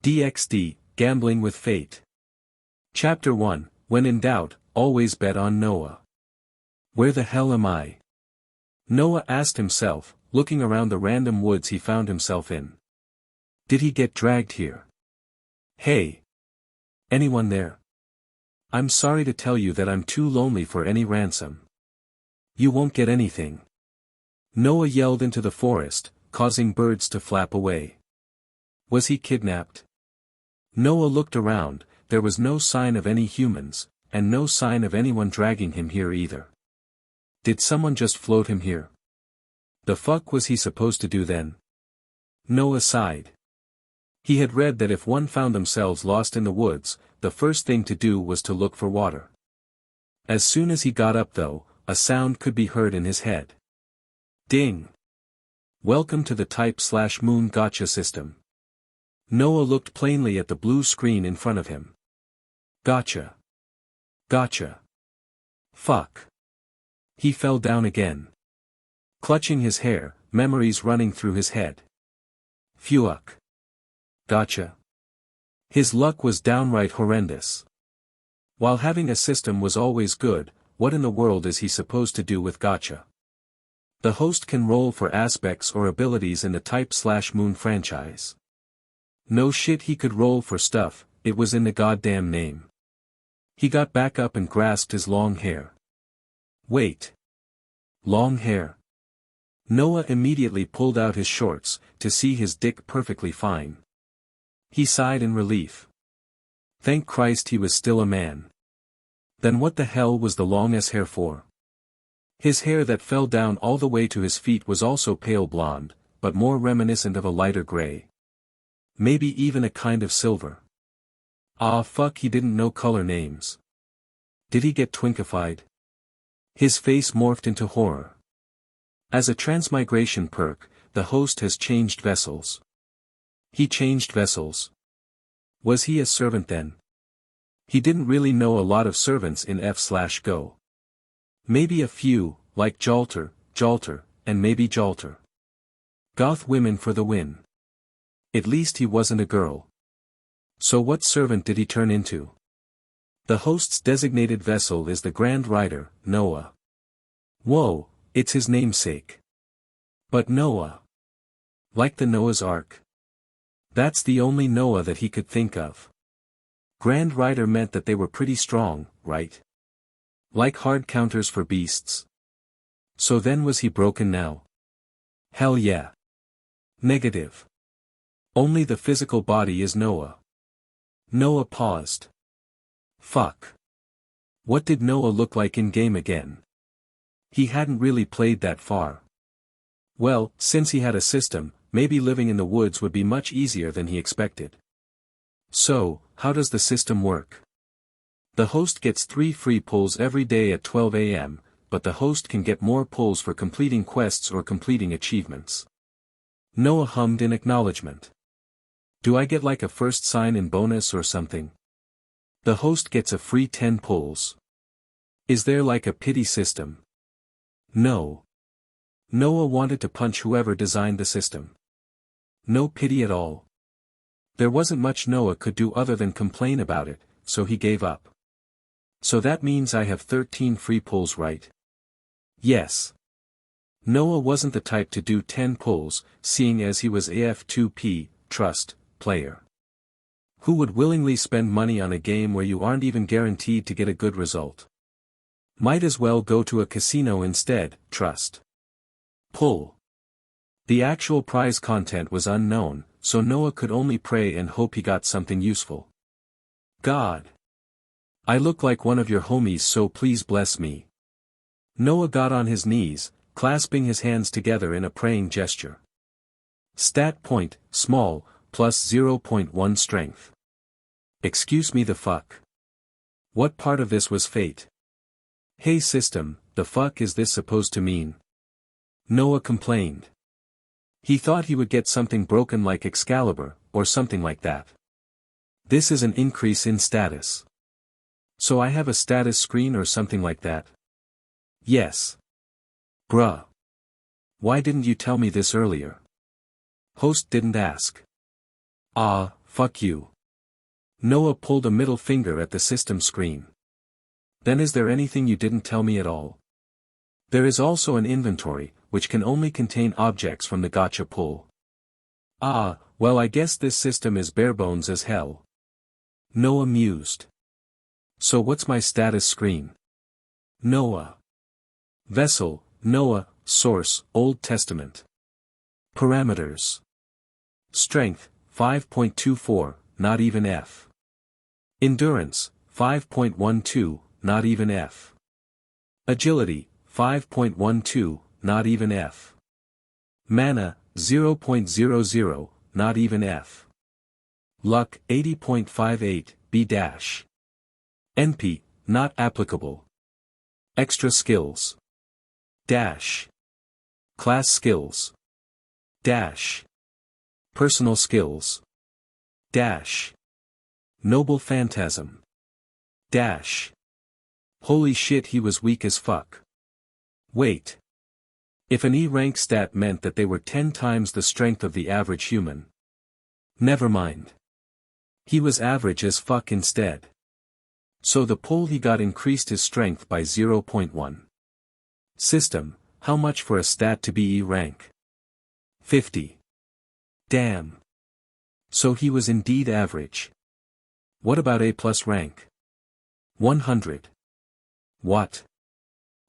DxD, Gambling with Fate. Chapter 1, When in doubt, always bet on Noah. Where the hell am I? Noah asked himself, looking around the random woods he found himself in. Did he get dragged here? Hey! Anyone there? I'm sorry to tell you that I'm too lonely for any ransom. You won't get anything. Noah yelled into the forest, causing birds to flap away. Was he kidnapped? Noah looked around, there was no sign of any humans, and no sign of anyone dragging him here either. Did someone just float him here? The fuck was he supposed to do then? Noah sighed. He had read that if one found themselves lost in the woods, the first thing to do was to look for water. As soon as he got up though, a sound could be heard in his head. Ding! Welcome to the Type/Moon Gacha system. Noah looked plainly at the blue screen in front of him. Gacha. Gacha. Fuck. He fell down again. Clutching his hair, memories running through his head. Fuuuck. Gacha. His luck was downright horrendous. While having a system was always good, what in the world is he supposed to do with Gacha? The host can roll for aspects or abilities in the Type/Moon franchise. No shit, he could roll for stuff, it was in the goddamn name. He got back up and grasped his long hair. Wait. Long hair. Noah immediately pulled out his shorts, to see his dick perfectly fine. He sighed in relief. Thank Christ he was still a man. Then what the hell was the long-ass hair for? His hair that fell down all the way to his feet was also pale blonde, but more reminiscent of a lighter gray. Maybe even a kind of silver. Ah fuck, he didn't know color names. Did he get twinkified? His face morphed into horror. As a transmigration perk, the host has changed vessels. He changed vessels. Was he a servant then? He didn't really know a lot of servants in F/Go. Maybe a few, like Jalter, and maybe Jalter. Goth women for the win. At least he wasn't a girl. So what servant did he turn into? The host's designated vessel is the Grand Rider, Noah. Whoa, it's his namesake. But Noah. Like the Noah's Ark. That's the only Noah that he could think of. Grand Rider meant that they were pretty strong, right? Like hard counters for beasts. So then was he broken now? Hell yeah. Negative. Only the physical body is Noah. Noah paused. Fuck. What did Noah look like in game again? He hadn't really played that far. Well, since he had a system, maybe living in the woods would be much easier than he expected. So, how does the system work? The host gets 3 free pulls every day at 12 a.m., but the host can get more pulls for completing quests or completing achievements. Noah hummed in acknowledgement. Do I get like a first sign-in bonus or something? The host gets a free 10 pulls. Is there like a pity system? No. Noah wanted to punch whoever designed the system. No pity at all. There wasn't much Noah could do other than complain about it, so he gave up. So that means I have 13 free pulls, right? Yes. Noah wasn't the type to do 10 pulls, seeing as he was AF2P, trust, player. Who would willingly spend money on a game where you aren't even guaranteed to get a good result? Might as well go to a casino instead, trust. Pull. The actual prize content was unknown, so Noah could only pray and hope he got something useful. God. I look like one of your homies, so please bless me. Noah got on his knees, clasping his hands together in a praying gesture. Stat point, small, plus 0.1 strength. Excuse me the fuck. What part of this was fate? Hey system, the fuck is this supposed to mean? Noah complained. He thought he would get something broken like Excalibur, or something like that. This is an increase in status. So I have a status screen or something like that? Yes. Bruh. Why didn't you tell me this earlier? Host didn't ask. Ah, fuck you. Noah pulled a middle finger at the system screen. Then is there anything you didn't tell me at all? There is also an inventory, which can only contain objects from the gacha pull. Ah, well I guess this system is barebones as hell. Noah mused. So what's my status screen? Noah. Vessel, Noah, source, Old Testament. Parameters. Strength, 5.24, not even F. Endurance, 5.12, not even F. Agility, 5.12, not even F. Mana, 0.00, not even F. Luck, 80.58, B-. NP, not applicable. Extra skills. Dash. Class skills. Dash. Personal skills. Dash. Noble phantasm. Dash. Holy shit, he was weak as fuck. Wait. If an E rank stat meant that they were 10 times the strength of the average human. Never mind. He was average as fuck instead. So the pull he got increased his strength by 0.1. System, how much for a stat to be E rank? 50. Damn. So he was indeed average. What about A plus rank? 100. What?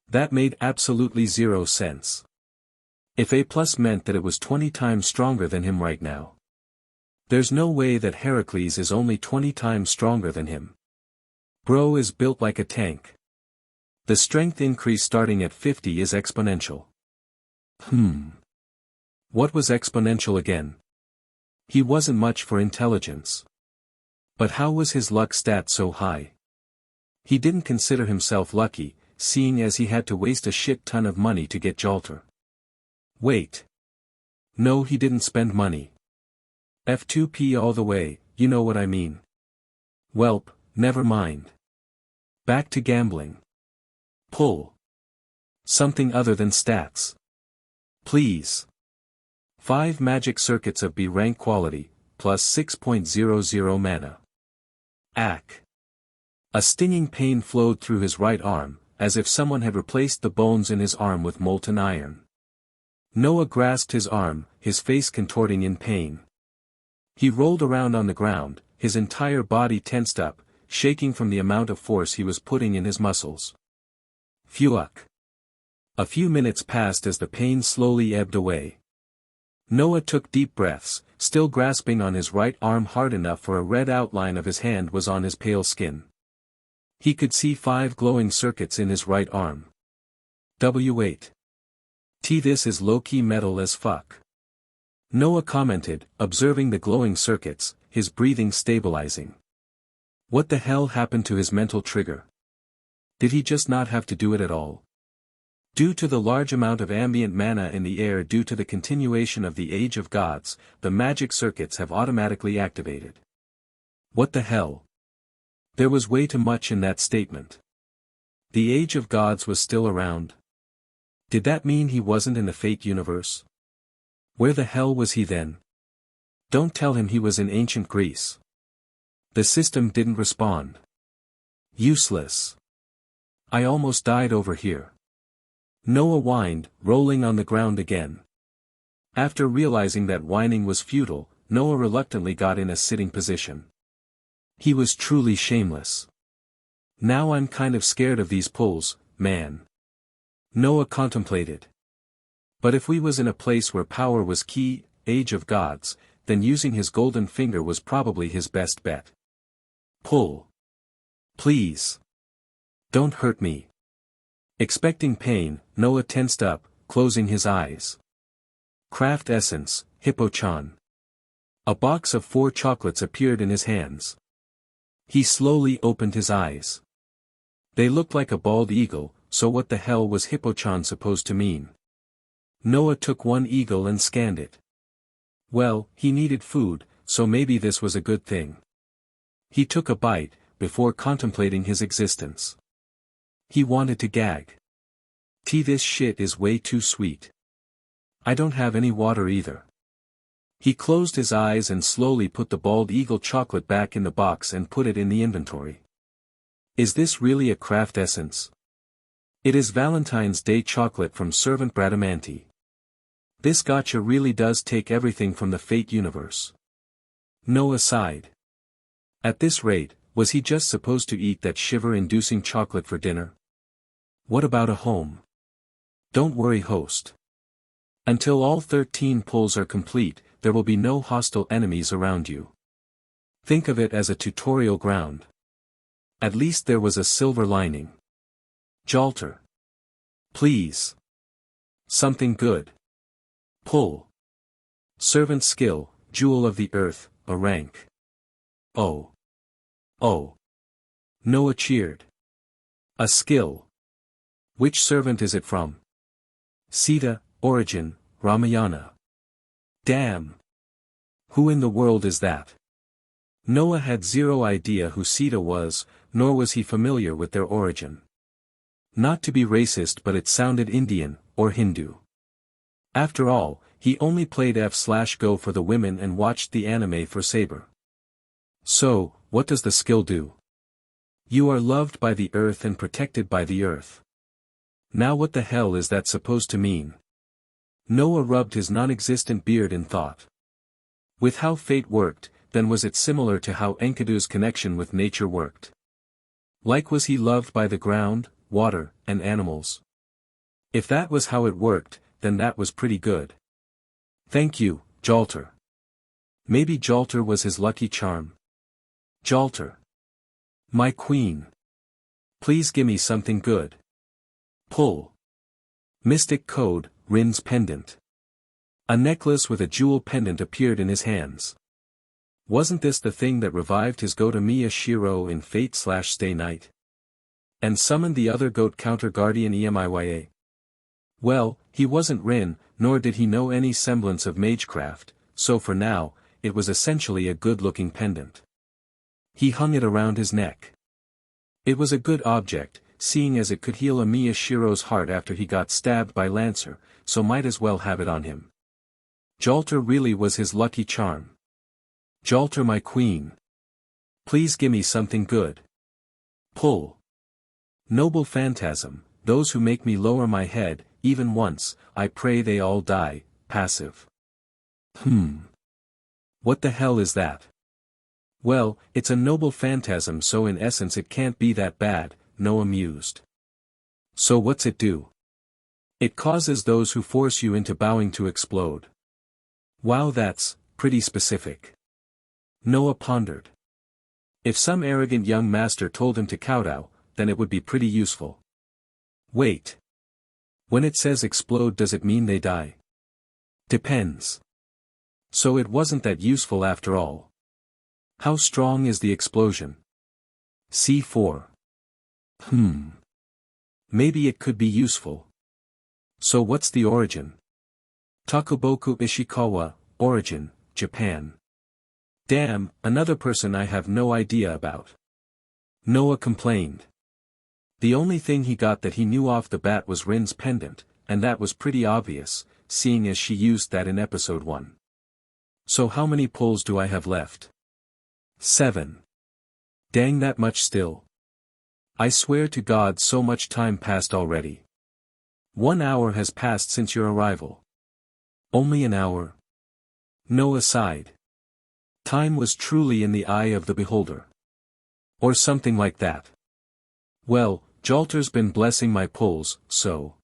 That made absolutely zero sense. If A plus meant that it was 20 times stronger than him right now. There's no way that Heracles is only 20 times stronger than him. Bro is built like a tank. The strength increase starting at 50 is exponential. What was exponential again? He wasn't much for intelligence. But how was his luck stat so high? He didn't consider himself lucky, seeing as he had to waste a shit ton of money to get Jalter. Wait. No, he didn't spend money. F2P all the way, you know what I mean. Welp, never mind. Back to gambling. Pull. Something other than stats. Please. 5 magic circuits of B rank quality, plus 6.00 mana. Ack. A stinging pain flowed through his right arm, as if someone had replaced the bones in his arm with molten iron. Noah grasped his arm, his face contorting in pain. He rolled around on the ground, his entire body tensed up, shaking from the amount of force he was putting in his muscles. Fuuuck. A few minutes passed as the pain slowly ebbed away. Noah took deep breaths, still grasping on his right arm hard enough for a red outline of his hand was on his pale skin. He could see 5 glowing circuits in his right arm. W8. This is low-key metal as fuck. Noah commented, observing the glowing circuits, his breathing stabilizing. What the hell happened to his mental trigger? Did he just not have to do it at all? Due to the large amount of ambient mana in the air due to the continuation of the Age of Gods, the magic circuits have automatically activated. What the hell? There was way too much in that statement. The Age of Gods was still around. Did that mean he wasn't in the Fate universe? Where the hell was he then? Don't tell him he was in ancient Greece. The system didn't respond. Useless. I almost died over here. Noah whined, rolling on the ground again. After realizing that whining was futile, Noah reluctantly got in a sitting position. He was truly shameless. Now I'm kind of scared of these pulls, man. Noah contemplated. But if we was in a place where power was key, Age of Gods, then using his golden finger was probably his best bet. Pull. Please. Don't hurt me. Expecting pain, Noah tensed up, closing his eyes. Craft Essence, Hippo-chan. A box of 4 chocolates appeared in his hands. He slowly opened his eyes. They looked like a bald eagle, so what the hell was Hippo-chan supposed to mean? Noah took one eagle and scanned it. Well, he needed food, so maybe this was a good thing. He took a bite, before contemplating his existence. He wanted to gag. This shit is way too sweet. I don't have any water either. He closed his eyes and slowly put the bald eagle chocolate back in the box and put it in the inventory. Is this really a craft essence? It is Valentine's Day chocolate from Servant Bradamanti. This gacha really does take everything from the Fate universe. Noah sighed. At this rate, was he just supposed to eat that shiver-inducing chocolate for dinner? What about a home? Don't worry, host. Until all 13 pulls are complete, there will be no hostile enemies around you. Think of it as a tutorial ground. At least there was a silver lining. Jalter. Please. Something good. Pull. Servant skill, jewel of the earth, a rank. Oh. Oh. Noah cheered. A skill. Which servant is it from? Sita, origin, Ramayana. Damn. Who in the world is that? Noah had zero idea who Sita was, nor was he familiar with their origin. Not to be racist, but it sounded Indian, or Hindu. After all, he only played F/Go for the women and watched the anime for Saber. So, what does the skill do? You are loved by the earth and protected by the earth. Now what the hell is that supposed to mean? Noah rubbed his non-existent beard in thought. With how fate worked, then was it similar to how Enkidu's connection with nature worked? Like, was he loved by the ground, water, and animals? If that was how it worked, then that was pretty good. Thank you, Jalter. Maybe Jalter was his lucky charm. Jalter. My queen. Please gimme something good. Pull. Mystic Code, Rin's pendant. A necklace with a jewel pendant appeared in his hands. Wasn't this the thing that revived his goat Amiya Shiro in Fate/Stay Night? And summoned the other goat counter guardian Emiya? Well, he wasn't Rin, nor did he know any semblance of magecraft, so for now, it was essentially a good-looking pendant. He hung it around his neck. It was a good object, seeing as it could heal Amiya Shiro's heart after he got stabbed by Lancer, so might as well have it on him. Jalter really was his lucky charm. Jalter, my queen. Please gimme something good. Pull. Noble phantasm, those who make me lower my head, even once, I pray they all die, passive. What the hell is that? Well, it's a noble phantasm, so in essence it can't be that bad, Noah mused. So what's it do? It causes those who force you into bowing to explode. Wow, that's pretty specific. Noah pondered. If some arrogant young master told him to kowtow, then it would be pretty useful. Wait. When it says explode, does it mean they die? Depends. So it wasn't that useful after all. How strong is the explosion? C4. Maybe it could be useful. So what's the origin? Takuboku Ishikawa, origin, Japan. Damn, another person I have no idea about. Noah complained. The only thing he got that he knew off the bat was Rin's pendant, and that was pretty obvious, seeing as she used that in episode 1. So how many pulls do I have left? 7. Dang, that much still. I swear to God, so much time passed already. 1 hour has passed since your arrival. Only an hour? Noah sighed. Time was truly in the eye of the beholder. Or something like that. Well, Jalter's been blessing my pulls, so.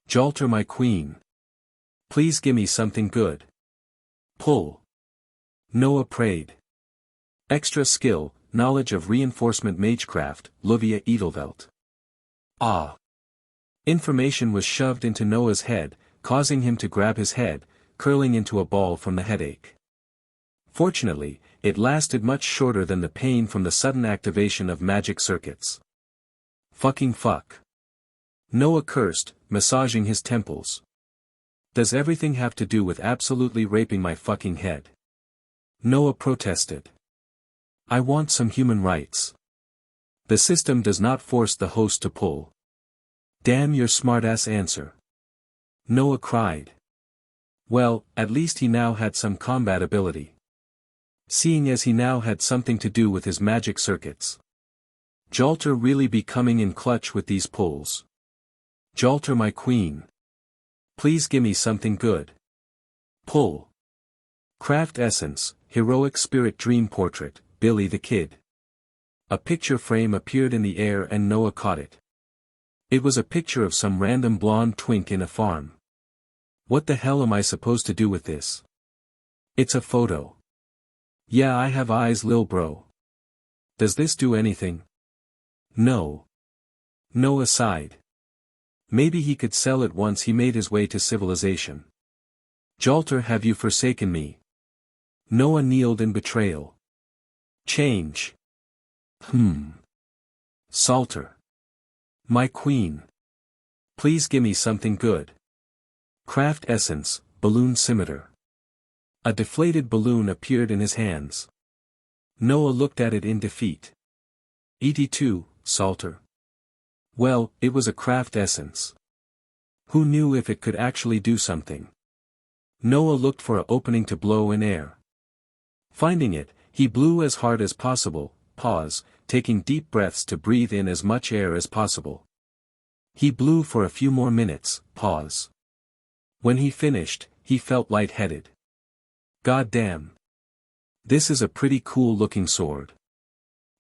Jalter, my queen. Please gimme something good. Pull. Noah prayed. Extra skill, knowledge of reinforcement magecraft, Luvia Edelvelt. Ah. Information was shoved into Noah's head, causing him to grab his head, curling into a ball from the headache. Fortunately, it lasted much shorter than the pain from the sudden activation of magic circuits. Fucking fuck. Noah cursed, massaging his temples. Does everything have to do with absolutely raping my fucking head? Noah protested. I want some human rights. The system does not force the host to pull. Damn your smartass answer. Noah cried. Well, at least he now had some combat ability. Seeing as he now had something to do with his magic circuits. Jalter really be coming in clutch with these pulls. Jalter my queen. Please gimme something good. Pull. Craft Essence, Heroic Spirit Dream Portrait, Billy the Kid. A picture frame appeared in the air and Noah caught it. It was a picture of some random blonde twink in a farm. What the hell am I supposed to do with this? It's a photo. Yeah, I have eyes, lil bro. Does this do anything? No. Noah sighed. Maybe he could sell it once he made his way to civilization. Jalter, have you forsaken me? Noah kneeled in betrayal. Change. Salter. My queen. Please gimme something good. Craft Essence, Balloon Scimitar. A deflated balloon appeared in his hands. Noah looked at it in defeat. ET2, Salter. Well, it was a craft essence. Who knew if it could actually do something? Noah looked for an opening to blow in air. Finding it, he blew as hard as possible, taking deep breaths to breathe in as much air as possible. He blew for a few more minutes, When he finished, he felt lightheaded. God damn. This is a pretty cool looking sword.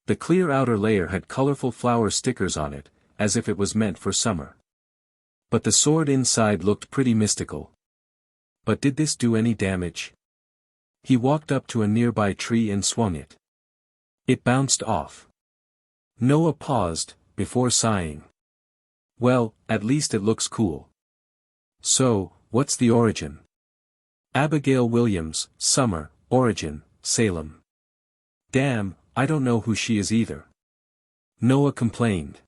The clear outer layer had colorful flower stickers on it, as if it was meant for summer. But the sword inside looked pretty mystical. But did this do any damage? He walked up to a nearby tree and swung it. It bounced off. Noah paused, before sighing. Well, at least it looks cool. So, what's the origin? Abigail Williams, Summer, origin, Salem. Damn, I don't know who she is either. Noah complained.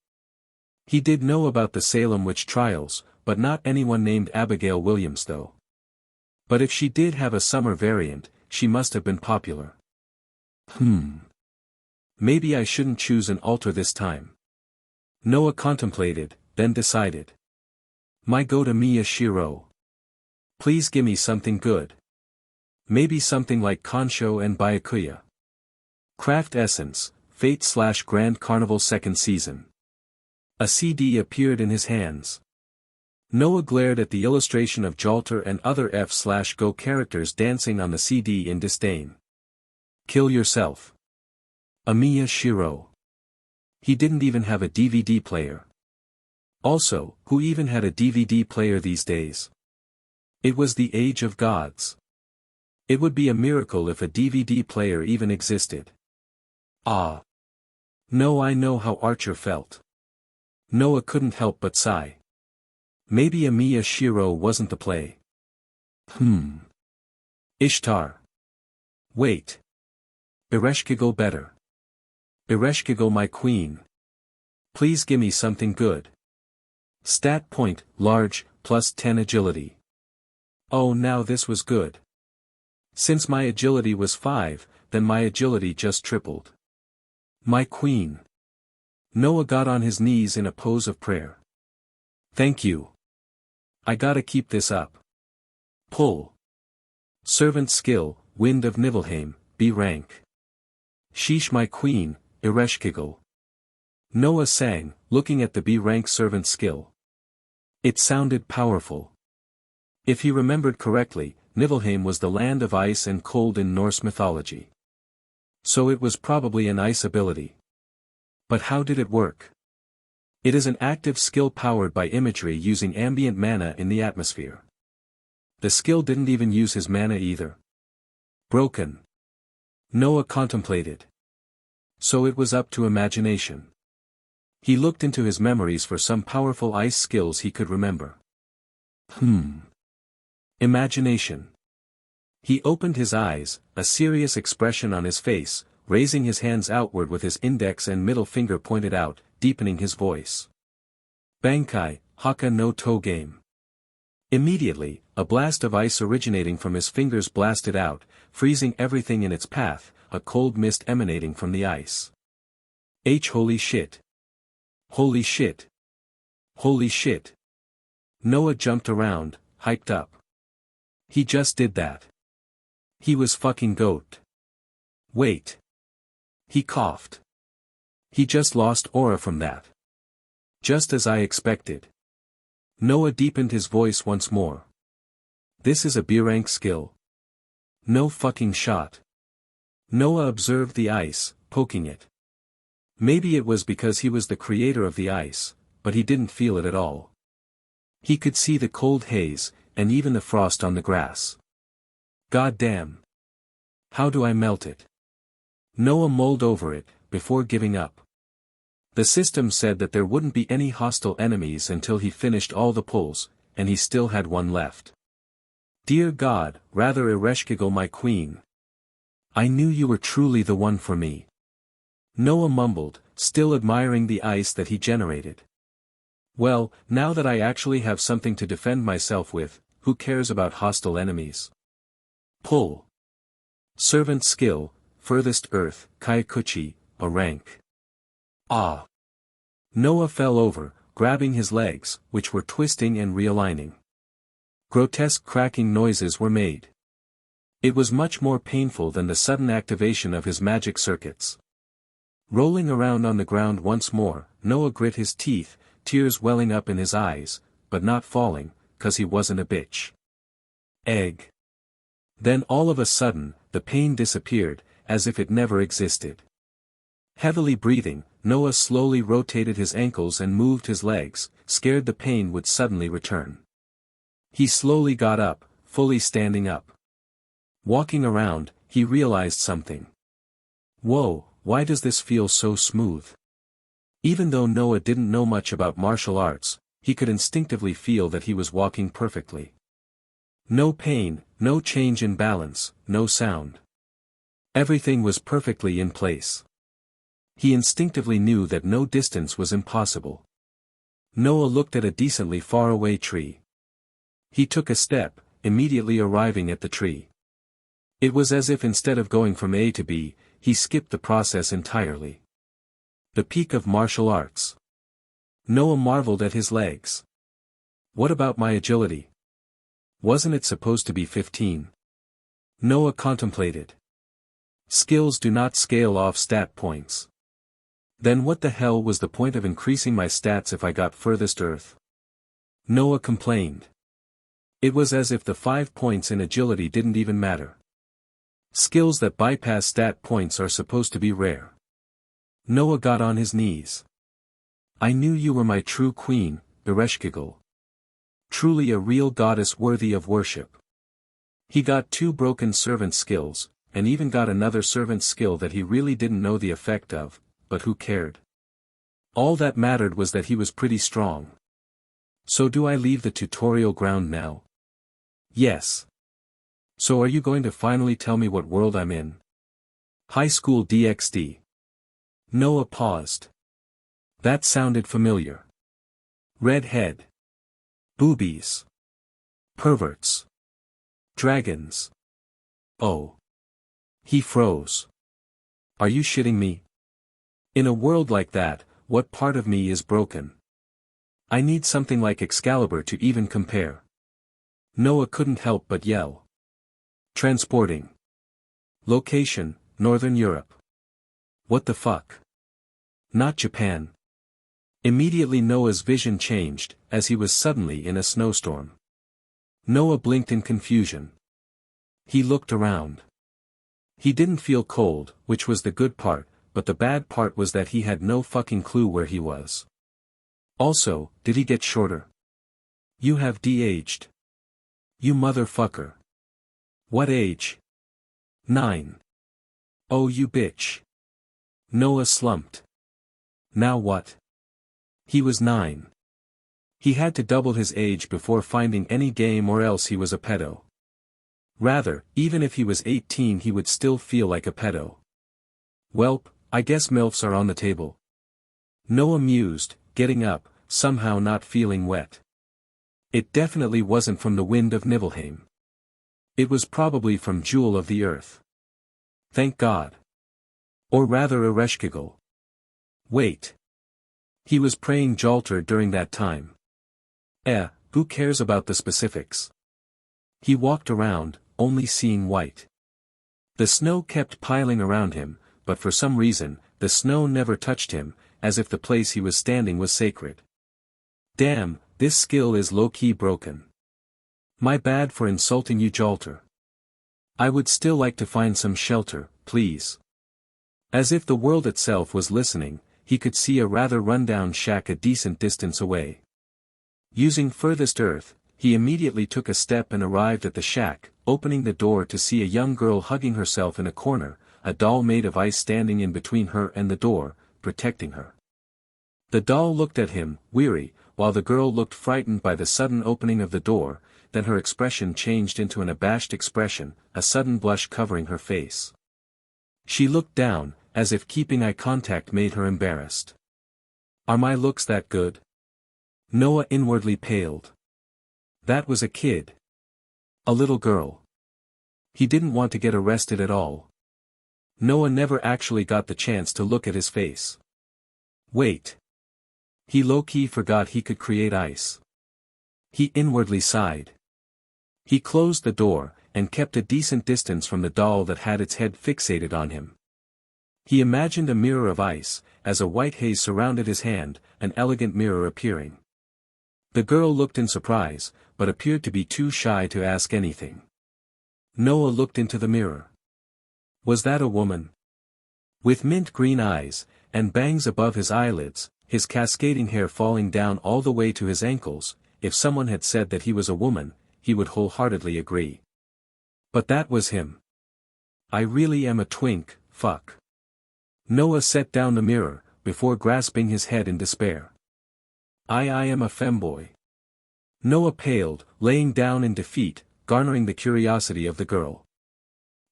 He did know about the Salem witch trials, but not anyone named Abigail Williams though. But if she did have a summer variant, she must have been popular. Maybe I shouldn't choose an altar this time. Noah contemplated, then decided. My go to Miya Shiro. Please gimme something good. Maybe something like Konsho and Byakuya. Craft Essence, Fate/Grand Carnival 2nd Season. A CD appeared in his hands. Noah glared at the illustration of Jalter and other F/Go characters dancing on the CD in disdain. Kill yourself. Amiya Shiro. He didn't even have a DVD player. Also, who even had a DVD player these days? It was the age of gods. It would be a miracle if a DVD player even existed. Ah. No, I know how Archer felt. Noah couldn't help but sigh. Maybe Amiya Shiro wasn't the play. Ishtar. Wait. Bereshkigal better. Bereshkigal my queen. Please gimme something good. Stat point, large, +10 agility. Oh, now this was good. Since my agility was 5, then my agility just tripled. My queen. Noah got on his knees in a pose of prayer. Thank you. I gotta keep this up. Pull. Servant skill, Wind of Nibelheim, B rank. Sheesh my queen, Ereshkigal. Noah sang, looking at the B rank servant skill. It sounded powerful. If he remembered correctly, Nibelheim was the land of ice and cold in Norse mythology. So it was probably an ice ability. But how did it work? It is an active skill powered by imagery using ambient mana in the atmosphere. The skill didn't even use his mana either. Broken. Noah contemplated. So it was up to imagination. He looked into his memories for some powerful ice skills he could remember. Imagination. He opened his eyes, a serious expression on his face, raising his hands outward with his index and middle finger pointed out, deepening his voice. Bankai, Haka no To game. Immediately, a blast of ice originating from his fingers blasted out, freezing everything in its path, a cold mist emanating from the ice. Holy shit. Holy shit. Holy shit. Noah jumped around, hyped up. He just did that. He was fucking goat. Wait. He coughed. He just lost aura from that. Just as I expected. Noah deepened his voice once more. This is a B-rank skill. No fucking shot. Noah observed the ice, poking it. Maybe it was because he was the creator of the ice, but he didn't feel it at all. He could see the cold haze, and even the frost on the grass. God damn. How do I melt it? Noah mulled over it, before giving up. The system said that there wouldn't be any hostile enemies until he finished all the pulls, and he still had one left. Dear God, rather Ereshkigal my queen. I knew you were truly the one for me. Noah mumbled, still admiring the ice that he generated. Well, now that I actually have something to defend myself with, who cares about hostile enemies? Pull. Servant skill, furthest earth, Kaikuchi, a rank. Ah. Noah fell over, grabbing his legs, which were twisting and realigning. Grotesque cracking noises were made. It was much more painful than the sudden activation of his magic circuits. Rolling around on the ground once more, Noah grit his teeth, tears welling up in his eyes, but not falling, 'cause he wasn't a bitch. Egg. Then all of a sudden, the pain disappeared, as if it never existed. Heavily breathing, Noah slowly rotated his ankles and moved his legs, scared the pain would suddenly return. He slowly got up, fully standing up. Walking around, he realized something. Whoa, why does this feel so smooth? Even though Noah didn't know much about martial arts, he could instinctively feel that he was walking perfectly. No pain, no change in balance, no sound. Everything was perfectly in place. He instinctively knew that no distance was impossible. Noah looked at a decently far-away tree. He took a step, immediately arriving at the tree. It was as if instead of going from A to B, he skipped the process entirely. The peak of martial arts. Noah marveled at his legs. What about my agility? Wasn't it supposed to be 15? Noah contemplated. Skills do not scale off stat points. Then what the hell was the point of increasing my stats if I got furthest earth? Noah complained. It was as if the 5 points in agility didn't even matter. Skills that bypass stat points are supposed to be rare. Noah got on his knees. I knew you were my true queen, Ereshkigal. Truly a real goddess worthy of worship. He got 2 broken servant skills, and even got another servant skill that he really didn't know the effect of, but who cared? All that mattered was that he was pretty strong. So do I leave the tutorial ground now? Yes. So are you going to finally tell me what world I'm in? High school DxD. Noah paused. That sounded familiar. Red head. Boobies. Perverts. Dragons. Oh. He froze. Are you shitting me? In a world like that, what part of me is broken? I need something like Excalibur to even compare. Noah couldn't help but yell. Transporting. Location, Northern Europe. What the fuck? Not Japan. Immediately Noah's vision changed, as he was suddenly in a snowstorm. Noah blinked in confusion. He looked around. He didn't feel cold, which was the good part, but the bad part was that he had no fucking clue where he was. Also, did he get shorter? You have de-aged. You motherfucker. What age? 9. Oh you bitch. Noah slumped. Now what? He was 9. He had to double his age before finding any game or else he was a pedo. Rather, even if he was 18 he would still feel like a pedo. Welp, I guess MILFs are on the table. Noah mused, getting up, somehow not feeling wet. It definitely wasn't from the wind of Nibelheim. It was probably from Jewel of the Earth. Thank God. Or rather Ereshkigal. Wait. He was praying Jalter during that time. Who cares about the specifics? He walked around, only seeing white. The snow kept piling around him, but for some reason, the snow never touched him, as if the place he was standing was sacred. Damn, this skill is low-key broken. My bad for insulting you, Jolter. I would still like to find some shelter, please. As if the world itself was listening, he could see a rather run-down shack a decent distance away. Using furthest earth, he immediately took a step and arrived at the shack, opening the door to see a young girl hugging herself in a corner, a doll made of ice standing in between her and the door, protecting her. The doll looked at him, weary, while the girl looked frightened by the sudden opening of the door, then her expression changed into an abashed expression, a sudden blush covering her face. She looked down, as if keeping eye contact made her embarrassed. Are my looks that good? Noah inwardly paled. That was a kid. A little girl. He didn't want to get arrested at all. Noah never actually got the chance to look at his face. Wait. He low-key forgot he could create ice. He inwardly sighed. He closed the door, and kept a decent distance from the doll that had its head fixated on him. He imagined a mirror of ice, as a white haze surrounded his hand, an elegant mirror appearing. The girl looked in surprise, but appeared to be too shy to ask anything. Noah looked into the mirror. Was that a woman? With mint green eyes, and bangs above his eyelids, his cascading hair falling down all the way to his ankles, if someone had said that he was a woman, he would wholeheartedly agree. But that was him. I really am a twink, fuck. Noah set down the mirror, before grasping his head in despair. I am a femboy. Noah paled, laying down in defeat, garnering the curiosity of the girl.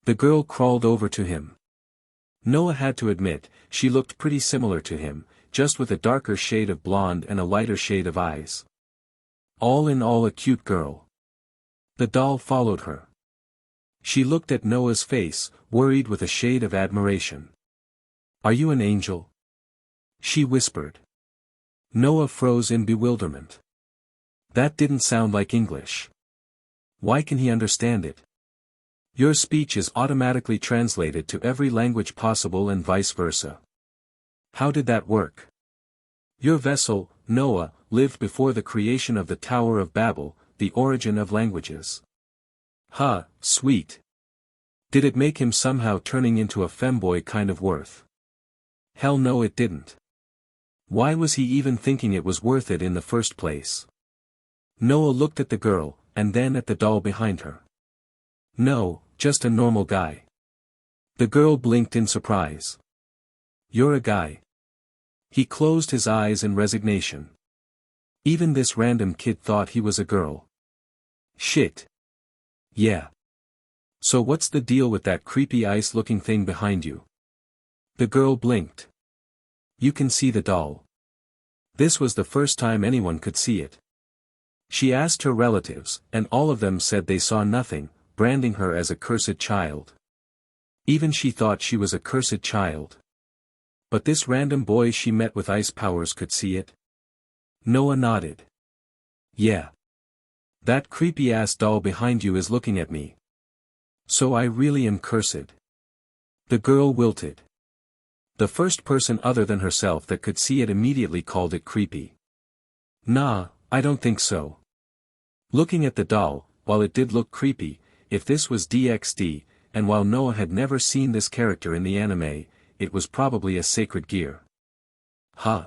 The girl crawled over to him. Noah had to admit, she looked pretty similar to him, just with a darker shade of blonde and a lighter shade of eyes. All in all a cute girl. The doll followed her. She looked at Noah's face, worried with a shade of admiration. Are you an angel? She whispered. Noah froze in bewilderment. That didn't sound like English. Why can he understand it? Your speech is automatically translated to every language possible and vice versa. How did that work? Your vessel, Noah, lived before the creation of the Tower of Babel, the origin of languages. Sweet. Did it make him somehow turning into a femboy kind of worth? Hell no, it didn't. Why was he even thinking it was worth it in the first place? Noah looked at the girl, and then at the doll behind her. No, just a normal guy. The girl blinked in surprise. You're a guy. He closed his eyes in resignation. Even this random kid thought he was a girl. Shit. Yeah. So what's the deal with that creepy ice-looking thing behind you? The girl blinked. You can see the doll. This was the first time anyone could see it. She asked her relatives, and all of them said they saw nothing, branding her as a cursed child. Even she thought she was a cursed child. But this random boy she met with ice powers could see it? Noah nodded. Yeah. That creepy-ass doll behind you is looking at me. So I really am cursed. The girl wilted. The first person other than herself that could see it immediately called it creepy. Nah, I don't think so. Looking at the doll, while it did look creepy, if this was DxD, and while Noah had never seen this character in the anime, it was probably a sacred gear. Huh?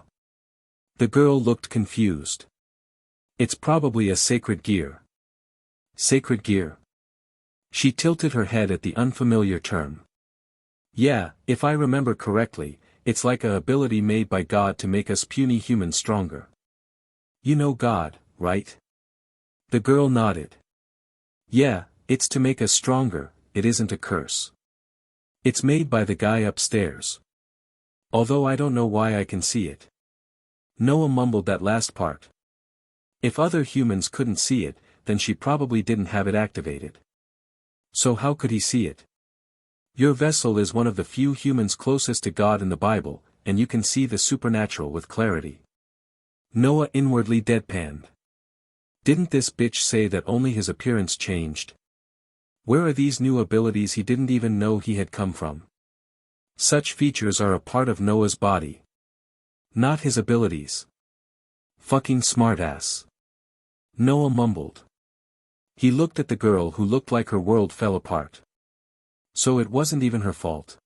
The girl looked confused. It's probably a sacred gear. Sacred gear? She tilted her head at the unfamiliar term. Yeah, if I remember correctly, it's like a ability made by God to make us puny humans stronger. You know God, right? The girl nodded. Yeah, it's to make us stronger, it isn't a curse. It's made by the guy upstairs. Although I don't know why I can see it. Noah mumbled that last part. If other humans couldn't see it, then she probably didn't have it activated. So how could he see it? Your vessel is one of the few humans closest to God in the Bible, and you can see the supernatural with clarity. Noah inwardly deadpanned. Didn't this bitch say that only his appearance changed? Where are these new abilities he didn't even know he had come from? Such features are a part of Noah's body. Not his abilities. Fucking smartass. Noah mumbled. He looked at the girl who looked like her world fell apart. So it wasn't even her fault.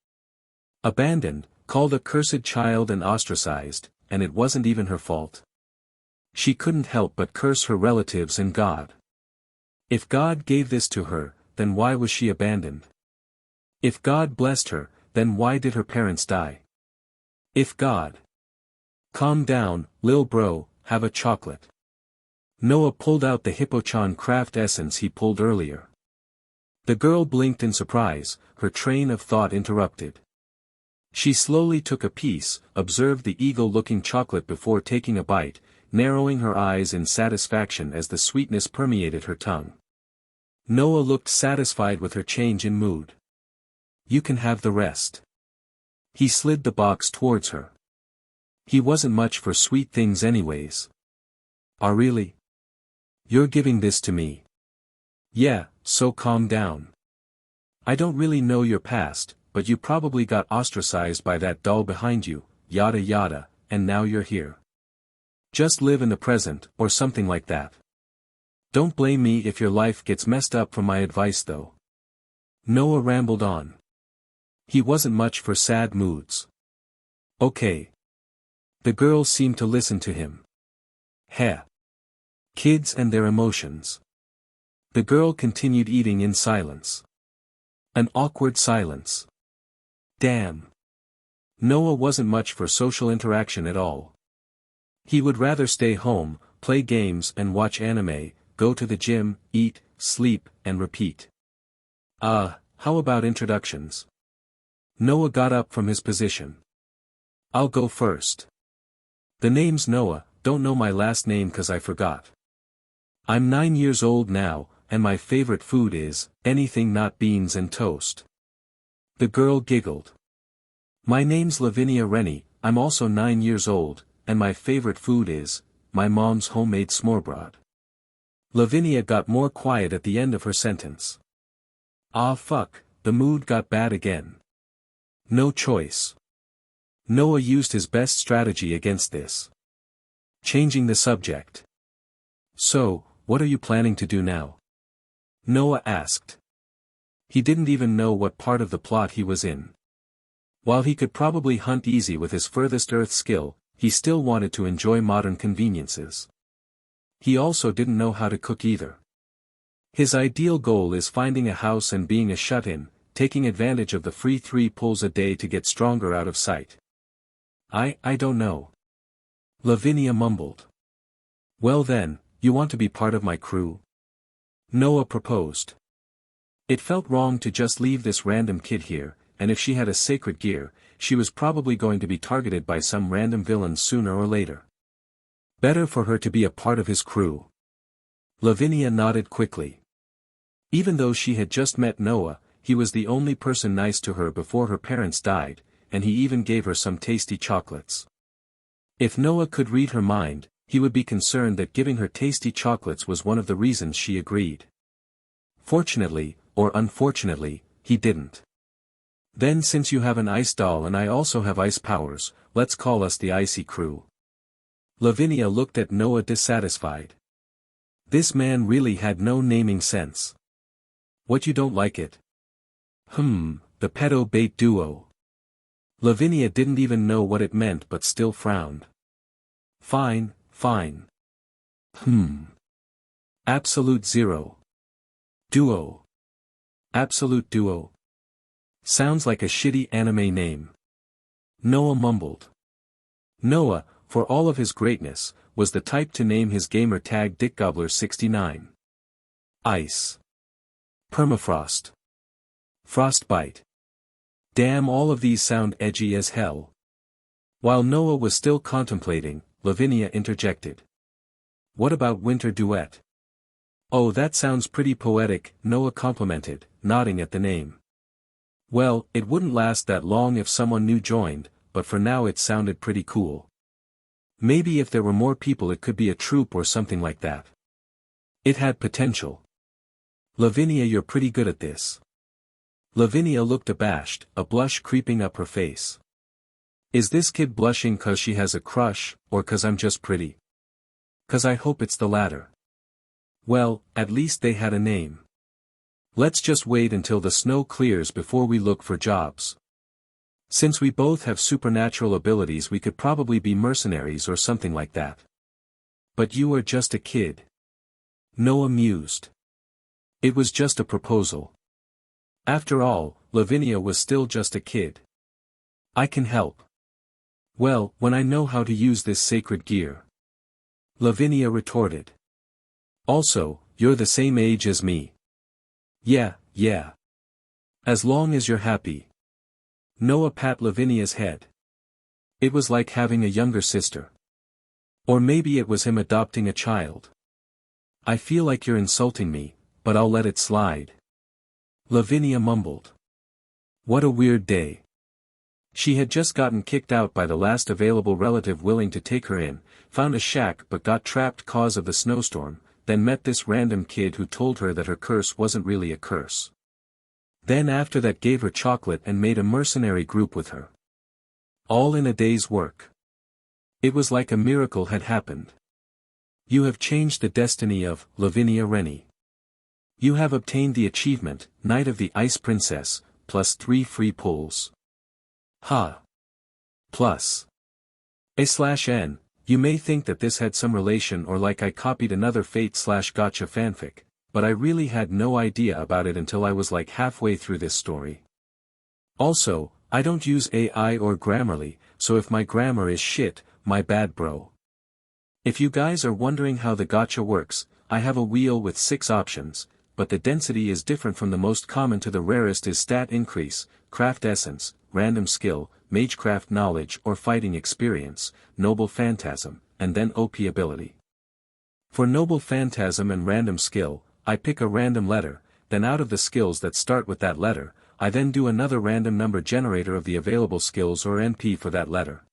Abandoned, called a cursed child and ostracized, and it wasn't even her fault. She couldn't help but curse her relatives and God. If God gave this to her, then why was she abandoned? If God blessed her, then why did her parents die? If God... Calm down, lil bro, have a chocolate. Noah pulled out the Hippochan craft essence he pulled earlier. The girl blinked in surprise, her train of thought interrupted. She slowly took a piece, observed the eagle-looking chocolate before taking a bite, narrowing her eyes in satisfaction as the sweetness permeated her tongue. Noah looked satisfied with her change in mood. You can have the rest. He slid the box towards her. He wasn't much for sweet things anyways. Really? You're giving this to me? Yeah, so calm down. I don't really know your past, but you probably got ostracized by that doll behind you, yada yada, and now you're here. Just live in the present, or something like that. Don't blame me if your life gets messed up from my advice though. Noah rambled on. He wasn't much for sad moods. Okay. The girl seemed to listen to him. Heh. Kids and their emotions. The girl continued eating in silence. An awkward silence. Damn. Noah wasn't much for social interaction at all. He would rather stay home, play games and watch anime, go to the gym, eat, sleep, and repeat. How about introductions? Noah got up from his position. I'll go first. The name's Noah, don't know my last name 'cause I forgot. I'm 9 years old now, and my favorite food is, anything not beans and toast. The girl giggled. My name's Lavinia Rennie, I'm also 9 years old, and my favorite food is, my mom's homemade smørrebrød. Lavinia got more quiet at the end of her sentence. Ah fuck, the mood got bad again. No choice. Noah used his best strategy against this. Changing the subject. So, what are you planning to do now? Noah asked. He didn't even know what part of the plot he was in. While he could probably hunt easy with his furthest earth skill, he still wanted to enjoy modern conveniences. He also didn't know how to cook either. His ideal goal is finding a house and being a shut-in, taking advantage of the free 3 pulls a day to get stronger out of sight. I don't know. Lavinia mumbled. Well then, you want to be part of my crew? Noah proposed. It felt wrong to just leave this random kid here, and if she had a sacred gear, she was probably going to be targeted by some random villain sooner or later. Better for her to be a part of his crew. Lavinia nodded quickly. Even though she had just met Noah, he was the only person nice to her before her parents died, and he even gave her some tasty chocolates. If Noah could read her mind, he would be concerned that giving her tasty chocolates was one of the reasons she agreed. Fortunately, or unfortunately, he didn't. Then since you have an ice doll and I also have ice powers, let's call us the Icy Crew. Lavinia looked at Noah dissatisfied. This man really had no naming sense. What, you don't like it? The pedo bait duo. Lavinia didn't even know what it meant but still frowned. Fine. Absolute Zero. Duo. Absolute Duo. Sounds like a shitty anime name. Noah mumbled. Noah, for all of his greatness, was the type to name his gamer tag DickGobbler69. Ice. Permafrost. Frostbite. Damn, all of these sound edgy as hell. While Noah was still contemplating, Lavinia interjected. What about Winter Duet? Oh, that sounds pretty poetic, Noah complimented, nodding at the name. Well, it wouldn't last that long if someone new joined, but for now it sounded pretty cool. Maybe if there were more people it could be a troupe or something like that. It had potential. Lavinia, you're pretty good at this. Lavinia looked abashed, a blush creeping up her face. Is this kid blushing 'cause she has a crush, or 'cause I'm just pretty? 'Cause I hope it's the latter. Well, at least they had a name. Let's just wait until the snow clears before we look for jobs. Since we both have supernatural abilities, we could probably be mercenaries or something like that. But you are just a kid. Noah mused. It was just a proposal. After all, Lavinia was still just a kid. I can help. Well, when I know how to use this sacred gear. Lavinia retorted. Also, you're the same age as me. Yeah. As long as you're happy. Noah pat Lavinia's head. It was like having a younger sister. Or maybe it was him adopting a child. I feel like you're insulting me, but I'll let it slide. Lavinia mumbled. What a weird day. She had just gotten kicked out by the last available relative willing to take her in, found a shack but got trapped 'cause of the snowstorm, then met this random kid who told her that her curse wasn't really a curse. Then after that gave her chocolate and made a mercenary group with her. All in a day's work. It was like a miracle had happened. You have changed the destiny of Lavinia Rennie. You have obtained the achievement, Knight of the Ice Princess, plus 3 free pulls. Ha! Plus. A/N, you may think that this had some relation or like I copied another Fate/Gacha fanfic, but I really had no idea about it until I was like halfway through this story. Also, I don't use AI or Grammarly, so if my grammar is shit, my bad bro. If you guys are wondering how the gacha works, I have a wheel with 6 options, but the density is different from the most common to the rarest is stat increase, craft essence, random skill, magecraft knowledge or fighting experience, noble phantasm, and then OP ability. For noble phantasm and random skill, I pick a random letter, then out of the skills that start with that letter, I then do another random number generator of the available skills or NP for that letter.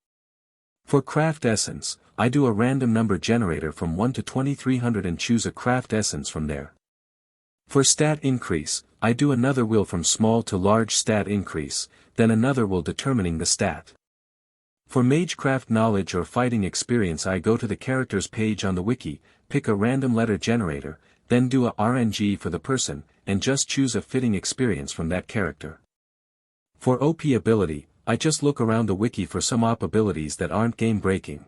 For craft essence, I do a random number generator from 1 to 2300 and choose a craft essence from there. For stat increase, I do another wheel from small to large stat increase, then another wheel determining the stat. For magecraft knowledge or fighting experience, I go to the characters page on the wiki, pick a random letter generator, then do a RNG for the person, and just choose a fitting experience from that character. For OP ability, I just look around the wiki for some OP abilities that aren't game-breaking.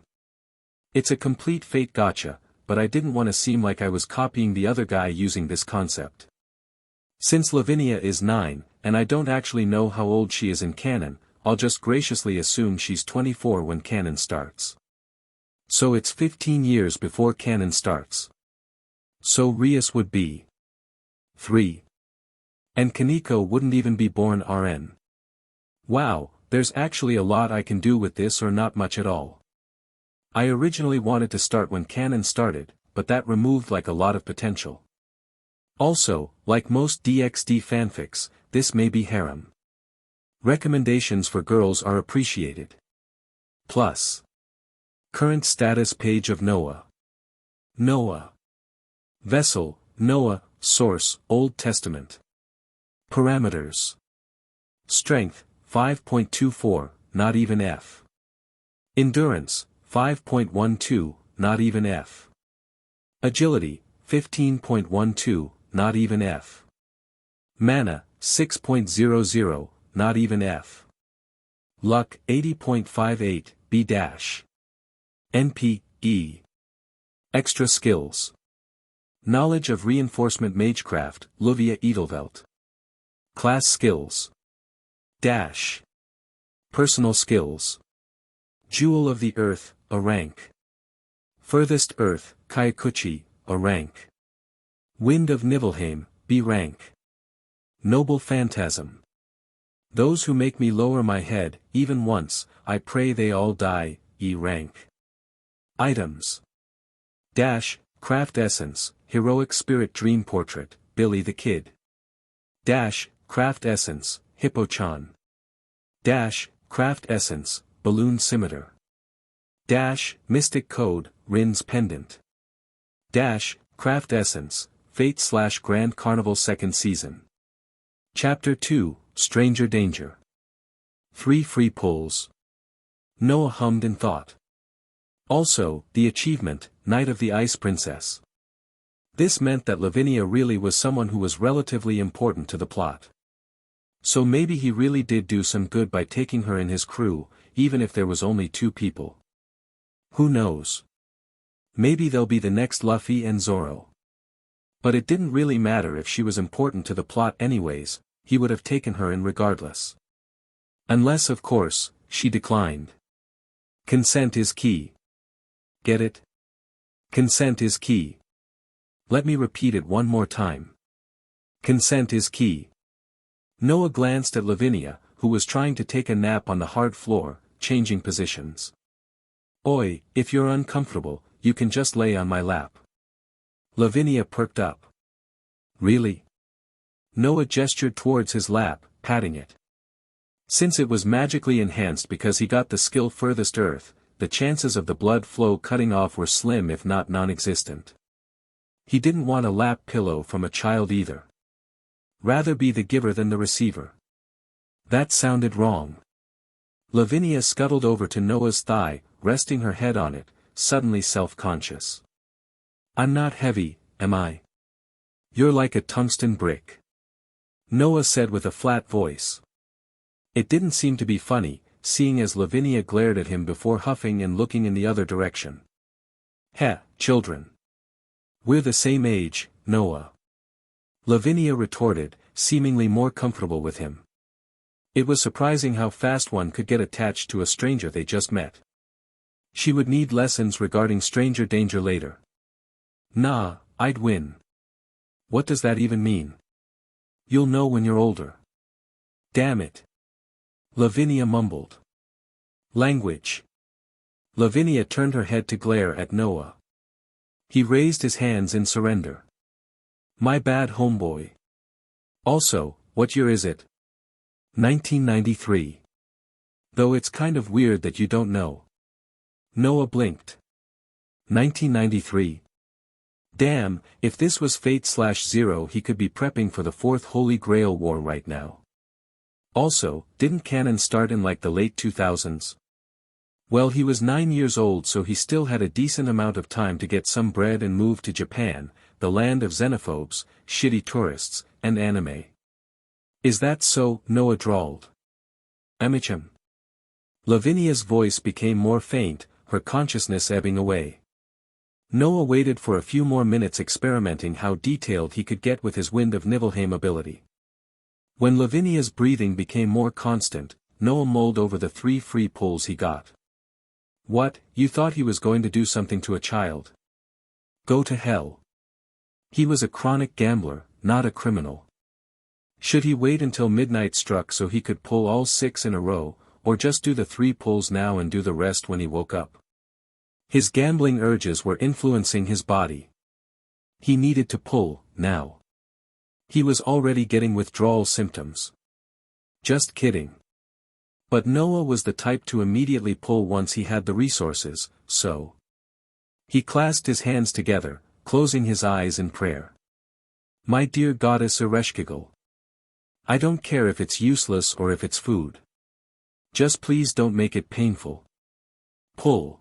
It's a complete Fate gacha, but I didn't want to seem like I was copying the other guy using this concept. Since Lavinia is 9, and I don't actually know how old she is in canon, I'll just graciously assume she's 24 when canon starts. So it's 15 years before canon starts. So Rias would be 3. And Kaneko wouldn't even be born RN. Wow, there's actually a lot I can do with this or not much at all. I originally wanted to start when canon started, but that removed like a lot of potential. Also, like most DxD fanfics, this may be harem. Recommendations for girls are appreciated. Plus. Current status page of Noah. Noah. Vessel, Noah, source, Old Testament. Parameters. Strength, 5.24, not even F. Endurance, 5.12, not even F. Agility, 15.12, not even F. Mana, 6.00, not even F. Luck, 80.58, B-. NP, E. Extra skills. Knowledge of reinforcement magecraft, Luvia Edelvelt. Class skills. Dash. Personal skills. Jewel of the Earth, a rank. Furthest Earth, Kyakuchi, a rank. Wind of Nibelheim, B rank. Noble Phantasm. Those who make me lower my head, even once, I pray they all die, E rank. Items. Dash, Craft Essence, Heroic Spirit Dream Portrait, Billy the Kid. Dash, Craft Essence, Hippo-chan. Dash, Craft Essence, Balloon Scimitar. Dash, Mystic Code, Rin's Pendant. Dash, Craft Essence, Fate/Grand Carnival 2nd Season. Chapter 2, Stranger Danger. 3 free pulls. Noah hummed in thought. Also, the achievement, Knight of the Ice Princess. This meant that Lavinia really was someone who was relatively important to the plot. So maybe he really did do some good by taking her in his crew, even if there was only 2 people. Who knows? Maybe they'll be the next Luffy and Zoro. But it didn't really matter if she was important to the plot anyways, he would have taken her in regardless. Unless of course, she declined. Consent is key. Get it? Consent is key. Let me repeat it one more time. Consent is key. Noah glanced at Lavinia, who was trying to take a nap on the hard floor, changing positions. Oi, if you're uncomfortable, you can just lay on my lap. Lavinia perked up. Really? Noah gestured towards his lap, patting it. Since it was magically enhanced because he got the skill furthest earth, the chances of the blood flow cutting off were slim if not non-existent. He didn't want a lap pillow from a child either. Rather be the giver than the receiver. That sounded wrong. Lavinia scuttled over to Noah's thigh, resting her head on it, suddenly self-conscious. I'm not heavy, am I? You're like a tungsten brick. Noah said with a flat voice. It didn't seem to be funny, seeing as Lavinia glared at him before huffing and looking in the other direction. Heh, children. We're the same age, Noah. Lavinia retorted, seemingly more comfortable with him. It was surprising how fast one could get attached to a stranger they just met. She would need lessons regarding stranger danger later. Nah, I'd win. What does that even mean? You'll know when you're older. Damn it. Lavinia mumbled. Language. Lavinia turned her head to glare at Noah. He raised his hands in surrender. My bad homeboy. Also, what year is it? 1993. Though it's kind of weird that you don't know. Noah blinked. 1993. Damn, if this was Fate/Zero he could be prepping for the 4th Holy Grail War right now. Also, didn't canon start in like the late 2000s? Well, he was 9 years old, so he still had a decent amount of time to get some bread and move to Japan, the land of xenophobes, shitty tourists, and anime. Is that so? Noah drawled. Amicham. Lavinia's voice became more faint, her consciousness ebbing away. Noah waited for a few more minutes experimenting how detailed he could get with his Wind of Nibelheim ability. When Lavinia's breathing became more constant, Noah mulled over the 3 free pulls he got. What, you thought he was going to do something to a child? Go to hell. He was a chronic gambler, not a criminal. Should he wait until midnight struck so he could pull all 6 in a row, or just do the 3 pulls now and do the rest when he woke up? His gambling urges were influencing his body. He needed to pull, now. He was already getting withdrawal symptoms. Just kidding. But Noah was the type to immediately pull once he had the resources, so. He clasped his hands together, closing his eyes in prayer. My dear goddess Ereshkigal. I don't care if it's useless or if it's food. Just please don't make it painful. Pull.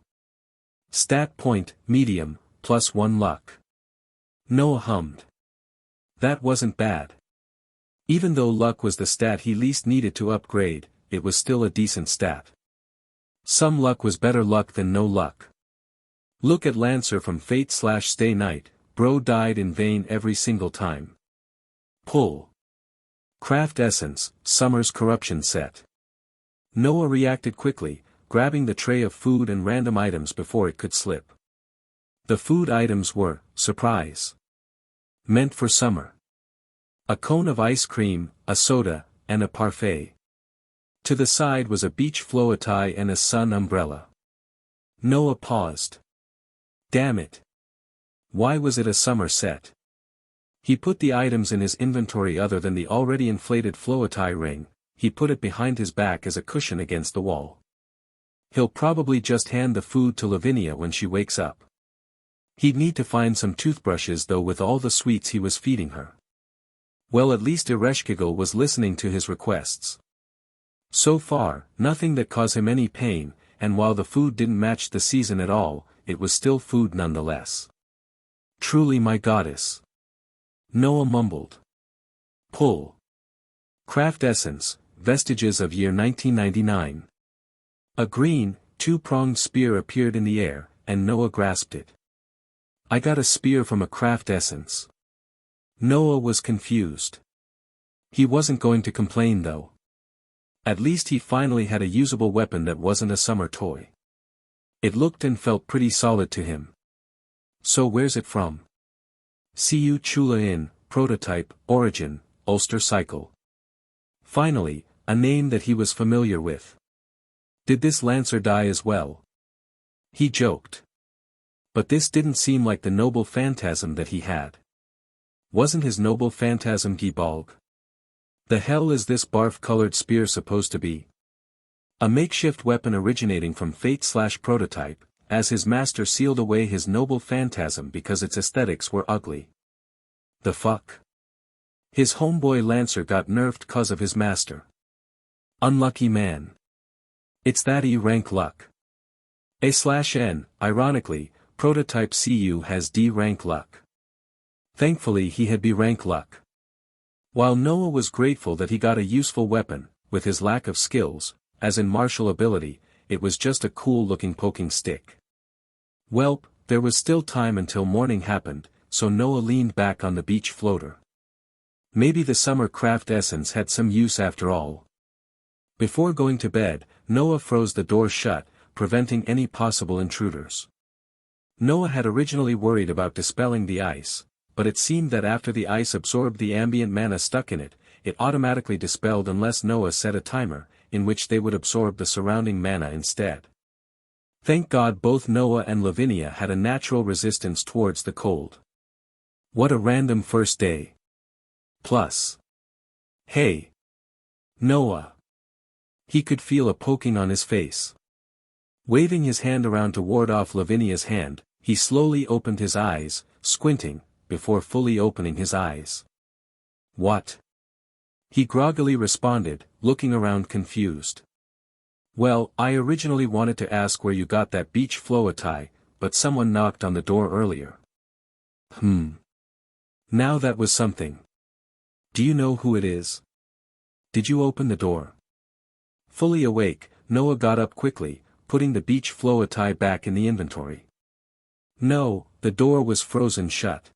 Stat point, medium, +1 luck. Noah hummed. That wasn't bad. Even though luck was the stat he least needed to upgrade, it was still a decent stat. Some luck was better luck than no luck. Look at Lancer from Fate/Stay Night, bro died in vain every single time. Pull. Craft Essence, Summer's Corruption Set. Noah reacted quickly, grabbing the tray of food and random items before it could slip. The food items were, surprise. Meant for summer. A cone of ice cream, a soda, and a parfait. To the side was a beach floa tie and a sun umbrella. Noah paused. Damn it. Why was it a summer set? He put the items in his inventory other than the already inflated floa tie ring, he put it behind his back as a cushion against the wall. He'll probably just hand the food to Lavinia when she wakes up. He'd need to find some toothbrushes though with all the sweets he was feeding her. Well, at least Ereshkigal was listening to his requests. So far, nothing that caused him any pain, and while the food didn't match the season at all, it was still food nonetheless. Truly my goddess. Noah mumbled. Pull. Craft essence, vestiges of year 1999. A green, two-pronged spear appeared in the air, and Noah grasped it. I got a spear from a craft essence. Noah was confused. He wasn't going to complain though. At least he finally had a usable weapon that wasn't a summer toy. It looked and felt pretty solid to him. So where's it from? Cu Chula In, prototype, origin, Ulster cycle. Finally, a name that he was familiar with. Did this Lancer die as well? He joked. But this didn't seem like the noble phantasm that he had. Wasn't his noble phantasm Gibalg? The hell is this barf-colored spear supposed to be? A makeshift weapon originating from Fate/prototype, as his master sealed away his noble phantasm because its aesthetics were ugly. The fuck? His homeboy Lancer got nerfed cause of his master. Unlucky man. It's that E-rank luck. A/N, ironically, prototype CU has D-rank luck. Thankfully he had B-rank luck. While Noah was grateful that he got a useful weapon, with his lack of skills, as in martial ability, it was just a cool-looking poking stick. Welp, there was still time until morning happened, so Noah leaned back on the beach floater. Maybe the summer craft essence had some use after all. Before going to bed, Noah froze the door shut, preventing any possible intruders. Noah had originally worried about dispelling the ice, but it seemed that after the ice absorbed the ambient mana stuck in it, it automatically dispelled unless Noah set a timer, in which they would absorb the surrounding mana instead. Thank God both Noah and Lavinia had a natural resistance towards the cold. What a random first day. Plus. Hey. Noah. He could feel a poking on his face. Waving his hand around to ward off Lavinia's hand, he slowly opened his eyes, squinting, before fully opening his eyes. What? He groggily responded, looking around confused. Well, I originally wanted to ask where you got that beach floa tie, but someone knocked on the door earlier. Now that was something. Do you know who it is? Did you open the door? Fully awake, Noah got up quickly, putting the beach floa tie back in the inventory. No, the door was frozen shut.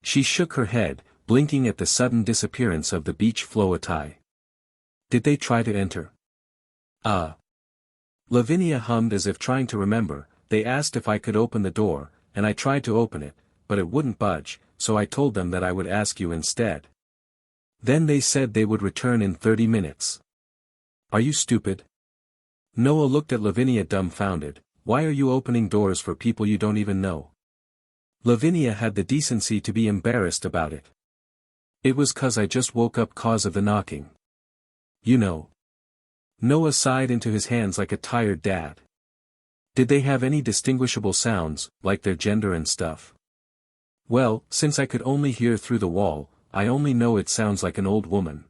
She shook her head, blinking at the sudden disappearance of the beach floa tie. Did they try to enter? Lavinia hummed as if trying to remember. They asked if I could open the door, and I tried to open it, but it wouldn't budge, so I told them that I would ask you instead. Then they said they would return in 30 minutes. Are you stupid? Noah looked at Lavinia dumbfounded. Why are you opening doors for people you don't even know? Lavinia had the decency to be embarrassed about it. It was 'cause I just woke up cause of the knocking. You know. Noah sighed into his hands like a tired dad. Did they have any distinguishable sounds, like their gender and stuff? Well, since I could only hear through the wall, I only know it sounds like an old woman.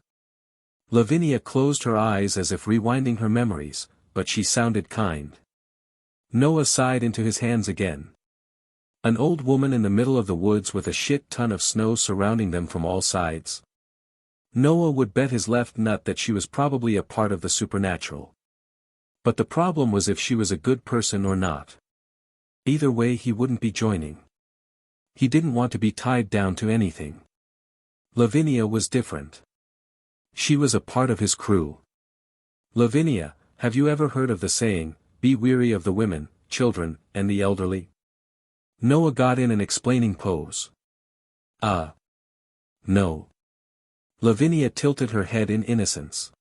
Lavinia closed her eyes as if rewinding her memories, but she sounded kind. Noah sighed into his hands again. An old woman in the middle of the woods with a shit ton of snow surrounding them from all sides. Noah would bet his left nut that she was probably a part of the supernatural. But the problem was if she was a good person or not. Either way he wouldn't be joining. He didn't want to be tied down to anything. Lavinia was different. She was a part of his crew. Lavinia, have you ever heard of the saying, be weary of the women, children, and the elderly? Noah got in an explaining pose. No. Lavinia tilted her head in innocence.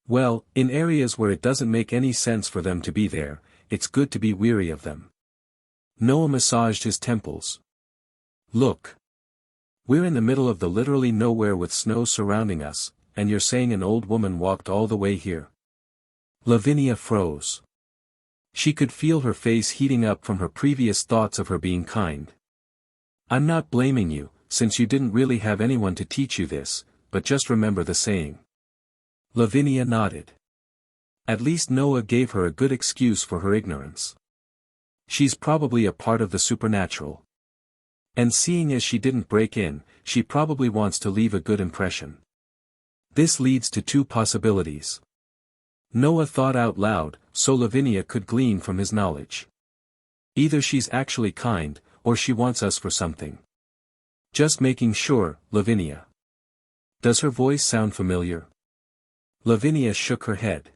Well, in areas where it doesn't make any sense for them to be there, it's good to be weary of them. Noah massaged his temples. Look. We're in the middle of the literally nowhere with snow surrounding us, and you're saying an old woman walked all the way here? Lavinia froze. She could feel her face heating up from her previous thoughts of her being kind. I'm not blaming you, since you didn't really have anyone to teach you this, but just remember the saying. Lavinia nodded. At least Noah gave her a good excuse for her ignorance. She's probably a part of the supernatural. And seeing as she didn't break in, she probably wants to leave a good impression. This leads to two possibilities. Noah thought out loud, so Lavinia could glean from his knowledge. Either she's actually kind, or she wants us for something. Just making sure, Lavinia. Does her voice sound familiar? Lavinia shook her head.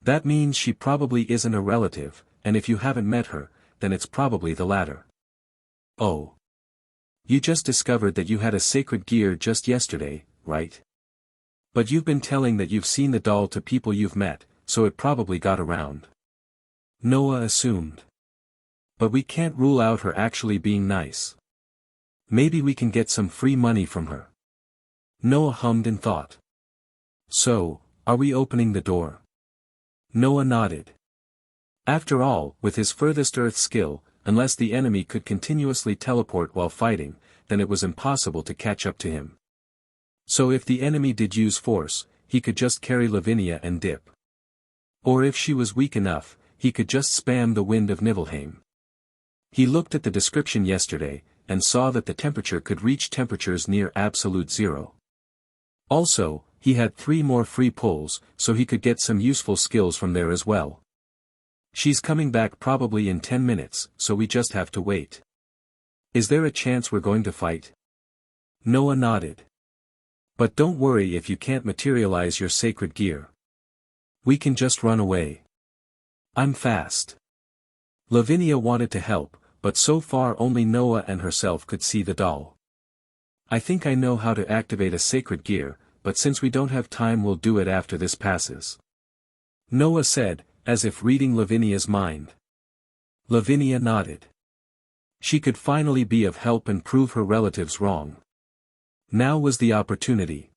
That means she probably isn't a relative, and if you haven't met her, then it's probably the latter. Oh. You just discovered that you had a sacred gear just yesterday, right? But you've been telling that you've seen the doll to people you've met, so it probably got around. Noah assumed. But we can't rule out her actually being nice. Maybe we can get some free money from her. Noah hummed in thought. So, are we opening the door? Noah nodded. After all, with his furthest earth skill, unless the enemy could continuously teleport while fighting, then it was impossible to catch up to him. So if the enemy did use force, he could just carry Lavinia and dip. Or if she was weak enough, he could just spam the wind of Nibelheim. He looked at the description yesterday, and saw that the temperature could reach temperatures near absolute zero. Also, he had 3 more free pulls, so he could get some useful skills from there as well. She's coming back probably in 10 minutes, so we just have to wait. Is there a chance we're going to fight? Noah nodded. But don't worry if you can't materialize your sacred gear. We can just run away. I'm fast. Lavinia wanted to help, but so far only Noah and herself could see the doll. I think I know how to activate a sacred gear, but since we don't have time we'll do it after this passes. Noah said, as if reading Lavinia's mind. Lavinia nodded. She could finally be of help and prove her relatives wrong. Now was the opportunity.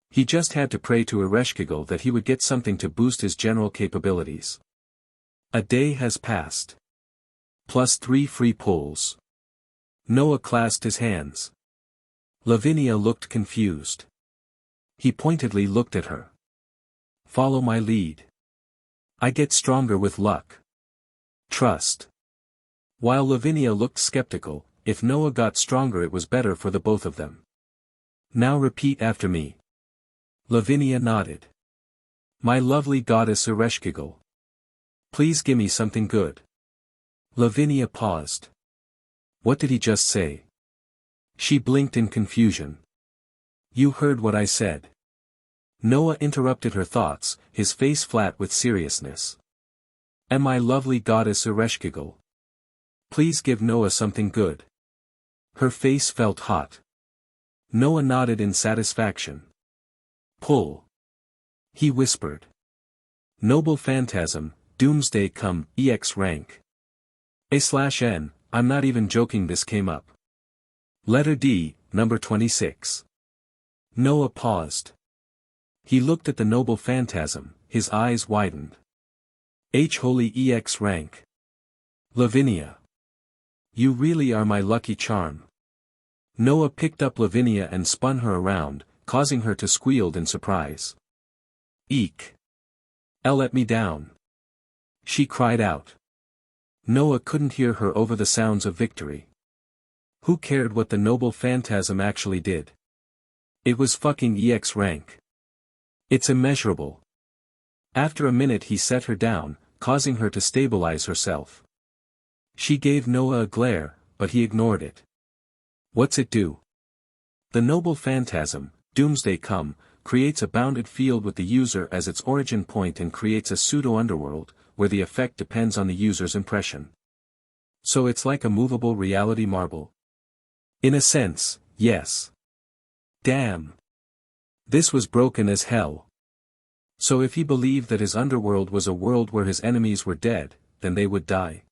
He just had to pray to Ereshkigal that he would get something to boost his general capabilities. A day has passed. Plus 3 free pulls. Noah clasped his hands. Lavinia looked confused. He pointedly looked at her. Follow my lead. I get stronger with luck. Trust. While Lavinia looked skeptical, if Noah got stronger it was better for the both of them. Now repeat after me. Lavinia nodded. My lovely goddess Ereshkigal. Please gimme something good. Lavinia paused. What did he just say? She blinked in confusion. You heard what I said. Noah interrupted her thoughts, his face flat with seriousness. And my lovely goddess Ereshkigal. Please give Noah something good. Her face felt hot. Noah nodded in satisfaction. Pull. He whispered. Noble Phantasm, Doomsday Come, EX rank. A/N, I'm not even joking, this came up. Letter D, number 26. Noah paused. He looked at the Noble Phantasm, his eyes widened. H Holy EX rank. Lavinia. You really are my lucky charm. Noah picked up Lavinia and spun her around, causing her to squeal in surprise. Eek. Let me down. She cried out. Noah couldn't hear her over the sounds of victory. Who cared what the Noble Phantasm actually did? It was fucking EX rank. It's immeasurable. After a minute he set her down, causing her to stabilize herself. She gave Noah a glare, but he ignored it. What's it do? The Noble Phantasm, Doomsday Come, creates a bounded field with the user as its origin point and creates a pseudo-underworld, where the effect depends on the user's impression. So it's like a movable reality marble? In a sense, yes. Damn. This was broken as hell. So if he believed that his underworld was a world where his enemies were dead, then they would die.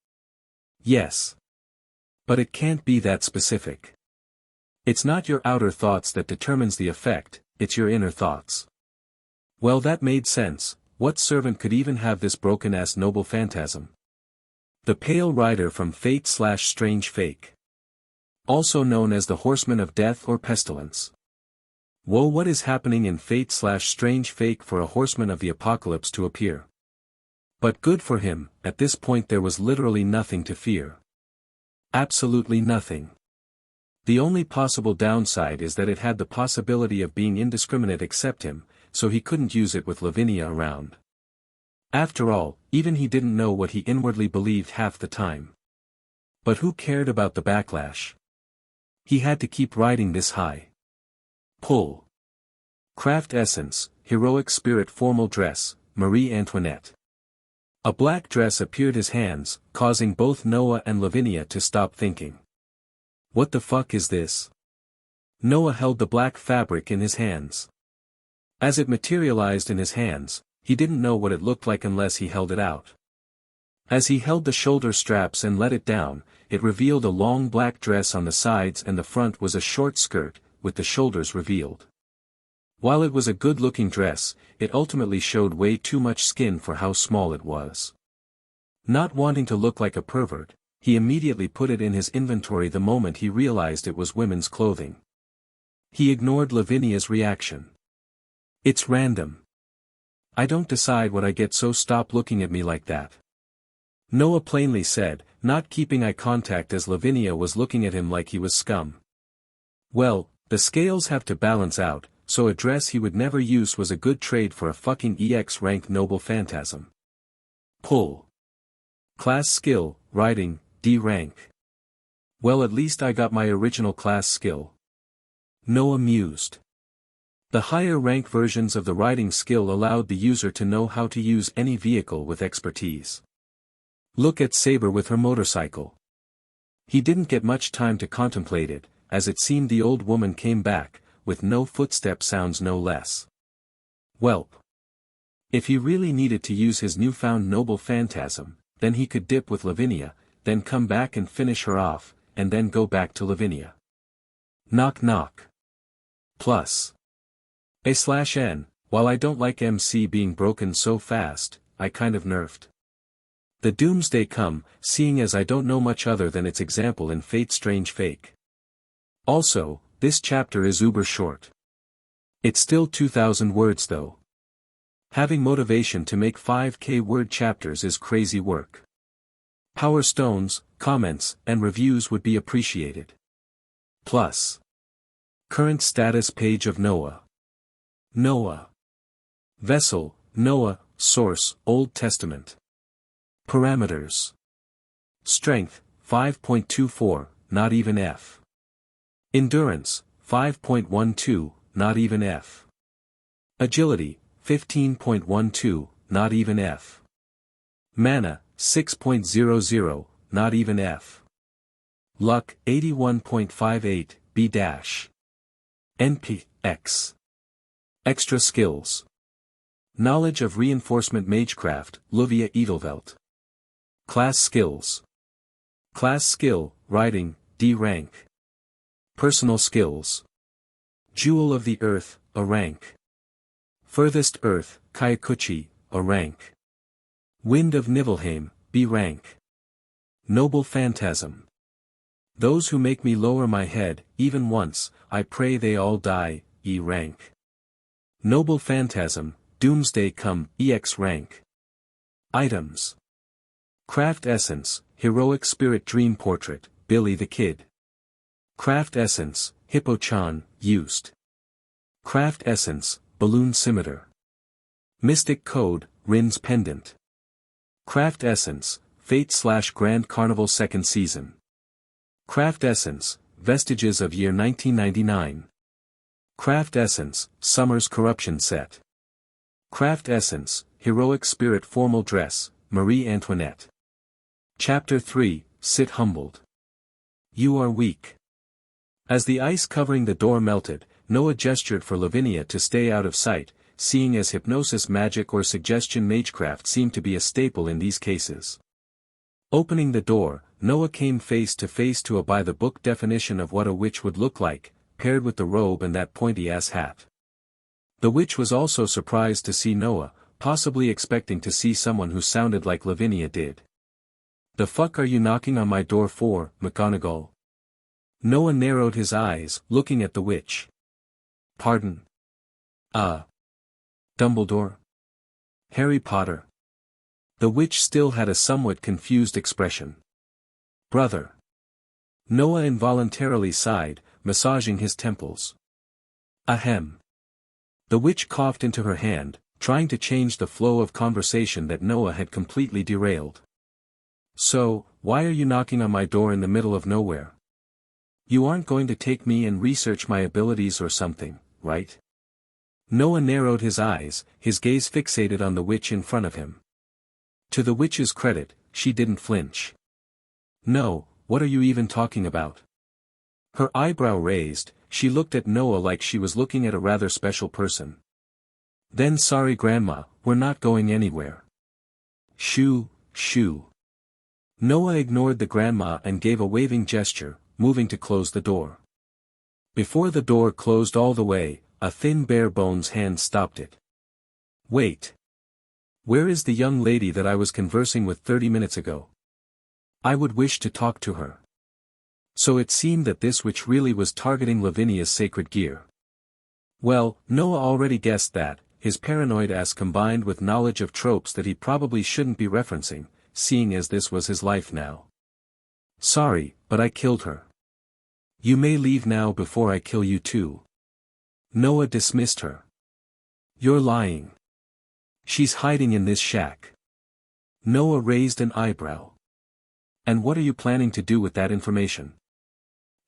Yes. But it can't be that specific. It's not your outer thoughts that determines the effect, it's your inner thoughts. Well, that made sense. what servant could even have this broken-ass noble phantasm? The Pale Rider from Fate/Strange Fake. Also known as the Horseman of Death or Pestilence. Whoa, what is happening in Fate/Strange Fake for a Horseman of the Apocalypse to appear? But good for him, at this point there was literally nothing to fear. Absolutely nothing. The only possible downside is that it had the possibility of being indiscriminate except him, so he couldn't use it with Lavinia around. After all, even he didn't know what he inwardly believed half the time. But who cared about the backlash? He had to keep riding this high. Pull. Craft Essence, Heroic Spirit Formal Dress, Marie Antoinette. A black dress appeared his hands, causing both Noah and Lavinia to stop thinking. What the fuck is this? Noah held the black fabric in his hands. As it materialized in his hands, he didn't know what it looked like unless he held it out. As he held the shoulder straps and let it down, it revealed a long black dress on the sides and the front was a short skirt, with the shoulders revealed. While it was a good-looking dress, it ultimately showed way too much skin for how small it was. Not wanting to look like a pervert, he immediately put it in his inventory the moment he realized it was women's clothing. He ignored Lavinia's reaction. It's random. I don't decide what I get, so stop looking at me like that. Noah plainly said, not keeping eye contact as Lavinia was looking at him like he was scum. Well, the scales have to balance out, so a dress he would never use was a good trade for a fucking EX rank noble phantasm. Pull. Class skill, riding, D rank. Well, at least I got my original class skill. Noah mused. The higher rank versions of the riding skill allowed the user to know how to use any vehicle with expertise. Look at Saber with her motorcycle. He didn't get much time to contemplate it, as it seemed the old woman came back, with no footstep sounds no less. Welp. If he really needed to use his newfound noble phantasm, then he could dip with Lavinia, then come back and finish her off, and then go back to Lavinia. Knock knock. Plus. A/N, while I don't like MC being broken so fast, I kind of nerfed the Doomsday Come, seeing as I don't know much other than its example in Fate/Strange Fake. Also, this chapter is uber short. It's still 2,000 words though. Having motivation to make 5k word chapters is crazy work. Power stones, comments, and reviews would be appreciated. Plus. Current status page of Noah. Noah. Vessel, Noah, source, Old Testament. Parameters. Strength, 5.24, not even F. Endurance, 5.12, not even F. Agility, 15.12, not even F. Mana, 6.00, not even F. Luck, 81.58, B-. NP, X. Extra skills. Knowledge of Reinforcement Magecraft, Luvia Edelvelt. Class skills. Class skill, riding, D rank. Personal skills. Jewel of the Earth, a rank. Furthest Earth, Kyakuchi, a rank. Wind of Nibelheim, B rank. Noble Phantasm. Those who make me lower my head, even once, I pray they all die, E rank. Noble Phantasm, Doomsday Come, EX rank. Items. Craft Essence, Heroic Spirit Dream Portrait, Billy the Kid. Craft Essence, Hippo-chan, used. Craft Essence, Balloon Scimitar. Mystic Code, Rin's Pendant. Craft Essence, Fate/Grand Carnival 2nd Season. Craft Essence, Vestiges of Year 1999. Craft Essence, Summer's Corruption Set. Craft Essence, Heroic Spirit Formal Dress, Marie Antoinette. Chapter 3, Sit Humbled. You are weak. As the ice covering the door melted, Noah gestured for Lavinia to stay out of sight, seeing as hypnosis magic or suggestion magecraft seemed to be a staple in these cases. Opening the door, Noah came face to face to a by-the-book definition of what a witch would look like, paired with the robe and that pointy-ass hat. The witch was also surprised to see Noah, possibly expecting to see someone who sounded like Lavinia did. "The fuck are you knocking on my door for, McGonagall?" Noah narrowed his eyes, looking at the witch. "Pardon? Dumbledore? Harry Potter?" The witch still had a somewhat confused expression. "Brother." Noah involuntarily sighed, massaging his temples. "Ahem." The witch coughed into her hand, trying to change the flow of conversation that Noah had completely derailed. "So, why are you knocking on my door in the middle of nowhere? You aren't going to take me and research my abilities or something, right?" Noah narrowed his eyes, his gaze fixated on the witch in front of him. To the witch's credit, she didn't flinch. "No, what are you even talking about?" Her eyebrow raised, she looked at Noah like she was looking at a rather special person. "Then sorry Grandma, we're not going anywhere." "Shoo, shoo." Noah ignored the grandma and gave a waving gesture, moving to close the door. Before the door closed all the way, a thin bare bones hand stopped it. "Wait. Where is the young lady that I was conversing with 30 minutes ago? I would wish to talk to her." So it seemed that this witch really was targeting Lavinia's sacred gear. Well, Noah already guessed that, his paranoid ass combined with knowledge of tropes that he probably shouldn't be referencing, seeing as this was his life now. "Sorry, but I killed her. You may leave now before I kill you too." Noah dismissed her. "You're lying. She's hiding in this shack." Noah raised an eyebrow. "And what are you planning to do with that information?"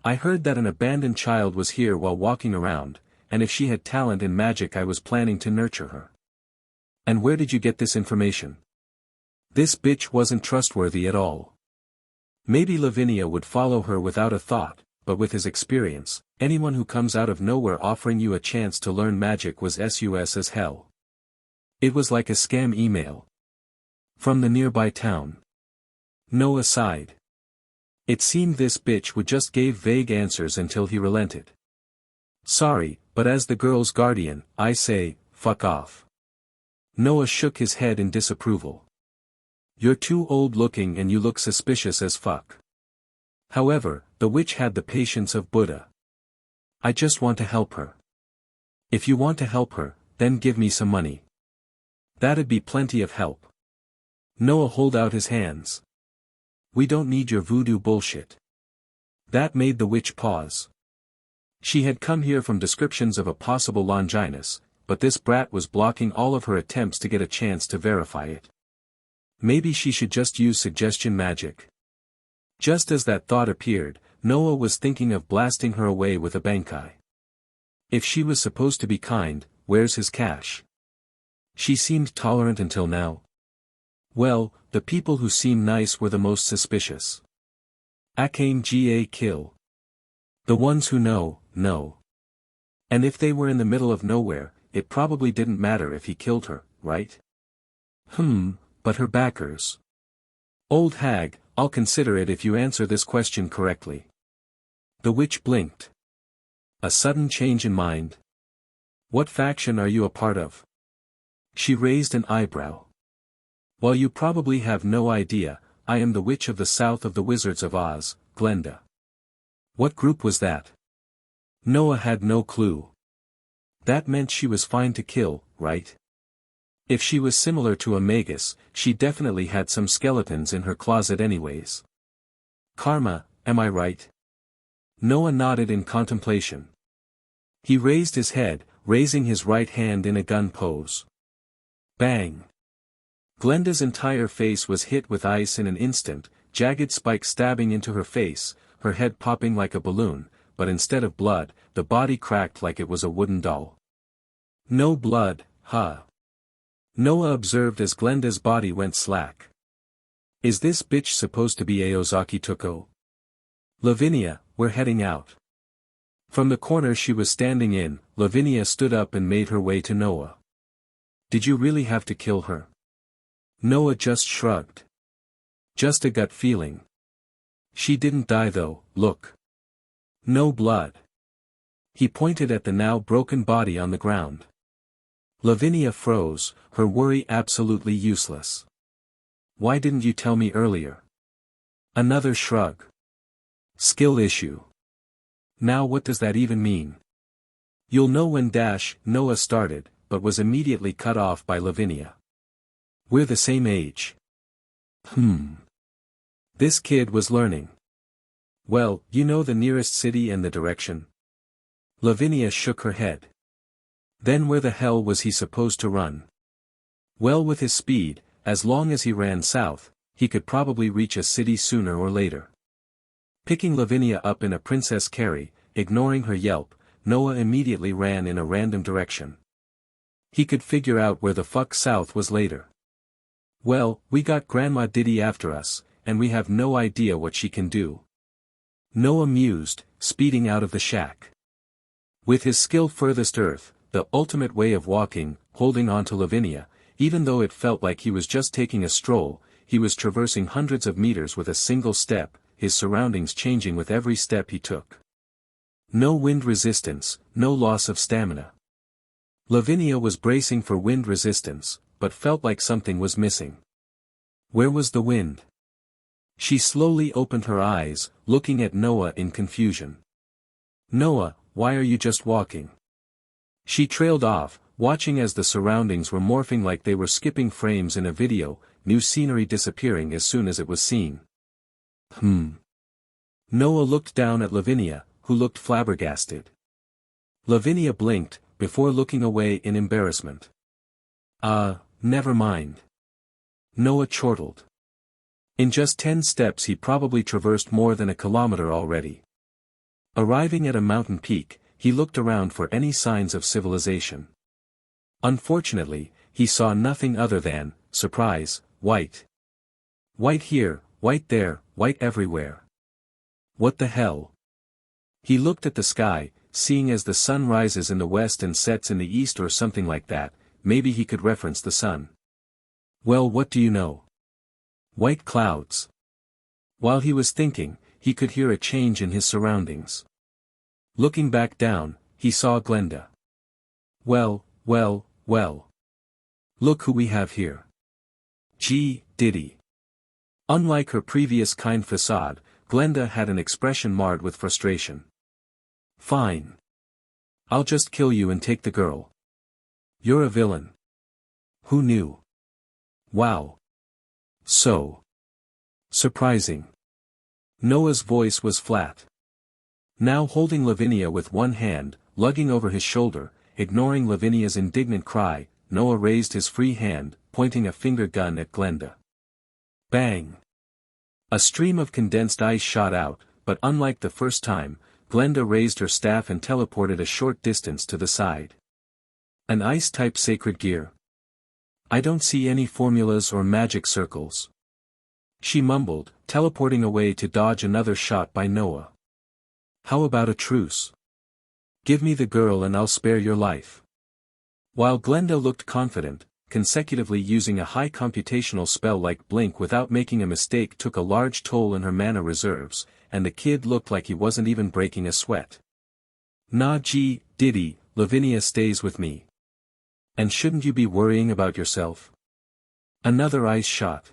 "I heard that an abandoned child was here while walking around, and if she had talent in magic I was planning to nurture her." "And where did you get this information?" This bitch wasn't trustworthy at all. Maybe Lavinia would follow her without a thought, but with his experience, anyone who comes out of nowhere offering you a chance to learn magic was sus as hell. It was like a scam email. From the nearby town. Noah sighed. It seemed this bitch would just give vague answers until he relented. "Sorry, but as the girl's guardian, I say, fuck off." Noah shook his head in disapproval. "You're too old looking and you look suspicious as fuck." However, the witch had the patience of Buddha. "I just want to help her." "If you want to help her, then give me some money." "That'd be plenty of help." Noah held out his hands. "We don't need your voodoo bullshit." That made the witch pause. She had come here from descriptions of a possible Longinus, but this brat was blocking all of her attempts to get a chance to verify it. Maybe she should just use suggestion magic. Just as that thought appeared, Noah was thinking of blasting her away with a bankai. If she was supposed to be kind, where's his cash? She seemed tolerant until now. Well, the people who seem nice were the most suspicious. Akane ga kill. The ones who know. And if they were in the middle of nowhere, it probably didn't matter if he killed her, right? But her backers. Old hag, I'll consider it if you answer this question correctly. The witch blinked. A sudden change in mind. What faction are you a part of? She raised an eyebrow. While you probably have no idea, I am the witch of the south of the Wizards of Oz, Glenda. What group was that? Noah had no clue. That meant she was fine to kill, right? If she was similar to a magus, she definitely had some skeletons in her closet anyways. Karma, am I right? Noah nodded in contemplation. He raised his head, raising his right hand in a gun pose. Bang! Glenda's entire face was hit with ice in an instant, jagged spikes stabbing into her face, her head popping like a balloon, but instead of blood, the body cracked like it was a wooden doll. No blood, huh? Noah observed as Glenda's body went slack. Is this bitch supposed to be Aozaki Tuko? Lavinia, we're heading out. From the corner she was standing in, Lavinia stood up and made her way to Noah. Did you really have to kill her? Noah just shrugged. Just a gut feeling. She didn't die though, look. No blood. He pointed at the now broken body on the ground. Lavinia froze, her worry absolutely useless. Why didn't you tell me earlier? Another shrug. Skill issue. Now what does that even mean? You'll know when Noah started, but was immediately cut off by Lavinia. We're the same age. This kid was learning. Well, you know the nearest city and the direction? Lavinia shook her head. Then where the hell was he supposed to run? Well, with his speed, as long as he ran south, he could probably reach a city sooner or later. Picking Lavinia up in a princess carry, ignoring her yelp, Noah immediately ran in a random direction. He could figure out where the fuck south was later. Well, we got Grandma Diddy after us, and we have no idea what she can do. Noah mused, speeding out of the shack. With his skill furthest earth, the ultimate way of walking, holding on to Lavinia, even though it felt like he was just taking a stroll, he was traversing hundreds of meters with a single step, his surroundings changing with every step he took. No wind resistance, no loss of stamina. Lavinia was bracing for wind resistance, but felt like something was missing. Where was the wind? She slowly opened her eyes, looking at Noah in confusion. Noah, why are you just walking? She trailed off, watching as the surroundings were morphing like they were skipping frames in a video, new scenery disappearing as soon as it was seen. Noah looked down at Lavinia, who looked flabbergasted. Lavinia blinked, before looking away in embarrassment. Never mind. Noah chortled. In just 10 steps he probably traversed more than a kilometer already. Arriving at a mountain peak, he looked around for any signs of civilization. Unfortunately, he saw nothing other than, surprise, white. White here, white there, white everywhere. What the hell? He looked at the sky, seeing as the sun rises in the west and sets in the east or something like that, maybe he could reference the sun. Well, what do you know? White clouds. While he was thinking, he could hear a change in his surroundings. Looking back down, he saw Glenda. Well. Look who we have here. Diddy. Unlike her previous kind facade, Glenda had an expression marred with frustration. Fine. I'll just kill you and take the girl. You're a villain. Who knew? Wow. So surprising. Noah's voice was flat. Now holding Lavinia with one hand, lugging over his shoulder, ignoring Lavinia's indignant cry, Noah raised his free hand, pointing a finger gun at Glenda. Bang! A stream of condensed ice shot out, but unlike the first time, Glenda raised her staff and teleported a short distance to the side. An ice-type sacred gear. I don't see any formulas or magic circles. She mumbled, teleporting away to dodge another shot by Noah. How about a truce? Give me the girl and I'll spare your life. While Glenda looked confident, consecutively using a high computational spell like Blink without making a mistake took a large toll in her mana reserves, and the kid looked like he wasn't even breaking a sweat. Nah, Diddy, Lavinia stays with me. And shouldn't you be worrying about yourself? Another ice shot.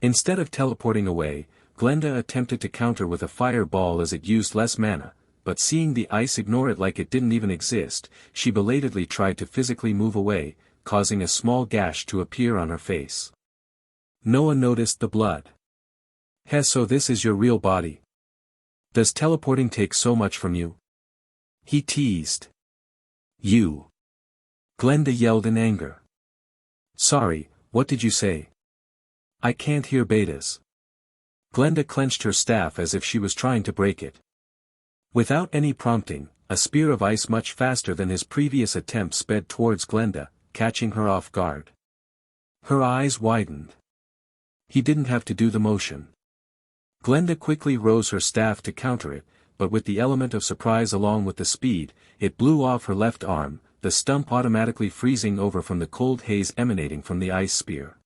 Instead of teleporting away, Glenda attempted to counter with a fireball as it used less mana, but seeing the ice ignore it like it didn't even exist, she belatedly tried to physically move away, causing a small gash to appear on her face. Noah noticed the blood. So this is your real body? Does teleporting take so much from you? He teased. You. Glenda yelled in anger. Sorry, what did you say? I can't hear betas. Glenda clenched her staff as if she was trying to break it. Without any prompting, a spear of ice much faster than his previous attempt sped towards Glenda, catching her off guard. Her eyes widened. He didn't have to do the motion. Glenda quickly rose her staff to counter it, but with the element of surprise along with the speed, it blew off her left arm, the stump automatically freezing over from the cold haze emanating from the ice spear.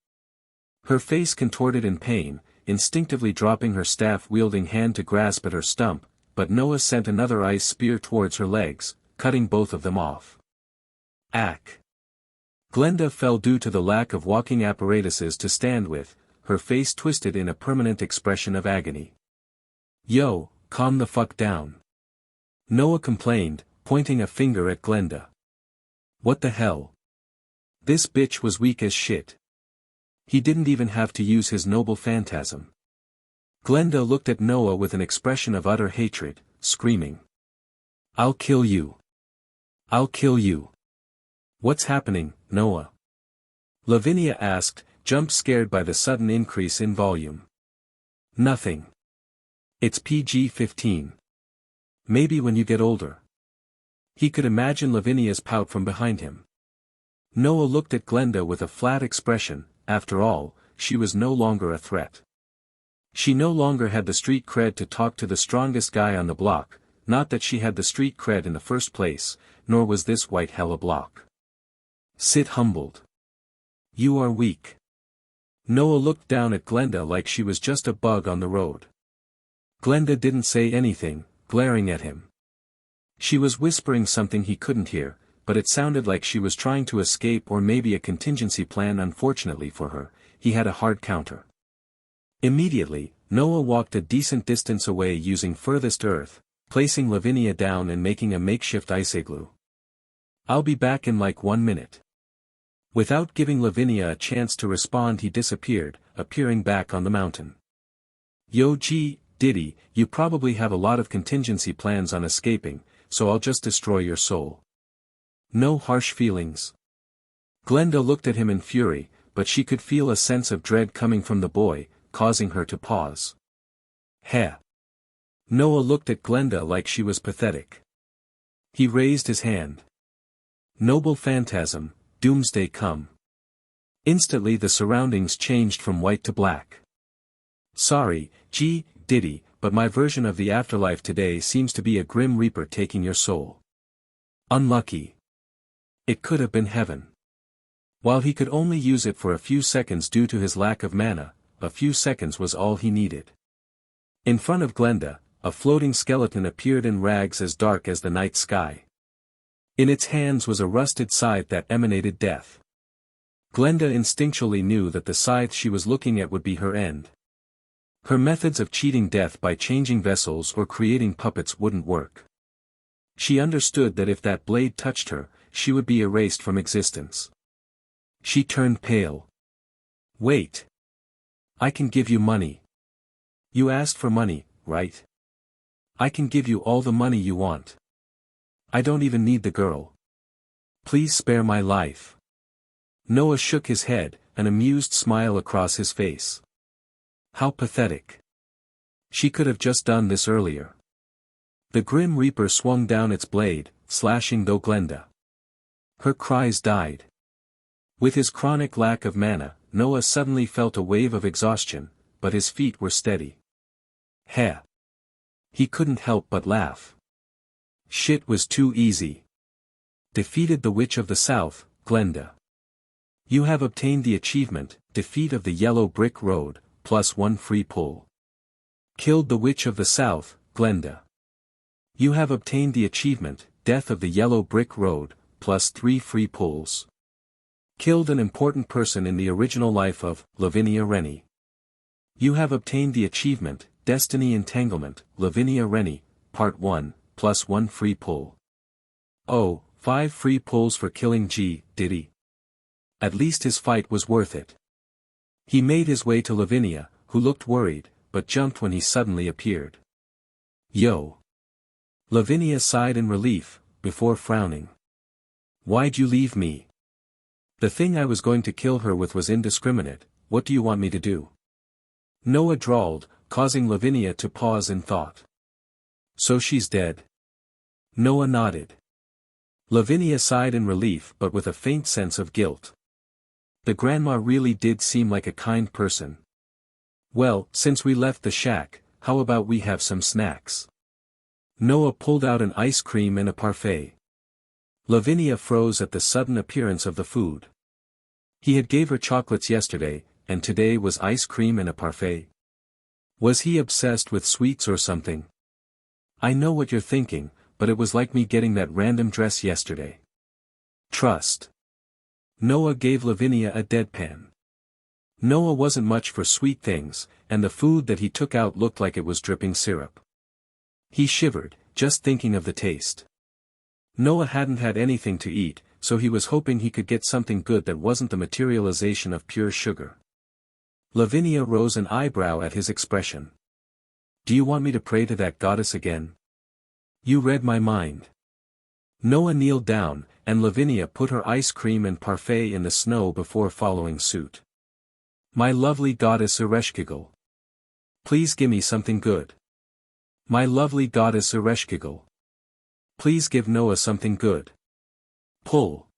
Her face contorted in pain, instinctively dropping her staff-wielding hand to grasp at her stump, but Noah sent another ice spear towards her legs, cutting both of them off. Ack! Glenda fell due to the lack of walking apparatuses to stand with, her face twisted in a permanent expression of agony. Yo, calm the fuck down. Noah complained, pointing a finger at Glenda. What the hell? This bitch was weak as shit. He didn't even have to use his noble phantasm. Glenda looked at Noah with an expression of utter hatred, screaming. I'll kill you. I'll kill you. What's happening, Noah? Lavinia asked, jump-scared by the sudden increase in volume. Nothing. It's PG-15. Maybe when you get older. He could imagine Lavinia's pout from behind him. Noah looked at Glenda with a flat expression. After all, she was no longer a threat. She no longer had the street cred to talk to the strongest guy on the block, not that she had the street cred in the first place, nor was this white hell a block. Sit humbled. You are weak. Noah looked down at Glenda like she was just a bug on the road. Glenda didn't say anything, glaring at him. She was whispering something he couldn't hear, but it sounded like she was trying to escape or maybe a contingency plan. Unfortunately for her, he had a hard counter. Immediately, Noah walked a decent distance away using furthest earth, placing Lavinia down and making a makeshift ice igloo. I'll be back in like 1 minute. Without giving Lavinia a chance to respond, he disappeared, appearing back on the mountain. Yo Diddy, you probably have a lot of contingency plans on escaping, so I'll just destroy your soul. No harsh feelings. Glenda looked at him in fury, but she could feel a sense of dread coming from the boy, causing her to pause. Heh. Noah looked at Glenda like she was pathetic. He raised his hand. Noble phantasm, doomsday come. Instantly the surroundings changed from white to black. Sorry, Diddy, but my version of the afterlife today seems to be a grim reaper taking your soul. Unlucky. It could have been heaven. While he could only use it for a few seconds due to his lack of mana, a few seconds was all he needed. In front of Glenda, a floating skeleton appeared in rags as dark as the night sky. In its hands was a rusted scythe that emanated death. Glenda instinctually knew that the scythe she was looking at would be her end. Her methods of cheating death by changing vessels or creating puppets wouldn't work. She understood that if that blade touched her, she would be erased from existence. She turned pale. Wait. I can give you money. You asked for money, right? I can give you all the money you want. I don't even need the girl. Please spare my life. Noah shook his head, an amused smile across his face. How pathetic. She could have just done this earlier. The Grim Reaper swung down its blade, slashing though Glenda. Her cries died. With his chronic lack of mana, Noah suddenly felt a wave of exhaustion, but his feet were steady. Heh. He couldn't help but laugh. Shit was too easy. Defeated the Witch of the South, Glenda. You have obtained the achievement, Defeat of the Yellow Brick Road, +1 free pull. Killed the Witch of the South, Glenda. You have obtained the achievement, Death of the Yellow Brick Road, +3 free pulls. Killed an important person in the original life of Lavinia Rennie. You have obtained the achievement, Destiny Entanglement, Lavinia Rennie, Part 1, +1 free pull. Oh, 5 free pulls for killing Diddy. At least his fight was worth it. He made his way to Lavinia, who looked worried, but jumped when he suddenly appeared. Yo. Lavinia sighed in relief, before frowning. Why'd you leave me? The thing I was going to kill her with was indiscriminate, what do you want me to do? Noah drawled, causing Lavinia to pause in thought. So she's dead. Noah nodded. Lavinia sighed in relief but with a faint sense of guilt. The grandma really did seem like a kind person. Well, since we left the shack, how about we have some snacks? Noah pulled out an ice cream and a parfait. Lavinia froze at the sudden appearance of the food. He had gave her chocolates yesterday, and today was ice cream and a parfait. Was he obsessed with sweets or something? I know what you're thinking, but it was like me getting that random dress yesterday. Trust. Noah gave Lavinia a deadpan. Noah wasn't much for sweet things, and the food that he took out looked like it was dripping syrup. He shivered, just thinking of the taste. Noah hadn't had anything to eat, so he was hoping he could get something good that wasn't the materialization of pure sugar. Lavinia rose an eyebrow at his expression. Do you want me to pray to that goddess again? You read my mind. Noah kneeled down, and Lavinia put her ice cream and parfait in the snow before following suit. My lovely goddess Ereshkigal. Please gimme something good. My lovely goddess Ereshkigal. Please give Noah something good. Pull.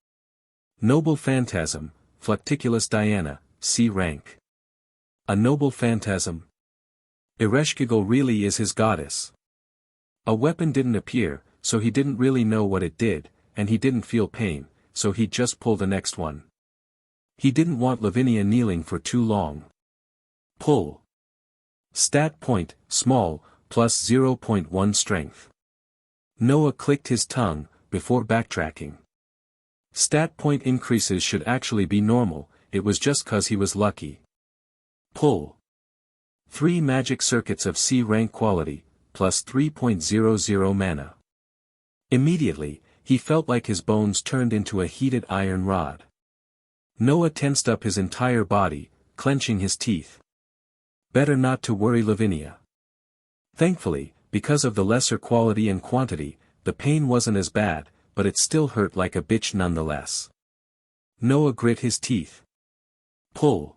Noble phantasm, Flucticulus Diana, C rank. A noble phantasm? Ereshkigal really is his goddess. A weapon didn't appear, so he didn't really know what it did, and he didn't feel pain, so he'd just pull the next one. He didn't want Lavinia kneeling for too long. Pull. Stat point, small, plus 0.1 strength. Noah clicked his tongue, before backtracking. Stat point increases should actually be normal, it was just cause he was lucky. Pull. 3 magic circuits of C rank quality, plus 3.00 mana. Immediately, he felt like his bones turned into a heated iron rod. Noah tensed up his entire body, clenching his teeth. Better not to worry Lavinia. Thankfully, because of the lesser quality and quantity, the pain wasn't as bad, but it still hurt like a bitch nonetheless. Noah grit his teeth. Pull.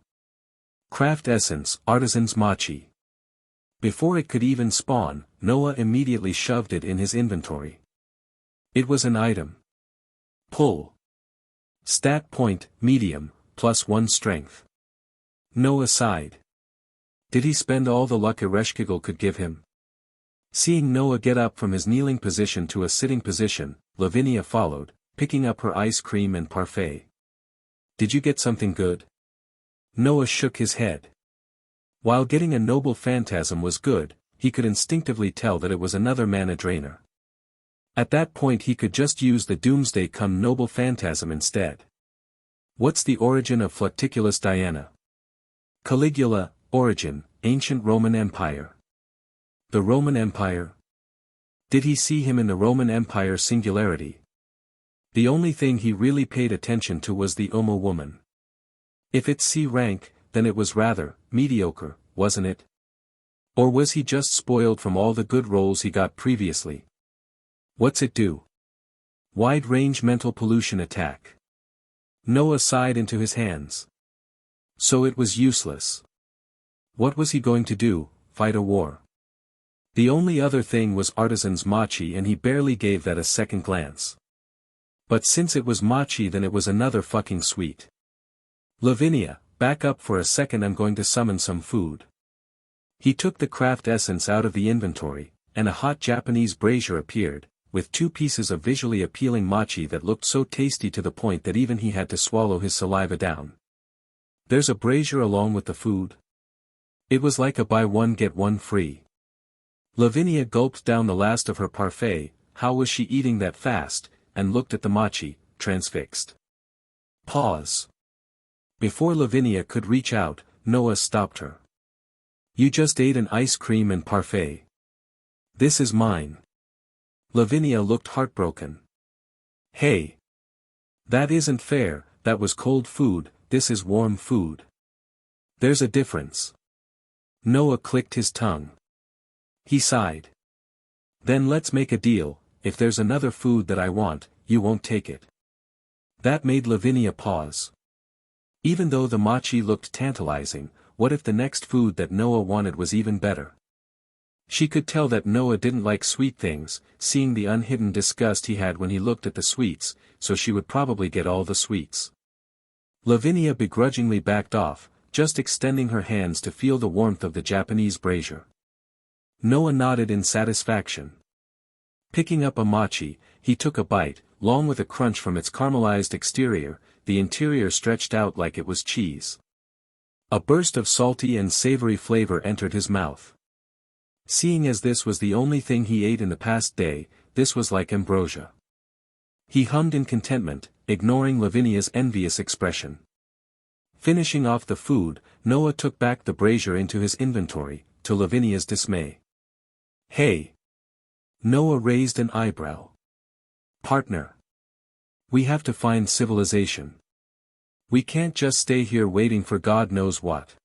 Craft essence, artisan's machi. Before it could even spawn, Noah immediately shoved it in his inventory. It was an item. Pull. Stat point, medium, plus 1 strength. Noah sighed. Did he spend all the luck Ereshkigal could give him? Seeing Noah get up from his kneeling position to a sitting position, Lavinia followed, picking up her ice cream and parfait. Did you get something good? Noah shook his head. While getting a noble phantasm was good, he could instinctively tell that it was another mana drainer. At that point he could just use the Doomsday Come Noble Phantasm instead. What's the origin of Flucticulus Diana? Caligula, origin, Ancient Roman Empire. The Roman Empire? Did he see him in the Roman Empire singularity? The only thing he really paid attention to was the Uma woman. If it's C rank, then it was rather mediocre, wasn't it? Or was he just spoiled from all the good rolls he got previously? What's it do? Wide-range mental pollution attack. Noah sighed into his hands. So it was useless. What was he going to do, fight a war? The only other thing was artisan's machi and he barely gave that a second glance. But since it was machi then it was another fucking sweet. Lavinia, back up for a second, I'm going to summon some food. He took the craft essence out of the inventory, and a hot Japanese brazier appeared, with 2 pieces of visually appealing machi that looked so tasty to the point that even he had to swallow his saliva down. There's a brazier along with the food? It was like a buy one get one free. Lavinia gulped down the last of her parfait, how was she eating that fast, and looked at the machi, transfixed. Pause. Before Lavinia could reach out, Noah stopped her. You just ate an ice cream and parfait. This is mine. Lavinia looked heartbroken. Hey. That isn't fair, that was cold food, this is warm food. There's a difference. Noah clicked his tongue. He sighed. Then let's make a deal, if there's another food that I want, you won't take it. That made Lavinia pause. Even though the machi looked tantalizing, what if the next food that Noah wanted was even better? She could tell that Noah didn't like sweet things, seeing the unhidden disgust he had when he looked at the sweets, so she would probably get all the sweets. Lavinia begrudgingly backed off, just extending her hands to feel the warmth of the Japanese brazier. Noah nodded in satisfaction. Picking up a machi, he took a bite, long with a crunch from its caramelized exterior, the interior stretched out like it was cheese. A burst of salty and savory flavor entered his mouth. Seeing as this was the only thing he ate in the past day, this was like ambrosia. He hummed in contentment, ignoring Lavinia's envious expression. Finishing off the food, Noah took back the brazier into his inventory, to Lavinia's dismay. Hey! Noah raised an eyebrow. Partner. We have to find civilization. We can't just stay here waiting for God knows what.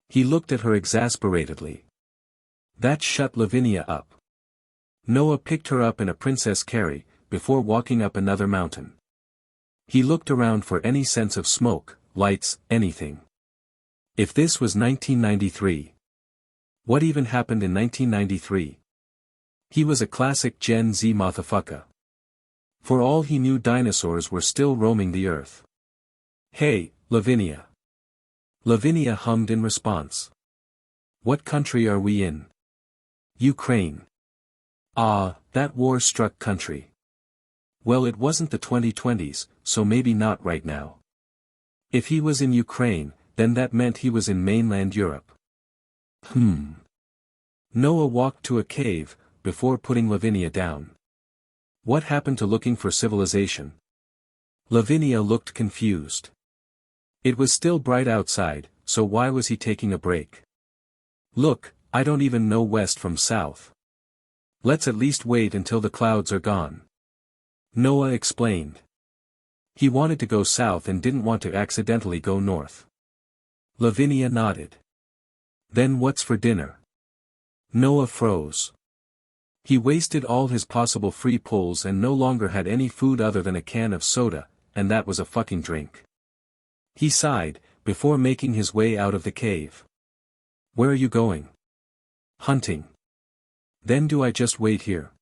He looked at her exasperatedly. That shut Lavinia up. Noah picked her up in a princess carry, before walking up another mountain. He looked around for any sense of smoke, lights, anything. If this was 1993. What even happened in 1993? He was a classic Gen Z motherfucker. For all he knew, dinosaurs were still roaming the earth. Hey, Lavinia. Lavinia hummed in response. What country are we in? Ukraine. Ah, that war-struck country. Well, it wasn't the 2020s, so maybe not right now. If he was in Ukraine, then that meant he was in mainland Europe. Noah walked to a cave, before putting Lavinia down. What happened to looking for civilization? Lavinia looked confused. It was still bright outside, so why was he taking a break? Look, I don't even know west from south. Let's at least wait until the clouds are gone. Noah explained. He wanted to go south and didn't want to accidentally go north. Lavinia nodded. Then what's for dinner? Noah froze. He wasted all his possible free pulls and no longer had any food other than a can of soda, and that was a fucking drink. He sighed, before making his way out of the cave. Where are you going? Hunting. Then do I just wait here?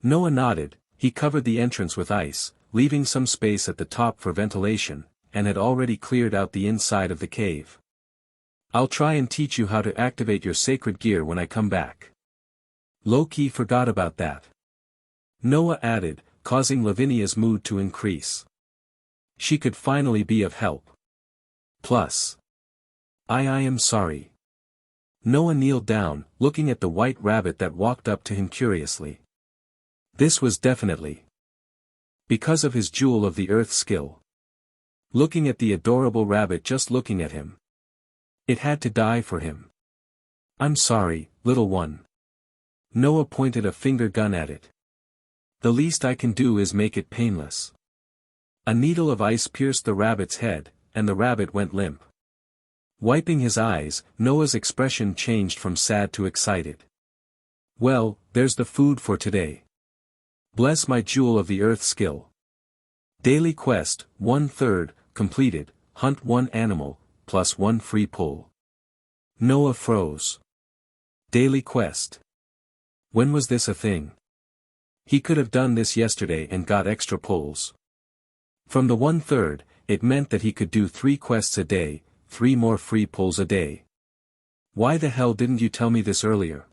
Noah nodded. He covered the entrance with ice, leaving some space at the top for ventilation, and had already cleared out the inside of the cave. I'll try and teach you how to activate your sacred gear when I come back. Low-key forgot about that. Noah added, causing Lavinia's mood to increase. She could finally be of help. Plus. I am sorry. Noah kneeled down, looking at the white rabbit that walked up to him curiously. This was definitely because of his Jewel of the Earth skill. Looking at the adorable rabbit just looking at him. It had to die for him. I'm sorry, little one. Noah pointed a finger gun at it. The least I can do is make it painless. A needle of ice pierced the rabbit's head, and the rabbit went limp. Wiping his eyes, Noah's expression changed from sad to excited. Well, there's the food for today. Bless my Jewel of the Earth skill. Daily quest, 1/3, completed, hunt 1 animal, plus 1 free pull. Noah froze. Daily quest. When was this a thing? He could have done this yesterday and got extra pulls. From the 1/3, it meant that he could do 3 quests a day, 3 more free pulls a day. Why the hell didn't you tell me this earlier?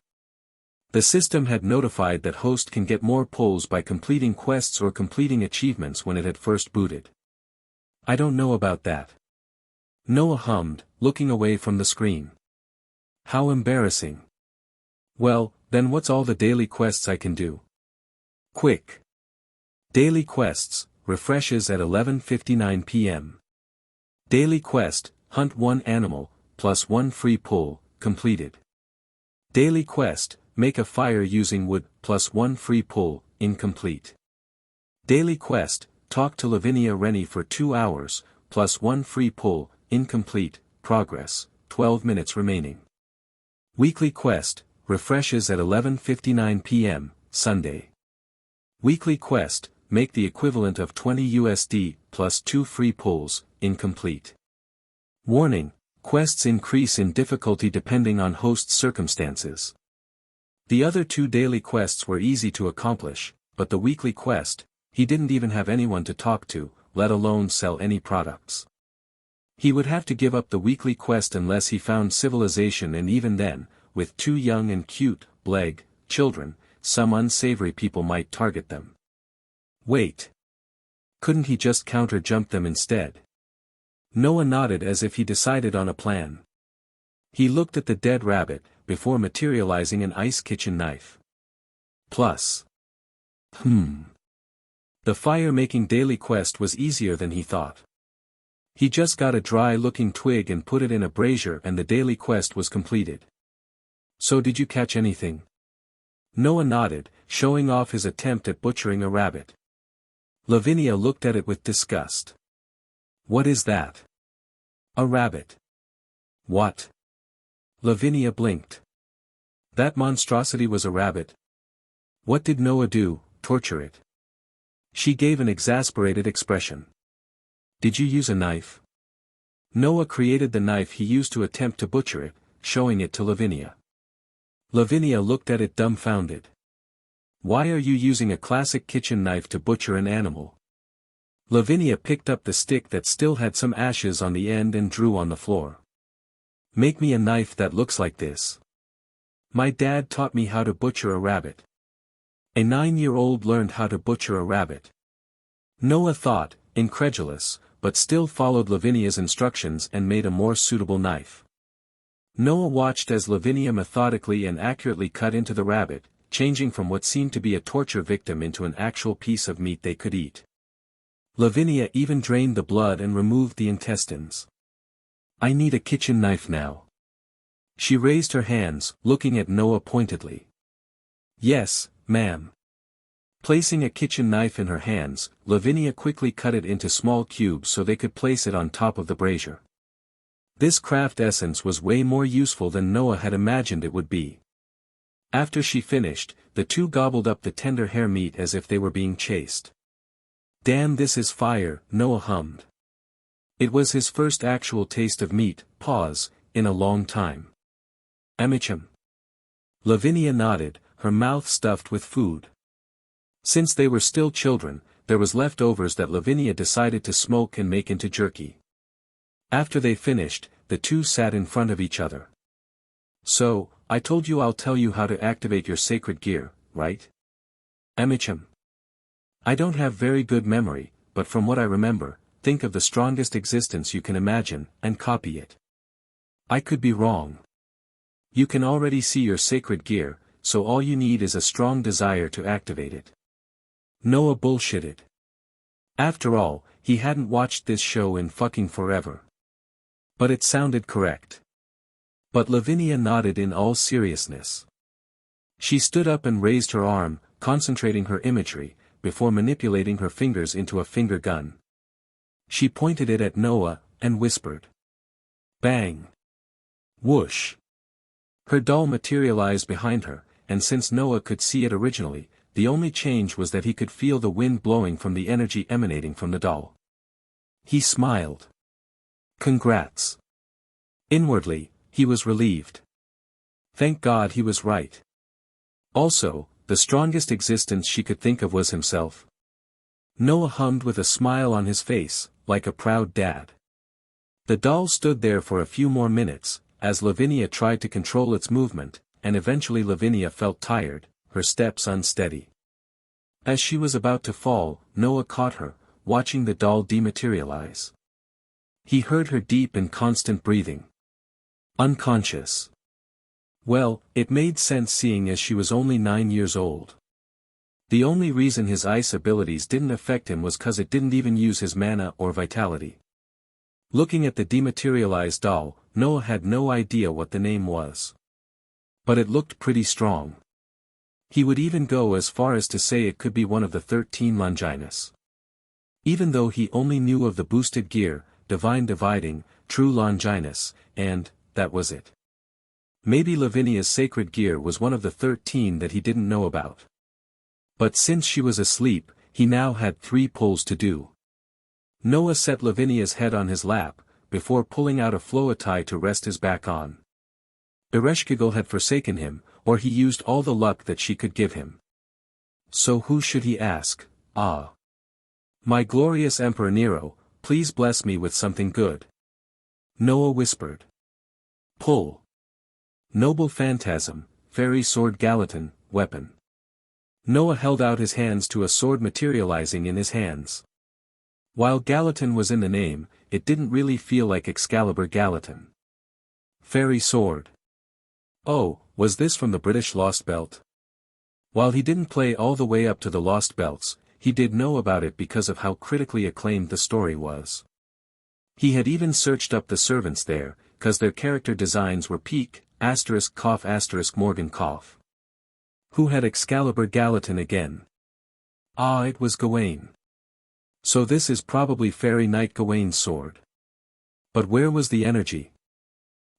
The system had notified that host can get more pulls by completing quests or completing achievements when it had first booted. I don't know about that. Noah hummed, looking away from the screen. How embarrassing. Well, then what's all the daily quests I can do? Quick. Daily quests, refreshes at 11:59 p.m. Daily quest, hunt 1 animal, plus 1 free pull, completed. Daily quest, make a fire using wood, plus 1 free pull, incomplete. Daily quest, talk to Lavinia Rennie for 2 hours, plus 1 free pull, incomplete, progress, 12 minutes remaining. Weekly quest, refreshes at 11:59 p.m., Sunday. Weekly quest, make the equivalent of 20 USD, plus 2 free pulls, incomplete. Warning, quests increase in difficulty depending on host's circumstances. The other 2 daily quests were easy to accomplish, but the weekly quest, he didn't even have anyone to talk to, let alone sell any products. He would have to give up the weekly quest unless he found civilization, and even then, with 2 young and cute, bleg, children, some unsavory people might target them. Wait. Couldn't he just counter-jump them instead? Noah nodded as if he decided on a plan. He looked at the dead rabbit, before materializing an ice kitchen knife. Plus. The fire-making daily quest was easier than he thought. He just got a dry-looking twig and put it in a brazier and the daily quest was completed. So did you catch anything? Noah nodded, showing off his attempt at butchering a rabbit. Lavinia looked at it with disgust. What is that? A rabbit. What? Lavinia blinked. That monstrosity was a rabbit. What did Noah do, torture it? She gave an exasperated expression. Did you use a knife? Noah created the knife he used to attempt to butcher it, showing it to Lavinia. Lavinia looked at it dumbfounded. Why are you using a classic kitchen knife to butcher an animal? Lavinia picked up the stick that still had some ashes on the end and drew on the floor. Make me a knife that looks like this. My dad taught me how to butcher a rabbit. A 9-year-old learned how to butcher a rabbit. Noah thought, incredulous, but still followed Lavinia's instructions and made a more suitable knife. Noah watched as Lavinia methodically and accurately cut into the rabbit, changing from what seemed to be a torture victim into an actual piece of meat they could eat. Lavinia even drained the blood and removed the intestines. I need a kitchen knife now. She raised her hands, looking at Noah pointedly. Yes, ma'am. Placing a kitchen knife in her hands, Lavinia quickly cut it into small cubes so they could place it on top of the brazier. This craft essence was way more useful than Noah had imagined it would be. After she finished, the two gobbled up the tender hair meat as if they were being chased. Damn, this is fire, Noah hummed. It was his first actual taste of meat, in a long time. Amicham. Lavinia nodded, her mouth stuffed with food. Since they were still children, there was leftovers that Lavinia decided to smoke and make into jerky. After they finished, the two sat in front of each other. So, I told you I'll tell you how to activate your sacred gear, right? Amicham. I don't have very good memory, but from what I remember, think of the strongest existence you can imagine, and copy it. I could be wrong. You can already see your sacred gear, so all you need is a strong desire to activate it. Noah bullshitted. After all, he hadn't watched this show in fucking forever. But it sounded correct. But Lavinia nodded in all seriousness. She stood up and raised her arm, concentrating her imagery, before manipulating her fingers into a finger gun. She pointed it at Noah, and whispered. Bang! Whoosh! Her doll materialized behind her, and since Noah could see it originally, the only change was that he could feel the wind blowing from the energy emanating from the doll. He smiled. Congrats. Inwardly, he was relieved. Thank God he was right. Also, the strongest existence she could think of was himself. Noah hummed with a smile on his face, like a proud dad. The doll stood there for a few more minutes, as Lavinia tried to control its movement, and eventually Lavinia felt tired, her steps unsteady. As she was about to fall, Noah caught her, watching the doll dematerialize. He heard her deep and constant breathing. Unconscious. Well, it made sense seeing as she was only 9 years old. The only reason his ice abilities didn't affect him was cause it didn't even use his mana or vitality. Looking at the dematerialized doll, Noah had no idea what the name was. But it looked pretty strong. He would even go as far as to say it could be one of the 13 Longinus. Even though he only knew of the boosted gear, divine dividing, true Longinus, and, that was it. Maybe Lavinia's sacred gear was one of the 13 that he didn't know about. But since she was asleep, he now had 3 pulls to do. Noah set Lavinia's head on his lap, before pulling out a floatai to rest his back on. Ereshkigal had forsaken him, or he used all the luck that she could give him. So who should he ask? My glorious Emperor Nero, please bless me with something good. Noah whispered. Pull. Noble phantasm, fairy sword Gallatin, weapon. Noah held out his hands to a sword materializing in his hands. While Gallatin was in the name, it didn't really feel like Excalibur Gallatin. Fairy sword. Oh, was this from the British Lost Belt? While he didn't play all the way up to the Lost Belts, he did know about it because of how critically acclaimed the story was. He had even searched up the servants there, cause their character designs were peak, *Morgan. Who had Excalibur Gallatin again? Ah, it was Gawain. So this is probably Fairy Knight Gawain's sword. But where was the energy?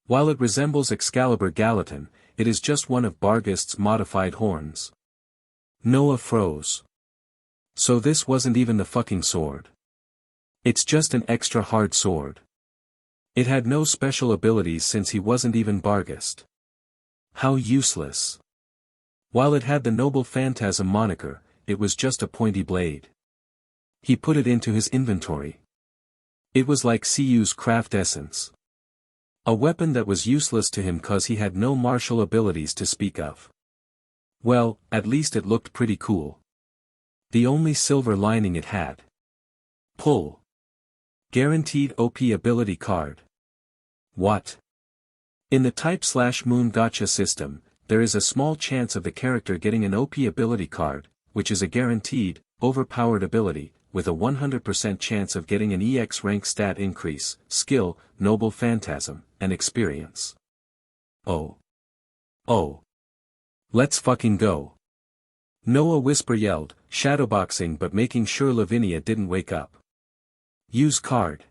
While it resembles Excalibur Gallatin, it is just one of Barghest's modified horns. Noah froze. So this wasn't even the fucking sword. It's just an extra hard sword. It had no special abilities since he wasn't even Barghest. How useless. While it had the Noble Phantasm moniker, it was just a pointy blade. He put it into his inventory. It was like Cu's craft essence. A weapon that was useless to him cause he had no martial abilities to speak of. Well, at least it looked pretty cool. The only silver lining it had. Pull. Guaranteed OP ability card. What? In the Type/Moon Gacha system, there is a small chance of the character getting an OP ability card, which is a guaranteed, overpowered ability, with a 100% chance of getting an EX rank stat increase, skill, Noble Phantasm, and experience. Oh. Oh. Let's fucking go. Noah whisper yelled, shadowboxing but making sure Lavinia didn't wake up. Use card.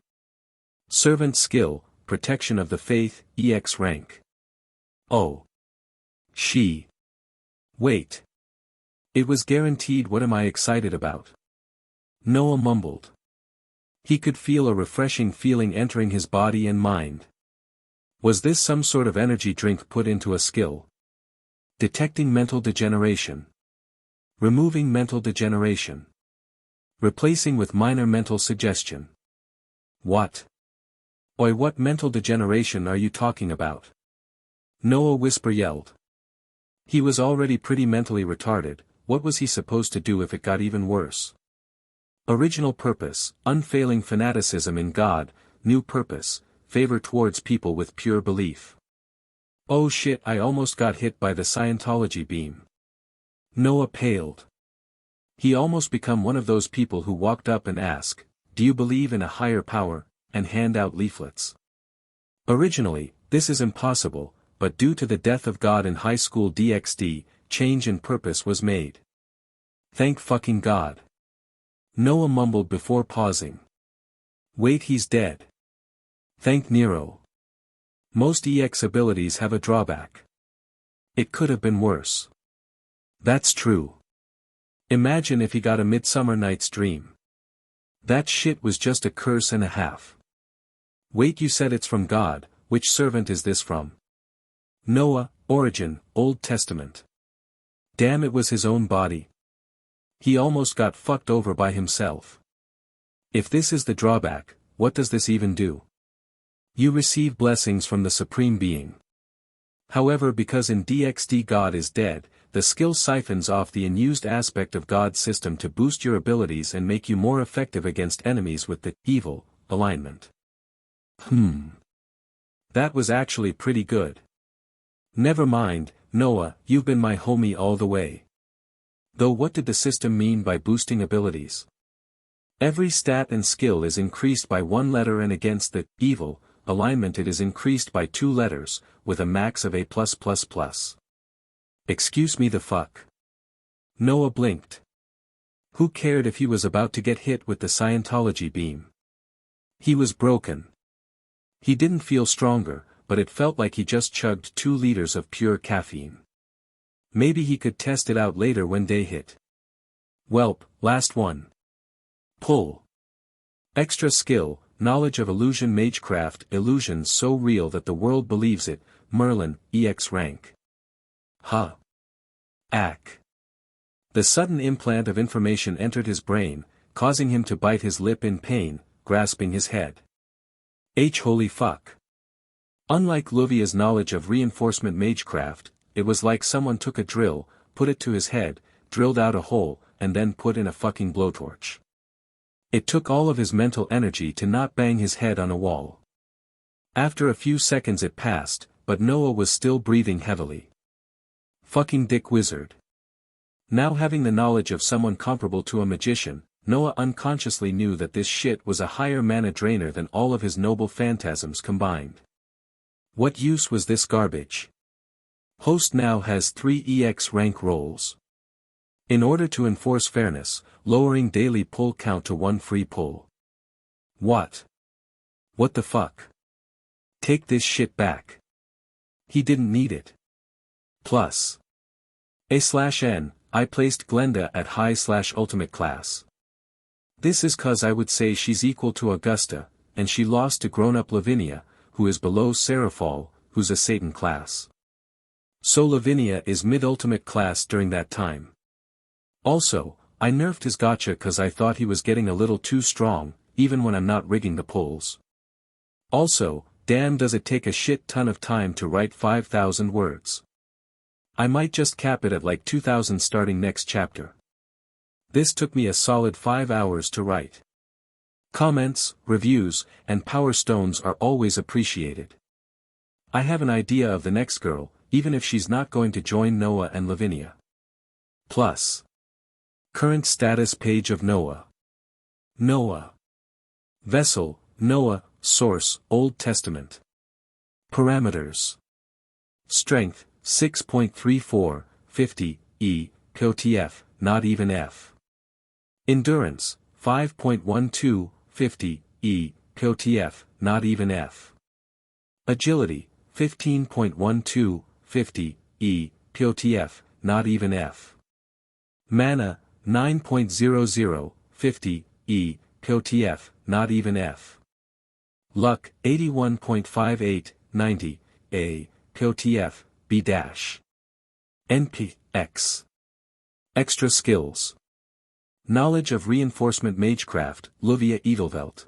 Servant skill, protection of the faith, EX rank. Oh. She. Wait. It was guaranteed. What am I excited about? Noah mumbled. He could feel a refreshing feeling entering his body and mind. Was this some sort of energy drink put into a skill? Detecting mental degeneration. Removing mental degeneration. Replacing with minor mental suggestion. What? Oi, what mental degeneration are you talking about? Noah whisper yelled. He was already pretty mentally retarded, what was he supposed to do if it got even worse? Original purpose, unfailing fanaticism in God, new purpose, favor towards people with pure belief. Oh shit, I almost got hit by the Scientology beam. Noah paled. He almost become one of those people who walked up and ask, do you believe in a higher power, and hand out leaflets. Originally, this is impossible, but due to the death of God in high school DxD, change in purpose was made. Thank fucking God. Noah mumbled before pausing. Wait, he's dead. Thank Nero. Most EX abilities have a drawback. It could have been worse. That's true. Imagine if he got a Midsummer Night's Dream. That shit was just a curse and a half. Wait, you said it's from God, which servant is this from? Noah, origin, Old Testament. Damn, it was his own body. He almost got fucked over by himself. If this is the drawback, what does this even do? You receive blessings from the Supreme Being. However, because in DxD God is dead, the skill siphons off the unused aspect of God's system to boost your abilities and make you more effective against enemies with the evil alignment. That was actually pretty good. Never mind, Noah, you've been my homie all the way. Though what did the system mean by boosting abilities? Every stat and skill is increased by 1 letter, and against the evil alignment it is increased by 2 letters, with a max of A+++. Excuse me, the fuck? Noah blinked. Who cared if he was about to get hit with the Scientology beam? He was broken. He didn't feel stronger, but it felt like he just chugged 2 liters of pure caffeine. Maybe he could test it out later when day hit. Welp, last one. Pull. Extra skill, knowledge of illusion magecraft, illusions so real that the world believes it, Merlin, EX rank. Huh. Ack. The sudden implant of information entered his brain, causing him to bite his lip in pain, grasping his head. Holy fuck. Unlike Luvia's knowledge of reinforcement magecraft, it was like someone took a drill, put it to his head, drilled out a hole, and then put in a fucking blowtorch. It took all of his mental energy to not bang his head on a wall. After a few seconds it passed, but Noah was still breathing heavily. Fucking dick wizard. Now having the knowledge of someone comparable to a magician, Noah unconsciously knew that this shit was a higher mana drainer than all of his noble phantasms combined. What use was this garbage? Host now has 3 EX rank rolls. In order to enforce fairness, lowering daily pull count to 1 free pull. What? What the fuck? Take this shit back. He didn't need it. Plus. A/N, I placed Glenda at high/ultimate class. This is cause I would say she's equal to Augusta, and she lost to grown-up Lavinia, who is below Seraphol, who's a Satan class. So Lavinia is mid-ultimate class during that time. Also, I nerfed his Gacha cause I thought he was getting a little too strong, even when I'm not rigging the pulls. Also, damn does it take a shit ton of time to write 5,000 words. I might just cap it at like 2,000 starting next chapter. This took me a solid 5 hours to write. Comments, reviews, and power stones are always appreciated. I have an idea of the next girl, even if she's not going to join Noah and Lavinia. Plus. Current status page of Noah. Noah. Vessel, Noah, source, Old Testament. Parameters. Strength, 6.34, 50, E, KOTF, not even F. Endurance, 5.12, 50, E, KOTF, not even F. Agility, 15.12, 50, E, KOTF, not even F. Mana, 9.00, 50, E, KOTF, not even F. Luck, 81.58, 90, A, KOTF, B-. NP, X. Extra skills. Knowledge of reinforcement magecraft, Luvia Edelvelt.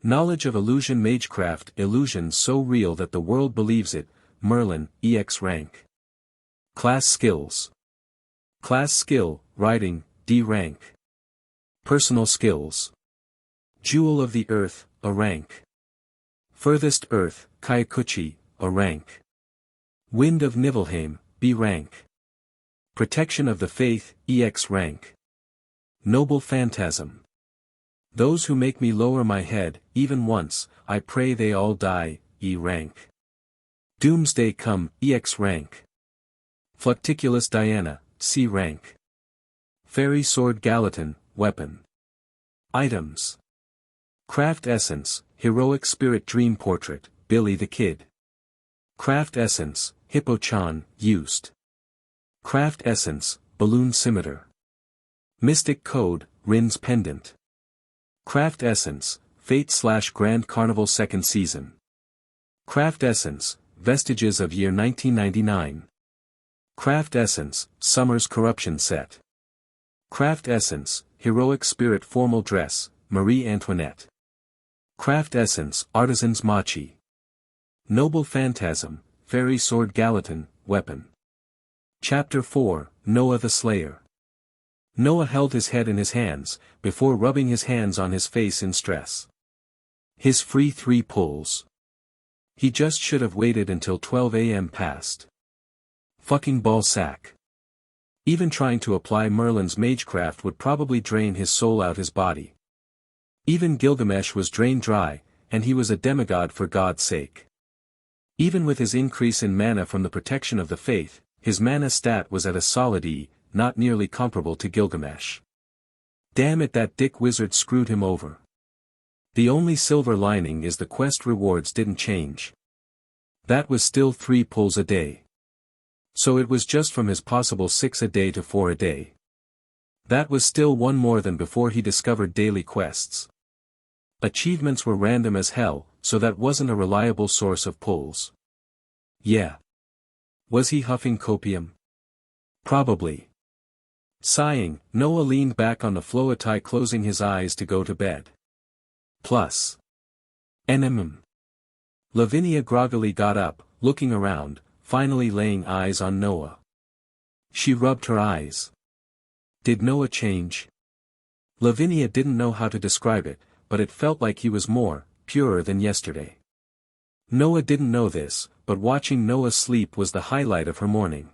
Knowledge of illusion magecraft, illusion so real that the world believes it, Merlin, EX rank. Class skills. Class skill, writing, D rank. Personal skills. Jewel of the Earth, a rank. Furthest Earth, Kyakuchi, a rank. Wind of Nibelheim, B rank. Protection of the Faith, EX rank. Noble Phantasm. Those who make me lower my head, even once, I pray they all die, E rank. Doomsday Come, EX rank. Flucticulus Diana, C rank. Fairy Sword Gallatin, weapon. Items. Craft Essence, Heroic Spirit Dream Portrait, Billy the Kid. Craft Essence, Hippo-chan, used. Craft Essence, Balloon Scimitar. Mystic Code, Rin's Pendant. Craft Essence, Fate/Grand Carnival 2nd Season. Craft Essence, Vestiges of Year 1999. Craft Essence, Summer's Corruption Set. Craft Essence, Heroic Spirit Formal Dress, Marie Antoinette. Craft Essence, Artisan's Machi. Noble Phantasm, Fairy Sword Gallatin, weapon. Chapter 4, Noah the Slayer. Noah held his head in his hands, before rubbing his hands on his face in stress. His free 3 pulls. He just should have waited until 12 a.m. passed. Fucking ballsack. Even trying to apply Merlin's magecraft would probably drain his soul out his body. Even Gilgamesh was drained dry, and he was a demigod for God's sake. Even with his increase in mana from the protection of the faith, his mana stat was at a solid E, not nearly comparable to Gilgamesh. Damn it, that dick wizard screwed him over. The only silver lining is the quest rewards didn't change. That was still 3 pulls a day. So it was just from his possible 6 a day to 4 a day. That was still 1 more than before he discovered daily quests. Achievements were random as hell, so that wasn't a reliable source of pulls. Yeah. Was he huffing copium? Probably. Sighing, Noah leaned back on the floatai, closing his eyes to go to bed. Plus. NMM. Lavinia groggily got up, looking around, finally laying eyes on Noah. She rubbed her eyes. Did Noah change? Lavinia didn't know how to describe it, but it felt like he was more, purer than yesterday. Noah didn't know this, but watching Noah sleep was the highlight of her morning.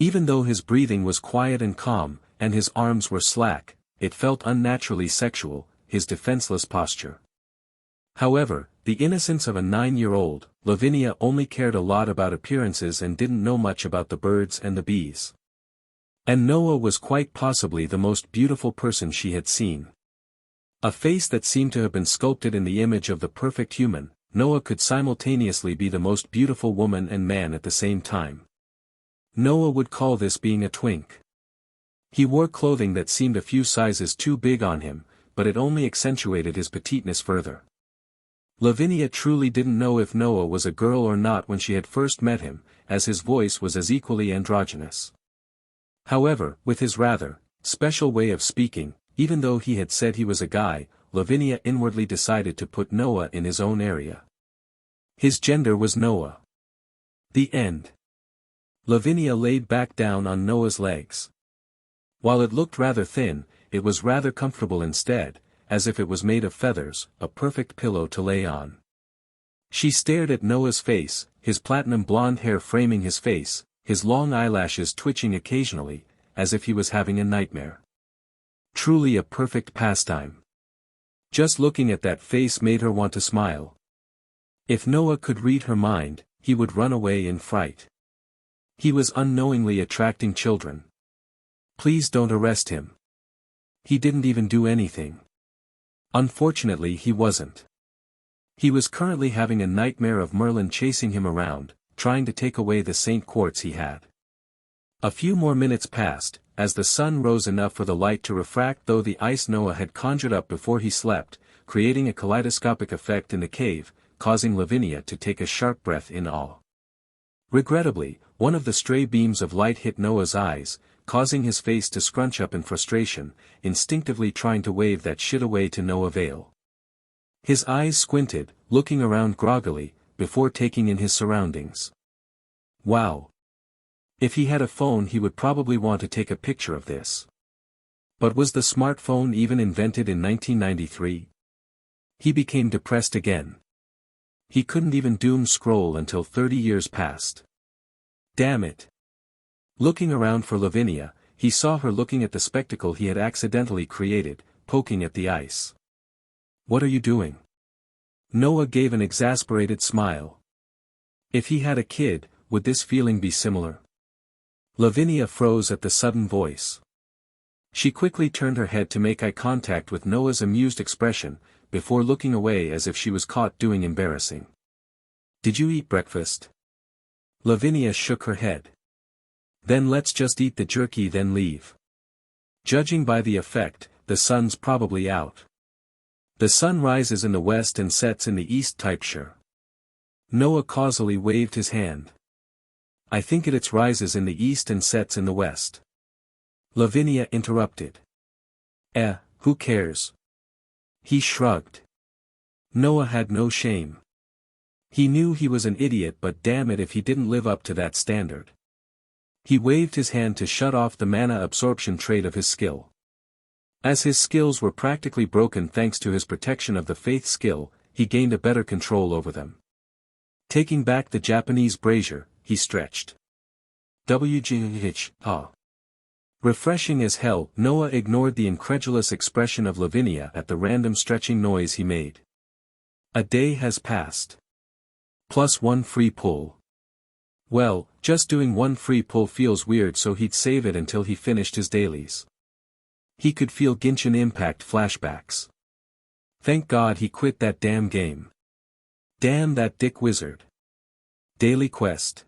Even though his breathing was quiet and calm, and his arms were slack, it felt unnaturally sexual, his defenseless posture. However, the innocence of a 9-year-old, Lavinia only cared a lot about appearances and didn't know much about the birds and the bees. And Noah was quite possibly the most beautiful person she had seen. A face that seemed to have been sculpted in the image of the perfect human, Noah could simultaneously be the most beautiful woman and man at the same time. Noah would call this being a twink. He wore clothing that seemed a few sizes too big on him, but it only accentuated his petiteness further. Lavinia truly didn't know if Noah was a girl or not when she had first met him, as his voice was as equally androgynous. However, with his rather special way of speaking, even though he had said he was a guy, Lavinia inwardly decided to put Noah in his own area. His gender was Noah. The end. Lavinia laid back down on Noah's legs. While it looked rather thin, it was rather comfortable instead, as if it was made of feathers, a perfect pillow to lay on. She stared at Noah's face, his platinum blonde hair framing his face, his long eyelashes twitching occasionally, as if he was having a nightmare. Truly a perfect pastime. Just looking at that face made her want to smile. If Noah could read her mind, he would run away in fright. He was unknowingly attracting children. Please don't arrest him. He didn't even do anything. Unfortunately he wasn't. He was currently having a nightmare of Merlin chasing him around, trying to take away the Saint quartz he had. A few more minutes passed, as the sun rose enough for the light to refract though the ice Noah had conjured up before he slept, creating a kaleidoscopic effect in the cave, causing Lavinia to take a sharp breath in awe. Regrettably, one of the stray beams of light hit Noah's eyes, causing his face to scrunch up in frustration, instinctively trying to wave that shit away to no avail. His eyes squinted, looking around groggily, before taking in his surroundings. Wow. If he had a phone he would probably want to take a picture of this. But was the smartphone even invented in 1993? He became depressed again. He couldn't even doom scroll until 30 years passed. Damn it. Looking around for Lavinia, he saw her looking at the spectacle he had accidentally created, poking at the ice. What are you doing? Noah gave an exasperated smile. If he had a kid, would this feeling be similar? Lavinia froze at the sudden voice. She quickly turned her head to make eye contact with Noah's amused expression, before looking away as if she was caught doing embarrassing. Did you eat breakfast? Lavinia shook her head. Then let's just eat the jerky then leave. Judging by the effect, the sun's probably out. The sun rises in the west and sets in the east type sure. Noah causally waved his hand. I think it rises in the east and sets in the west. Lavinia interrupted. Who cares? He shrugged. Noah had no shame. He knew he was an idiot but damn it if he didn't live up to that standard. He waved his hand to shut off the mana absorption trait of his skill. As his skills were practically broken thanks to his protection of the faith skill, he gained a better control over them. Taking back the Japanese brazier, he stretched. Refreshing as hell, Noah ignored the incredulous expression of Lavinia at the random stretching noise he made. A day has passed. +1 free pull. Well, just doing one free pull feels weird so he'd save it until he finished his dailies. He could feel Genshin Impact flashbacks. Thank God he quit that damn game. Damn that dick wizard. Daily quest.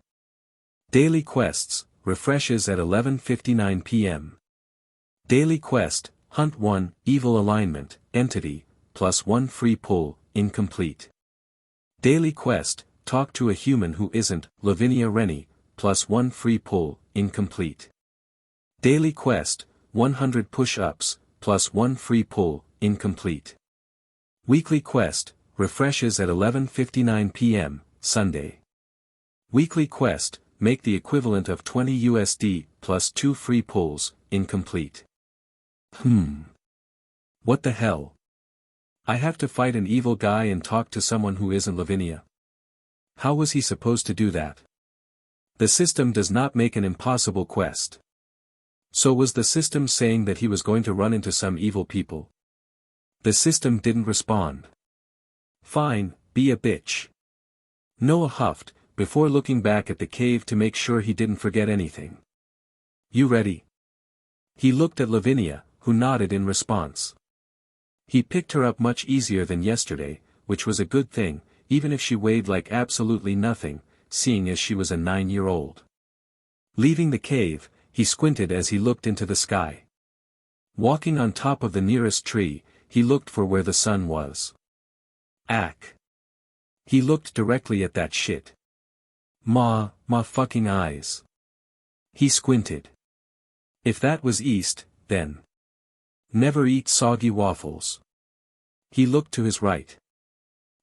Daily quests, refreshes at 11:59 p.m. Daily quest, Hunt 1, Evil Alignment, Entity, +1 free pull, incomplete. Daily quest, Talk to a Human Who Isn't, Lavinia Rennie, +1 free pull, incomplete. Daily quest, 100 push-ups, +1 free pull, incomplete. Weekly quest, refreshes at 11:59 p.m., Sunday. Weekly quest, make the equivalent of 20 USD, +2 free pulls, incomplete. What the hell? I have to fight an evil guy and talk to someone who isn't Lavinia. How was he supposed to do that? The system does not make an impossible quest. So was the system saying that he was going to run into some evil people? The system didn't respond. Fine, be a bitch. Noah huffed, before looking back at the cave to make sure he didn't forget anything. You ready? He looked at Lavinia, who nodded in response. He picked her up much easier than yesterday, which was a good thing, even if she weighed like absolutely nothing, seeing as she was a 9-year-old. Leaving the cave, he squinted as he looked into the sky. Walking on top of the nearest tree, he looked for where the sun was. Ack. He looked directly at that shit. Ma fucking eyes. He squinted. If that was east, then. Never eat soggy waffles. He looked to his right.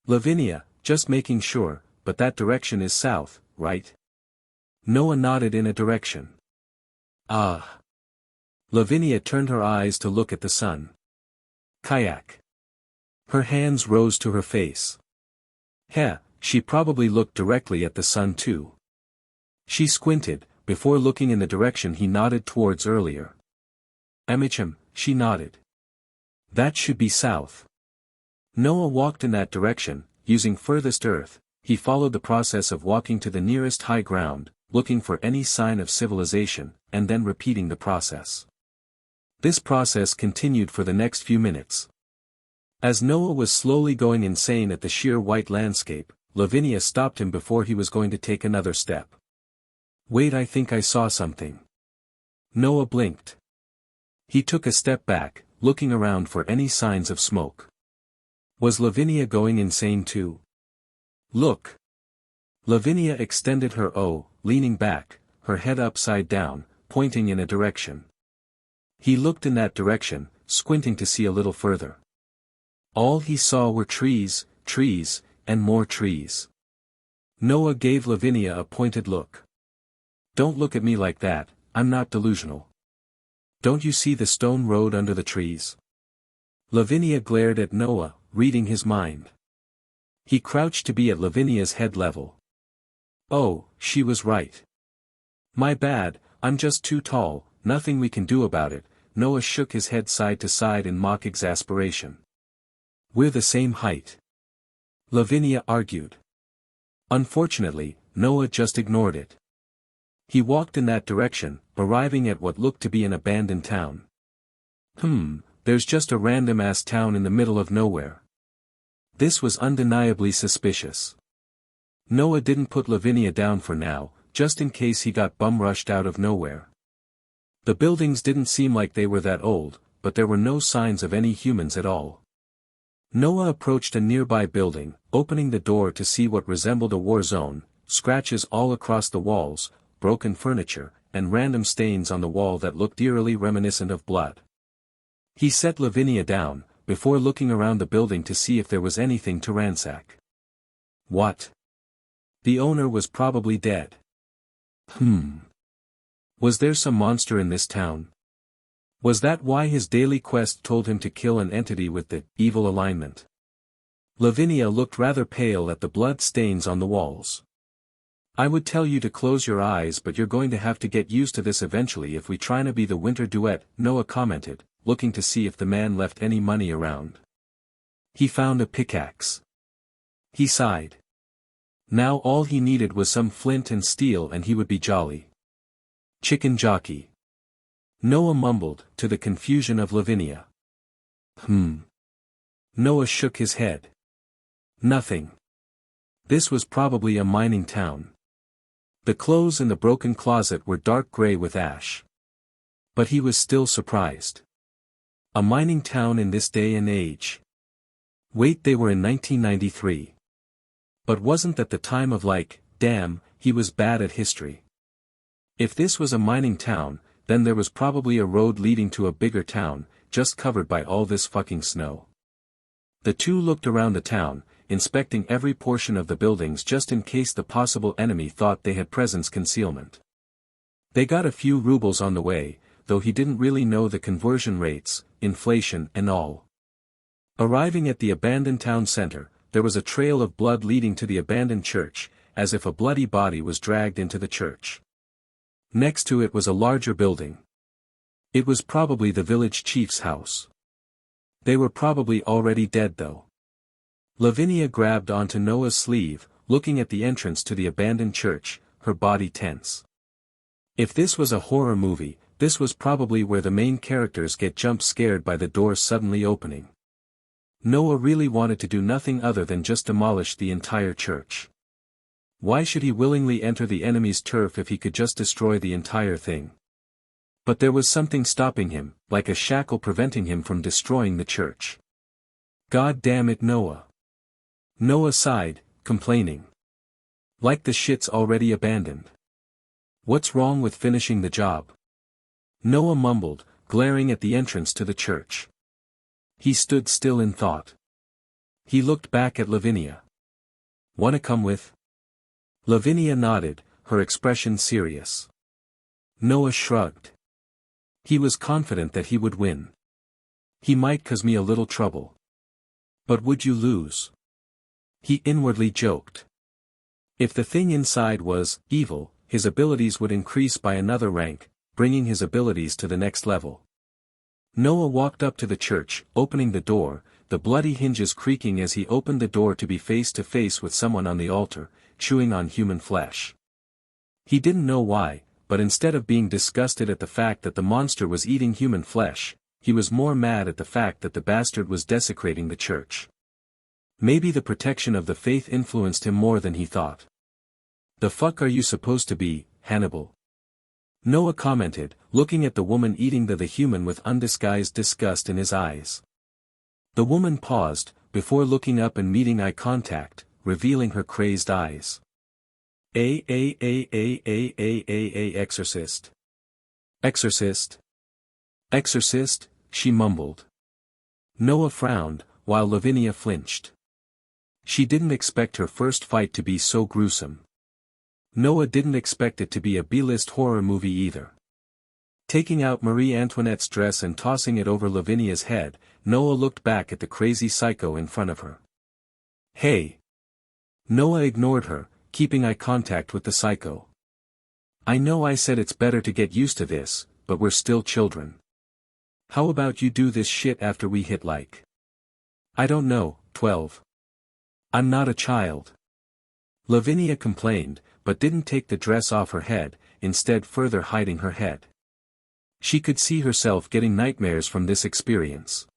Lavinia, just making sure, but that direction is south, right? Noah nodded in a direction. Ah. Lavinia turned her eyes to look at the sun. Kayak. Her hands rose to her face. Heh, she probably looked directly at the sun too. She squinted, before looking in the direction he nodded towards earlier. Amicham, she nodded. That should be south. Noah walked in that direction, using furthest earth. He followed the process of walking to the nearest high ground, looking for any sign of civilization, and then repeating the process. This process continued for the next few minutes. As Noah was slowly going insane at the sheer white landscape, Lavinia stopped him before he was going to take another step. Wait, I think I saw something. Noah blinked. He took a step back, looking around for any signs of smoke. Was Lavinia going insane too? Look. Lavinia extended her O, leaning back, her head upside down, pointing in a direction. He looked in that direction, squinting to see a little further. All he saw were trees, and more trees. Noah gave Lavinia a pointed look. Don't look at me like that, I'm not delusional. Don't you see the stone road under the trees? Lavinia glared at Noah, reading his mind. He crouched to be at Lavinia's head level. Oh, she was right. My bad, I'm just too tall, nothing we can do about it. Noah shook his head side to side in mock exasperation. We're the same height. Lavinia argued. Unfortunately, Noah just ignored it. He walked in that direction, arriving at what looked to be an abandoned town. There's just a random-ass town in the middle of nowhere. This was undeniably suspicious. Noah didn't put Lavinia down for now, just in case he got bum-rushed out of nowhere. The buildings didn't seem like they were that old, but there were no signs of any humans at all. Noah approached a nearby building, opening the door to see what resembled a war zone, scratches all across the walls, broken furniture, and random stains on the wall that looked eerily reminiscent of blood. He set Lavinia down, before looking around the building to see if there was anything to ransack. What? The owner was probably dead. Was there some monster in this town? Was that why his daily quest told him to kill an entity with the evil alignment? Lavinia looked rather pale at the blood stains on the walls. I would tell you to close your eyes, but you're going to have to get used to this eventually if we try to be the winter duet, Noah commented, looking to see if the man left any money around. He found a pickaxe. He sighed. Now all he needed was some flint and steel and he would be jolly. Chicken jockey. Noah mumbled, to the confusion of Lavinia. Noah shook his head. Nothing. This was probably a mining town. The clothes in the broken closet were dark gray with ash. But he was still surprised. A mining town in this day and age. Wait, they were in 1993. But wasn't that the time of damn, he was bad at history. If this was a mining town, then there was probably a road leading to a bigger town, just covered by all this fucking snow. The two looked around the town, inspecting every portion of the buildings just in case the possible enemy thought they had presence concealment. They got a few rubles on the way, though he didn't really know the conversion rates, inflation and all. Arriving at the abandoned town center, there was a trail of blood leading to the abandoned church, as if a bloody body was dragged into the church. Next to it was a larger building. It was probably the village chief's house. They were probably already dead though. Lavinia grabbed onto Noah's sleeve, looking at the entrance to the abandoned church, her body tense. If this was a horror movie, this was probably where the main characters get jump scared by the door suddenly opening. Noah really wanted to do nothing other than just demolish the entire church. Why should he willingly enter the enemy's turf if he could just destroy the entire thing? But there was something stopping him, like a shackle preventing him from destroying the church. God damn it, Noah. Noah sighed, complaining. Like the shit's already abandoned. What's wrong with finishing the job? Noah mumbled, glaring at the entrance to the church. He stood still in thought. He looked back at Lavinia. Wanna come with? Lavinia nodded, her expression serious. Noah shrugged. He was confident that he would win. He might cause me a little trouble. But would you lose? He inwardly joked. If the thing inside was evil, his abilities would increase by another rank, bringing his abilities to the next level. Noah walked up to the church, opening the door, the bloody hinges creaking as he opened the door to be face to face with someone on the altar, chewing on human flesh. He didn't know why, but instead of being disgusted at the fact that the monster was eating human flesh, he was more mad at the fact that the bastard was desecrating the church. Maybe the protection of the faith influenced him more than he thought. The fuck are you supposed to be, Hannibal? Noah commented, looking at the woman eating the human with undisguised disgust in his eyes. The woman paused, before looking up and meeting eye contact, revealing her crazed eyes. Exorcist. Exorcist? Exorcist, she mumbled. Noah frowned, while Lavinia flinched. She didn't expect her first fight to be so gruesome. Noah didn't expect it to be a B-list horror movie either. Taking out Marie Antoinette's dress and tossing it over Lavinia's head, Noah looked back at the crazy psycho in front of her. Hey! Noah ignored her, keeping eye contact with the psycho. I know I said it's better to get used to this, but we're still children. How about you do this shit after we hit like? I don't know, 12. I'm not a child. Lavinia complained, but didn't take the dress off her head, instead further hiding her head. She could see herself getting nightmares from this experience.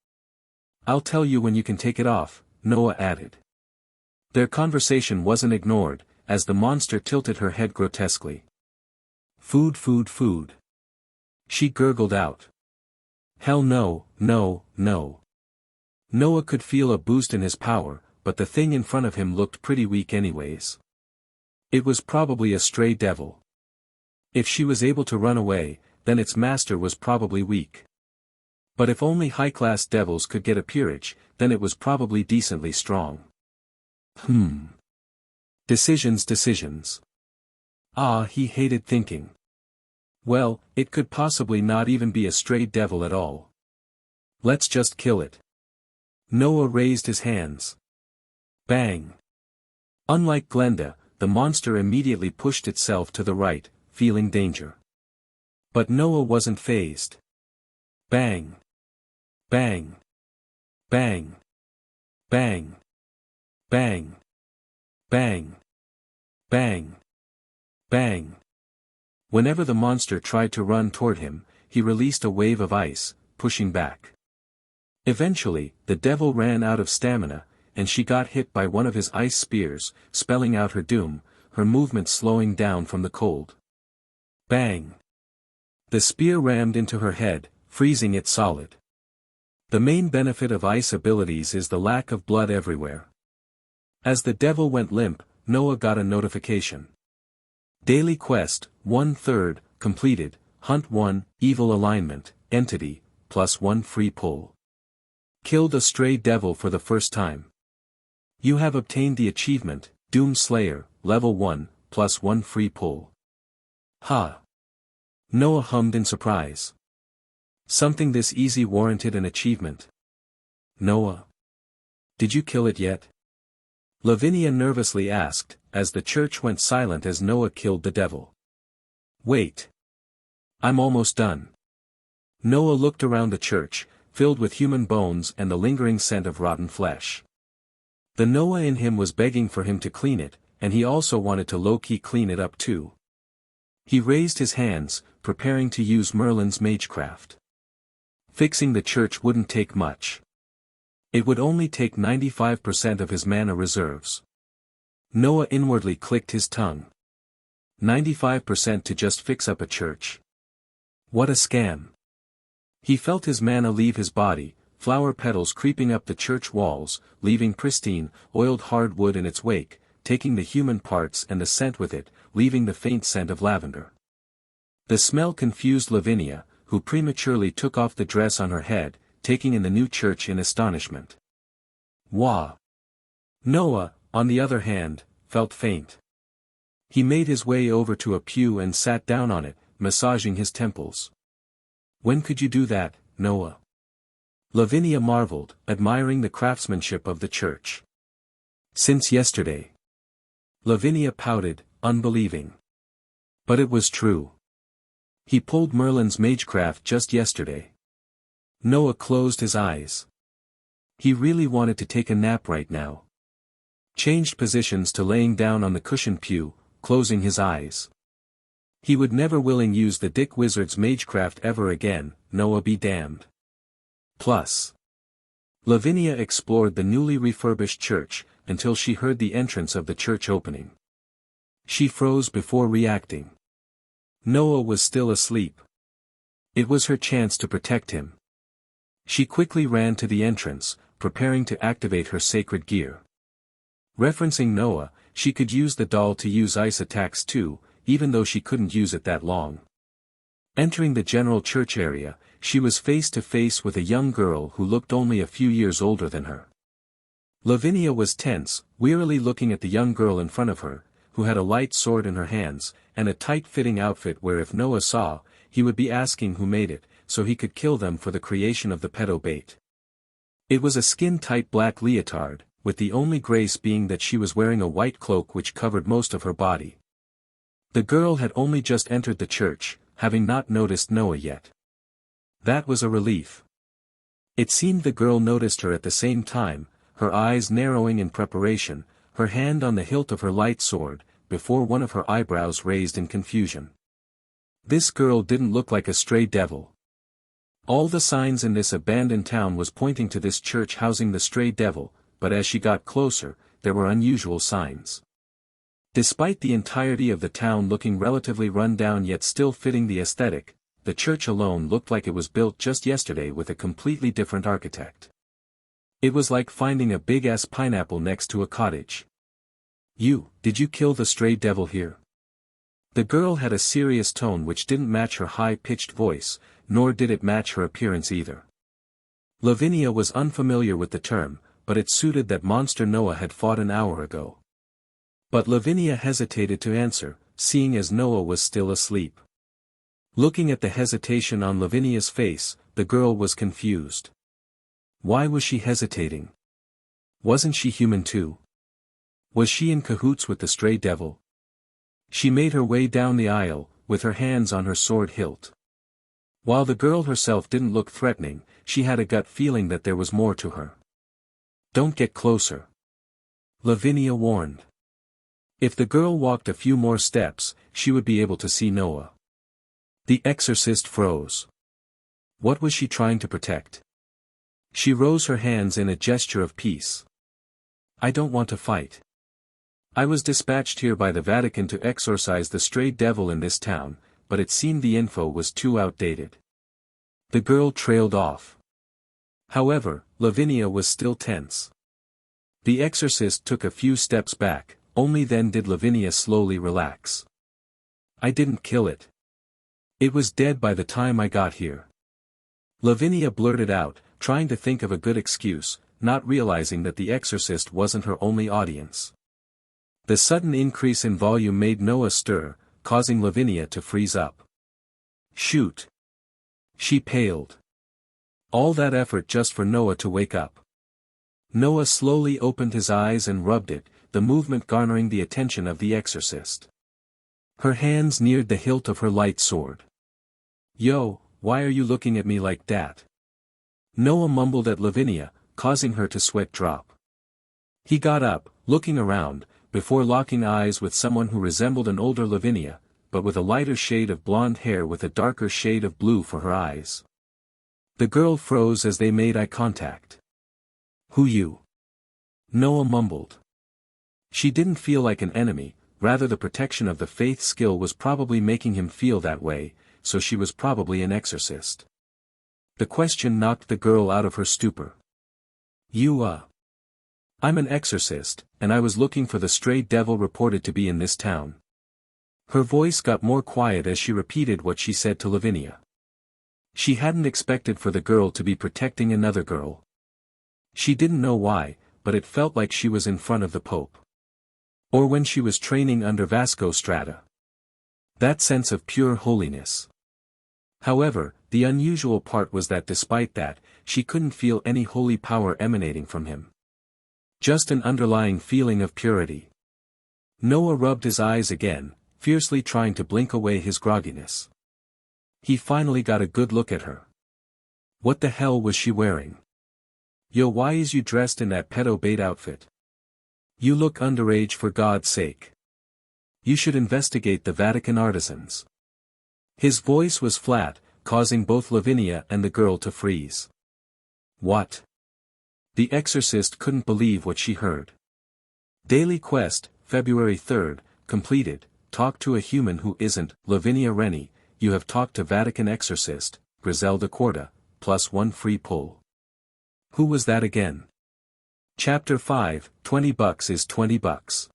I'll tell you when you can take it off, Noah added. Their conversation wasn't ignored, as the monster tilted her head grotesquely. Food, food, food. She gurgled out. Hell no, no, no. Noah could feel a boost in his power, but the thing in front of him looked pretty weak anyways. It was probably a stray devil. If she was able to run away, then its master was probably weak. But if only high-class devils could get a peerage, then it was probably decently strong. Decisions. He hated thinking. Well, it could possibly not even be a stray devil at all. Let's just kill it. Noah raised his hands. Bang. Unlike Glenda, the monster immediately pushed itself to the right, feeling danger. But Noah wasn't fazed. Bang. Bang. Bang. Bang. Bang. Bang. Bang. Bang. Whenever the monster tried to run toward him, he released a wave of ice, pushing back. Eventually, the devil ran out of stamina, and she got hit by one of his ice spears, spelling out her doom, her movement slowing down from the cold. Bang! The spear rammed into her head, freezing it solid. The main benefit of ice abilities is the lack of blood everywhere. As the devil went limp, Noah got a notification. Daily quest, 1/3, completed, Hunt 1, Evil Alignment, Entity, +1 free pull. Killed a stray devil for the first time. You have obtained the achievement, Doom Slayer, Level 1, +1 free pull. Ha! Noah hummed in surprise. Something this easy warranted an achievement. Noah. Did you kill it yet? Lavinia nervously asked, as the church went silent as Noah killed the devil. Wait. I'm almost done. Noah looked around the church, filled with human bones and the lingering scent of rotten flesh. The Noah in him was begging for him to clean it, and he also wanted to low-key clean it up too. He raised his hands, preparing to use Merlin's magecraft. Fixing the church wouldn't take much. It would only take 95% of his mana reserves. Noah inwardly clicked his tongue. 95% to just fix up a church. What a scam. He felt his mana leave his body, flower petals creeping up the church walls, leaving pristine, oiled hardwood in its wake, taking the human parts and the scent with it, leaving the faint scent of lavender. The smell confused Lavinia, who prematurely took off the dress on her head, taking in the new church in astonishment. Wah! Noah, on the other hand, felt faint. He made his way over to a pew and sat down on it, massaging his temples. When could you do that, Noah? Lavinia marveled, admiring the craftsmanship of the church. Since yesterday. Lavinia pouted, unbelieving. But it was true. He pulled Merlin's magecraft just yesterday. Noah closed his eyes. He really wanted to take a nap right now. Changed positions to laying down on the cushioned pew, closing his eyes. He would never willing use the Dick Wizard's magecraft ever again, Noah be damned. Plus. Lavinia explored the newly refurbished church, until she heard the entrance of the church opening. She froze before reacting. Noah was still asleep. It was her chance to protect him. She quickly ran to the entrance, preparing to activate her sacred gear. Referencing Noah, she could use the doll to use ice attacks too, even though she couldn't use it that long. Entering the general church area, she was face to face with a young girl who looked only a few years older than her. Lavinia was tense, wearily looking at the young girl in front of her, who had a light sword in her hands, and a tight-fitting outfit where if Noah saw, he would be asking who made it, so he could kill them for the creation of the pedo bait. It was a skin-tight black leotard, with the only grace being that she was wearing a white cloak which covered most of her body. The girl had only just entered the church, having not noticed Noah yet. That was a relief. It seemed the girl noticed her at the same time, her eyes narrowing in preparation, her hand on the hilt of her light sword, before one of her eyebrows raised in confusion. This girl didn't look like a stray devil. All the signs in this abandoned town was pointing to this church housing the stray devil, but as she got closer, there were unusual signs. Despite the entirety of the town looking relatively run down yet still fitting the aesthetic, the church alone looked like it was built just yesterday with a completely different architect. It was like finding a big-ass pineapple next to a cottage. Did you kill the stray devil here? The girl had a serious tone which didn't match her high-pitched voice, nor did it match her appearance either. Lavinia was unfamiliar with the term, but it suited that monster Noah had fought an hour ago. But Lavinia hesitated to answer, seeing as Noah was still asleep. Looking at the hesitation on Lavinia's face, the girl was confused. Why was she hesitating? Wasn't she human too? Was she in cahoots with the stray devil? She made her way down the aisle, with her hands on her sword hilt. While the girl herself didn't look threatening, she had a gut feeling that there was more to her. Don't get closer. Lavinia warned. If the girl walked a few more steps, she would be able to see Noah. The exorcist froze. What was she trying to protect? She rose her hands in a gesture of peace. I don't want to fight. I was dispatched here by the Vatican to exorcise the stray devil in this town, but it seemed the info was too outdated. The girl trailed off. However, Lavinia was still tense. The exorcist took a few steps back, only then did Lavinia slowly relax. I didn't kill it. It was dead by the time I got here. Lavinia blurted out, trying to think of a good excuse, not realizing that the exorcist wasn't her only audience. The sudden increase in volume made Noah stir, causing Lavinia to freeze up. Shoot. She paled. All that effort just for Noah to wake up. Noah slowly opened his eyes and rubbed it, the movement garnering the attention of the exorcist. Her hands neared the hilt of her light sword. "Yo, why are you looking at me like that?" Noah mumbled at Lavinia, causing her to sweat drop. He got up, looking around, before locking eyes with someone who resembled an older Lavinia, but with a lighter shade of blonde hair with a darker shade of blue for her eyes. The girl froze as they made eye contact. "Who you?" Noah mumbled. She didn't feel like an enemy, rather the protection of the faith skill was probably making him feel that way, so she was probably an exorcist. The question knocked the girl out of her stupor. I'm an exorcist, and I was looking for the stray devil reported to be in this town." Her voice got more quiet as she repeated what she said to Lavinia. She hadn't expected for the girl to be protecting another girl. She didn't know why, but it felt like she was in front of the Pope. Or when she was training under Vasco Strata. That sense of pure holiness. However, the unusual part was that despite that, she couldn't feel any holy power emanating from him. Just an underlying feeling of purity. Noah rubbed his eyes again, fiercely trying to blink away his grogginess. He finally got a good look at her. What the hell was she wearing? "Yo, why is you dressed in that pedo bait outfit? You look underage for God's sake. You should investigate the Vatican artisans." His voice was flat, causing both Lavinia and the girl to freeze. What? The exorcist couldn't believe what she heard. Daily Quest, February 3rd, completed. Talk to a human who isn't Lavinia Rennie. You have talked to Vatican exorcist, Griselda Quarta, +1 free pull. Who was that again? Chapter 5, $20 is $20.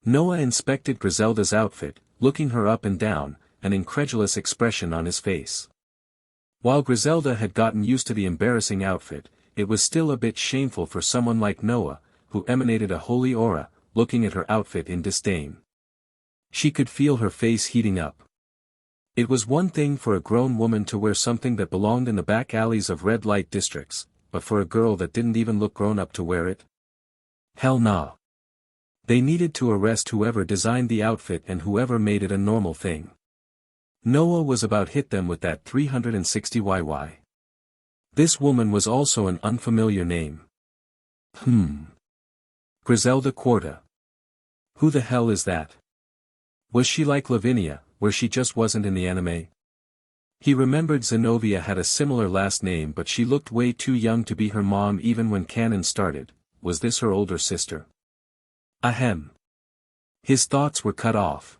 Noah inspected Griselda's outfit, looking her up and down, an incredulous expression on his face. While Griselda had gotten used to the embarrassing outfit, it was still a bit shameful for someone like Noah, who emanated a holy aura, looking at her outfit in disdain. She could feel her face heating up. It was one thing for a grown woman to wear something that belonged in the back alleys of red light districts, but for a girl that didn't even look grown up to wear it? Hell nah. They needed to arrest whoever designed the outfit and whoever made it a normal thing. Noah was about hit them with that 360YY. This woman was also an unfamiliar name. Griselda Quarta. Who the hell is that? Was she like Lavinia, where she just wasn't in the anime? He remembered Zenobia had a similar last name, but she looked way too young to be her mom even when canon started. Was this her older sister? Ahem. His thoughts were cut off.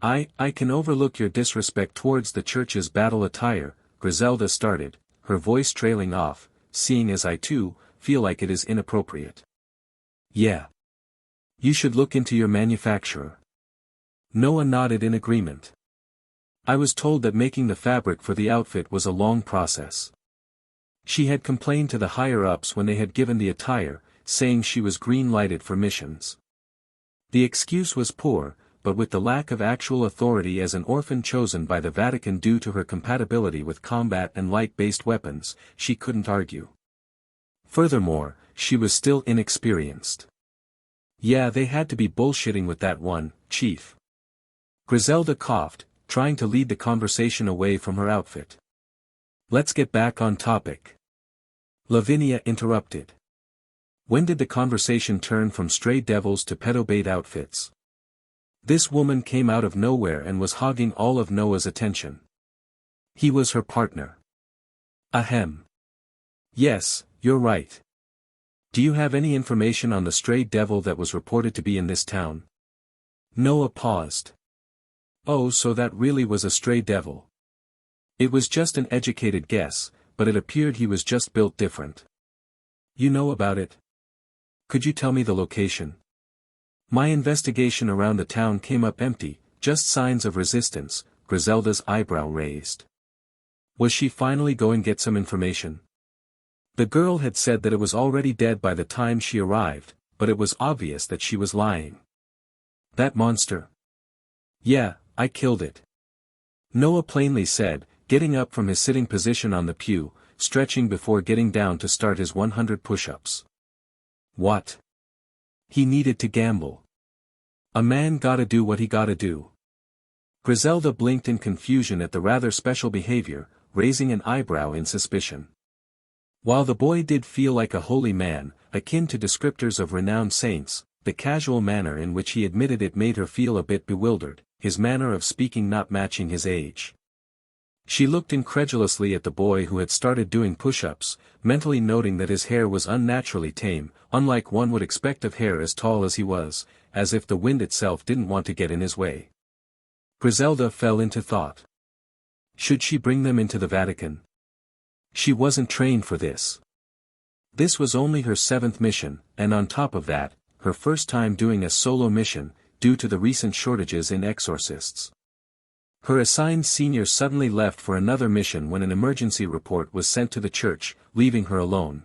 I can overlook your disrespect towards the church's battle attire, Griselda started, her voice trailing off, seeing as I too, feel like it is inappropriate. Yeah. You should look into your manufacturer. Noah nodded in agreement. I was told that making the fabric for the outfit was a long process. She had complained to the higher-ups when they had given the attire, saying she was green-lighted for missions. The excuse was poor, but with the lack of actual authority as an orphan chosen by the Vatican due to her compatibility with combat and light-based weapons, she couldn't argue. Furthermore, she was still inexperienced. Yeah, they had to be bullshitting with that one, Chief. Griselda coughed, trying to lead the conversation away from her outfit. Let's get back on topic. Lavinia interrupted. When did the conversation turn from stray devils to pedobait outfits? This woman came out of nowhere and was hogging all of Noah's attention. He was her partner. Ahem. Yes, you're right. Do you have any information on the stray devil that was reported to be in this town? Noah paused. Oh, so that really was a stray devil. It was just an educated guess, but it appeared he was just built different. You know about it? Could you tell me the location? My investigation around the town came up empty, just signs of resistance. Griselda's eyebrow raised. Was she finally going to get some information? The girl had said that it was already dead by the time she arrived, but it was obvious that she was lying. That monster. Yeah, I killed it. Noah plainly said, getting up from his sitting position on the pew, stretching before getting down to start his 100 push-ups. What? He needed to gamble. A man gotta do what he gotta do. Griselda blinked in confusion at the rather special behavior, raising an eyebrow in suspicion. While the boy did feel like a holy man, akin to descriptors of renowned saints, the casual manner in which he admitted it made her feel a bit bewildered, his manner of speaking not matching his age. She looked incredulously at the boy who had started doing push-ups, mentally noting that his hair was unnaturally tame, unlike one would expect of hair as tall as he was, as if the wind itself didn't want to get in his way. Griselda fell into thought. Should she bring them into the Vatican? She wasn't trained for this. This was only her 7th mission, and on top of that, her first time doing a solo mission, due to the recent shortages in exorcists. Her assigned senior suddenly left for another mission when an emergency report was sent to the church, leaving her alone.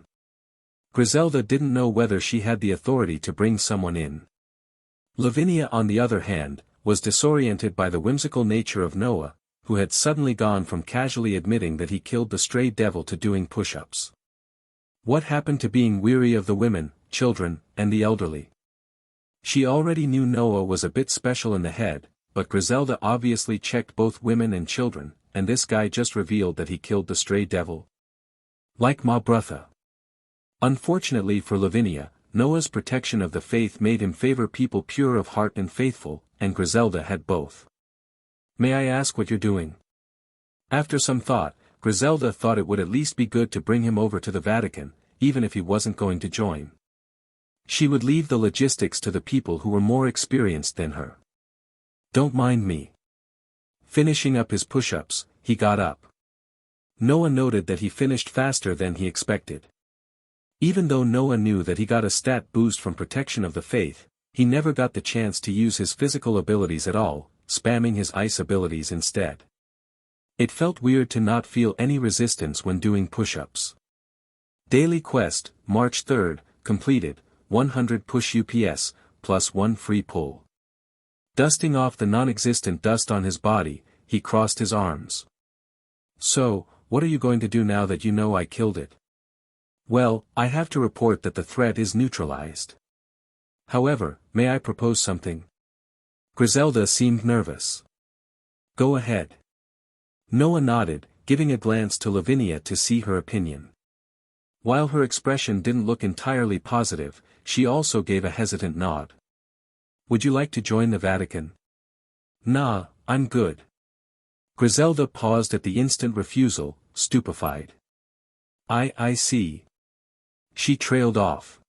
Griselda didn't know whether she had the authority to bring someone in. Lavinia, on the other hand, was disoriented by the whimsical nature of Noah, who had suddenly gone from casually admitting that he killed the stray devil to doing push-ups. What happened to being weary of the women, children, and the elderly? She already knew Noah was a bit special in the head, but Griselda obviously checked both women and children, and this guy just revealed that he killed the stray devil. Like ma brother. Unfortunately for Lavinia, Noah's protection of the faith made him favor people pure of heart and faithful, and Griselda had both. May I ask what you're doing? After some thought, Griselda thought it would at least be good to bring him over to the Vatican, even if he wasn't going to join. She would leave the logistics to the people who were more experienced than her. Don't mind me. Finishing up his push-ups, he got up. Noah noted that he finished faster than he expected. Even though Noah knew that he got a stat boost from protection of the faith, he never got the chance to use his physical abilities at all, spamming his ice abilities instead. It felt weird to not feel any resistance when doing push-ups. Daily quest, March 3rd, completed, 100 push UPS, plus 1 free pull. Dusting off the non-existent dust on his body, he crossed his arms. So, what are you going to do now that you know I killed it? Well, I have to report that the threat is neutralized. However, may I propose something? Griselda seemed nervous. Go ahead. Noah nodded, giving a glance to Lavinia to see her opinion. While her expression didn't look entirely positive, she also gave a hesitant nod. Would you like to join the Vatican? Nah, I'm good. Griselda paused at the instant refusal, stupefied. I see. She trailed off.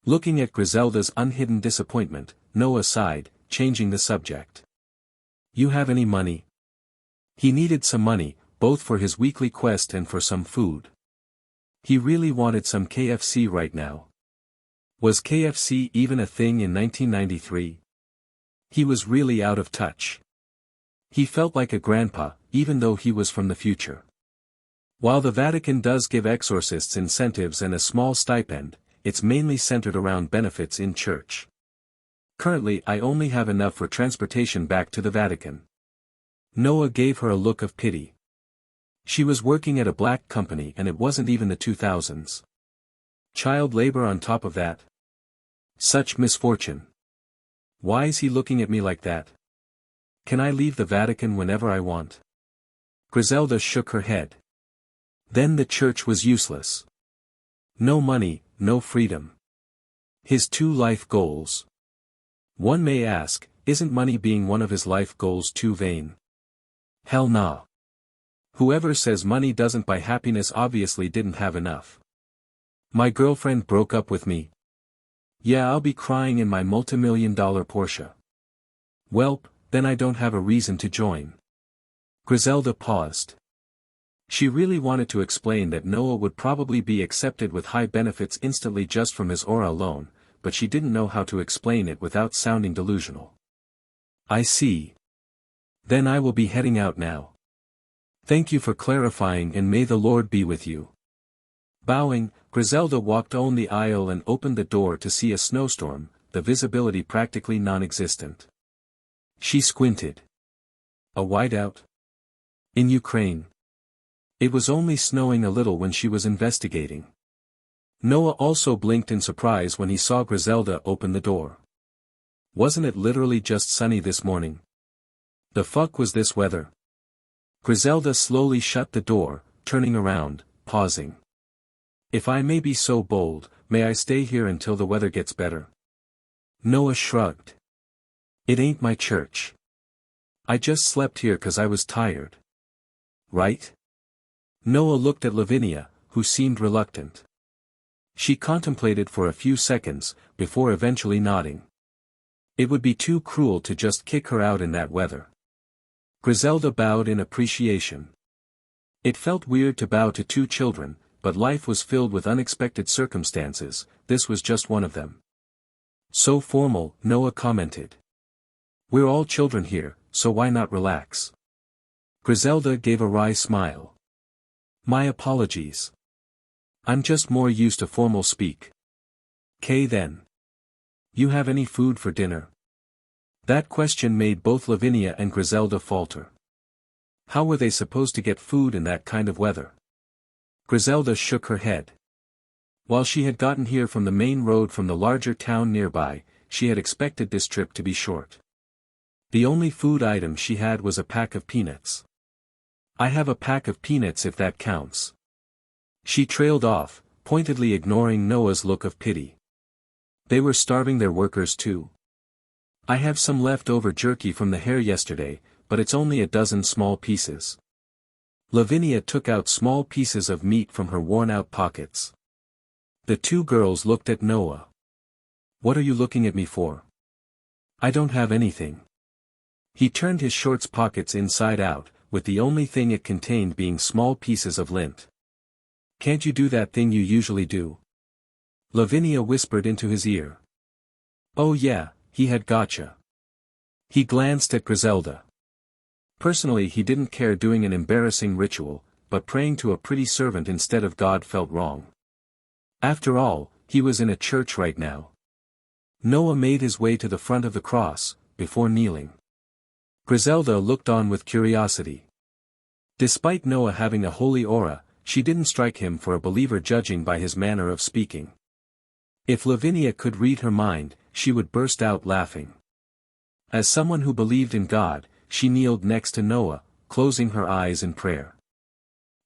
Looking at Griselda's unhidden disappointment, Noah sighed, changing the subject. You have any money? He needed some money, both for his weekly quest and for some food. He really wanted some KFC right now. Was KFC even a thing in 1993? He was really out of touch. He felt like a grandpa, even though he was from the future. While the Vatican does give exorcists incentives and a small stipend, it's mainly centered around benefits in church. Currently I only have enough for transportation back to the Vatican. Noah gave her a look of pity. She was working at a black company and it wasn't even the 2000s. Child labor on top of that? Such misfortune. Why is he looking at me like that? Can I leave the Vatican whenever I want? Griselda shook her head. Then the church was useless. No money, no freedom. His 2 life goals. One may ask, isn't money being one of his life goals too vain? Hell nah. Whoever says money doesn't buy happiness obviously didn't have enough. My girlfriend broke up with me. Yeah, I'll be crying in my multimillion-dollar Porsche. Welp, then I don't have a reason to join. Griselda paused. She really wanted to explain that Noah would probably be accepted with high benefits instantly just from his aura alone, but she didn't know how to explain it without sounding delusional. I see. Then I will be heading out now. Thank you for clarifying and may the Lord be with you. Bowing, Griselda walked down the aisle and opened the door to see a snowstorm, the visibility practically non-existent. She squinted. A whiteout? In Ukraine. It was only snowing a little when she was investigating. Noah also blinked in surprise when he saw Griselda open the door. Wasn't it literally just sunny this morning? The fuck was this weather? Griselda slowly shut the door, turning around, pausing. If I may be so bold, may I stay here until the weather gets better? Noah shrugged. It ain't my church. I just slept here 'cause I was tired. Right? Noah looked at Lavinia, who seemed reluctant. She contemplated for a few seconds, before eventually nodding. It would be too cruel to just kick her out in that weather. Griselda bowed in appreciation. It felt weird to bow to two children, but life was filled with unexpected circumstances, this was just one of them. So formal, Noah commented. We're all children here, so why not relax? Griselda gave a wry smile. My apologies. I'm just more used to formal speak. "'Kay then. You have any food for dinner?" That question made both Lavinia and Griselda falter. How were they supposed to get food in that kind of weather? Griselda shook her head. While she had gotten here from the main road from the larger town nearby, she had expected this trip to be short. The only food item she had was a pack of peanuts. I have a pack of peanuts if that counts. She trailed off, pointedly ignoring Noah's look of pity. They were starving their workers too. I have some leftover jerky from the hare yesterday, but it's only a dozen small pieces. Lavinia took out small pieces of meat from her worn-out pockets. The two girls looked at Noah. What are you looking at me for? I don't have anything. He turned his shorts pockets inside out, with the only thing it contained being small pieces of lint. Can't you do that thing you usually do? Lavinia whispered into his ear. Oh yeah, he had Gacha. He glanced at Griselda. Personally he didn't care doing an embarrassing ritual, but praying to a pretty servant instead of God felt wrong. After all, he was in a church right now. Noah made his way to the front of the cross, before kneeling. Griselda looked on with curiosity. Despite Noah having a holy aura, she didn't strike him for a believer judging by his manner of speaking. If Lavinia could read her mind, she would burst out laughing. As someone who believed in God, she kneeled next to Noah, closing her eyes in prayer.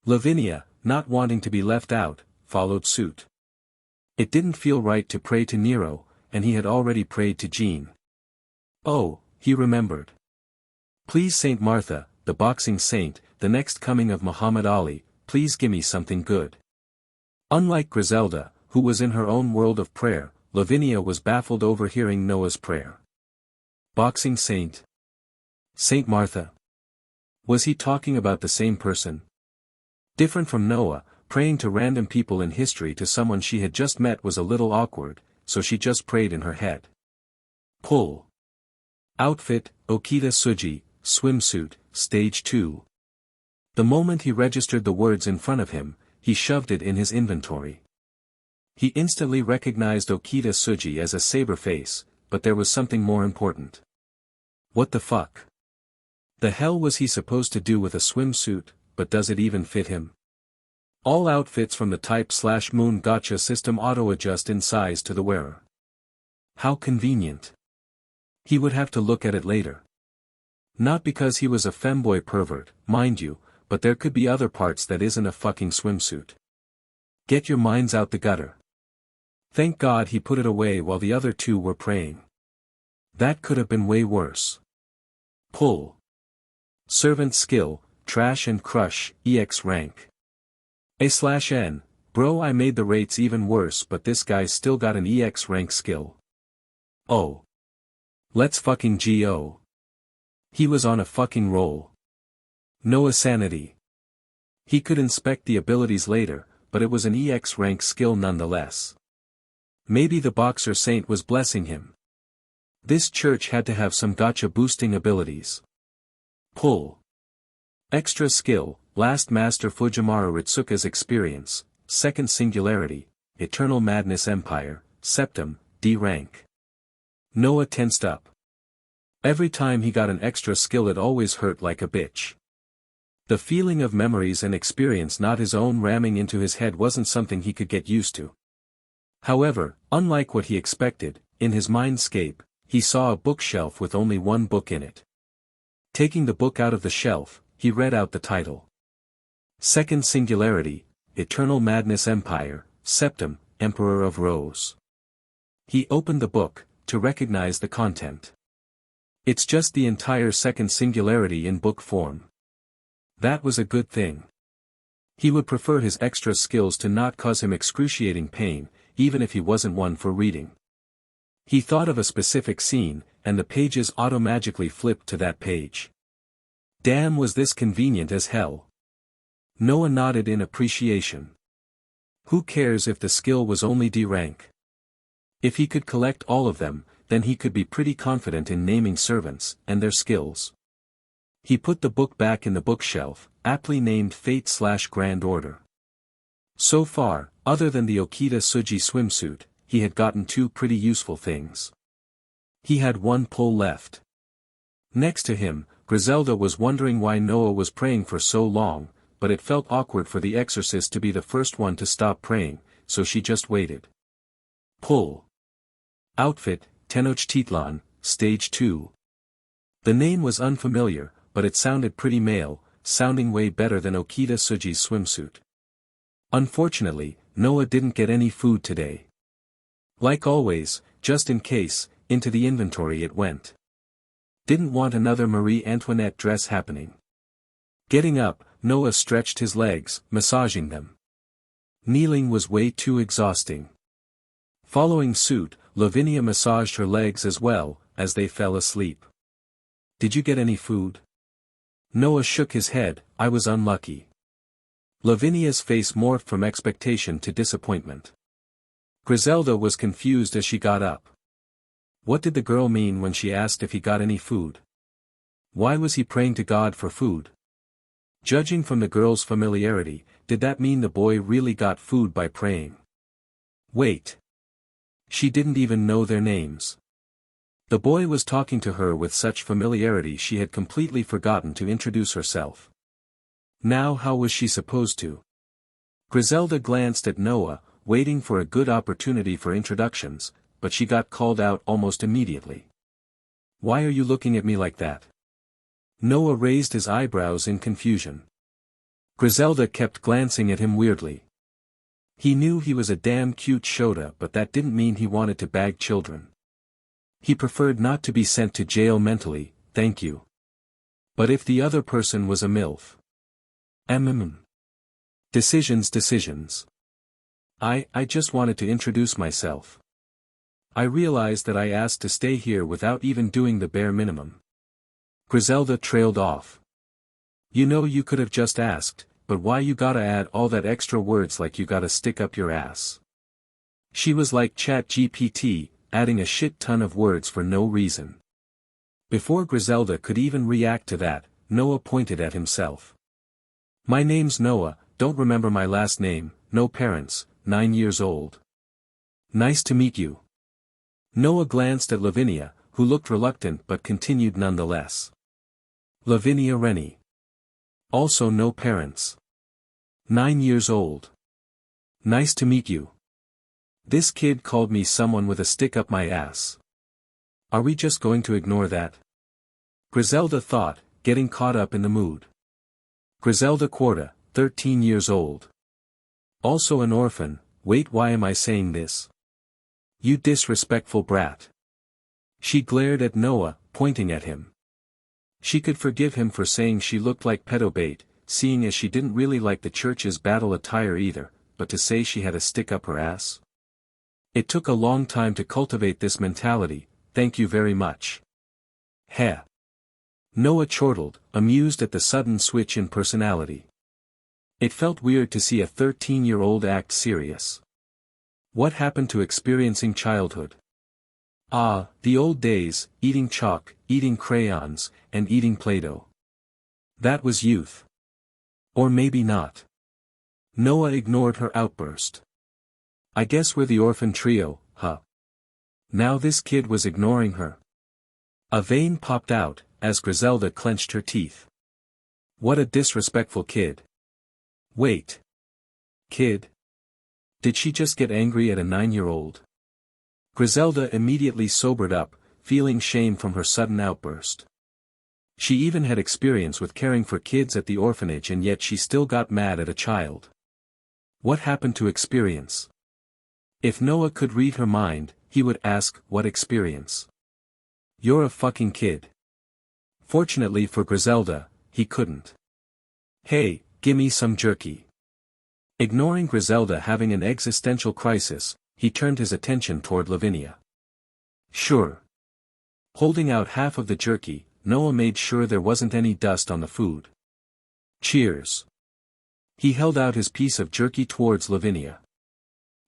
Lavinia, not wanting to be left out, followed suit. It didn't feel right to pray to Nero, and he had already prayed to Jean. Oh, he remembered. Please Saint Martha, the boxing saint, the next coming of Muhammad Ali, please gimme something good. Unlike Griselda, who was in her own world of prayer, Lavinia was baffled overhearing Noah's prayer. Boxing saint? Saint Martha? Was he talking about the same person? Different from Noah, praying to random people in history to someone she had just met was a little awkward, so she just prayed in her head. Pull. Outfit, Okita Suji, swimsuit, stage 2. The moment he registered the words in front of him, he shoved it in his inventory. He instantly recognized Okita Suji as a saber face, but there was something more important. What the fuck? The hell was he supposed to do with a swimsuit, but does it even fit him? All outfits from the Type/Moon Gacha system auto-adjust in size to the wearer. How convenient. He would have to look at it later. Not because he was a femboy pervert, mind you, but there could be other parts that isn't a fucking swimsuit. Get your minds out the gutter. Thank God he put it away while the other two were praying. That could have been way worse. Pull. Servant skill, trash and crush, EX rank. A/N, bro I made the rates even worse but this guy's still got an EX rank skill. Oh. Let's fucking go. He was on a fucking roll. No sanity. He could inspect the abilities later, but it was an EX rank skill nonetheless. Maybe the boxer saint was blessing him. This church had to have some gacha boosting abilities. Pull. Extra skill, Last Master Fujimaru Ritsuka's experience, Second Singularity, Eternal Madness Empire, Septum, D rank. Noah tensed up. Every time he got an extra skill it always hurt like a bitch. The feeling of memories and experience not his own ramming into his head wasn't something he could get used to. However, unlike what he expected, in his mindscape, he saw a bookshelf with only one book in it. Taking the book out of the shelf, he read out the title. Second Singularity, Eternal Madness Empire, Septim, Emperor of Rose. He opened the book, to recognize the content. It's just the entire second singularity in book form. That was a good thing. He would prefer his extra skills to not cause him excruciating pain, even if he wasn't one for reading. He thought of a specific scene, and the pages automagically flipped to that page. Damn, was this convenient as hell. Noah nodded in appreciation. Who cares if the skill was only D rank? If he could collect all of them, then he could be pretty confident in naming servants, and their skills. He put the book back in the bookshelf, aptly named Fate/Grand Order. So far, other than the Okita Tsuji swimsuit, he had gotten two pretty useful things. He had one pull left. Next to him, Griselda was wondering why Noah was praying for so long, but it felt awkward for the exorcist to be the first one to stop praying, so she just waited. Pull. Outfit, Tenochtitlan, Stage 2. The name was unfamiliar, but it sounded pretty male, sounding way better than Okita Tsuji's swimsuit. Unfortunately, Noah didn't get any food today. Like always, just in case, into the inventory it went. Didn't want another Marie Antoinette dress happening. Getting up, Noah stretched his legs, massaging them. Kneeling was way too exhausting. Following suit, Lavinia massaged her legs as well, as they fell asleep. Did you get any food? Noah shook his head. I was unlucky. Lavinia's face morphed from expectation to disappointment. Griselda was confused as she got up. What did the girl mean when she asked if he got any food? Why was he praying to God for food? Judging from the girl's familiarity, did that mean the boy really got food by praying? Wait. She didn't even know their names. The boy was talking to her with such familiarity she had completely forgotten to introduce herself. Now how was she supposed to? Griselda glanced at Noah, waiting for a good opportunity for introductions, but she got called out almost immediately. Why are you looking at me like that? Noah raised his eyebrows in confusion. Griselda kept glancing at him weirdly. He knew he was a damn cute Shota, but that didn't mean he wanted to bag children. He preferred not to be sent to jail mentally, thank you. But if the other person was a MILF? Decisions. I just wanted to introduce myself. I realized that I asked to stay here without even doing the bare minimum. Griselda trailed off. You know, you could have just asked, but why you gotta add all that extra words like you gotta stick up your ass? She was like ChatGPT, adding a shit ton of words for no reason. Before Griselda could even react to that, Noah pointed at himself. My name's Noah, don't remember my last name, no parents, 9 years old. Nice to meet you. Noah glanced at Lavinia, who looked reluctant but continued nonetheless. Lavinia Rennie. Also no parents. 9 years old. Nice to meet you. This kid called me someone with a stick up my ass. Are we just going to ignore that? Griselda thought, getting caught up in the mood. Griselda Quarta, 13 years old. Also an orphan. Wait, why am I saying this? You disrespectful brat. She glared at Noah, pointing at him. She could forgive him for saying she looked like pedo bait, seeing as she didn't really like the church's battle attire either, but to say she had a stick up her ass? It took a long time to cultivate this mentality, thank you very much. Heh. Noah chortled, amused at the sudden switch in personality. It felt weird to see a 13-year-old act serious. What happened to experiencing childhood? Ah, the old days, eating chalk, eating crayons, and eating Play-Doh. That was youth. Or maybe not. Noah ignored her outburst. I guess we're the orphan trio, huh? Now this kid was ignoring her. A vein popped out, as Griselda clenched her teeth. What a disrespectful kid. Wait. Kid? Did she just get angry at a 9-year-old? Griselda immediately sobered up, feeling shame from her sudden outburst. She even had experience with caring for kids at the orphanage, and yet she still got mad at a child. What happened to experience? If Noah could read her mind, he would ask, what experience? You're a fucking kid. Fortunately for Griselda, he couldn't. Hey, gimme some jerky. Ignoring Griselda having an existential crisis, he turned his attention toward Lavinia. Sure. Holding out half of the jerky, Noah made sure there wasn't any dust on the food. Cheers. He held out his piece of jerky towards Lavinia.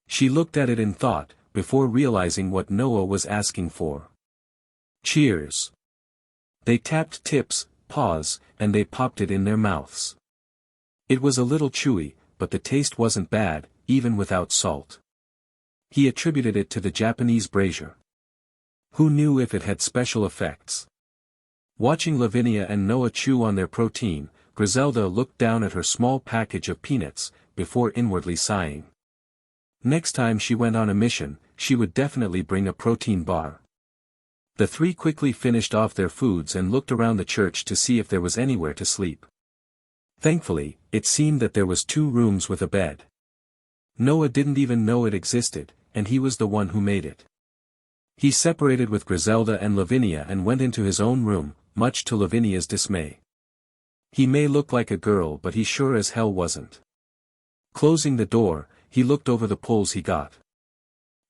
She looked at it in thought, before realizing what Noah was asking for. Cheers. They tapped tips, paws, and they popped it in their mouths. It was a little chewy, but the taste wasn't bad, even without salt. He attributed it to the Japanese brazier. Who knew if it had special effects? Watching Lavinia and Noah chew on their protein, Griselda looked down at her small package of peanuts, before inwardly sighing. Next time she went on a mission, she would definitely bring a protein bar. The three quickly finished off their foods and looked around the church to see if there was anywhere to sleep. Thankfully, it seemed that there was 2 rooms with a bed. Noah didn't even know it existed, and he was the one who made it. He separated with Griselda and Lavinia and went into his own room, much to Lavinia's dismay. He may look like a girl, but he sure as hell wasn't. Closing the door, he looked over the pulls he got.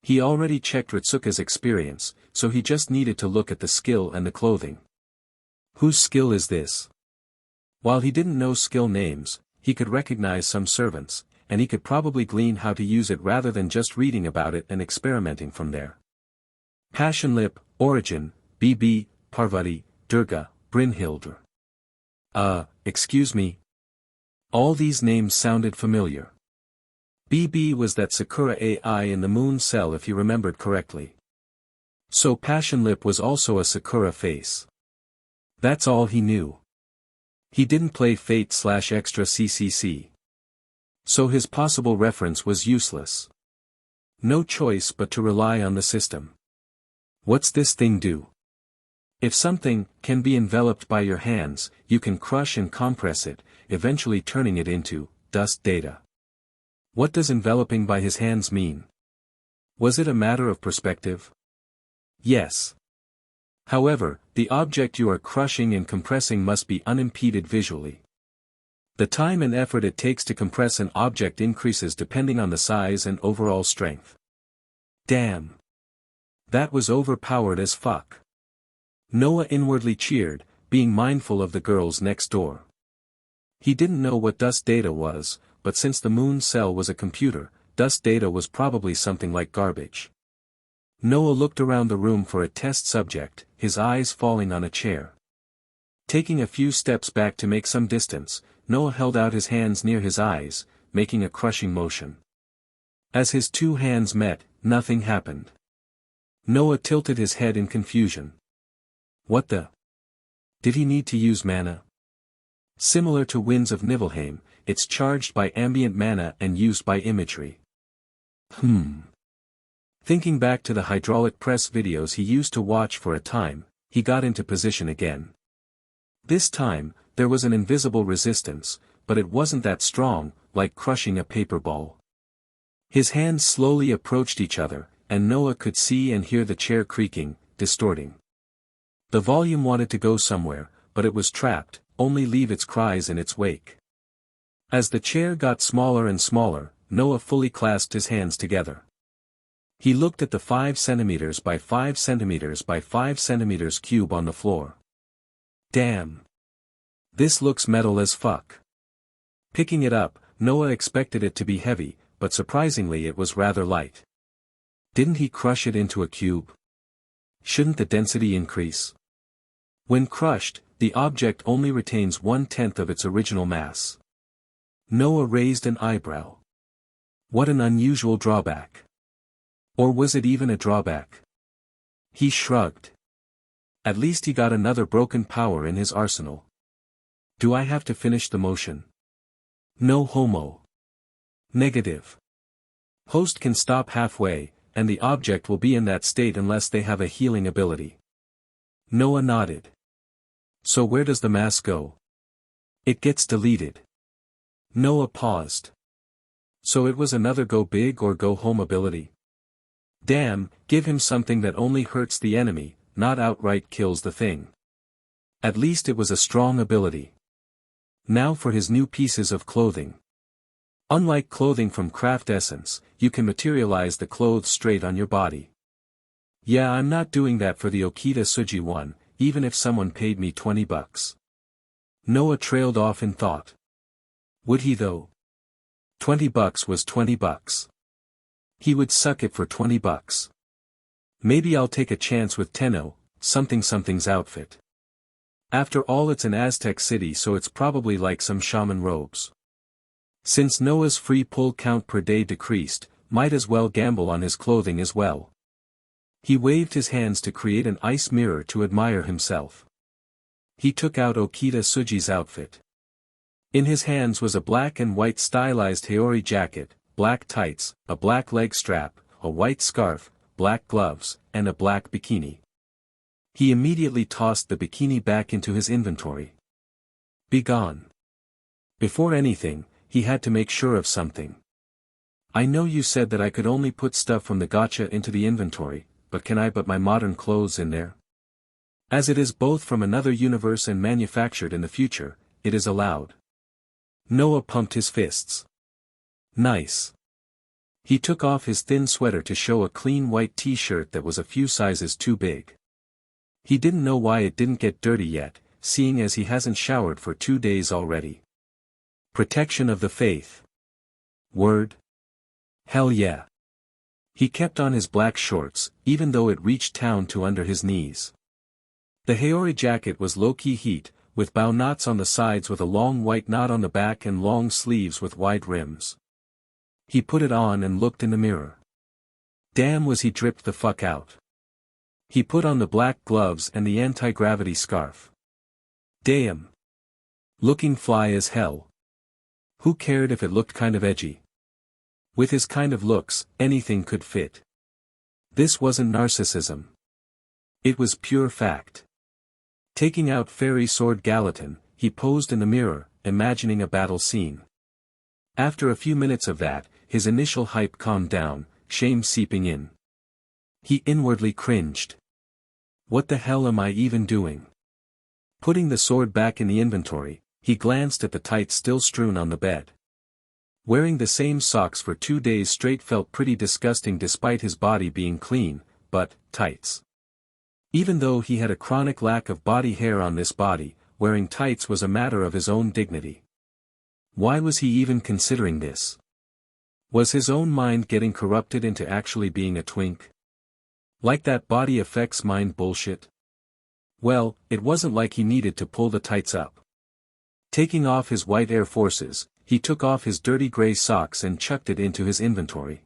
He already checked Ritsuka's experience, so he just needed to look at the skill and the clothing. Whose skill is this? While he didn't know skill names, he could recognize some servants, and he could probably glean how to use it rather than just reading about it and experimenting from there. Passionlip, Origin, BB, Parvati, Durga, Brynhildr. Excuse me. All these names sounded familiar. BB was that Sakura AI in the moon cell if you remembered correctly. So Passionlip was also a Sakura face. That's all he knew. He didn't play Fate/Extra CCC. So his possible reference was useless. No choice but to rely on the system. What's this thing do? If something can be enveloped by your hands, you can crush and compress it, eventually turning it into dust data. What does enveloping by his hands mean? Was it a matter of perspective? Yes. However, the object you are crushing and compressing must be unimpeded visually. The time and effort it takes to compress an object increases depending on the size and overall strength. Damn. That was overpowered as fuck. Noah inwardly cheered, being mindful of the girls next door. He didn't know what dust data was, but since the moon cell was a computer, dust data was probably something like garbage. Noah looked around the room for a test subject, his eyes falling on a chair. Taking a few steps back to make some distance, Noah held out his hands near his eyes, making a crushing motion. As his 2 hands met, nothing happened. Noah tilted his head in confusion. What the? Did he need to use mana? Similar to Winds of Nibelheim, it's charged by ambient mana and used by imagery. Thinking back to the hydraulic press videos he used to watch for a time, he got into position again. This time, there was an invisible resistance, but it wasn't that strong, like crushing a paper ball. His hands slowly approached each other, and Noah could see and hear the chair creaking, distorting. The volume wanted to go somewhere, but it was trapped, only leave its cries in its wake. As the chair got smaller and smaller, Noah fully clasped his hands together. He looked at the 5 cm by 5 cm by 5 cm cube on the floor. Damn. This looks metal as fuck. Picking it up, Noah expected it to be heavy, but surprisingly it was rather light. Didn't he crush it into a cube? Shouldn't the density increase? When crushed, the object only retains 1/10 of its original mass. Noah raised an eyebrow. What an unusual drawback. Or was it even a drawback? He shrugged. At least he got another broken power in his arsenal. Do I have to finish the motion? No homo. Negative. Host can stop halfway, and the object will be in that state unless they have a healing ability. Noah nodded. So where does the mass go? It gets deleted. Noah paused. So it was another go big or go home ability. Damn, give him something that only hurts the enemy, not outright kills the thing. At least it was a strong ability. Now for his new pieces of clothing. Unlike clothing from Craft Essence, you can materialize the clothes straight on your body. Yeah, I'm not doing that for the Okita Tsuji one, even if someone paid me $20. Noah trailed off in thought. Would he though? $20 was $20. He would suck it for $20. Maybe I'll take a chance with Tenno, something's outfit. After all, it's an Aztec city, so it's probably like some shaman robes. Since Noah's free pull count per day decreased, might as well gamble on his clothing as well. He waved his hands to create an ice mirror to admire himself. He took out Okita Tsuji's outfit. In his hands was a black and white stylized Haori jacket, black tights, a black leg strap, a white scarf, black gloves, and a black bikini. He immediately tossed the bikini back into his inventory. Begone. Before anything, he had to make sure of something. I know you said that I could only put stuff from the gacha into the inventory, but can I put my modern clothes in there? As it is both from another universe and manufactured in the future, it is allowed. Noah pumped his fists. Nice. He took off his thin sweater to show a clean white t-shirt that was a few sizes too big. He didn't know why it didn't get dirty yet, seeing as he hasn't showered for 2 days already. Protection of the faith. Word? Hell yeah. He kept on his black shorts, even though it reached down to under his knees. The Haori jacket was low-key heat, with bow knots on the sides with a long white knot on the back and long sleeves with wide rims. He put it on and looked in the mirror. Damn, was he dripped the fuck out. He put on the black gloves and the anti-gravity scarf. Damn. Looking fly as hell. Who cared if it looked kind of edgy? With his kind of looks, anything could fit. This wasn't narcissism. It was pure fact. Taking out fairy sword Gallatin, he posed in the mirror, imagining a battle scene. After a few minutes of that, his initial hype calmed down, shame seeping in. He inwardly cringed. What the hell am I even doing? Putting the sword back in the inventory, he glanced at the tights still strewn on the bed. Wearing the same socks for 2 days straight felt pretty disgusting despite his body being clean, but, tights. Even though he had a chronic lack of body hair on this body, wearing tights was a matter of his own dignity. Why was he even considering this? Was his own mind getting corrupted into actually being a twink? Like that body affects mind bullshit? Well, it wasn't like he needed to pull the tights up. Taking off his white Air Forces, he took off his dirty gray socks and chucked it into his inventory.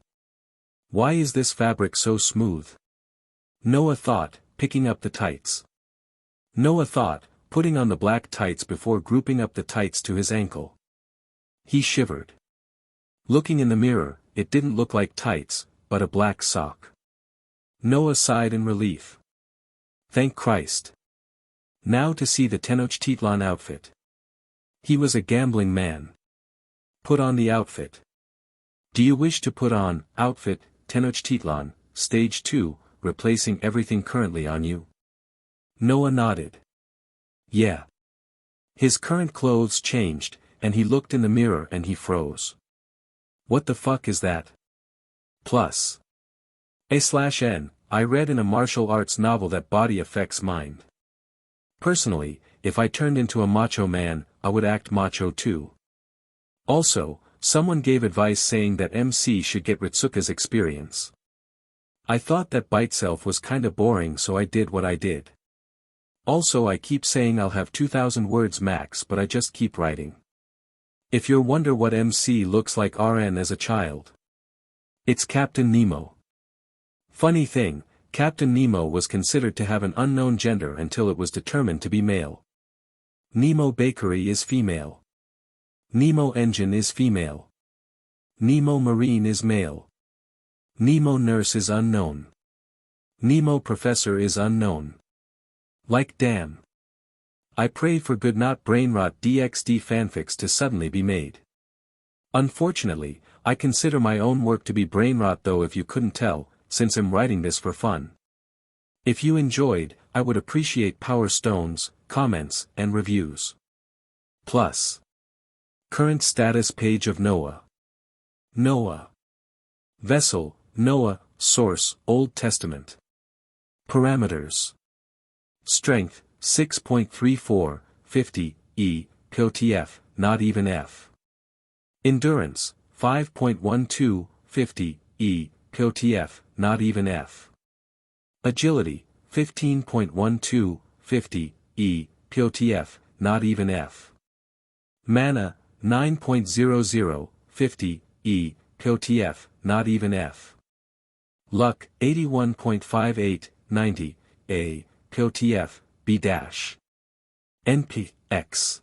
Why is this fabric so smooth? Noah thought, picking up the tights. Noah thought, putting on the black tights before grouping up the tights to his ankle. He shivered. Looking in the mirror, it didn't look like tights, but a black sock. Noah sighed in relief. Thank Christ. Now to see the Tenochtitlan outfit. He was a gambling man. Put on the outfit. Do you wish to put on, outfit, Tenochtitlan, stage 2, replacing everything currently on you? Noah nodded. Yeah. His current clothes changed, and he looked in the mirror and he froze. What the fuck is that? Plus. A/N, I read in a martial arts novel that body affects mind. Personally, if I turned into a macho man, I would act macho too. Also, someone gave advice saying that MC should get Ritsuka's experience. I thought that by itself was kinda boring, so I did what I did. Also, I keep saying I'll have 2,000 words max, but I just keep writing. If you wonder what MC looks like RN as a child, it's Captain Nemo. Funny thing, Captain Nemo was considered to have an unknown gender until it was determined to be male. Nemo Bakery is female. Nemo Engine is female. Nemo Marine is male. Nemo nurse is unknown. Nemo professor is unknown. Like damn. I pray for good not brainrot DxD fanfics to suddenly be made. Unfortunately, I consider my own work to be brainrot though if you couldn't tell, since I'm writing this for fun. If you enjoyed, I would appreciate power stones, comments, and reviews. Plus. Current status page of Noah. Noah. Vessel, Noah, source, Old Testament. Parameters. Strength, 6.34, 50, E, KOTF, not even F. Endurance, 5.12, 50, E, KOTF, not even F. Agility, 15.12, 50, E, KOTF, not even F. Mana, 9.00, 50, E, KOTF, not even F. Luck, 81.58, 90, A, KOTF, B-. NP, X.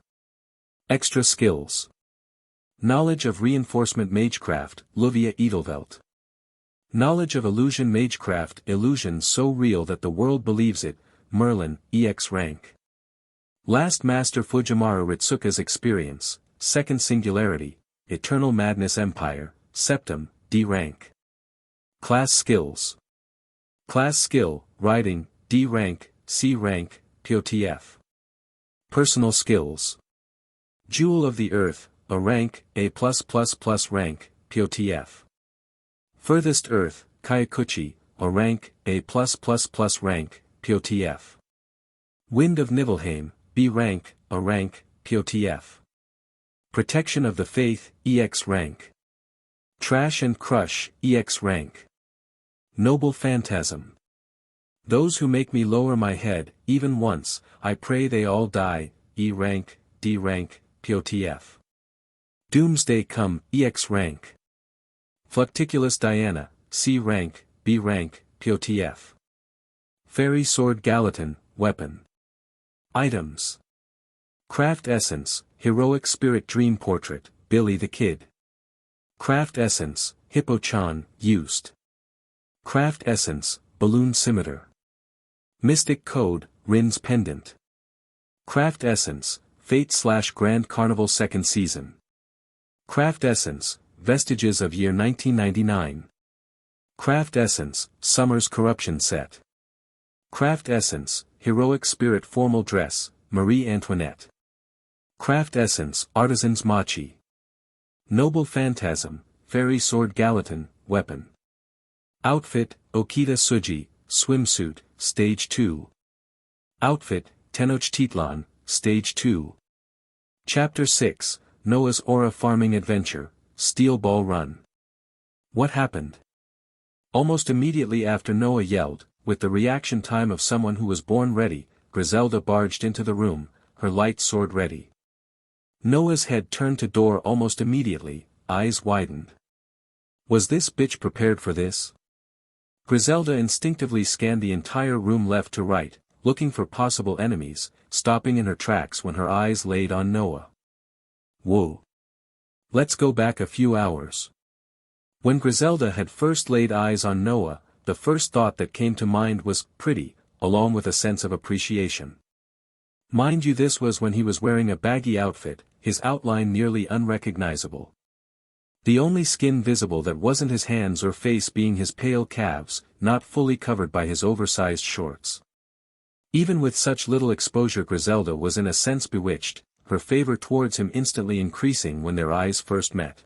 Extra skills. Knowledge of reinforcement magecraft, Luvia Edelvelt. Knowledge of illusion magecraft, illusion so real that the world believes it, Merlin, EX rank. Last Master Fujimaru Ritsuka's experience, second singularity, Eternal Madness Empire, Septum, D rank. Class skills. Class skill, riding, D rank, C rank, KOTF. Personal skills. Jewel of the Earth, a rank, A+++ rank, KOTF. Furthest Earth, Kyakuchi, a rank, A+++ rank, KOTF. Wind of Nibelheim, B rank, a rank, KOTF. Protection of the Faith, EX rank. Trash and Crush, EX rank. Noble Phantasm. Those who make me lower my head, even once, I pray they all die, E rank, D rank, KOTF. Doomsday Come, EX rank. Flucticulus Diana, C rank, B rank, KOTF. Fairy Sword Gallatin, weapon. Items. Craft Essence, Heroic Spirit Dream Portrait, Billy the Kid. Craft Essence, Hippo-chan, used. Craft Essence, Balloon Scimitar. Mystic Code, Rin's Pendant. Craft Essence, Fate/Grand Carnival 2nd Season. Craft Essence, Vestiges of Year 1999. Craft Essence, Summer's Corruption Set. Craft Essence, Heroic Spirit Formal Dress, Marie Antoinette. Craft Essence, Artisan's Machi. Noble Phantasm, Fairy Sword Gallatin, weapon. Outfit, Okita Suji, swimsuit, Stage 2. Outfit, Tenochtitlan, Stage 2. Chapter 6, Noah's Aura Farming Adventure, Steel Ball Run. What happened? Almost immediately after Noah yelled, with the reaction time of someone who was born ready, Griselda barged into the room, her light sword ready. Noah's head turned to door almost immediately, eyes widened. Was this bitch prepared for this? Griselda instinctively scanned the entire room left to right, looking for possible enemies, stopping in her tracks when her eyes laid on Noah. Whoa. Let's go back a few hours. When Griselda had first laid eyes on Noah, the first thought that came to mind was, pretty, along with a sense of appreciation. Mind you, this was when he was wearing a baggy outfit, his outline nearly unrecognizable. The only skin visible that wasn't his hands or face being his pale calves, not fully covered by his oversized shorts. Even with such little exposure, Griselda was in a sense bewitched, her favor towards him instantly increasing when their eyes first met.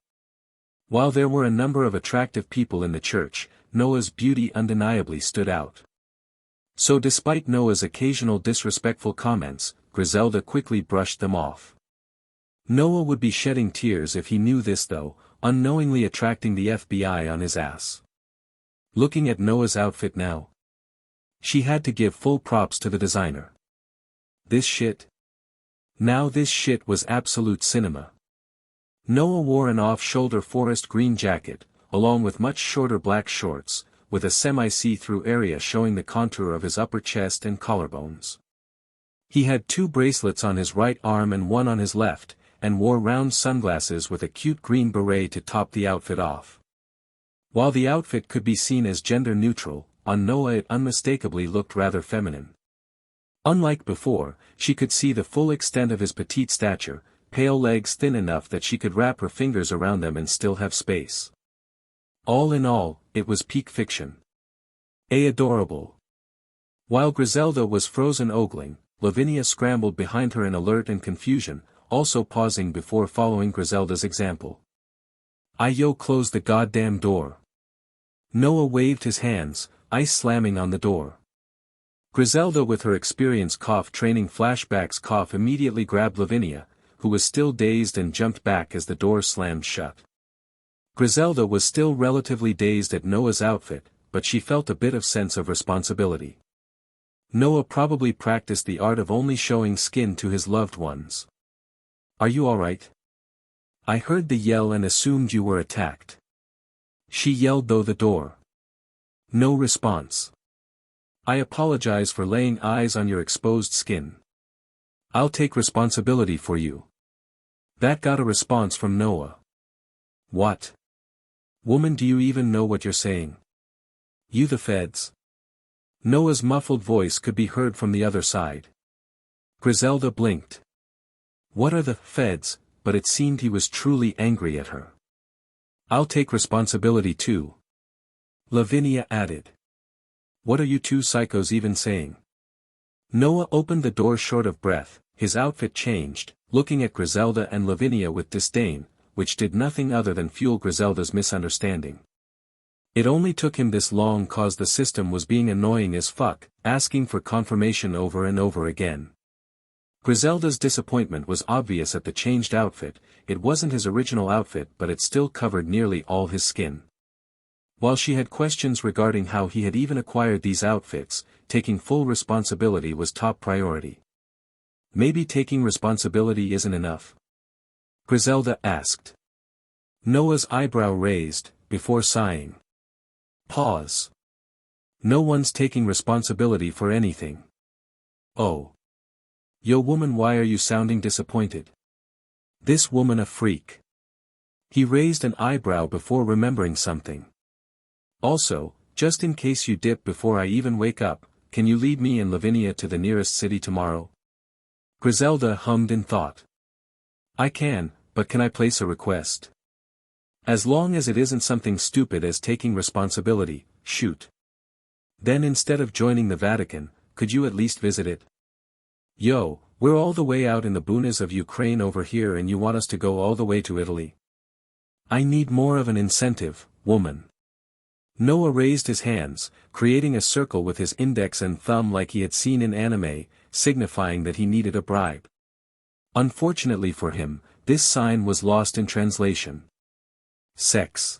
While there were a number of attractive people in the church, Noah's beauty undeniably stood out. So despite Noah's occasional disrespectful comments, Griselda quickly brushed them off. Noah would be shedding tears if he knew this though, unknowingly attracting the FBI on his ass. Looking at Noah's outfit now, she had to give full props to the designer. This shit? Now this shit was absolute cinema. Noah wore an off-shoulder forest green jacket, along with much shorter black shorts, with a semi-see-through area showing the contour of his upper chest and collarbones. He had 2 bracelets on his right arm and one on his left, and wore round sunglasses with a cute green beret to top the outfit off. While the outfit could be seen as gender neutral, on Noah it unmistakably looked rather feminine. Unlike before, she could see the full extent of his petite stature, pale legs thin enough that she could wrap her fingers around them and still have space. All in all, it was peak fiction. Adorable. While Griselda was frozen ogling, Lavinia scrambled behind her in alert and confusion, also pausing before following Griselda's example. Yo, close the goddamn door. Noah waved his hands, ice slamming on the door. Griselda, with her experience training flashbacks immediately grabbed Lavinia, who was still dazed, and jumped back as the door slammed shut. Griselda was still relatively dazed at Noah's outfit, but she felt a bit of sense of responsibility. Noah probably practiced the art of only showing skin to his loved ones. Are you alright? I heard the yell and assumed you were attacked. She yelled through the door. No response. I apologize for laying eyes on your exposed skin. I'll take responsibility for you. That got a response from Noah. What? Woman, do you even know what you're saying? You the feds? Noah's muffled voice could be heard from the other side. Griselda blinked. What are the feds? But it seemed he was truly angry at her. I'll take responsibility too. Lavinia added. What are you two psychos even saying? Noah opened the door short of breath, his outfit changed, looking at Griselda and Lavinia with disdain, which did nothing other than fuel Griselda's misunderstanding. It only took him this long cause the system was being annoying as fuck, asking for confirmation over and over again. Griselda's disappointment was obvious at the changed outfit. It wasn't his original outfit, but it still covered nearly all his skin. While she had questions regarding how he had even acquired these outfits, taking full responsibility was top priority. Maybe taking responsibility isn't enough? Griselda asked. Noah's eyebrow raised, before sighing. Pause. No one's taking responsibility for anything. Oh. Yo woman, why are you sounding disappointed? This woman a freak. He raised an eyebrow before remembering something. Also, just in case you dip before I even wake up, can you lead me and Lavinia to the nearest city tomorrow? Griselda hummed in thought. I can, but can I place a request? As long as it isn't something stupid as taking responsibility, shoot. Then instead of joining the Vatican, could you at least visit it? Yo, we're all the way out in the boonies of Ukraine over here and you want us to go all the way to Italy? I need more of an incentive, woman. Noah raised his hands, creating a circle with his index and thumb like he had seen in anime, signifying that he needed a bribe. Unfortunately for him, this sign was lost in translation. Sex.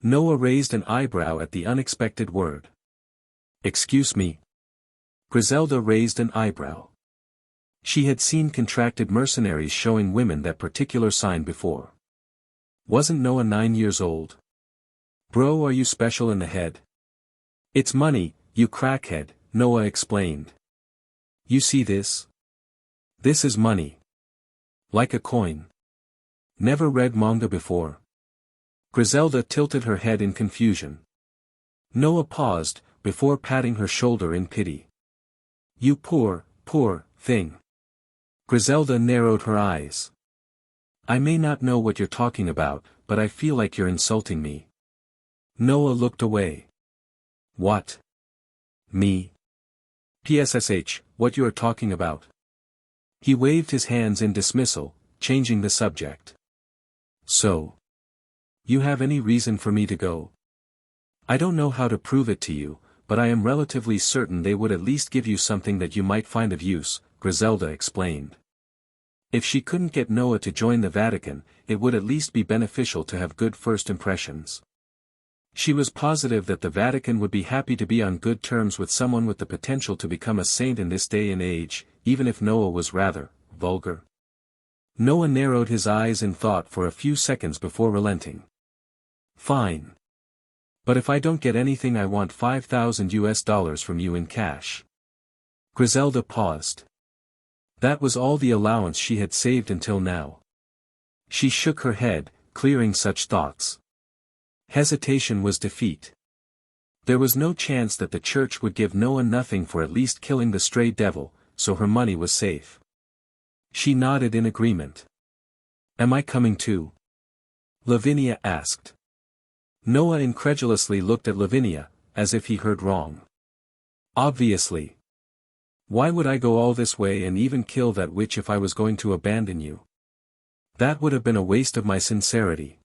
Noah raised an eyebrow at the unexpected word. Excuse me. Griselda raised an eyebrow. She had seen contracted mercenaries showing women that particular sign before. Wasn't Noah 9 years old? Bro, are you special in the head? It's money, you crackhead, Noah explained. You see this? This is money. Like a coin. Never read manga before? Griselda tilted her head in confusion. Noah paused, before patting her shoulder in pity. You poor thing. Griselda narrowed her eyes. I may not know what you're talking about, but I feel like you're insulting me. Noah looked away. What? Me? PSSH, what you are talking about? He waved his hands in dismissal, changing the subject. So. You have any reason for me to go? I don't know how to prove it to you, but I am relatively certain they would at least give you something that you might find of use, Griselda explained. If she couldn't get Noah to join the Vatican, it would at least be beneficial to have good first impressions. She was positive that the Vatican would be happy to be on good terms with someone with the potential to become a saint in this day and age, even if Noah was rather vulgar. Noah narrowed his eyes in thought for a few seconds before relenting. Fine. But if I don't get anything, I want $5,000 from you in cash. Griselda paused. That was all the allowance she had saved until now. She shook her head, clearing such thoughts. Hesitation was defeat. There was no chance that the church would give Noah nothing for at least killing the stray devil, so her money was safe. She nodded in agreement. "Am I coming too?" Lavinia asked. Noah incredulously looked at Lavinia, as if he heard wrong. "Obviously. Why would I go all this way and even kill that witch if I was going to abandon you? That would have been a waste of my sincerity."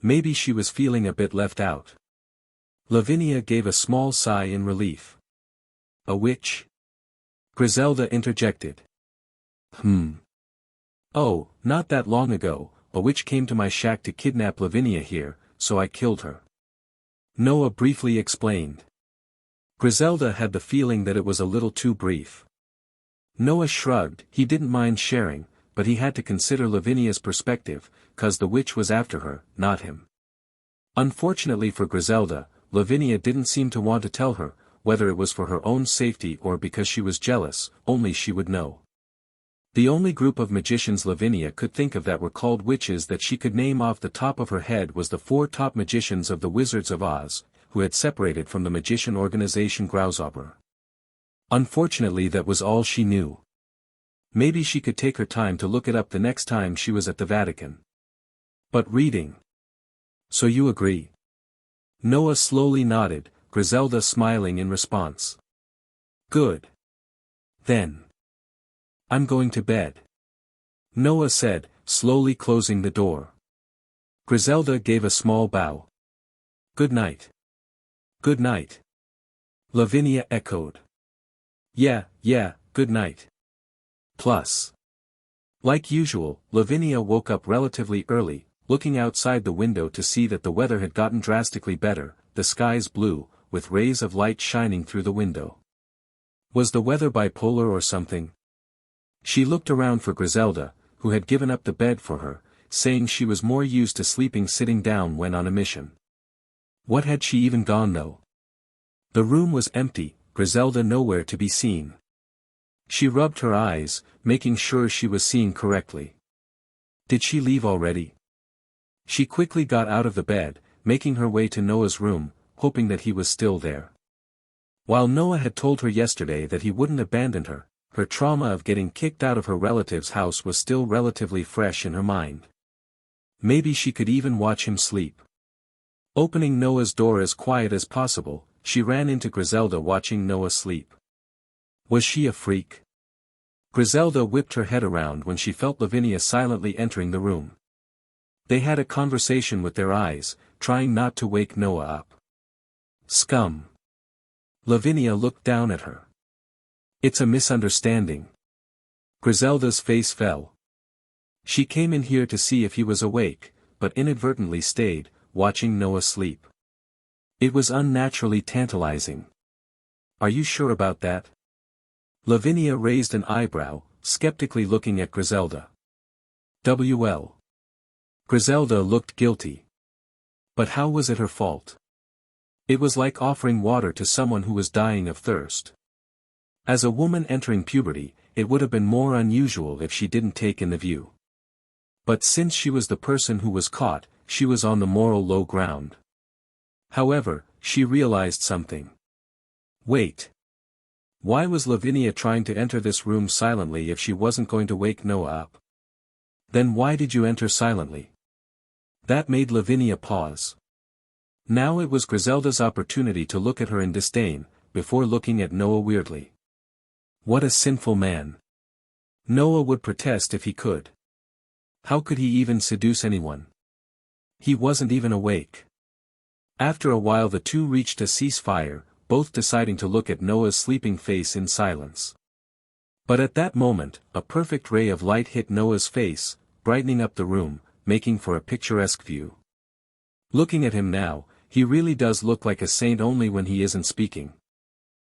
Maybe she was feeling a bit left out. Lavinia gave a small sigh in relief. "A witch?" Griselda interjected. "Oh, not that long ago, a witch came to my shack to kidnap Lavinia here, so I killed her." Noah briefly explained. Griselda had the feeling that it was a little too brief. Noah shrugged. He didn't mind sharing, but he had to consider Lavinia's perspective, cause the witch was after her, not him. Unfortunately for Griselda, Lavinia didn't seem to want to tell her, whether it was for her own safety or because she was jealous, only she would know. The only group of magicians Lavinia could think of that were called witches that she could name off the top of her head was the 4 top magicians of the Wizards of Oz, who had separated from the magician organization Grasshopper. Unfortunately, that was all she knew. Maybe she could take her time to look it up the next time she was at the Vatican. But reading. "So you agree?" Noah slowly nodded, Griselda smiling in response. "Good. Then I'm going to bed," Noah said, slowly closing the door. Griselda gave a small bow. "Good night." "Good night," Lavinia echoed. Yeah, good night." Plus. Like usual, Lavinia woke up relatively early, looking outside the window to see that the weather had gotten drastically better, the skies blue, with rays of light shining through the window. Was the weather bipolar or something? She looked around for Griselda, who had given up the bed for her, saying she was more used to sleeping sitting down when on a mission. What had she even gone though? The room was empty, Griselda nowhere to be seen. She rubbed her eyes, making sure she was seeing correctly. Did she leave already? She quickly got out of the bed, making her way to Noah's room, hoping that he was still there. While Noah had told her yesterday that he wouldn't abandon her, her trauma of getting kicked out of her relative's house was still relatively fresh in her mind. Maybe she could even watch him sleep. Opening Noah's door as quiet as possible, she ran into Griselda watching Noah sleep. Was she a freak? Griselda whipped her head around when she felt Lavinia silently entering the room. They had a conversation with their eyes, trying not to wake Noah up. Scum. Lavinia looked down at her. It's a misunderstanding. Griselda's face fell. She came in here to see if he was awake, but inadvertently stayed, watching Noah sleep. It was unnaturally tantalizing. Are you sure about that? Lavinia raised an eyebrow, skeptically looking at Griselda. WL. Griselda looked guilty. But how was it her fault? It was like offering water to someone who was dying of thirst. As a woman entering puberty, it would have been more unusual if she didn't take in the view. But since she was the person who was caught, she was on the moral low ground. However, she realized something. Wait. Why was Lavinia trying to enter this room silently if she wasn't going to wake Noah up? Then why did you enter silently? That made Lavinia pause. Now it was Griselda's opportunity to look at her in disdain, before looking at Noah weirdly. What a sinful man. Noah would protest if he could. How could he even seduce anyone? He wasn't even awake. After a while the two reached a ceasefire, both deciding to look at Noah's sleeping face in silence. But at that moment, a perfect ray of light hit Noah's face, brightening up the room, making for a picturesque view. Looking at him now, he really does look like a saint only when he isn't speaking.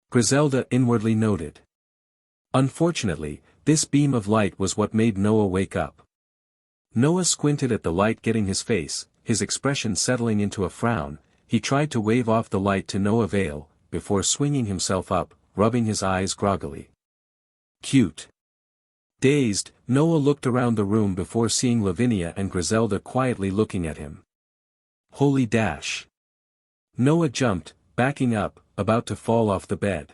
Griselda inwardly noted. Unfortunately, this beam of light was what made Noah wake up. Noah squinted at the light getting his face, his expression settling into a frown. He tried to wave off the light to no avail, before swinging himself up, rubbing his eyes groggily. Cute. Dazed, Noah looked around the room before seeing Lavinia and Griselda quietly looking at him. Holy dash. Noah jumped, backing up, about to fall off the bed.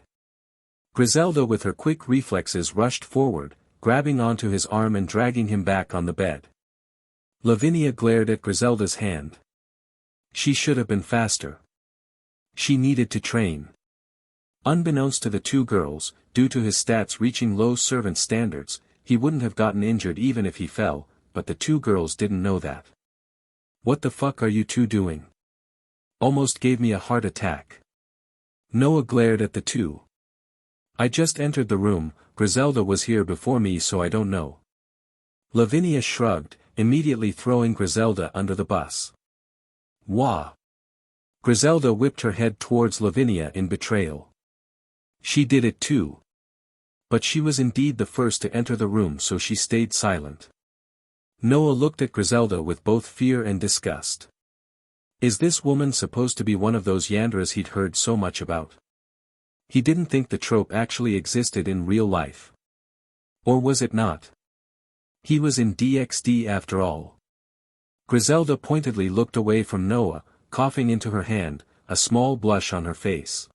Griselda with her quick reflexes rushed forward, grabbing onto his arm and dragging him back on the bed. Lavinia glared at Griselda's hand. She should have been faster. She needed to train. Unbeknownst to the two girls, due to his stats reaching low servant standards, he wouldn't have gotten injured even if he fell, but the two girls didn't know that. What the fuck are you two doing? Almost gave me a heart attack. Noah glared at the two. I just entered the room, Griselda was here before me so I don't know. Lavinia shrugged, immediately throwing Griselda under the bus. Wah! Griselda whipped her head towards Lavinia in betrayal. She did it too. But she was indeed the first to enter the room so she stayed silent. Noah looked at Griselda with both fear and disgust. Is this woman supposed to be one of those Yandras he'd heard so much about? He didn't think the trope actually existed in real life. Or was it not? He was in DxD after all. Griselda pointedly looked away from Noah, coughing into her hand, a small blush on her face.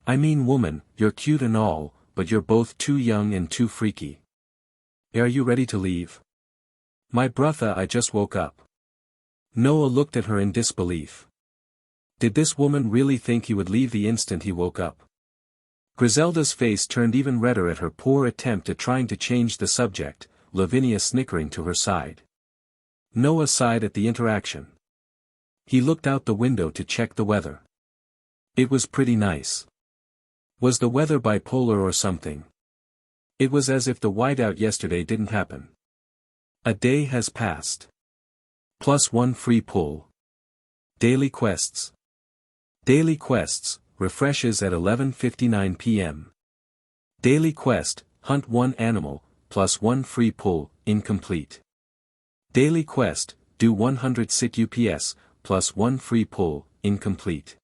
I mean woman, you're cute and all, but you're both too young and too freaky. Are you ready to leave? My brother, I just woke up. Noah looked at her in disbelief. Did this woman really think he would leave the instant he woke up? Griselda's face turned even redder at her poor attempt at trying to change the subject, Lavinia snickering to her side. Noah sighed at the interaction. He looked out the window to check the weather. It was pretty nice. Was the weather bipolar or something? It was as if the whiteout yesterday didn't happen. A day has passed. +1 free pull. Daily quests. Daily quests, refreshes at 11:59 p.m. Daily quest, hunt 1 animal, +1 free pull, incomplete. Daily quest, do 100 sit UPS, +1 free pull, incomplete.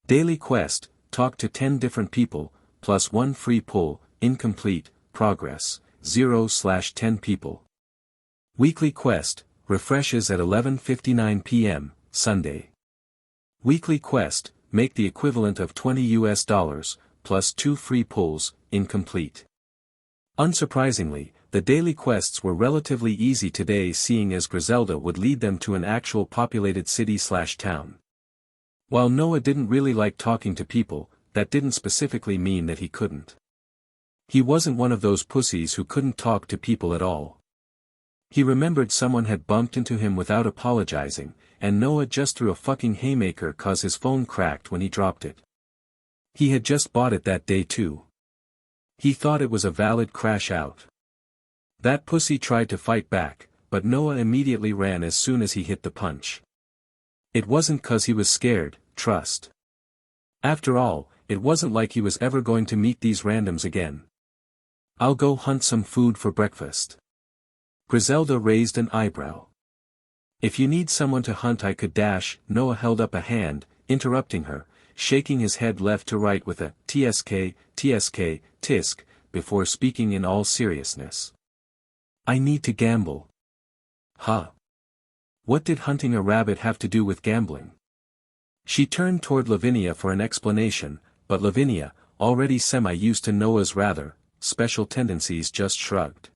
Daily quest, talk to 10 different people, +1 free pull, incomplete, progress, 0/10 people. Weekly quest, refreshes at 11:59 p.m., Sunday. Weekly quest, make the equivalent of $20 +2 free pulls, incomplete. Unsurprisingly, the daily quests were relatively easy today seeing as Griselda would lead them to an actual populated city/town. While Noah didn't really like talking to people, that didn't specifically mean that he couldn't. He wasn't one of those pussies who couldn't talk to people at all. He remembered someone had bumped into him without apologizing, and Noah just threw a fucking haymaker cause his phone cracked when he dropped it. He had just bought it that day too. He thought it was a valid crash out. That pussy tried to fight back, but Noah immediately ran as soon as he hit the punch. It wasn't cause he was scared, trust. After all, it wasn't like he was ever going to meet these randoms again. I'll go hunt some food for breakfast. Griselda raised an eyebrow. If you need someone to hunt I could dash. Noah held up a hand, interrupting her, shaking his head left to right with a tsk, tisk, before speaking in all seriousness. I need to gamble. Huh? What did hunting a rabbit have to do with gambling? She turned toward Lavinia for an explanation, but Lavinia, already semi-used to Noah's rather special tendencies, just shrugged.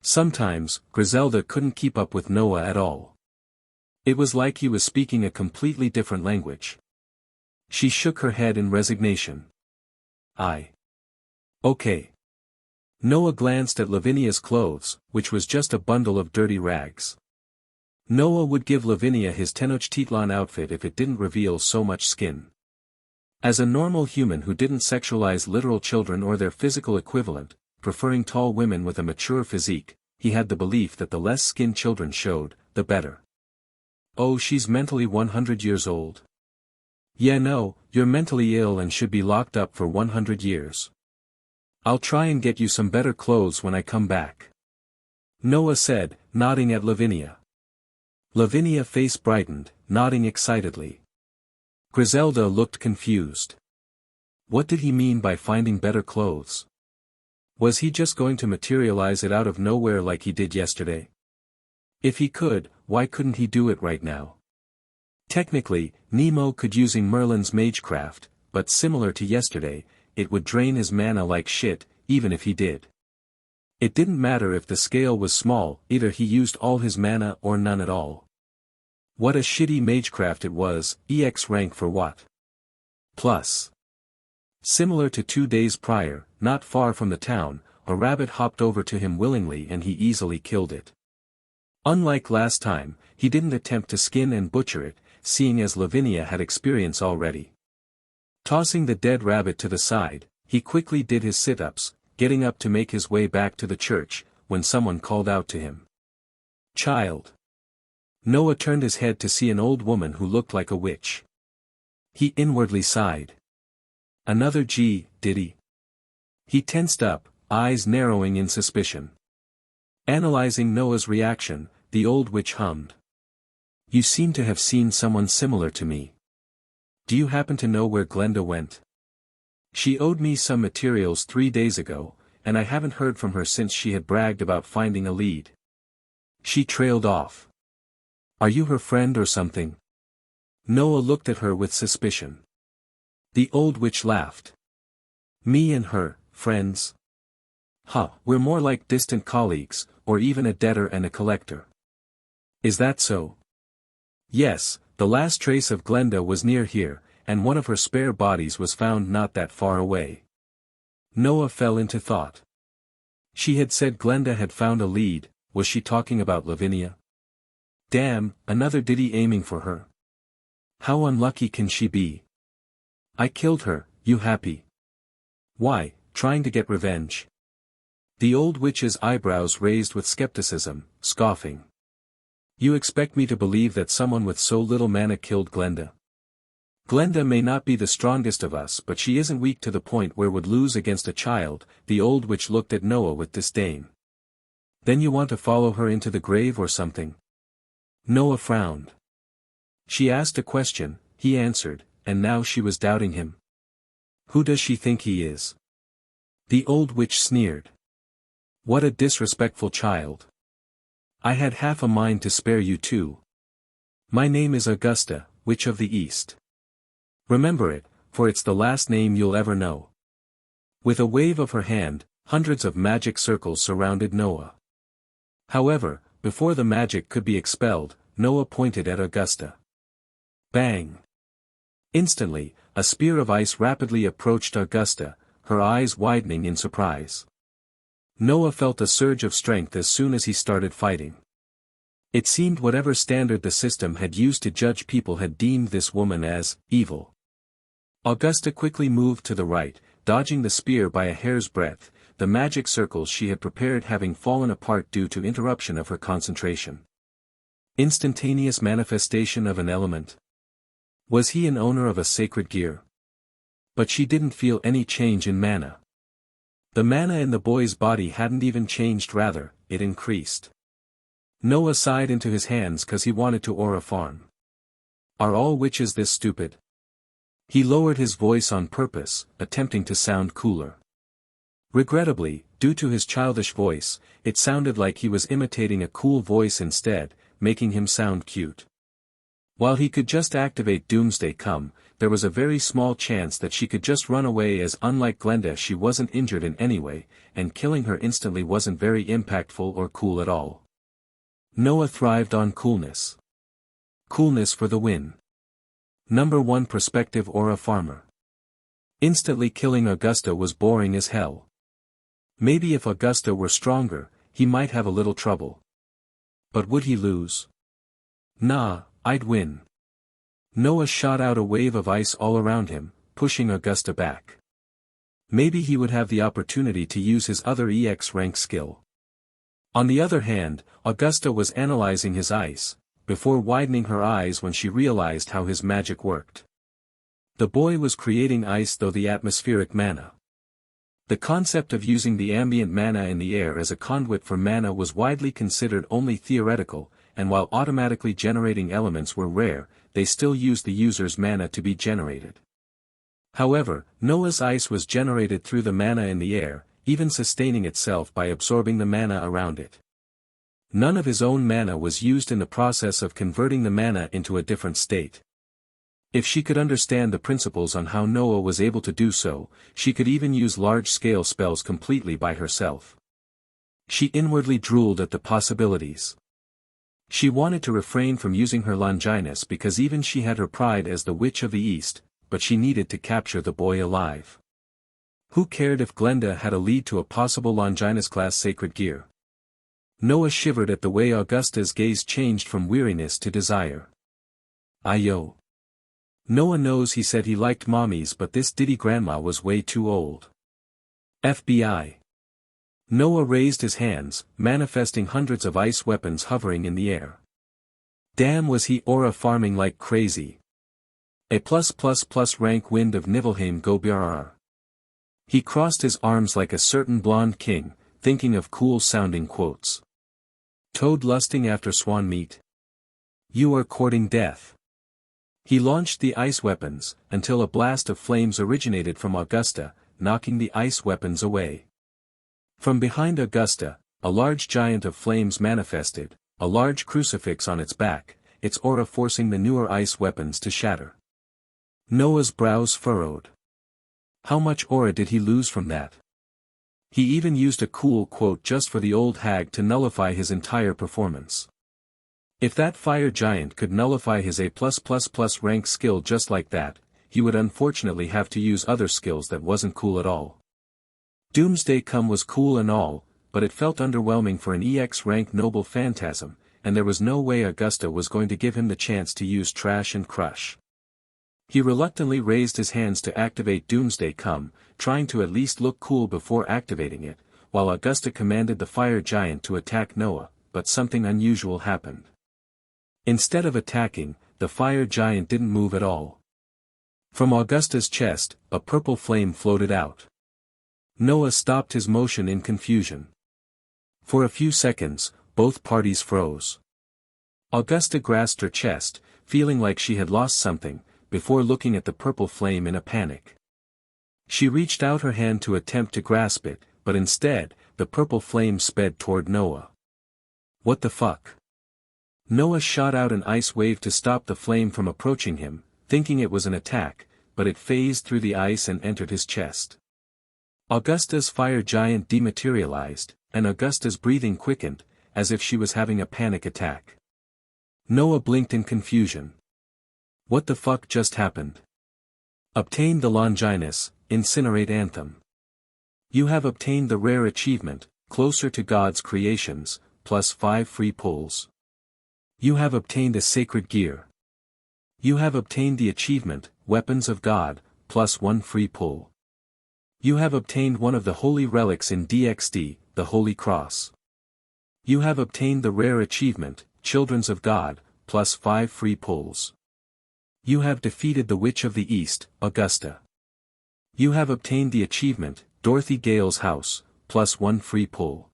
Sometimes, Griselda couldn't keep up with Noah at all. It was like he was speaking a completely different language. She shook her head in resignation. Okay. Noah glanced at Lavinia's clothes, which was just a bundle of dirty rags. Noah would give Lavinia his Tenochtitlan outfit if it didn't reveal so much skin. As a normal human who didn't sexualize literal children or their physical equivalent, preferring tall women with a mature physique, he had the belief that the less skin children showed, the better. Oh, she's mentally 100 years old. Yeah, no, you're mentally ill and should be locked up for 100 years. I'll try and get you some better clothes when I come back. Noah said, nodding at Lavinia. Lavinia's face brightened, nodding excitedly. Griselda looked confused. What did he mean by finding better clothes? Was he just going to materialize it out of nowhere like he did yesterday? If he could, why couldn't he do it right now? Technically, Nemo could using Merlin's magecraft, but similar to yesterday, it would drain his mana like shit, even if he did. It didn't matter if the scale was small, either he used all his mana or none at all. What a shitty magecraft it was, EX rank for what? Plus. Similar to 2 days prior, not far from the town, a rabbit hopped over to him willingly and he easily killed it. Unlike last time, he didn't attempt to skin and butcher it, seeing as Lavinia had experience already. Tossing the dead rabbit to the side, he quickly did his sit-ups, getting up to make his way back to the church, when someone called out to him. "Child." Noah turned his head to see an old woman who looked like a witch. He inwardly sighed. Another G, did he? He tensed up, eyes narrowing in suspicion. Analyzing Noah's reaction, the old witch hummed. "You seem to have seen someone similar to me. Do you happen to know where Glenda went? She owed me some materials 3 days ago, and I haven't heard from her since she had bragged about finding a lead. She trailed off. Are you her friend or something?" Noah looked at her with suspicion. The old witch laughed. "Me and her, friends? Huh, we're more like distant colleagues, or even a debtor and a collector." "Is that so?" "Yes, the last trace of Glenda was near here, and one of her spare bodies was found not that far away." Noah fell into thought. She had said Glenda had found a lead, was she talking about Lavinia? Damn, another Diddy aiming for her. How unlucky can she be? "I killed her, you happy?" "Why, trying to get revenge?" The old witch's eyebrows raised with skepticism, scoffing. "You expect me to believe that someone with so little mana killed Glenda? Glenda may not be the strongest of us, but she isn't weak to the point where would lose against a child." The old witch looked at Noah with disdain. "Then you want to follow her into the grave or something?" Noah frowned. She asked a question, he answered, and now she was doubting him. Who does she think he is? The old witch sneered. What a disrespectful child. I had half a mind to spare you too. My name is Augusta, Witch of the East. Remember it, for it's the last name you'll ever know. With a wave of her hand, hundreds of magic circles surrounded Noah. However, before the magic could be expelled, Noah pointed at Augusta. Bang! Instantly, a spear of ice rapidly approached Augusta, her eyes widening in surprise. Noah felt a surge of strength as soon as he started fighting. It seemed whatever standard the system had used to judge people had deemed this woman as evil. Augusta quickly moved to the right, dodging the spear by a hair's breadth, the magic circles she had prepared having fallen apart due to interruption of her concentration. Instantaneous manifestation of an element. Was he an owner of a sacred gear? But she didn't feel any change in mana. The mana in the boy's body hadn't even changed, rather, it increased. Noah sighed into his hands cause he wanted to aura farm. Are all witches this stupid? He lowered his voice on purpose, attempting to sound cooler. Regrettably, due to his childish voice, it sounded like he was imitating a cool voice instead, making him sound cute. While he could just activate Doomsday Come, there was a very small chance that she could just run away, as unlike Glenda she wasn't injured in any way, and killing her instantly wasn't very impactful or cool at all. Noah thrived on coolness. Coolness for the win. Number 1 Perspective Aura Farmer. Instantly killing Augusta was boring as hell. Maybe if Augusta were stronger, he might have a little trouble. But would he lose? Nah, I'd win. Noah shot out a wave of ice all around him, pushing Augusta back. Maybe he would have the opportunity to use his other EX rank skill. On the other hand, Augusta was analyzing his ice, before widening her eyes when she realized how his magic worked. The boy was creating ice through the atmospheric mana. The concept of using the ambient mana in the air as a conduit for mana was widely considered only theoretical, and while automatically generating elements were rare, they still used the user's mana to be generated. However, Noah's ice was generated through the mana in the air, even sustaining itself by absorbing the mana around it. None of his own mana was used in the process of converting the mana into a different state. If she could understand the principles on how Noah was able to do so, she could even use large-scale spells completely by herself. She inwardly drooled at the possibilities. She wanted to refrain from using her Longinus because even she had her pride as the Witch of the East, but she needed to capture the boy alive. Who cared if Glenda had a lead to a possible Longinus-class sacred gear? Noah shivered at the way Augusta's gaze changed from weariness to desire. Ayo. Noah knows he said he liked mommies, but this Diddy grandma was way too old. FBI. Noah raised his hands, manifesting hundreds of ice weapons hovering in the air. Damn, was he aura farming like crazy. A +++ rank wind of Nibelheim go brrr. He crossed his arms like a certain blonde king, thinking of cool-sounding quotes. Toad lusting after swan meat. You are courting death. He launched the ice weapons, until a blast of flames originated from Augusta, knocking the ice weapons away. From behind Augusta, a large giant of flames manifested, a large crucifix on its back, its aura forcing the newer ice weapons to shatter. Noah's brows furrowed. How much aura did he lose from that? He even used a cool quote just for the old hag to nullify his entire performance. If that fire giant could nullify his A+++ rank skill just like that, he would unfortunately have to use other skills that wasn't cool at all. Doomsday Come was cool and all, but it felt underwhelming for an EX rank noble phantasm, and there was no way Augusta was going to give him the chance to use Trash and Crush. He reluctantly raised his hands to activate Doomsday Come, trying to at least look cool before activating it, while Augusta commanded the fire giant to attack Noah, but something unusual happened. Instead of attacking, the fire giant didn't move at all. From Augusta's chest, a purple flame floated out. Noah stopped his motion in confusion. For a few seconds, both parties froze. Augusta grasped her chest, feeling like she had lost something, before looking at the purple flame in a panic. She reached out her hand to attempt to grasp it, but instead, the purple flame sped toward Noah. What the fuck? Noah shot out an ice wave to stop the flame from approaching him, thinking it was an attack, but it phased through the ice and entered his chest. Augusta's fire giant dematerialized, and Augusta's breathing quickened, as if she was having a panic attack. Noah blinked in confusion. What the fuck just happened? Obtained the Longinus, Incinerate Anthem. You have obtained the rare achievement, Closer to God's Creations, +5 free pulls. You have obtained a sacred gear. You have obtained the achievement, Weapons of God, +1 free pull. You have obtained one of the holy relics in DxD, the Holy Cross. You have obtained the rare achievement, Children of God, +5 free pulls. You have defeated the Witch of the East, Augusta. You have obtained the achievement, Dorothy Gale's House, +1 free pull.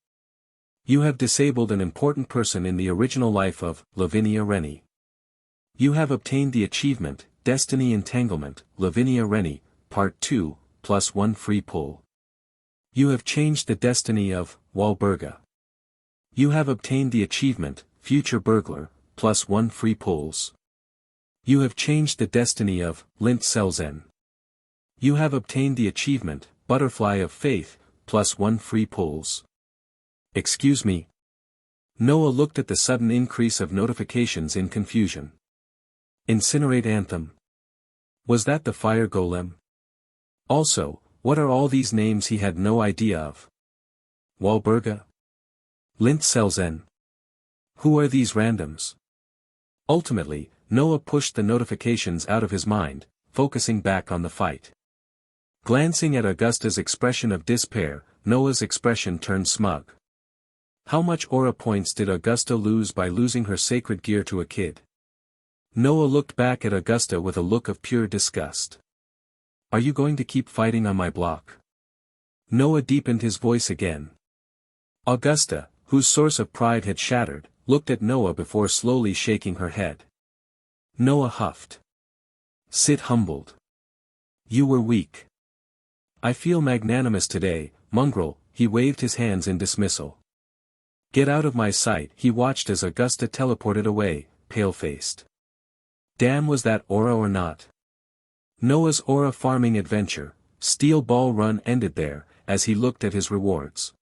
You have disabled an important person in the original life of Lavinia Rennie. You have obtained the achievement, Destiny Entanglement, Lavinia Rennie, Part 2, +1 free pull. You have changed the destiny of Walburga. You have obtained the achievement, Future Burglar, +1 free pulls. You have changed the destiny of Lint Selzen. You have obtained the achievement, Butterfly of Faith, +1 free pulls. Excuse me. Noah looked at the sudden increase of notifications in confusion. Incinerate Anthem. Was that the fire golem? Also, what are all these names he had no idea of? Walburga? Lint Selzen? Who are these randoms? Ultimately, Noah pushed the notifications out of his mind, focusing back on the fight. Glancing at Augusta's expression of despair, Noah's expression turned smug. How much aura points did Augusta lose by losing her sacred gear to a kid? Noah looked back at Augusta with a look of pure disgust. Are you going to keep fighting on my block? Noah deepened his voice again. Augusta, whose source of pride had shattered, looked at Noah before slowly shaking her head. Noah huffed. Sit humbled. You were weak. I feel magnanimous today, mongrel. He waved his hands in dismissal. Get out of my sight. He watched as Augusta teleported away, pale-faced. Damn, was that aura or not? Noah's aura farming adventure, Steel Ball Run ended there, as he looked at his rewards.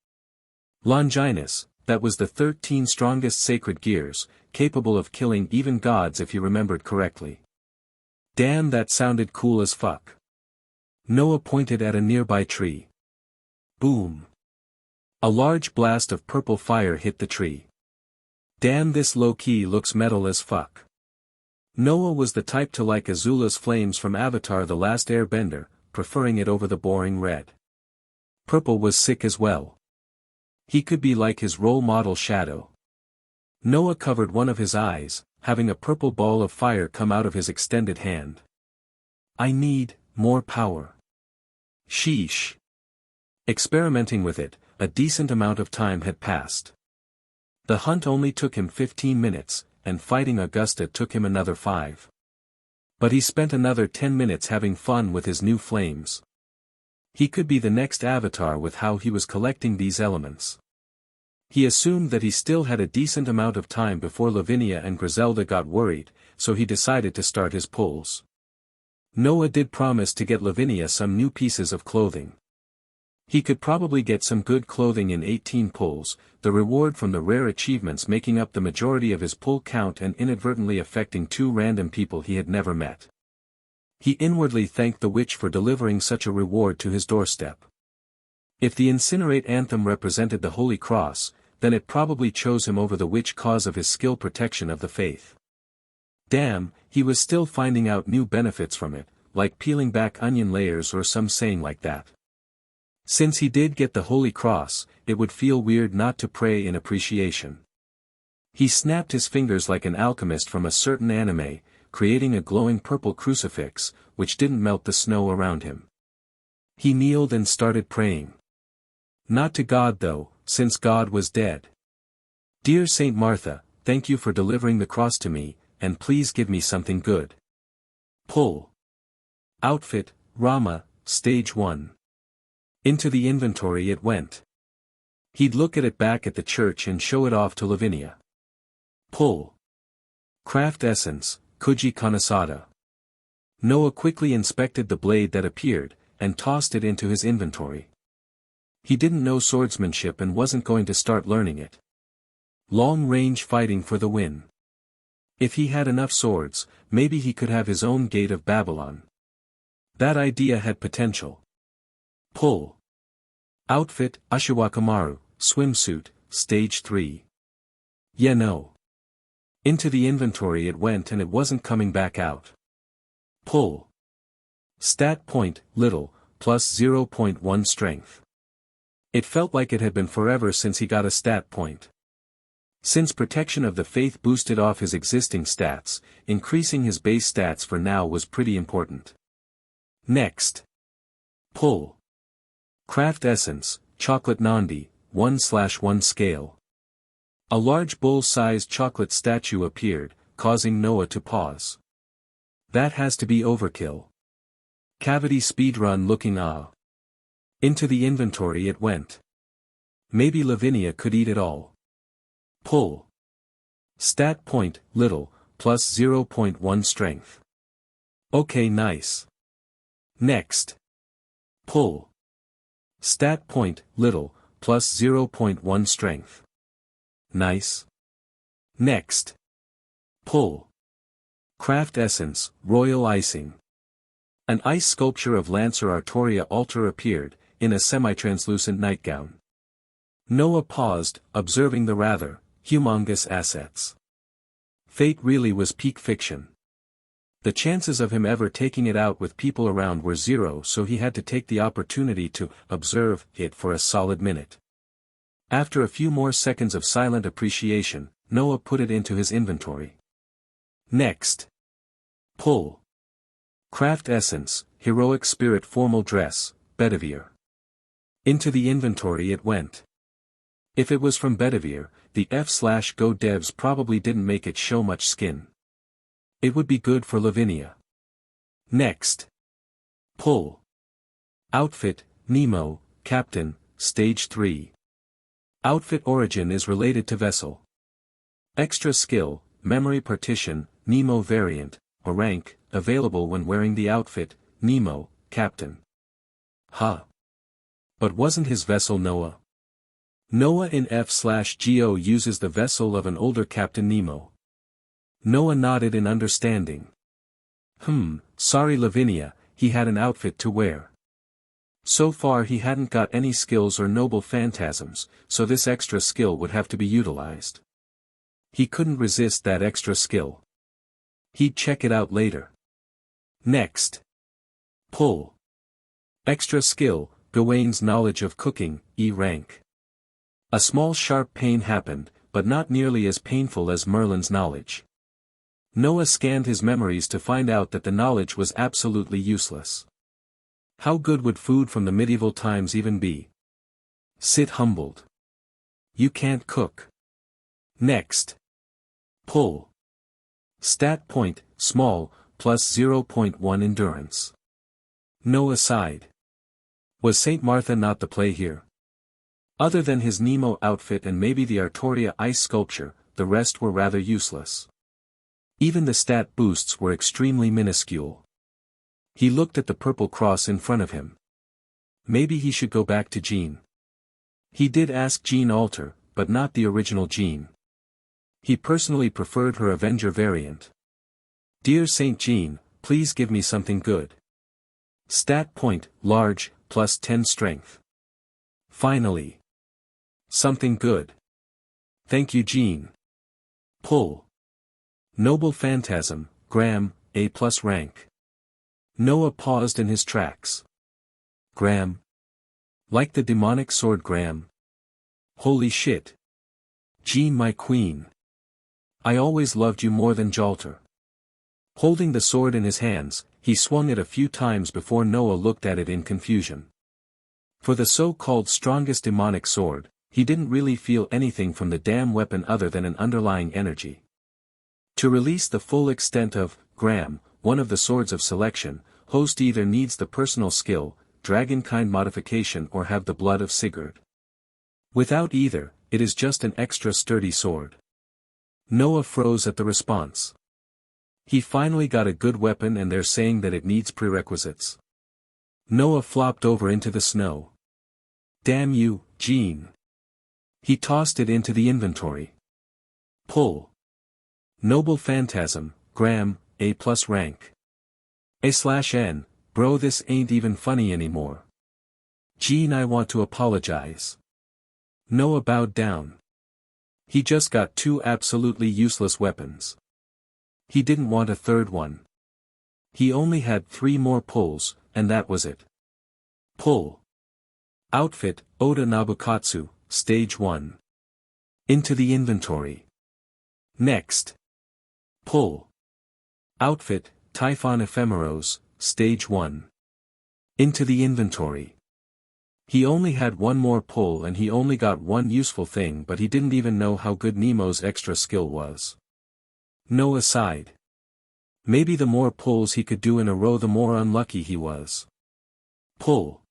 Longinus, that was the 13 strongest sacred gears, capable of killing even gods if you remembered correctly. Damn, that sounded cool as fuck. Noah pointed at a nearby tree. Boom. A large blast of purple fire hit the tree. Damn, this low-key looks metal as fuck. Noah was the type to like Azula's flames from Avatar: The Last Airbender, preferring it over the boring red. Purple was sick as well. He could be like his role model Shadow. Noah covered one of his eyes, having a purple ball of fire come out of his extended hand. I need more power. Sheesh. Experimenting with it, a decent amount of time had passed. The hunt only took him 15 minutes, and fighting Augusta took him another 5. But he spent another 10 minutes having fun with his new flames. He could be the next Avatar with how he was collecting these elements. He assumed that he still had a decent amount of time before Lavinia and Griselda got worried, so he decided to start his pulls. Noah did promise to get Lavinia some new pieces of clothing. He could probably get some good clothing in 18 pulls, the reward from the rare achievements making up the majority of his pull count and inadvertently affecting 2 random people he had never met. He inwardly thanked the witch for delivering such a reward to his doorstep. If the Incinerate Anthem represented the Holy Cross, then it probably chose him over the witch cause of his skill protection of the faith. Damn, he was still finding out new benefits from it, like peeling back onion layers or some saying like that. Since he did get the Holy Cross, it would feel weird not to pray in appreciation. He snapped his fingers like an alchemist from a certain anime, creating a glowing purple crucifix, which didn't melt the snow around him. He kneeled and started praying. Not to God though, since God was dead. Dear Saint Martha, thank you for delivering the cross to me, and please give me something good. Pull. Outfit, Rama, Stage 1. Into the inventory it went. He'd look at it back at the church and show it off to Lavinia. Pull. Craft Essence, Kuji Kanasada. Noah quickly inspected the blade that appeared, and tossed it into his inventory. He didn't know swordsmanship and wasn't going to start learning it. Long-range fighting for the win. If he had enough swords, maybe he could have his own Gate of Babylon. That idea had potential. Pull. Outfit, Ashiwakamaru, Swimsuit, Stage 3. Yeah, no. Into the inventory it went and it wasn't coming back out. Pull. Stat point, little, plus 0.1 strength. It felt like it had been forever since he got a stat point. Since Protection of the Faith boosted off his existing stats, increasing his base stats for now was pretty important. Next. Pull. Craft Essence, Chocolate Nandi, 1/1 scale. A large bull-sized chocolate statue appeared, causing Noah to pause. That has to be overkill. Cavity speedrun looking Into the inventory it went. Maybe Lavinia could eat it all. Pull. Stat point, little, plus 0.1 strength. Okay, nice. Next. Pull. Stat point, little, plus 0.1 strength. Nice. Next. Pull. Craft Essence, Royal Icing. An ice sculpture of Lancer Artoria Alter appeared, in a semi-translucent nightgown. Noah paused, observing the rather humongous assets. Fate really was peak fiction. The chances of him ever taking it out with people around were 0, so he had to take the opportunity to observe it for a solid minute. After a few more seconds of silent appreciation, Noah put it into his inventory. Next. Pull. Craft Essence, Heroic Spirit Formal Dress, Bedivere. Into the inventory it went. If it was from Bedivere, the F/Go devs probably didn't make it show much skin. It would be good for Lavinia. Next. Pull. Outfit, Nemo, Captain, Stage 3. Outfit origin is related to Vessel. Extra skill, Memory Partition, Nemo variant, or rank, available when wearing the outfit, Nemo, Captain. Huh. But wasn't his vessel Noah? Noah in F/GO uses the vessel of an older Captain Nemo. Noah nodded in understanding. Sorry Lavinia, he had an outfit to wear. So far he hadn't got any skills or noble phantasms, so this extra skill would have to be utilized. He couldn't resist that extra skill. He'd check it out later. Next. Pull. Extra skill, Gawain's knowledge of cooking, E rank. A small sharp pain happened, but not nearly as painful as Merlin's knowledge. Noah scanned his memories to find out that the knowledge was absolutely useless. How good would food from the medieval times even be? Sit humbled. You can't cook. Next. Pull. Stat point, small, plus 0.1 endurance. Noah sighed. Was St. Martha not the play here? Other than his Nemo outfit and maybe the Artoria ice sculpture, the rest were rather useless. Even the stat boosts were extremely minuscule. He looked at the purple cross in front of him. Maybe he should go back to Jean. He did ask Jean Alter, but not the original Jean. He personally preferred her Avenger variant. Dear Saint Jean, please give me something good. Stat point, large, plus 10 strength. Finally. Something good. Thank you Jean. Pull. Noble Phantasm, Graham, A+ rank. Noah paused in his tracks. Graham? Like the demonic sword Graham? Holy shit. Jean my queen. I always loved you more than Jalter. Holding the sword in his hands, he swung it a few times before Noah looked at it in confusion. For the so-called strongest demonic sword, he didn't really feel anything from the damn weapon other than an underlying energy. To release the full extent of Graham, one of the swords of selection, host either needs the personal skill, dragonkind modification or have the blood of Sigurd. Without either, it is just an extra sturdy sword. Noah froze at the response. He finally got a good weapon and they're saying that it needs prerequisites. Noah flopped over into the snow. Damn you, Jean. He tossed it into the inventory. Pull. Noble Phantasm, Graham, A+ rank. A/N, bro this ain't even funny anymore. Jean I want to apologize. Noah bowed down. He just got 2 absolutely useless weapons. He didn't want a third one. He only had 3 more pulls, and that was it. Pull. Outfit, Oda Nabukatsu, Stage 1. Into the inventory. Next. Pull. Outfit, Typhon Ephemeros, Stage 1. Into the inventory. He only had 1 more pull and he only got 1 useful thing but he didn't even know how good Nemo's extra skill was. Noah sighed. Maybe the more pulls he could do in a row the more unlucky he was. Pull.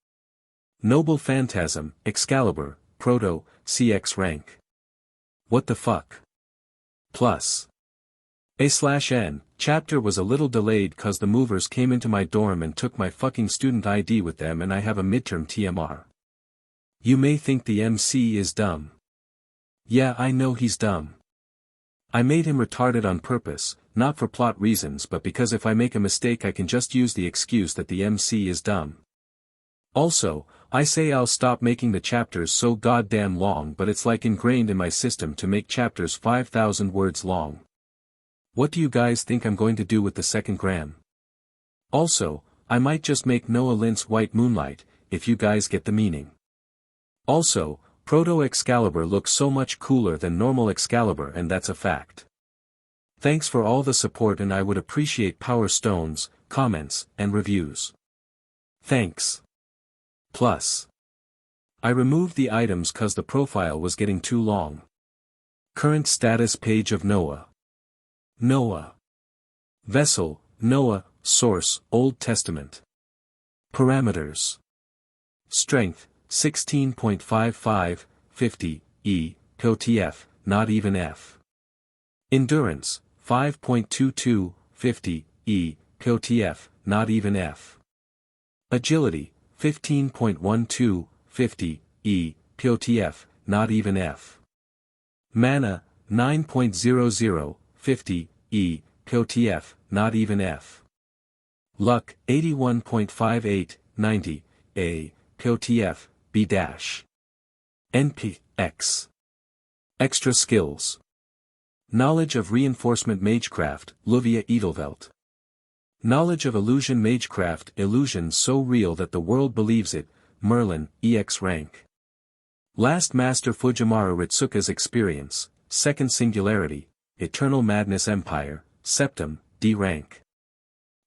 Noble Phantasm, Excalibur, Proto, CX rank. What the fuck? Plus. A/N, chapter was a little delayed cause the movers came into my dorm and took my fucking student ID with them and I have a midterm TMR. You may think the MC is dumb. Yeah I know he's dumb. I made him retarded on purpose, not for plot reasons but because if I make a mistake I can just use the excuse that the MC is dumb. Also, I say I'll stop making the chapters so goddamn long but it's like ingrained in my system to make chapters 5,000 words long. What do you guys think I'm going to do with the second gram? Also, I might just make Noah Lynch's White Moonlight, if you guys get the meaning. Also, Proto Excalibur looks so much cooler than normal Excalibur and that's a fact. Thanks for all the support and I would appreciate power stones, comments, and reviews. Thanks. Plus. I removed the items cause the profile was getting too long. Current status page of Noah. Noah. Vessel, Noah, Source, Old Testament. Parameters. Strength, 16.55, 50, E, KOTF, not even F. Endurance, 5.22, 50, E, KOTF, not even F. Agility, 15.12, 50, E, POTF, not even F. Mana, 9.00, 50, E, POTF, not even F. Luck, 81.58, 90, A, POTF, B-. NP, X. Extra skills. Knowledge of reinforcement magecraft, Luvia Edelvelt. Knowledge of illusion magecraft, illusion so real that the world believes it, Merlin, EX rank. Last Master Fujimaru Ritsuka's experience, second singularity, Eternal Madness Empire, Septum, D rank.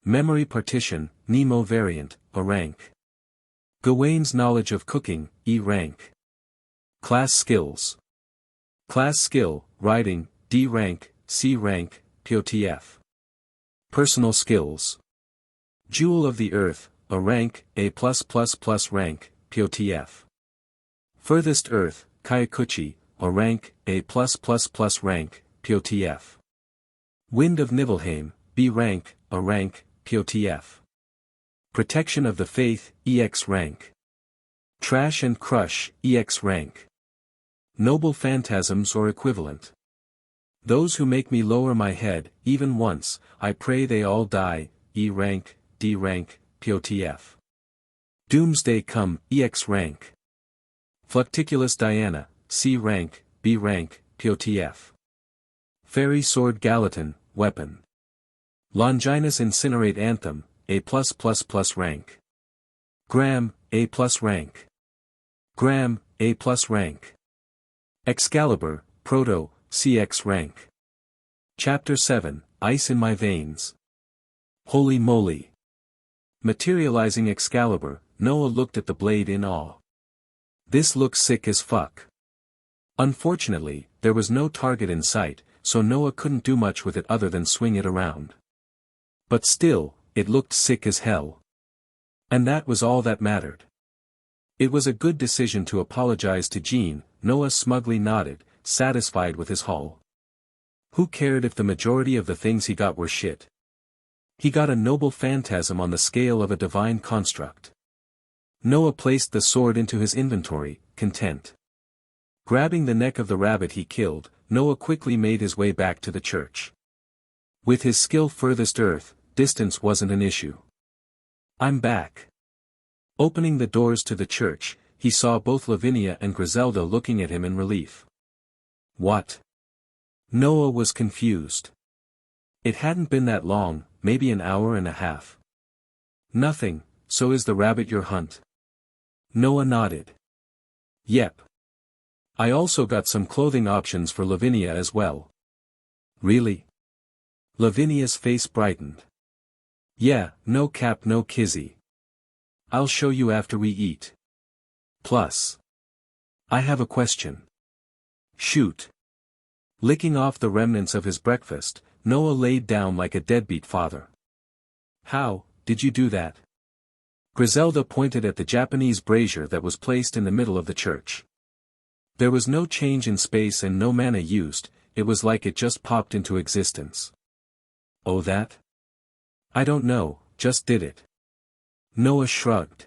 Memory partition, Nemo variant, A rank. Gawain's knowledge of cooking, E rank. Class skills. Class skill, riding, D rank, C rank, POTF. Personal skills. Jewel of the Earth, A rank, A+++ rank, POTF. Furthest Earth, Kyakuchi, A rank, A+++ rank, POTF. Wind of Nibelheim, B rank, A rank, POTF. Protection of the Faith, EX rank. Trash and Crush, EX rank. Noble Phantasms or equivalent. Those who make me lower my head, even once, I pray they all die, E rank, D rank, POTF. Doomsday Come, EX rank. Flucticulus Diana, C rank, B rank, POTF. Fairy Sword Gallatin, weapon. Longinus Incinerate Anthem, A+++ rank. Graham, A+ rank. Graham, A+ rank. Excalibur, Proto, CX rank. Chapter 7, Ice in My Veins. Holy moly. Materializing Excalibur, Noah looked at the blade in awe. This looks sick as fuck. Unfortunately, there was no target in sight, so Noah couldn't do much with it other than swing it around. But still, it looked sick as hell. And that was all that mattered. It was a good decision to apologize to Jean, Noah smugly nodded, satisfied with his haul. Who cared if the majority of the things he got were shit? He got a noble phantasm on the scale of a divine construct. Noah placed the sword into his inventory, content. Grabbing the neck of the rabbit he killed, Noah quickly made his way back to the church. With his skill furthest Earth, distance wasn't an issue. I'm back. Opening the doors to the church, he saw both Lavinia and Griselda looking at him in relief. What? Noah was confused. It hadn't been that long, maybe an hour and a half. Nothing, so is the rabbit your hunt? Noah nodded. Yep. I also got some clothing options for Lavinia as well. Really? Lavinia's face brightened. Yeah, no cap no kizzy. I'll show you after we eat. Plus. I have a question. Shoot. Licking off the remnants of his breakfast, Noah laid down like a deadbeat father. How did you do that? Griselda pointed at the Japanese brazier that was placed in the middle of the church. There was no change in space and no mana used, it was like it just popped into existence. Oh that? I don't know, just did it. Noah shrugged.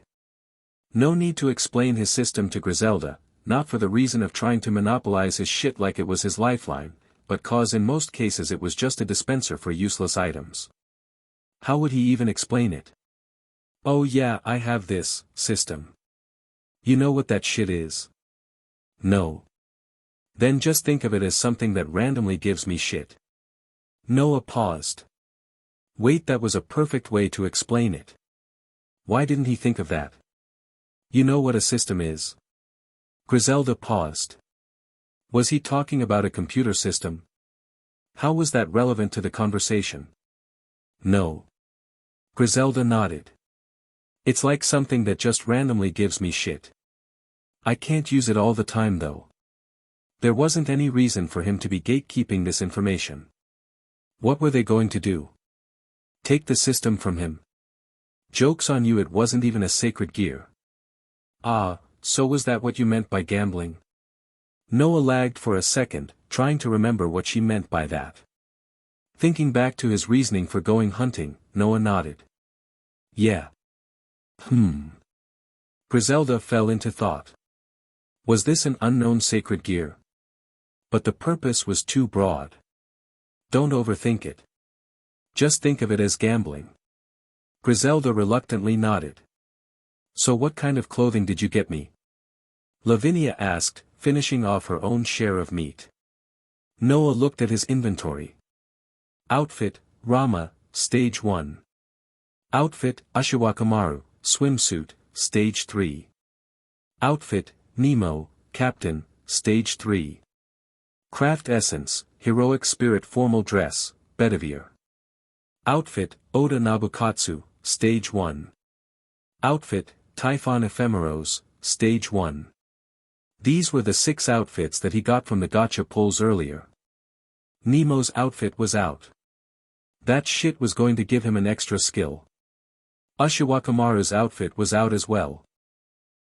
No need to explain his system to Griselda, not for the reason of trying to monopolize his shit like it was his lifeline, but cause in most cases it was just a dispenser for useless items. How would he even explain it? Oh yeah, I have this system. You know what that shit is? No. Then just think of it as something that randomly gives me shit. Noah paused. Wait, that was a perfect way to explain it. Why didn't he think of that? You know what a system is? Griselda paused. Was he talking about a computer system? How was that relevant to the conversation? No. Griselda nodded. It's like something that just randomly gives me shit. I can't use it all the time though. There wasn't any reason for him to be gatekeeping this information. What were they going to do? Take the system from him? Joke's on you, it wasn't even a sacred gear. Ah, so was that what you meant by gambling? Noah lagged for a second, trying to remember what she meant by that. Thinking back to his reasoning for going hunting, Noah nodded. Yeah. Griselda fell into thought. Was this an unknown sacred gear? But the purpose was too broad. Don't overthink it. Just think of it as gambling. Griselda reluctantly nodded. So what kind of clothing did you get me? Lavinia asked, finishing off her own share of meat. Noah looked at his inventory. Outfit, Rama, Stage 1. Outfit, Ashiwakamaru, Swimsuit, Stage 3. Outfit, Nemo, Captain, Stage 3. Craft Essence, Heroic Spirit Formal Dress, Bedivere. Outfit, Oda Nabukatsu, Stage 1. Outfit, Typhon Ephemeros, Stage 1. These were the 6 outfits that he got from the gacha pulls earlier. Nemo's outfit was out. That shit was going to give him an extra skill. Ashiwakamaru's outfit was out as well.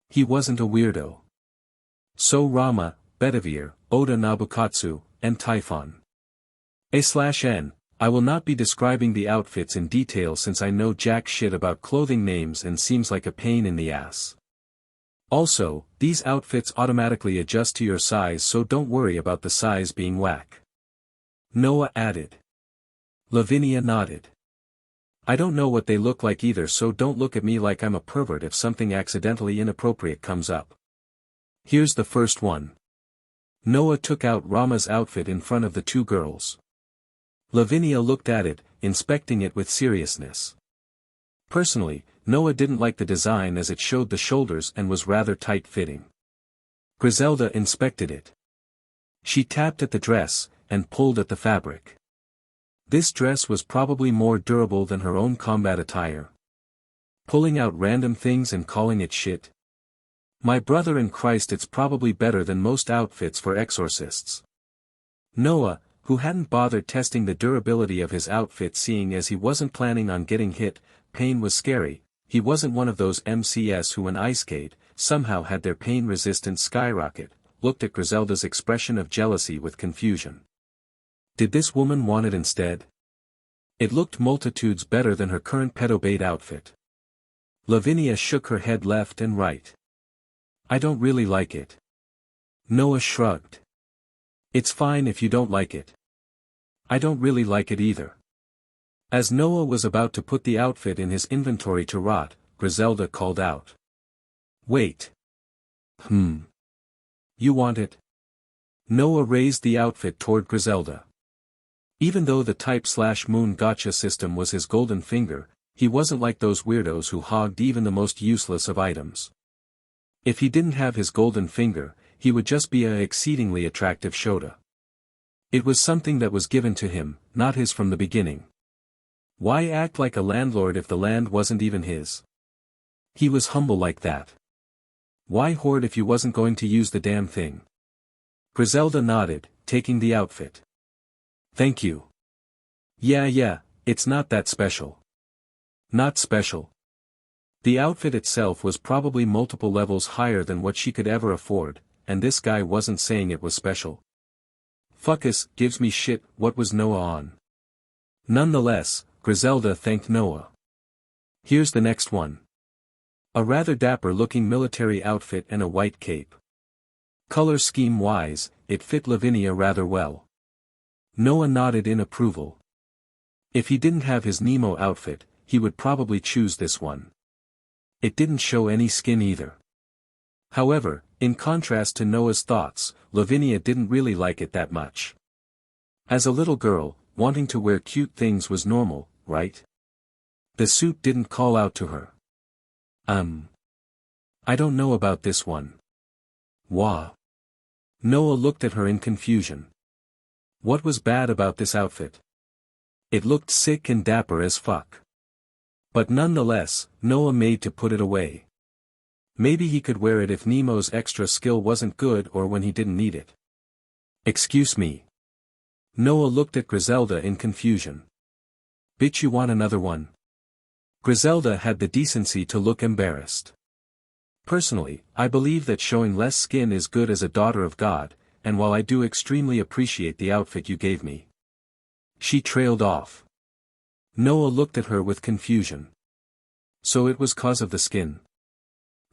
He wasn't a weirdo. So Rama, Bedivere, Oda Nabukatsu, and Typhon. A/N, I will not be describing the outfits in detail since I know jack shit about clothing names and seems like a pain in the ass. Also, these outfits automatically adjust to your size, so don't worry about the size being whack. Noah added. Lavinia nodded. I don't know what they look like either, so don't look at me like I'm a pervert if something accidentally inappropriate comes up. Here's the first one. Noah took out Rama's outfit in front of the 2 girls. Lavinia looked at it, inspecting it with seriousness. Personally, Noah didn't like the design as it showed the shoulders and was rather tight-fitting. Griselda inspected it. She tapped at the dress, and pulled at the fabric. This dress was probably more durable than her own combat attire. Pulling out random things and calling it shit? My brother in Christ, it's probably better than most outfits for exorcists. Noah, who hadn't bothered testing the durability of his outfit seeing as he wasn't planning on getting hit, pain was scary, he wasn't one of those MCs who when iced somehow had their pain resistance skyrocket, looked at Griselda's expression of jealousy with confusion. Did this woman want it instead? It looked multitudes better than her current pedobait outfit. Lavinia shook her head left and right. I don't really like it. Noah shrugged. It's fine if you don't like it. I don't really like it either. As Noah was about to put the outfit in his inventory to rot, Griselda called out. Wait. You want it? Noah raised the outfit toward Griselda. Even though the Type/Moon gacha system was his golden finger, he wasn't like those weirdos who hogged even the most useless of items. If he didn't have his golden finger, he would just be a exceedingly attractive Shota. It was something that was given to him, not his from the beginning. Why act like a landlord if the land wasn't even his? He was humble like that. Why hoard if you wasn't going to use the damn thing? Griselda nodded, taking the outfit. Thank you. Yeah, it's not that special. Not special. The outfit itself was probably multiple levels higher than what she could ever afford, and this guy wasn't saying it was special. Fuckus gives me shit, what was Noah on? Nonetheless, Griselda thanked Noah. Here's the next one. A rather dapper-looking military outfit and a white cape. Color scheme-wise, it fit Lavinia rather well. Noah nodded in approval. If he didn't have his Nemo outfit, he would probably choose this one. It didn't show any skin either. However, in contrast to Noah's thoughts, Lavinia didn't really like it that much. As a little girl, wanting to wear cute things was normal, right? The suit didn't call out to her. I don't know about this one. Wah. Noah looked at her in confusion. What was bad about this outfit? It looked sick and dapper as fuck. But nonetheless, Noah made to put it away. Maybe he could wear it if Nemo's extra skill wasn't good or when he didn't need it. Excuse me. Noah looked at Griselda in confusion. Bitch, you want another one? Griselda had the decency to look embarrassed. Personally, I believe that showing less skin is good as a daughter of God, and while I do extremely appreciate the outfit you gave me. She trailed off. Noah looked at her with confusion. So it was cause of the skin.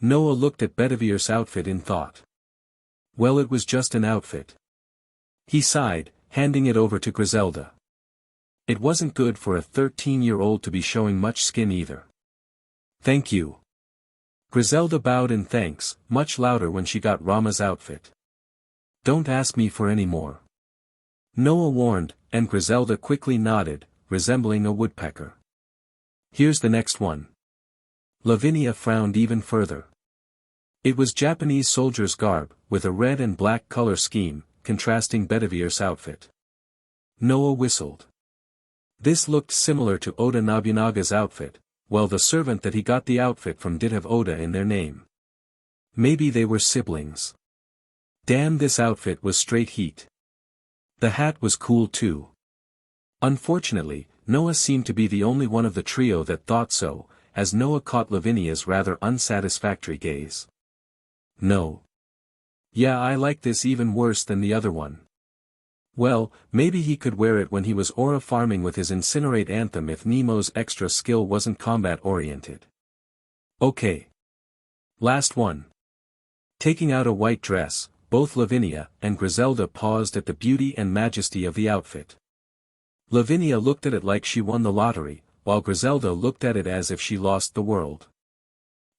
Noah looked at Bedivier's outfit in thought. Well, it was just an outfit. He sighed, handing it over to Griselda. It wasn't good for a 13-year-old to be showing much skin either. Thank you. Griselda bowed in thanks, much louder when she got Rama's outfit. Don't ask me for any more. Noah warned, and Griselda quickly nodded, resembling a woodpecker. Here's the next one. Lavinia frowned even further. It was Japanese soldier's garb, with a red and black color scheme, contrasting Bedivier's outfit. Noah whistled. This looked similar to Oda Nobunaga's outfit, while the servant that he got the outfit from did have Oda in their name. Maybe they were siblings. Damn, this outfit was straight heat. The hat was cool too. Unfortunately, Noah seemed to be the only one of the trio that thought so, as Noah caught Lavinia's rather unsatisfactory gaze. No. Yeah, I like this even worse than the other one. Well, maybe he could wear it when he was aura farming with his Incinerate Anthem if Nemo's extra skill wasn't combat-oriented. Okay. Last one. Taking out a white dress, both Lavinia and Griselda paused at the beauty and majesty of the outfit. Lavinia looked at it like she won the lottery, while Griselda looked at it as if she lost the world.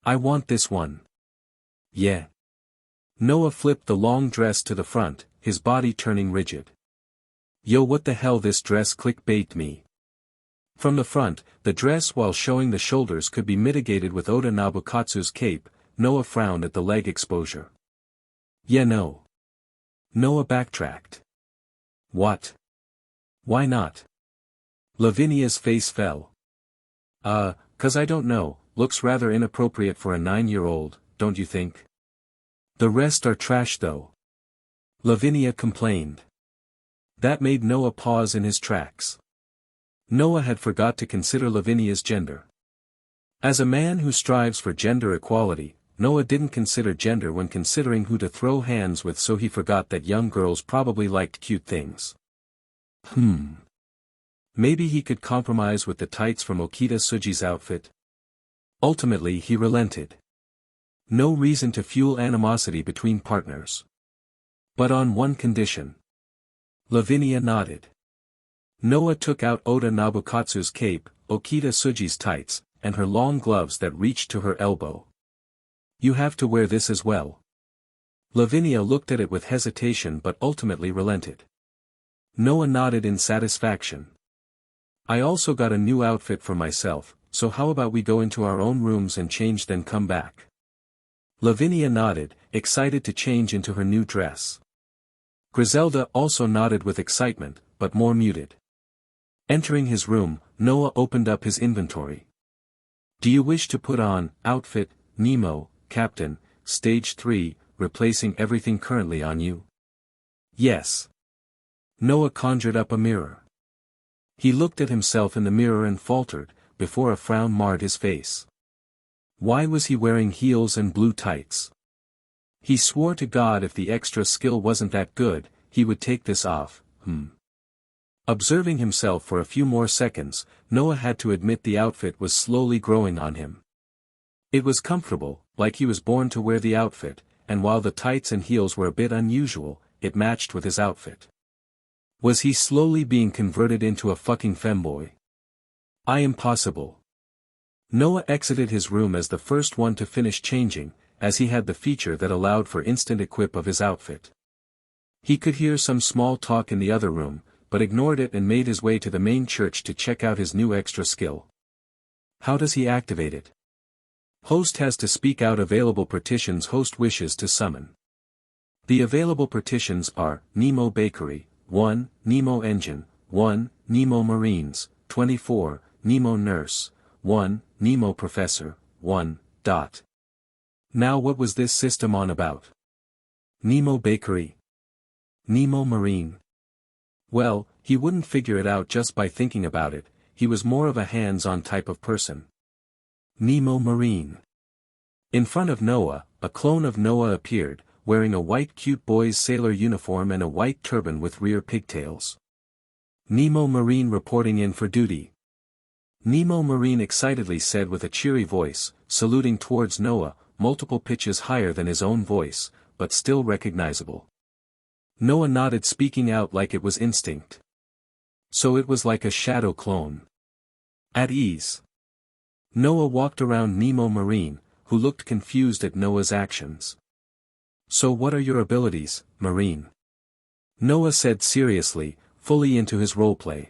I want this one. Yeah. Noah flipped the long dress to the front, his body turning rigid. Yo, what the hell, this dress clickbait me. From the front, the dress while showing the shoulders could be mitigated with Oda Nobukatsu's cape. Noah frowned at the leg exposure. Yeah, no. Noah backtracked. What? Why not? Lavinia's face fell. 'Cause I don't know, looks rather inappropriate for a 9-year-old, don't you think? The rest are trash though. Lavinia complained. That made Noah pause in his tracks. Noah had forgot to consider Lavinia's gender. As a man who strives for gender equality, Noah didn't consider gender when considering who to throw hands with, so he forgot that young girls probably liked cute things. Maybe he could compromise with the tights from Okita Tsuji's outfit. Ultimately he relented. No reason to fuel animosity between partners. But on one condition. Lavinia nodded. Noah took out Oda Nobukatsu's cape, Okita Tsuji's tights, and her long gloves that reached to her elbow. You have to wear this as well. Lavinia looked at it with hesitation but ultimately relented. Noah nodded in satisfaction. I also got a new outfit for myself, so how about we go into our own rooms and change then come back? Lavinia nodded, excited to change into her new dress. Griselda also nodded with excitement, but more muted. Entering his room, Noah opened up his inventory. Do you wish to put on, outfit, Nemo, Captain, Stage 3, replacing everything currently on you? Yes. Noah conjured up a mirror. He looked at himself in the mirror and faltered, before a frown marred his face. Why was he wearing heels and blue tights? He swore to God if the extra skill wasn't that good, he would take this off. Observing himself for a few more seconds, Noah had to admit the outfit was slowly growing on him. It was comfortable, like he was born to wear the outfit, and while the tights and heels were a bit unusual, it matched with his outfit. Was he slowly being converted into a fucking femboy? Impossible. Noah exited his room as the first one to finish changing, as he had the feature that allowed for instant equip of his outfit. He could hear some small talk in the other room, but ignored it and made his way to the main church to check out his new extra skill. How does he activate it? Host has to speak out available partitions host wishes to summon. The available partitions are, Nemo Bakery, 1, Nemo Engine, 1, Nemo Marines, 24, Nemo Nurse, 1, Nemo Professor, 1, dot. Now what was this system on about? Nemo Bakery? Nemo Marine? Well, he wouldn't figure it out just by thinking about it, he was more of a hands-on type of person. Nemo Marine. In front of Noah, a clone of Noah appeared, wearing a white cute boy's sailor uniform and a white turban with rear pigtails. Nemo Marine reporting in for duty. Nemo Marine excitedly said with a cheery voice, saluting towards Noah, multiple pitches higher than his own voice, but still recognizable. Noah nodded, speaking out like it was instinct. So it was like a shadow clone. At ease. Noah walked around Nemo Marine, who looked confused at Noah's actions. So what are your abilities, Marine? Noah said seriously, fully into his roleplay.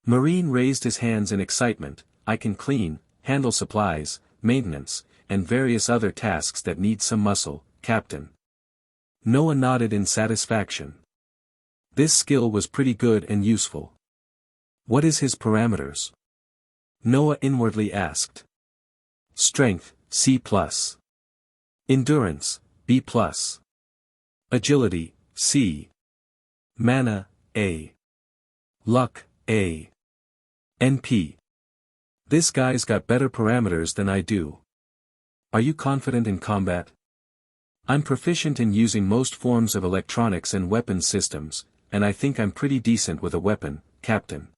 Marine raised his hands in excitement. I can clean, handle supplies, maintenance, and various other tasks that need some muscle, Captain. Noah nodded in satisfaction. This skill was pretty good and useful. What is his parameters? Noah inwardly asked. Strength, C+. Endurance, B+. Agility, C. Mana, A. Luck, A. NP. This guy's got better parameters than I do. Are you confident in combat? I'm proficient in using most forms of electronics and weapons systems, and I think I'm pretty decent with a weapon, Captain.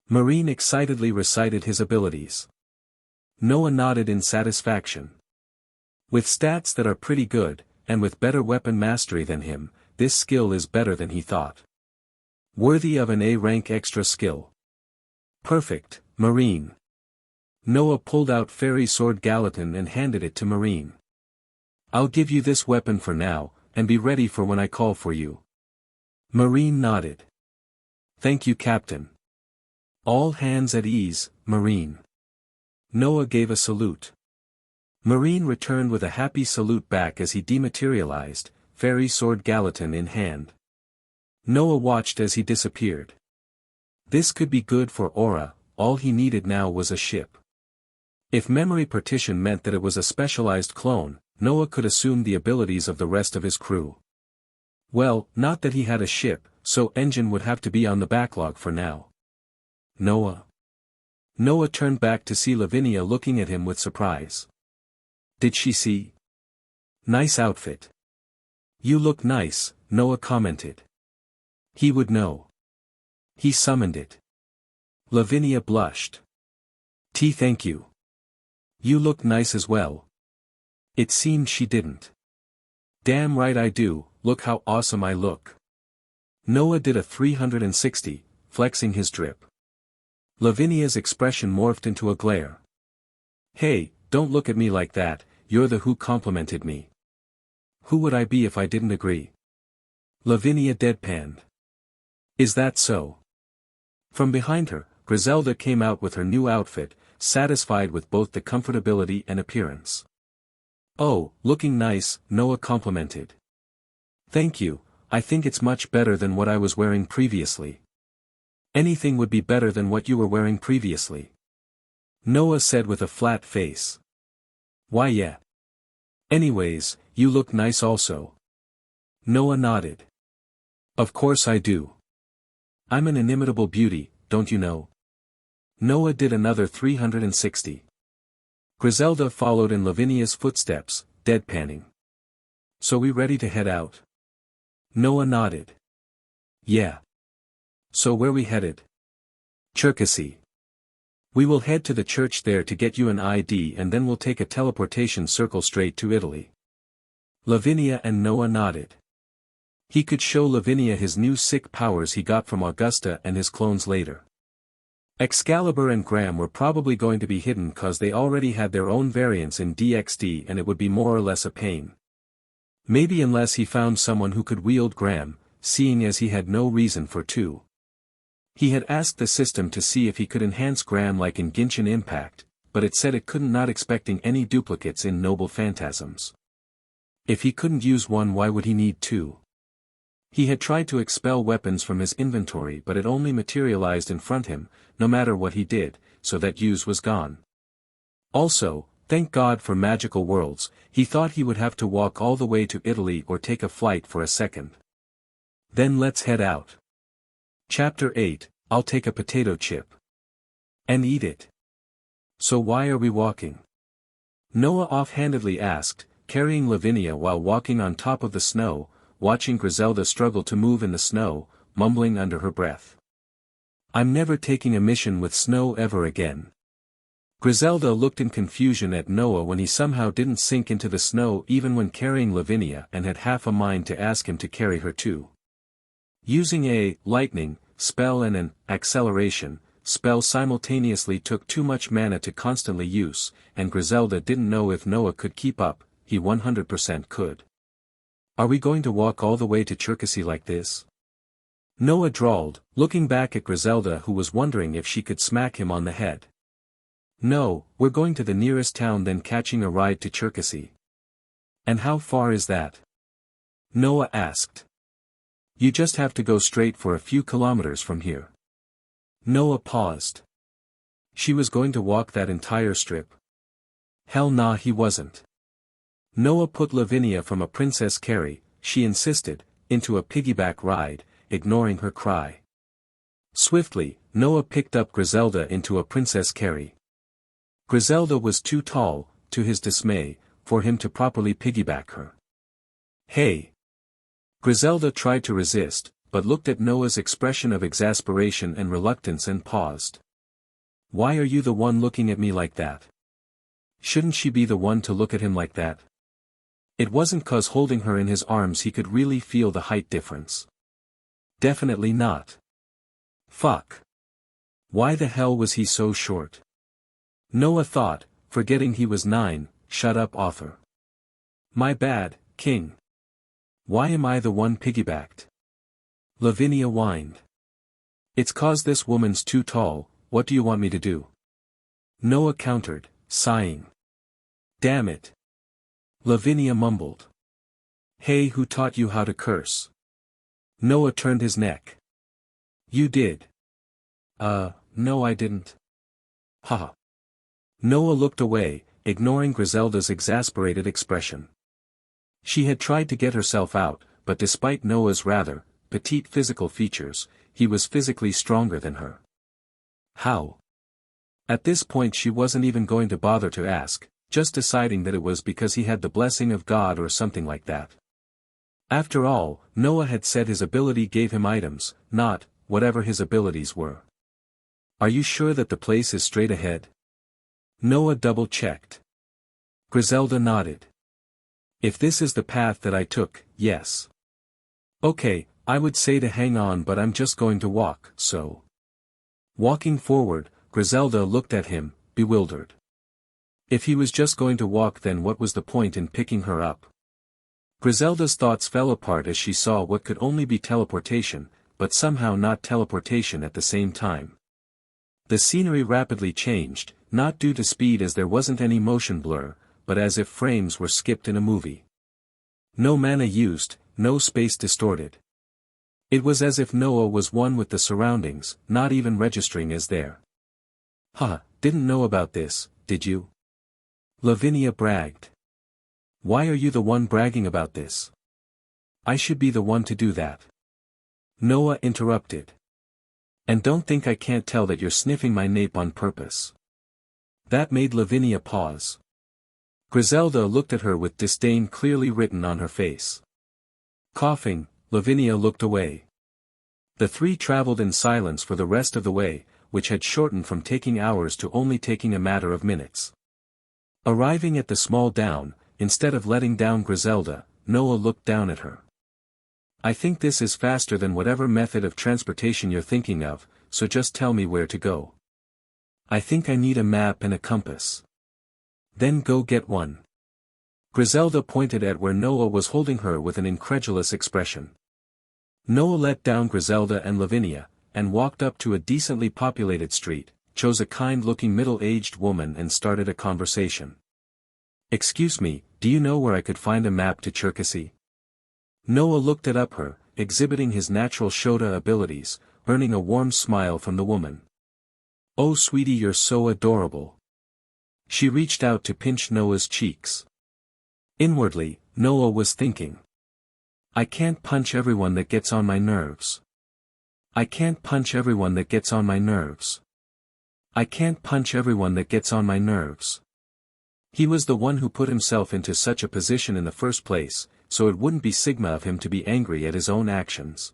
Marine excitedly recited his abilities. Noah nodded in satisfaction. With stats that are pretty good, and with better weapon mastery than him, this skill is better than he thought. Worthy of an A-rank extra skill. Perfect, Marine. Noah pulled out Fairy Sword Gallatin and handed it to Marine. I'll give you this weapon for now, and be ready for when I call for you. Marine nodded. Thank you, Captain. All hands at ease, Marine. Noah gave a salute. Marine returned with a happy salute back as he dematerialized, Fairy Sword Gallatin in hand. Noah watched as he disappeared. This could be good for Aura. All he needed now was a ship. If memory partition meant that it was a specialized clone, Noah could assume the abilities of the rest of his crew. Well, not that he had a ship, so engine would have to be on the backlog for now. Noah. Noah turned back to see Lavinia looking at him with surprise. Did she see? Nice outfit. You look nice, Noah commented. He would know. He summoned it. Lavinia blushed. Thank you. You look nice as well. It seemed she didn't. Damn right I do, look how awesome I look. Noah did a 360, flexing his drip. Lavinia's expression morphed into a glare. Hey, don't look at me like that, you're the who complimented me. Who would I be if I didn't agree? Lavinia deadpanned. Is that so? From behind her, Griselda came out with her new outfit, satisfied with both the comfortability and appearance. Oh, looking nice, Noah complimented. Thank you, I think it's much better than what I was wearing previously. Anything would be better than what you were wearing previously. Noah said with a flat face. Why yeah. Anyways, you look nice also. Noah nodded. Of course I do. I'm an inimitable beauty, don't you know? Noah did another 360. Griselda followed in Lavinia's footsteps, deadpanning. So we ready to head out? Noah nodded. Yeah. So where we headed? Cherkasy. We will head to the church there to get you an ID and then we'll take a teleportation circle straight to Italy. Lavinia and Noah nodded. He could show Lavinia his new sick powers he got from Augusta and his clones later. Excalibur and Graham were probably going to be hidden cause they already had their own variants in DxD and it would be more or less a pain. Maybe unless he found someone who could wield Graham, seeing as he had no reason for to. He had asked the system to see if he could enhance Graham like in Genshin Impact, but it said it couldn't, not expecting any duplicates in Noble Phantasms. If he couldn't use one, why would he need two? He had tried to expel weapons from his inventory but it only materialized in front him, no matter what he did, so that use was gone. Also, thank God for magical worlds, he thought he would have to walk all the way to Italy or take a flight for a second. Then let's head out. Chapter 8, I'll take a potato chip. And eat it. So why are we walking? Noah offhandedly asked, carrying Lavinia while walking on top of the snow, watching Griselda struggle to move in the snow, mumbling under her breath. I'm never taking a mission with Snow ever again. Griselda looked in confusion at Noah when he somehow didn't sink into the snow even when carrying Lavinia and had half a mind to ask him to carry her too. Using a lightning spell and an acceleration spell simultaneously took too much mana to constantly use, and Griselda didn't know if Noah could keep up. He 100% could. Are we going to walk all the way to Cherkasy like this? Noah drawled, looking back at Griselda who was wondering if she could smack him on the head. No, we're going to the nearest town then catching a ride to Cherkasy. And how far is that? Noah asked. You just have to go straight for a few kilometers from here. Noah paused. She was going to walk that entire strip? Hell nah, he wasn't. Noah put Lavinia from a princess carry, she insisted, into a piggyback ride, ignoring her cry. Swiftly, Noah picked up Griselda into a princess carry. Griselda was too tall, to his dismay, for him to properly piggyback her. Hey! Griselda tried to resist, but looked at Noah's expression of exasperation and reluctance and paused. Why are you the one looking at me like that? Shouldn't she be the one to look at him like that? It wasn't 'cause holding her in his arms he could really feel the height difference. Definitely not. Fuck. Why the hell was he so short? Noah thought, forgetting he was 9, shut up author. My bad, king. Why am I the one piggybacked? Lavinia whined. It's 'cause this woman's too tall, what do you want me to do? Noah countered, sighing. Damn it. Lavinia mumbled. Hey, who taught you how to curse? Noah turned his neck. You did. No I didn't. Haha. Noah looked away, ignoring Griselda's exasperated expression. She had tried to get herself out, but despite Noah's rather petite physical features, he was physically stronger than her. How? At this point she wasn't even going to bother to ask, just deciding that it was because he had the blessing of God or something like that. After all, Noah had said his ability gave him items, not whatever his abilities were. Are you sure that the place is straight ahead? Noah double-checked. Griselda nodded. If this is the path that I took, yes. Okay, I would say to hang on but I'm just going to walk, so. Walking forward, Griselda looked at him, bewildered. If he was just going to walk then what was the point in picking her up? Griselda's thoughts fell apart as she saw what could only be teleportation, but somehow not teleportation at the same time. The scenery rapidly changed, not due to speed as there wasn't any motion blur, but as if frames were skipped in a movie. No mana used, no space distorted. It was as if Noah was one with the surroundings, not even registering as there. Haha, didn't know about this, did you? Lavinia bragged. Why are you the one bragging about this? I should be the one to do that. Noah interrupted. And don't think I can't tell that you're sniffing my nape on purpose. That made Lavinia pause. Griselda looked at her with disdain clearly written on her face. Coughing, Lavinia looked away. The three traveled in silence for the rest of the way, which had shortened from taking hours to only taking a matter of minutes. Arriving at the small down, instead of letting down Griselda, Noah looked down at her. I think this is faster than whatever method of transportation you're thinking of, so just tell me where to go. I think I need a map and a compass. Then go get one. Griselda pointed at where Noah was holding her with an incredulous expression. Noah let down Griselda and Lavinia, and walked up to a decently populated street, chose a kind-looking middle-aged woman and started a conversation. Excuse me, do you know where I could find a map to Cherkasy? Noah looked at her, exhibiting his natural Shota abilities, earning a warm smile from the woman. Oh sweetie, you're so adorable. She reached out to pinch Noah's cheeks. Inwardly, Noah was thinking. I can't punch everyone that gets on my nerves. I can't punch everyone that gets on my nerves. I can't punch everyone that gets on my nerves. He was the one who put himself into such a position in the first place, so it wouldn't be Sigma of him to be angry at his own actions.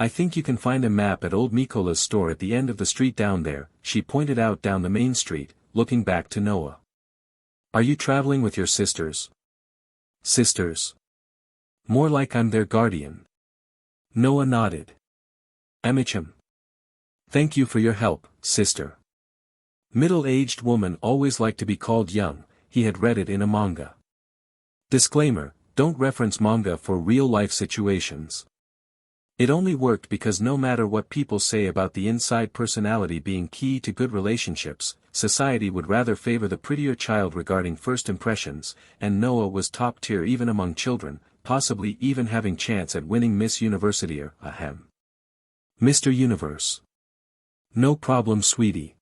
I think you can find a map at old Mikola's store at the end of the street down there, she pointed out down the main street, looking back to Noah. Are you traveling with your sisters? Sisters? More like I'm their guardian. Noah nodded. Amicham. Thank you for your help, sister. Middle-aged woman always liked to be called young, he had read it in a manga. Disclaimer, don't reference manga for real-life situations. It only worked because no matter what people say about the inside personality being key to good relationships, society would rather favor the prettier child regarding first impressions, and Noah was top tier even among children, possibly even having chance at winning Miss University or, ahem. Mr. Universe. No problem, sweetie.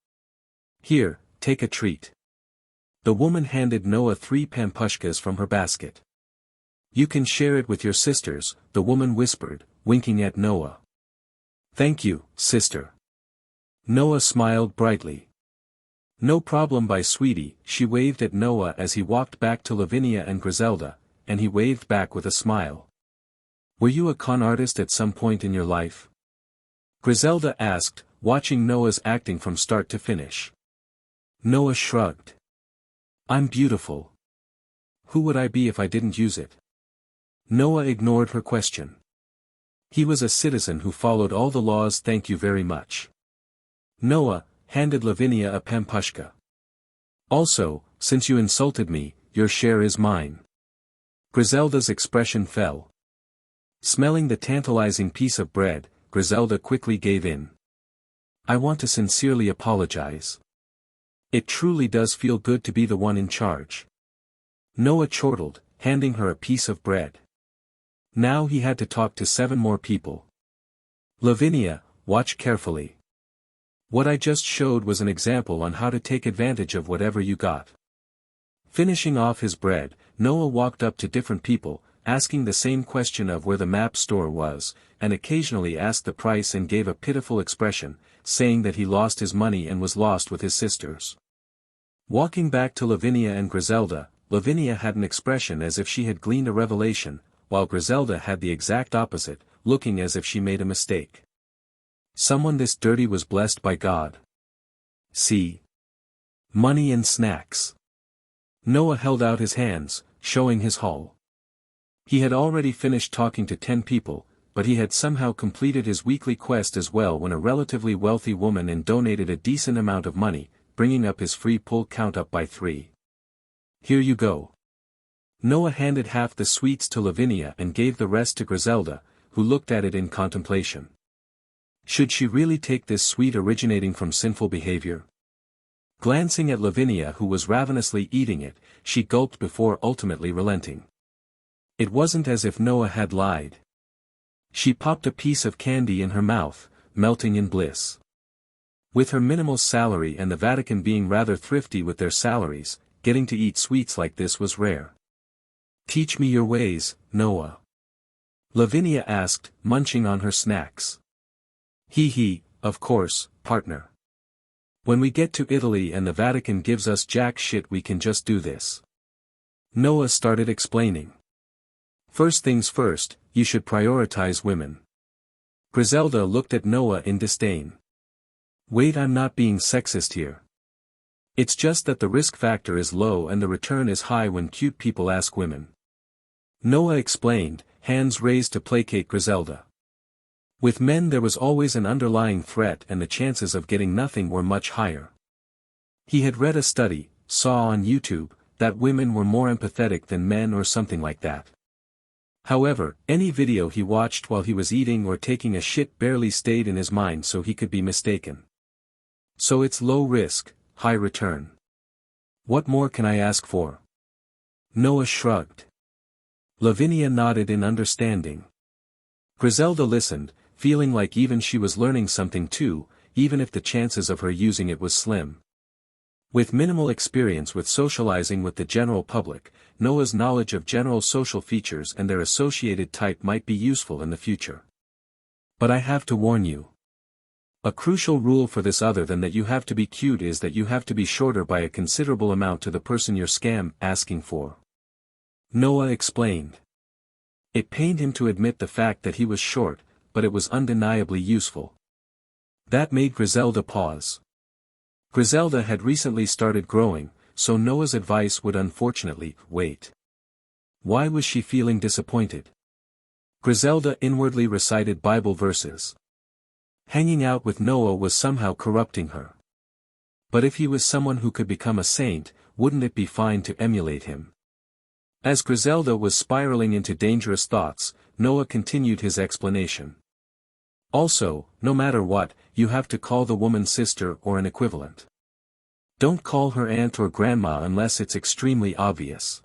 Here, take a treat. The woman handed Noah 3 pampushkas from her basket. You can share it with your sisters, the woman whispered, winking at Noah. Thank you, sister. Noah smiled brightly. No problem, by sweetie, she waved at Noah as he walked back to Lavinia and Griselda, and he waved back with a smile. Were you a con artist at some point in your life? Griselda asked, watching Noah's acting from start to finish. Noah shrugged. I'm beautiful. Who would I be if I didn't use it? Noah ignored her question. He was a citizen who followed all the laws. Thank you very much. Noah handed Lavinia a pampushka. Also, since you insulted me, your share is mine. Griselda's expression fell. Smelling the tantalizing piece of bread, Griselda quickly gave in. I want to sincerely apologize. It truly does feel good to be the one in charge. Noah chortled, handing her a piece of bread. Now he had to talk to 7 more people. Lavinia, watch carefully. What I just showed was an example on how to take advantage of whatever you got. Finishing off his bread, Noah walked up to different people, asking the same question of where the map store was, and occasionally asked the price and gave a pitiful expression, saying that he lost his money and was lost with his sisters. Walking back to Lavinia and Griselda, Lavinia had an expression as if she had gleaned a revelation, while Griselda had the exact opposite, looking as if she made a mistake. Someone this dirty was blessed by God. See? Money and snacks. Noah held out his hands, showing his haul. He had already finished talking to 10 people, but he had somehow completed his weekly quest as well when a relatively wealthy woman donated a decent amount of money, bringing up his free pull count up by 3. Here you go. Noah handed half the sweets to Lavinia and gave the rest to Griselda, who looked at it in contemplation. Should she really take this sweet originating from sinful behavior? Glancing at Lavinia, who was ravenously eating it, she gulped before ultimately relenting. It wasn't as if Noah had lied. She popped a piece of candy in her mouth, melting in bliss. With her minimal salary and the Vatican being rather thrifty with their salaries, getting to eat sweets like this was rare. Teach me your ways, Noah. Lavinia asked, munching on her snacks. He, of course, partner. When we get to Italy and the Vatican gives us jack shit, we can just do this. Noah started explaining. First things first, you should prioritize women. Griselda looked at Noah in disdain. Wait, I'm not being sexist here. It's just that the risk factor is low and the return is high when cute people ask women. Noah explained, hands raised to placate Griselda. With men there was always an underlying threat and the chances of getting nothing were much higher. He had read a study, saw on YouTube, that women were more empathetic than men or something like that. However, any video he watched while he was eating or taking a shit barely stayed in his mind, so he could be mistaken. So it's low risk, high return. What more can I ask for? Noah shrugged. Lavinia nodded in understanding. Griselda listened, feeling like even she was learning something too, even if the chances of her using it was slim. With minimal experience with socializing with the general public, Noah's knowledge of general social features and their associated type might be useful in the future. But I have to warn you. A crucial rule for this, other than that you have to be cute, is that you have to be shorter by a considerable amount to the person you're asking for. Noah explained. It pained him to admit the fact that he was short, but it was undeniably useful. That made Griselda pause. Griselda had recently started growing, so Noah's advice would unfortunately wait. Why was she feeling disappointed? Griselda inwardly recited Bible verses. Hanging out with Noah was somehow corrupting her. But if he was someone who could become a saint, wouldn't it be fine to emulate him? As Griselda was spiraling into dangerous thoughts, Noah continued his explanation. Also, no matter what, you have to call the woman sister or an equivalent. Don't call her aunt or grandma unless it's extremely obvious.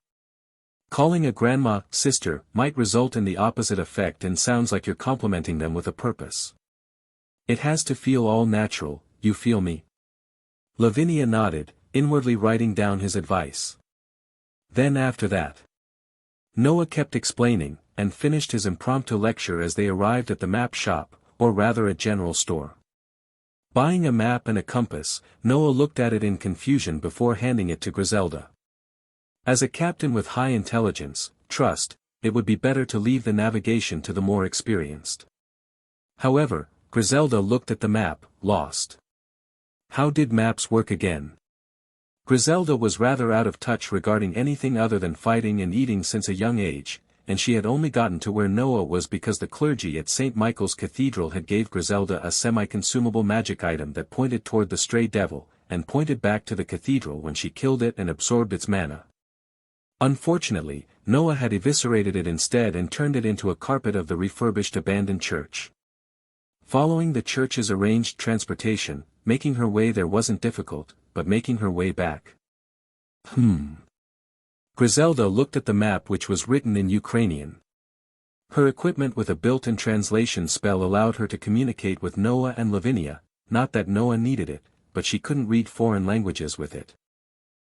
Calling a grandma sister might result in the opposite effect and sounds like you're complimenting them with a purpose. It has to feel all natural, you feel me? Lavinia nodded, inwardly writing down his advice. Then after that, Noah kept explaining, and finished his impromptu lecture as they arrived at the map shop, or rather a general store. Buying a map and a compass, Noah looked at it in confusion before handing it to Griselda. As a captain with high intelligence, trust, it would be better to leave the navigation to the more experienced. However, Griselda looked at the map, lost. How did maps work again? Griselda was rather out of touch regarding anything other than fighting and eating since a young age, and she had only gotten to where Noah was because the clergy at St. Michael's Cathedral had gave Griselda a semi-consumable magic item that pointed toward the stray devil, and pointed back to the cathedral when she killed it and absorbed its mana. Unfortunately, Noah had eviscerated it instead and turned it into a carpet of the refurbished abandoned church. Following the church's arranged transportation, making her way there wasn't difficult, but making her way back. Griselda looked at the map which was written in Ukrainian. Her equipment with a built-in translation spell allowed her to communicate with Noah and Lavinia, not that Noah needed it, but she couldn't read foreign languages with it.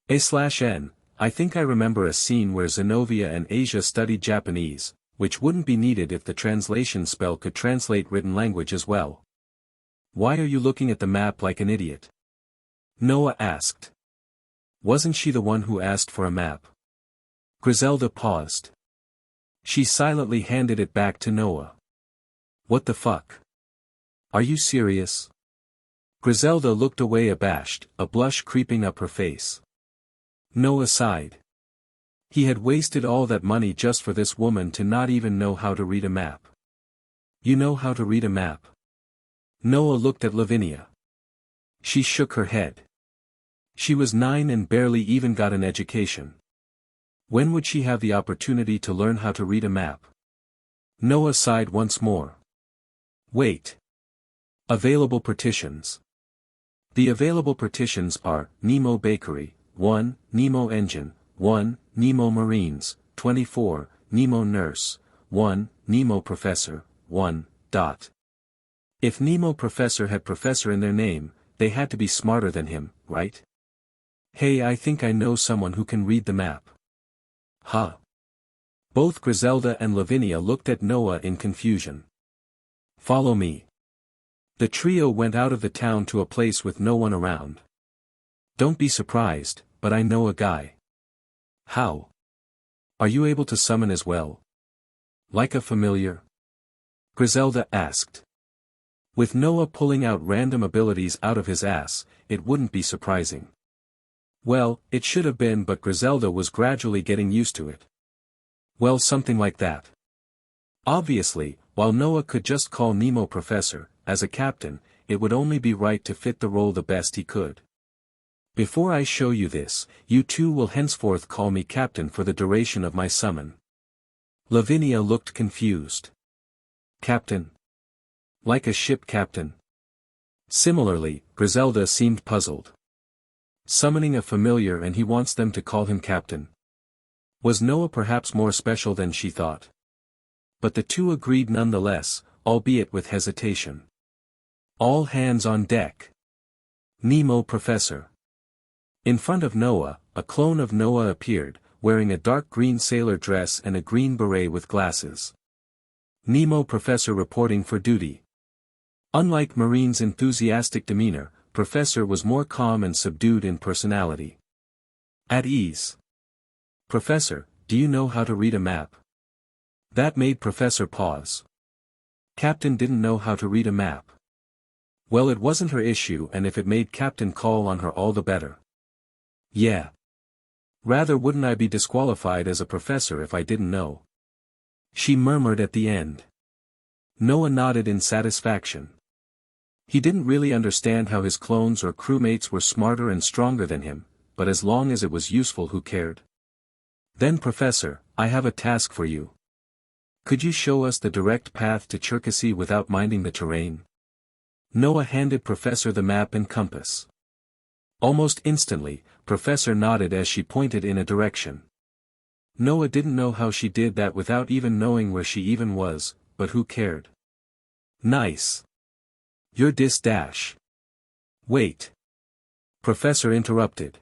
A/N, I think I remember a scene where Zenobia and Asia studied Japanese, which wouldn't be needed if the translation spell could translate written language as well. Why are you looking at the map like an idiot? Noah asked. Wasn't she the one who asked for a map? Griselda paused. She silently handed it back to Noah. What the fuck? Are you serious? Griselda looked away abashed, a blush creeping up her face. Noah sighed. He had wasted all that money just for this woman to not even know how to read a map. You know how to read a map? Noah looked at Lavinia. She shook her head. She was 9 and barely even got an education. When would she have the opportunity to learn how to read a map? Noah sighed once more. Wait. Available partitions. The available partitions are, Nemo Bakery, 1, Nemo Engine, 1, Nemo Marines, 24, Nemo Nurse, 1, Nemo Professor, 1, dot. If Nemo Professor had professor in their name, they had to be smarter than him, right? Hey, I think I know someone who can read the map. Huh? Both Griselda and Lavinia looked at Noah in confusion. Follow me. The trio went out of the town to a place with no one around. Don't be surprised, but I know a guy. How? Are you able to summon as well? Like a familiar? Griselda asked. With Noah pulling out random abilities out of his ass, it wouldn't be surprising. Well, it should have been, but Griselda was gradually getting used to it. Well, something like that. Obviously, while Noah could just call Nemo Professor, as a captain, it would only be right to fit the role the best he could. Before I show you this, you two will henceforth call me Captain for the duration of my summon. Lavinia looked confused. Captain? Like a ship captain? Similarly, Griselda seemed puzzled. Summoning a familiar and he wants them to call him Captain. Was Noah perhaps more special than she thought? But the two agreed nonetheless, albeit with hesitation. All hands on deck. Nemo Professor. In front of Noah, a clone of Noah appeared, wearing a dark green sailor dress and a green beret with glasses. Nemo Professor reporting for duty. Unlike Marine's enthusiastic demeanor, Professor was more calm and subdued in personality. At ease. Professor, do you know how to read a map? That made Professor pause. Captain didn't know how to read a map. Well, it wasn't her issue, and if it made Captain call on her, all the better. Yeah. Rather wouldn't I be disqualified as a professor if I didn't know? She murmured at the end. Noah nodded in satisfaction. He didn't really understand how his clones or crewmates were smarter and stronger than him, but as long as it was useful, who cared? Then, Professor, I have a task for you. Could you show us the direct path to Cherkasy without minding the terrain? Noah handed Professor the map and compass. Almost instantly, Professor nodded as she pointed in a direction. Noah didn't know how she did that without even knowing where she even was, but who cared? Nice. You're dash. Wait. Professor interrupted.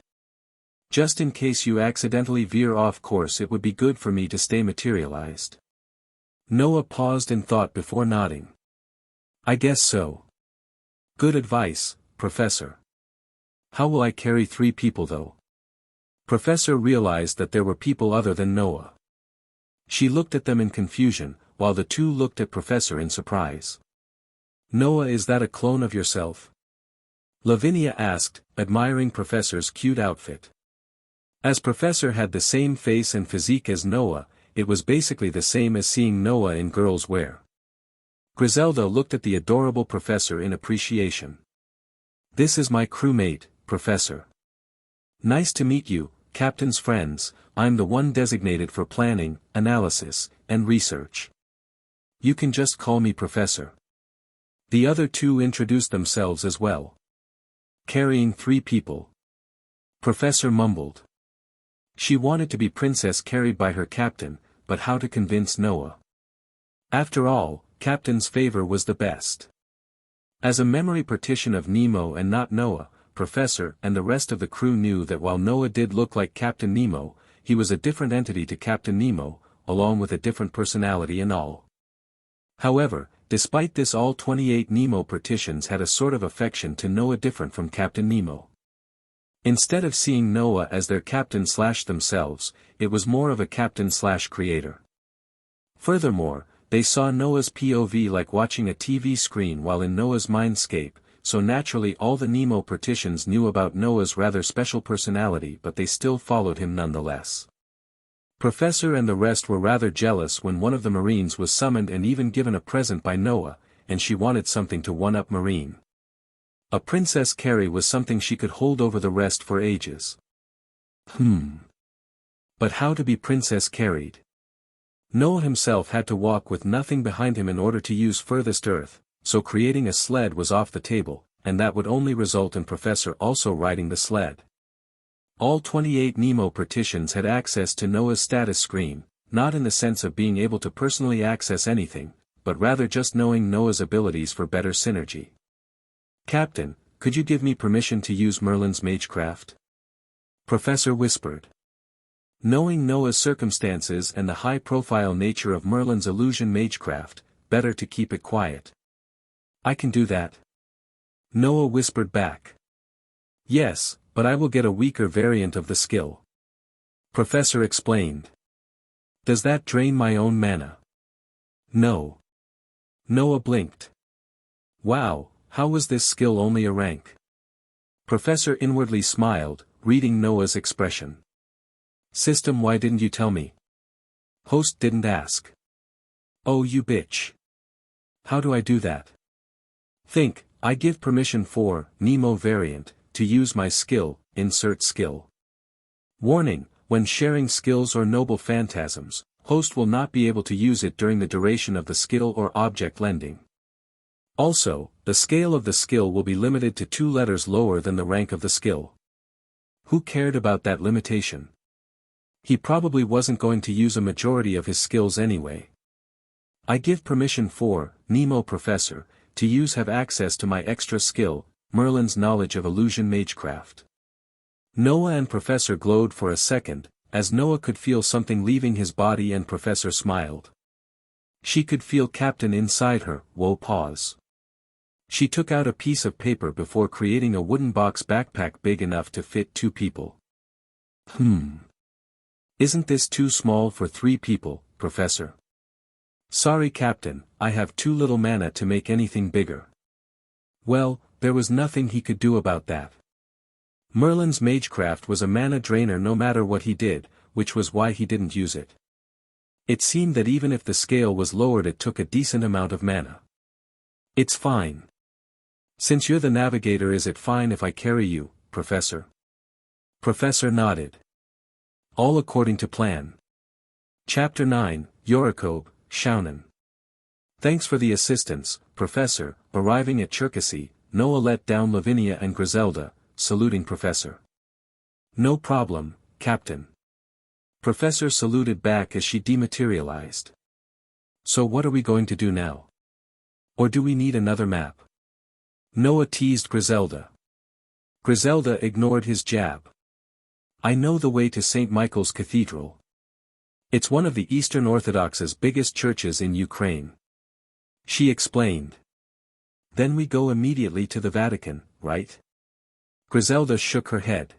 Just in case you accidentally veer off course, it would be good for me to stay materialized. Noah paused and thought before nodding. I guess so. Good advice, Professor. How will I carry 3 people though? Professor realized that there were people other than Noah. She looked at them in confusion, while the two looked at Professor in surprise. Noah, is that a clone of yourself? Lavinia asked, admiring Professor's cute outfit. As Professor had the same face and physique as Noah, it was basically the same as seeing Noah in girls' wear. Griselda looked at the adorable Professor in appreciation. This is my crewmate, Professor. Nice to meet you, Captain's friends. I'm the one designated for planning, analysis, and research. You can just call me Professor. The other two introduced themselves as well. Carrying 3 people. Professor mumbled. She wanted to be princess carried by her captain, but how to convince Noah? After all, Captain's favor was the best. As a memory partition of Nemo and not Noah, Professor and the rest of the crew knew that while Noah did look like Captain Nemo, he was a different entity to Captain Nemo, along with a different personality and all. However, despite this, all 28 Nemo partitions had a sort of affection to Noah different from Captain Nemo. Instead of seeing Noah as their captain/themselves, it was more of a captain/creator. Furthermore, they saw Noah's POV like watching a TV screen while in Noah's mindscape, so naturally all the Nemo partitions knew about Noah's rather special personality, but they still followed him nonetheless. Professor and the rest were rather jealous when one of the Marines was summoned and even given a present by Noah, and she wanted something to one-up Marine. A princess carry was something she could hold over the rest for ages. But how to be princess carried? Noah himself had to walk with nothing behind him in order to use furthest earth, so creating a sled was off the table, and that would only result in Professor also riding the sled. All 28 Nemo partitions had access to Noah's status screen, not in the sense of being able to personally access anything, but rather just knowing Noah's abilities for better synergy. Captain, could you give me permission to use Merlin's magecraft? Professor whispered. Knowing Noah's circumstances and the high-profile nature of Merlin's illusion magecraft, better to keep it quiet. I can do that. Noah whispered back. Yes, but I will get a weaker variant of the skill. Professor explained. Does that drain my own mana? No. Noah blinked. Wow, how was this skill only a rank? Professor inwardly smiled, reading Noah's expression. System, why didn't you tell me? Host didn't ask. Oh, you bitch. How do I do that? Think, I give permission for, Nemo variant, to use my skill, insert skill. Warning, when sharing skills or noble phantasms, host will not be able to use it during the duration of the skill or object lending. Also, the scale of the skill will be limited to 2 letters lower than the rank of the skill. Who cared about that limitation? He probably wasn't going to use a majority of his skills anyway. I give permission for, Nemo Professor, to have access to my extra skill, Merlin's knowledge of illusion magecraft. Noah and Professor glowed for a second, as Noah could feel something leaving his body and Professor smiled. She could feel Captain inside her. Whoa, pause. She took out a piece of paper before creating a wooden box backpack big enough to fit 2 people. Isn't this too small for 3 people, Professor? Sorry Captain, I have too little mana to make anything bigger. Well, there was nothing he could do about that. Merlin's magecraft was a mana drainer no matter what he did, which was why he didn't use it. It seemed that even if the scale was lowered it took a decent amount of mana. It's fine. Since you're the navigator, is it fine if I carry you, Professor? Professor nodded. All according to plan. Chapter 9, Yorikobe, Shounen. Thanks for the assistance, Professor. Arriving at Cherkasy, Noah let down Lavinia and Griselda, saluting Professor. No problem, Captain. Professor saluted back as she dematerialized. So what are we going to do now? Or do we need another map? Noah teased Griselda. Griselda ignored his jab. I know the way to St. Michael's Cathedral. It's one of the Eastern Orthodox's biggest churches in Ukraine. She explained. Then we go immediately to the Vatican, right? Griselda shook her head.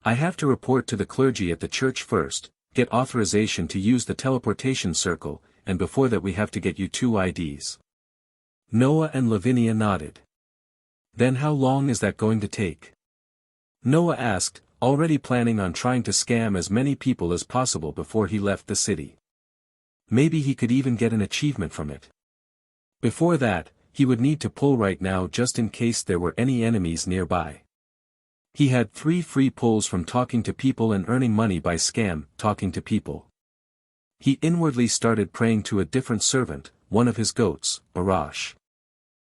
I have to report to the clergy at the church first, get authorization to use the teleportation circle, and before that we have to get you 2 IDs. Noah and Lavinia nodded. Then how long is that going to take? Noah asked, already planning on trying to scam as many people as possible before he left the city. Maybe he could even get an achievement from it. Before that, he would need to pull right now just in case there were any enemies nearby. He had 3 free pulls from talking to people and earning money by talking to people. He inwardly started praying to a different servant, one of his goats, Arash.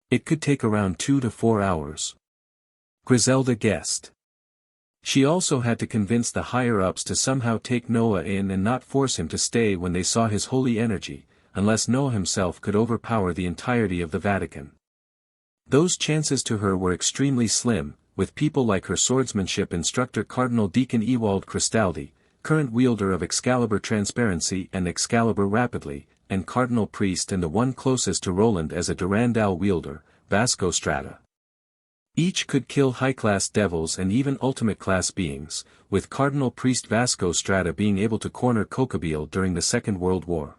It could take around 2 to 4 hours. Griselda guessed. She also had to convince the higher-ups to somehow take Noah in and not force him to stay when they saw his holy energy, unless Noah himself could overpower the entirety of the Vatican. Those chances to her were extremely slim, with people like her swordsmanship instructor Cardinal Deacon Ewald Cristaldi, current wielder of Excalibur Transparency and Excalibur Rapidly, and Cardinal Priest and the one closest to Roland as a Durandal wielder, Vasco Strata. Each could kill high-class devils and even ultimate-class beings, with Cardinal Priest Vasco Strata being able to corner Kokabeel during the Second World War.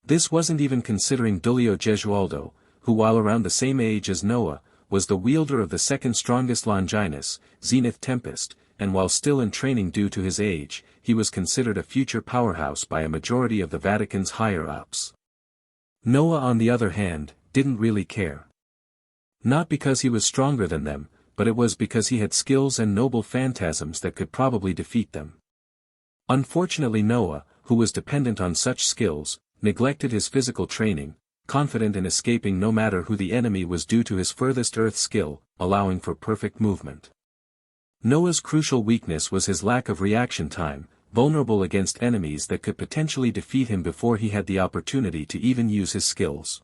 This wasn't even considering Dulio Gesualdo, who while around the same age as Noah, was the wielder of the second strongest Longinus, Zenith Tempest, and while still in training due to his age, he was considered a future powerhouse by a majority of the Vatican's higher-ups. Noah on the other hand, didn't really care. Not because he was stronger than them, but it was because he had skills and noble phantasms that could probably defeat them. Unfortunately Noah, who was dependent on such skills, neglected his physical training, confident in escaping no matter who the enemy was due to his furthest earth skill, allowing for perfect movement. Noah's crucial weakness was his lack of reaction time, vulnerable against enemies that could potentially defeat him before he had the opportunity to even use his skills.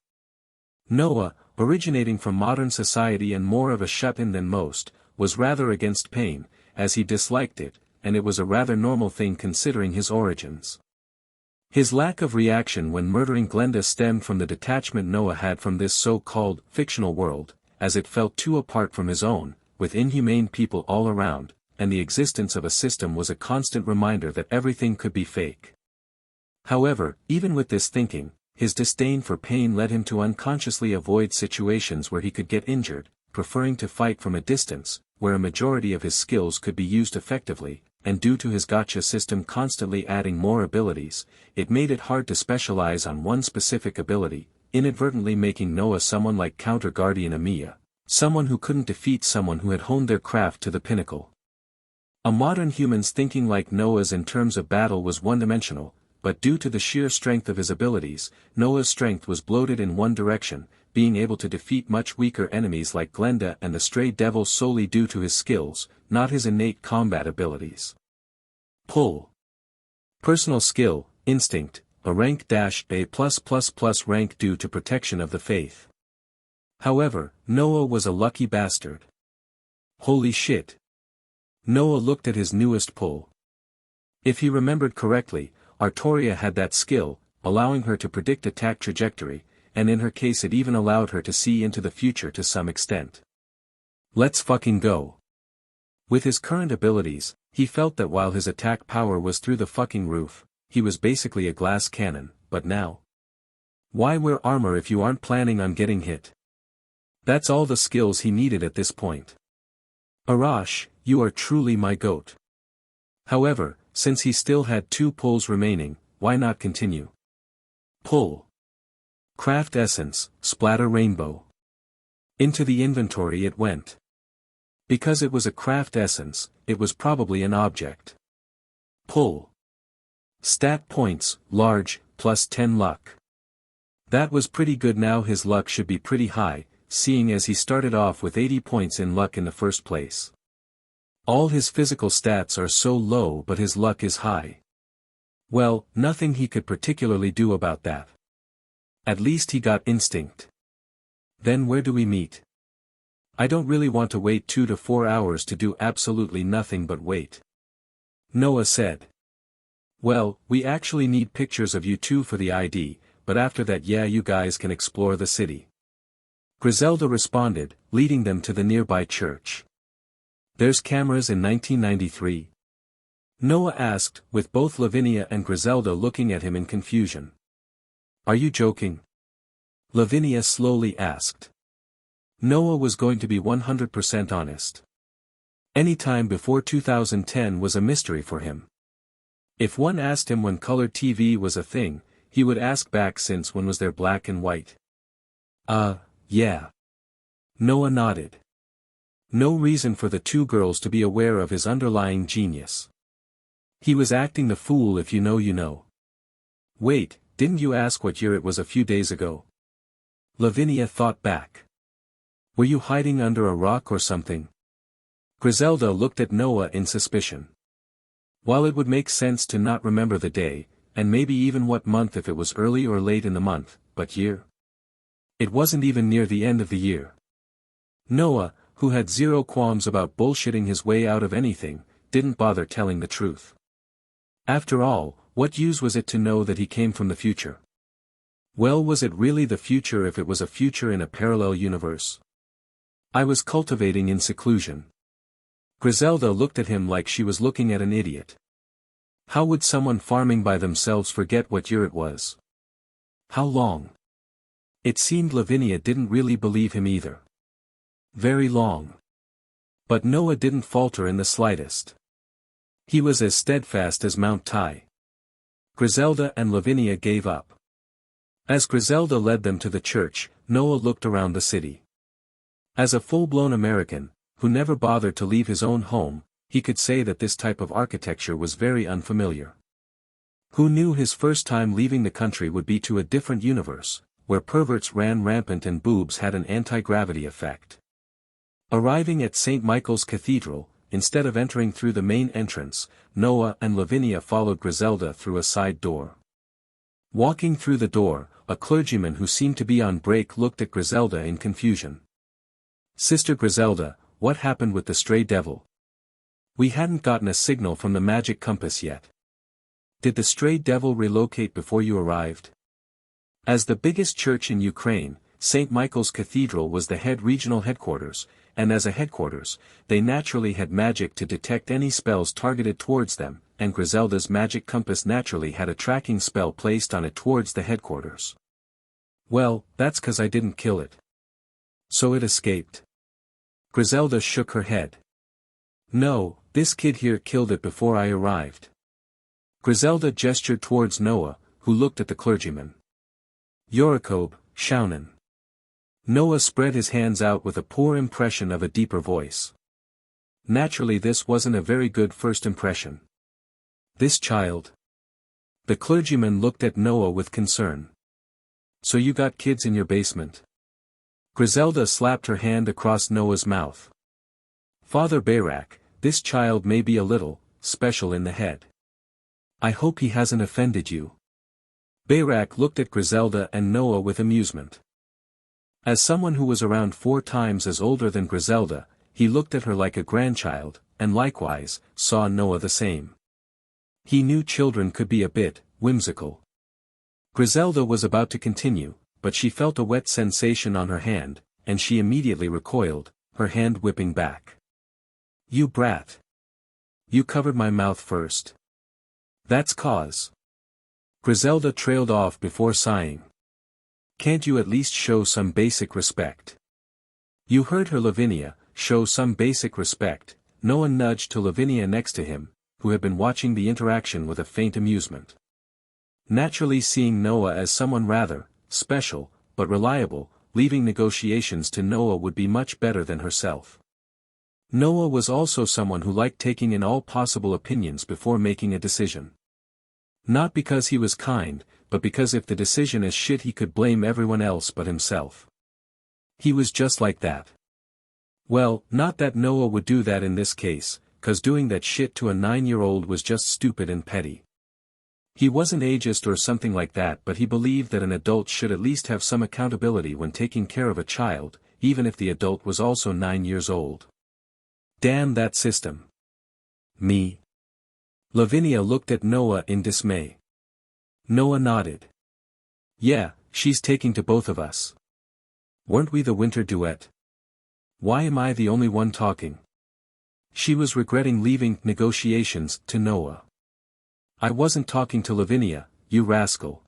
Noah, originating from modern society and more of a shut-in than most, was rather against pain, as he disliked it, and it was a rather normal thing considering his origins. His lack of reaction when murdering Glenda stemmed from the detachment Noah had from this so-called fictional world, as it felt too apart from his own, with inhumane people all around, and the existence of a system was a constant reminder that everything could be fake. However, even with this thinking, his disdain for pain led him to unconsciously avoid situations where he could get injured, preferring to fight from a distance, where a majority of his skills could be used effectively, and due to his gacha system constantly adding more abilities, it made it hard to specialize on one specific ability, inadvertently making Noah someone like Counter Guardian Amiya, someone who couldn't defeat someone who had honed their craft to the pinnacle. A modern human's thinking like Noah's in terms of battle was one-dimensional, but due to the sheer strength of his abilities, Noah's strength was bloated in one direction, being able to defeat much weaker enemies like Glenda and the Stray Devil solely due to his skills, not his innate combat abilities. Pull. Personal skill, instinct, a rank -A+++ rank due to protection of the faith. However, Noah was a lucky bastard. Holy shit. Noah looked at his newest pull. If he remembered correctly, Artoria had that skill, allowing her to predict attack trajectory, and in her case it even allowed her to see into the future to some extent. Let's fucking go. With his current abilities, he felt that while his attack power was through the fucking roof, he was basically a glass cannon, but now. Why wear armor if you aren't planning on getting hit? That's all the skills he needed at this point. Arash, you are truly my goat. However, since he still had 2 pulls remaining, why not continue? Pull. Craft essence, splatter rainbow. Into the inventory it went. Because it was a craft essence, it was probably an object. Pull. Stat points, large, plus 10 luck. That was pretty good. Now his luck should be pretty high, seeing as he started off with 80 points in luck in the first place. All his physical stats are so low but his luck is high. Well, nothing he could particularly do about that. At least he got instinct. Then where do we meet? I don't really want to wait 2 to 4 hours to do absolutely nothing but wait. Noah said. Well, we actually need pictures of you two for the ID, but after that yeah you guys can explore the city. Griselda responded, leading them to the nearby church. There's cameras in 1993? Noah asked, with both Lavinia and Griselda looking at him in confusion. Are you joking? Lavinia slowly asked. Noah was going to be 100% honest. Any time before 2010 was a mystery for him. If one asked him when color TV was a thing, he would ask back since when was there black and white. Yeah. Noah nodded. No reason for the 2 girls to be aware of his underlying genius. He was acting the fool if you know you know. Wait, didn't you ask what year it was a few days ago? Lavinia thought back. Were you hiding under a rock or something? Griselda looked at Noah in suspicion. While it would make sense to not remember the day, and maybe even what month if it was early or late in the month, but year? It wasn't even near the end of the year. Noah, who had zero qualms about bullshitting his way out of anything, didn't bother telling the truth. After all, what use was it to know that he came from the future? Well, was it really the future if it was a future in a parallel universe? I was cultivating in seclusion. Griselda looked at him like she was looking at an idiot. How would someone farming by themselves forget what year it was? How long? It seemed Lavinia didn't really believe him either. Very long. But Noah didn't falter in the slightest. He was as steadfast as Mount Tai. Griselda and Lavinia gave up. As Griselda led them to the church, Noah looked around the city. As a full-blown American, who never bothered to leave his own home, he could say that this type of architecture was very unfamiliar. Who knew his first time leaving the country would be to a different universe, where perverts ran rampant and boobs had an anti-gravity effect. Arriving at St. Michael's Cathedral, instead of entering through the main entrance, Noah and Lavinia followed Griselda through a side door. Walking through the door, a clergyman who seemed to be on break looked at Griselda in confusion. Sister Griselda, what happened with the stray devil? We hadn't gotten a signal from the magic compass yet. Did the stray devil relocate before you arrived? As the biggest church in Ukraine, St. Michael's Cathedral was the regional headquarters, and as a headquarters, they naturally had magic to detect any spells targeted towards them, and Griselda's magic compass naturally had a tracking spell placed on it towards the headquarters. Well, that's 'cause I didn't kill it. So it escaped. Griselda shook her head. No, this kid here killed it before I arrived. Griselda gestured towards Noah, who looked at the clergyman. Yorokob, Shaunan. Noah spread his hands out with a poor impression of a deeper voice. Naturally this wasn't a very good first impression. This child. The clergyman looked at Noah with concern. So you got kids in your basement? Griselda slapped her hand across Noah's mouth. Father Bayrak, this child may be a little special in the head. I hope he hasn't offended you. Bayrak looked at Griselda and Noah with amusement. As someone who was around 4 times as older than Griselda, he looked at her like a grandchild, and likewise, saw Noah the same. He knew children could be a bit whimsical. Griselda was about to continue, but she felt a wet sensation on her hand, and she immediately recoiled, her hand whipping back. You brat. You covered my mouth first. That's cause. Griselda trailed off before sighing. Can't you at least show some basic respect? You heard her, Lavinia, show some basic respect. Noah nudged to Lavinia next to him, who had been watching the interaction with a faint amusement. Naturally, seeing Noah as someone rather special, but reliable, leaving negotiations to Noah would be much better than herself. Noah was also someone who liked taking in all possible opinions before making a decision. Not because he was kind, but because if the decision is shit he could blame everyone else but himself. He was just like that. Well, not that Noah would do that in this case, 'cause doing that shit to a 9-year-old was just stupid and petty. He wasn't ageist or something like that, but he believed that an adult should at least have some accountability when taking care of a child, even if the adult was also 9 years old. Damn that system. Me. Lavinia looked at Noah in dismay. Noah nodded. Yeah, she's taking to both of us. Weren't we the winter duet? Why am I the only one talking? She was regretting leaving negotiations to Noah. I wasn't talking to Lavinia, you rascal.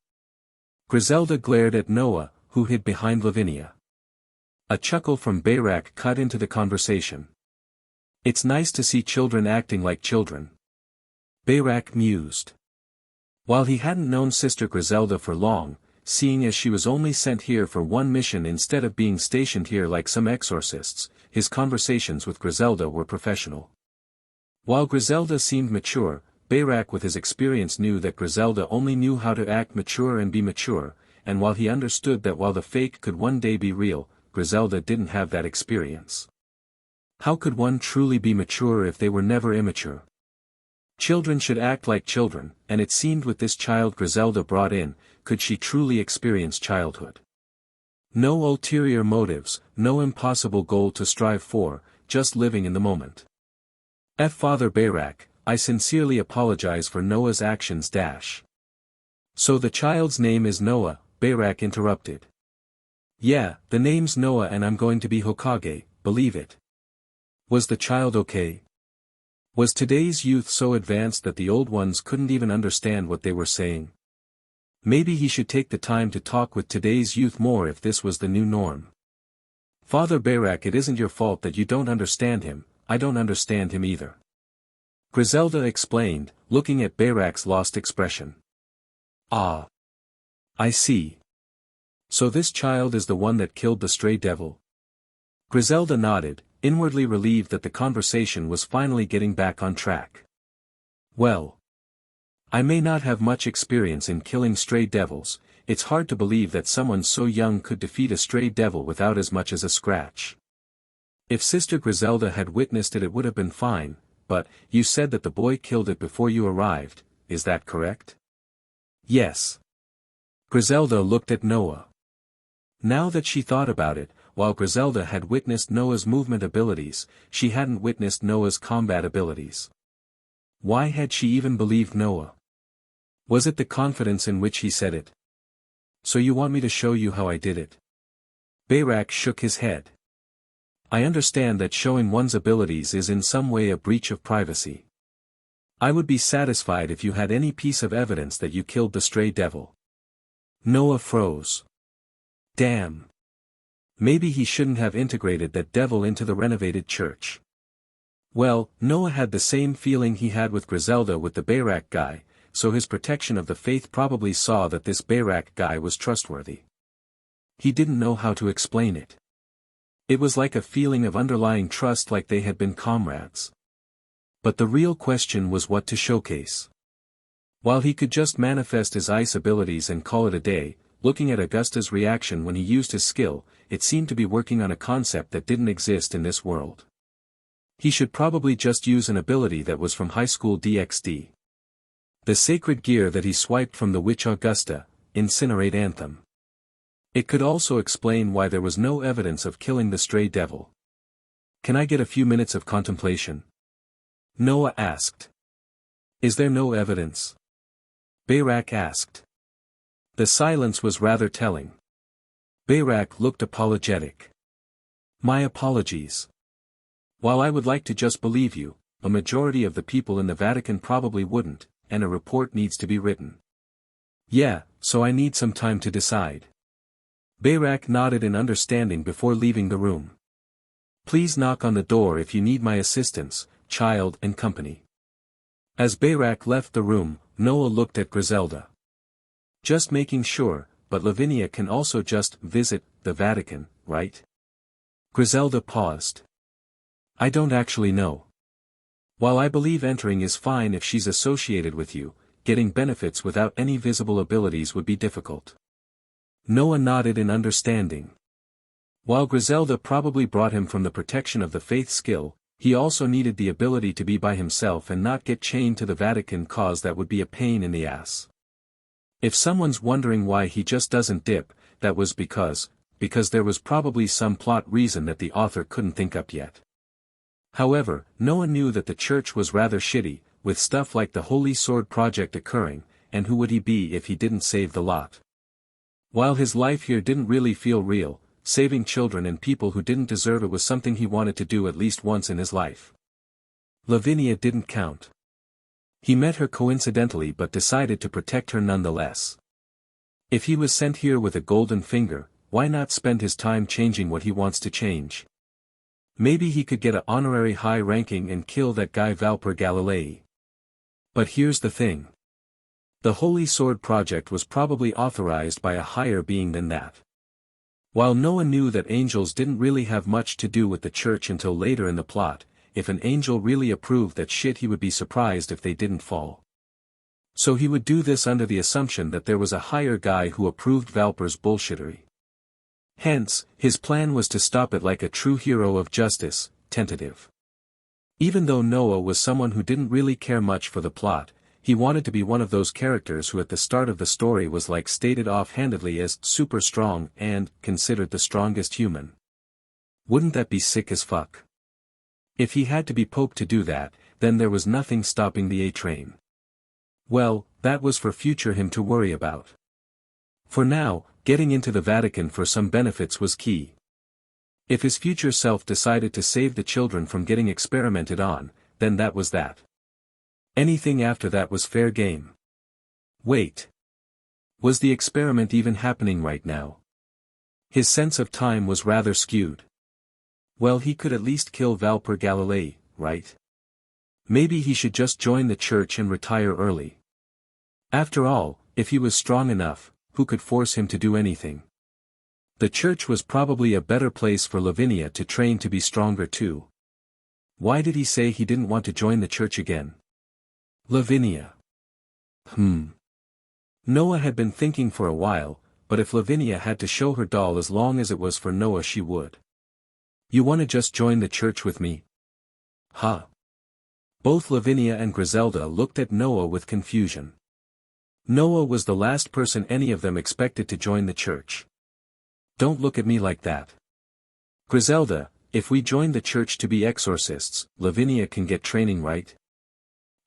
Griselda glared at Noah, who hid behind Lavinia. A chuckle from Bayrak cut into the conversation. It's nice to see children acting like children. Bayrak mused. While he hadn't known Sister Griselda for long, seeing as she was only sent here for one mission instead of being stationed here like some exorcists, his conversations with Griselda were professional. While Griselda seemed mature, Bayrak with his experience knew that Griselda only knew how to act mature and be mature, and while he understood that while the fake could one day be real, Griselda didn't have that experience. How could one truly be mature if they were never immature? Children should act like children, and it seemed with this child Griselda brought in, could she truly experience childhood. No ulterior motives, no impossible goal to strive for, just living in the moment. Father Bayrak, I sincerely apologize for Noah's actions. So the child's name is Noah, Bayrak interrupted. Yeah, the name's Noah and I'm going to be Hokage, believe it. Was the child okay? Was today's youth so advanced that the old ones couldn't even understand what they were saying? Maybe he should take the time to talk with today's youth more if this was the new norm. Father Bayrak, it isn't your fault that you don't understand him, I don't understand him either. Griselda explained, looking at Bayrak's lost expression. Ah. I see. So this child is the one that killed the stray devil? Griselda nodded, inwardly relieved that the conversation was finally getting back on track. Well. I may not have much experience in killing stray devils, it's hard to believe that someone so young could defeat a stray devil without as much as a scratch. If Sister Griselda had witnessed it, it would have been fine, but, you said that the boy killed it before you arrived, is that correct? Yes. Griselda looked at Noah. Now that she thought about it, while Griselda had witnessed Noah's movement abilities, she hadn't witnessed Noah's combat abilities. Why had she even believed Noah? Was it the confidence in which he said it? So you want me to show you how I did it? Bayrak shook his head. I understand that showing one's abilities is in some way a breach of privacy. I would be satisfied if you had any piece of evidence that you killed the stray devil. Noah froze. Damn. Maybe he shouldn't have integrated that devil into the renovated church. Well, Noah had the same feeling he had with Griselda with the Bayrak guy, so his protection of the faith probably saw that this Bayrak guy was trustworthy. He didn't know how to explain it. It was like a feeling of underlying trust, like they had been comrades. But the real question was what to showcase. While he could just manifest his ice abilities and call it a day, looking at Augusta's reaction when he used his skill, it seemed to be working on a concept that didn't exist in this world. He should probably just use an ability that was from high school DxD. The sacred gear that he swiped from the witch Augusta, Incinerate Anthem. It could also explain why there was no evidence of killing the stray devil. Can I get a few minutes of contemplation? Noah asked. Is there no evidence? Bayrak asked. The silence was rather telling. Bayrak looked apologetic. My apologies. While I would like to just believe you, a majority of the people in the Vatican probably wouldn't, and a report needs to be written. Yeah, so I need some time to decide. Bayrak nodded in understanding before leaving the room. Please knock on the door if you need my assistance, child and company. As Bayrak left the room, Noah looked at Griselda. Just making sure, but Lavinia can also just visit the Vatican, right? Griselda paused. I don't actually know. While I believe entering is fine if she's associated with you, getting benefits without any visible abilities would be difficult. Noah nodded in understanding. While Griselda probably brought him from the protection of the faith skill, he also needed the ability to be by himself and not get chained to the Vatican, cause that would be a pain in the ass. If someone's wondering why he just doesn't dip, that was because there was probably some plot reason that the author couldn't think up yet. However, Noah knew that the church was rather shitty, with stuff like the Holy Sword Project occurring, and who would he be if he didn't save the lot? While his life here didn't really feel real, saving children and people who didn't deserve it was something he wanted to do at least once in his life. Lavinia didn't count. He met her coincidentally but decided to protect her nonetheless. If he was sent here with a golden finger, why not spend his time changing what he wants to change? Maybe he could get an honorary high ranking and kill that guy Valper Galilei. But here's the thing. The Holy Sword Project was probably authorized by a higher being than that. While Noah knew that angels didn't really have much to do with the church until later in the plot, if an angel really approved that shit he would be surprised if they didn't fall. So he would do this under the assumption that there was a higher guy who approved Valper's bullshittery. Hence, his plan was to stop it like a true hero of justice, tentative. Even though Noah was someone who didn't really care much for the plot, he wanted to be one of those characters who at the start of the story was like stated offhandedly as super strong and considered the strongest human. Wouldn't that be sick as fuck? If he had to be Pope to do that, then there was nothing stopping the A-train. Well, that was for future him to worry about. For now, getting into the Vatican for some benefits was key. If his future self decided to save the children from getting experimented on, then that was that. Anything after that was fair game. Wait. Was the experiment even happening right now? His sense of time was rather skewed. Well, he could at least kill Valper Galilei, right? Maybe he should just join the church and retire early. After all, if he was strong enough, who could force him to do anything? The church was probably a better place for Lavinia to train to be stronger too. Why did he say he didn't want to join the church again? Lavinia. Noah had been thinking for a while, but if Lavinia had to show her doll as long as it was for Noah she would. You wanna just join the church with me? Huh? Both Lavinia and Griselda looked at Noah with confusion. Noah was the last person any of them expected to join the church. Don't look at me like that. Griselda, if we join the church to be exorcists, Lavinia can get training, right?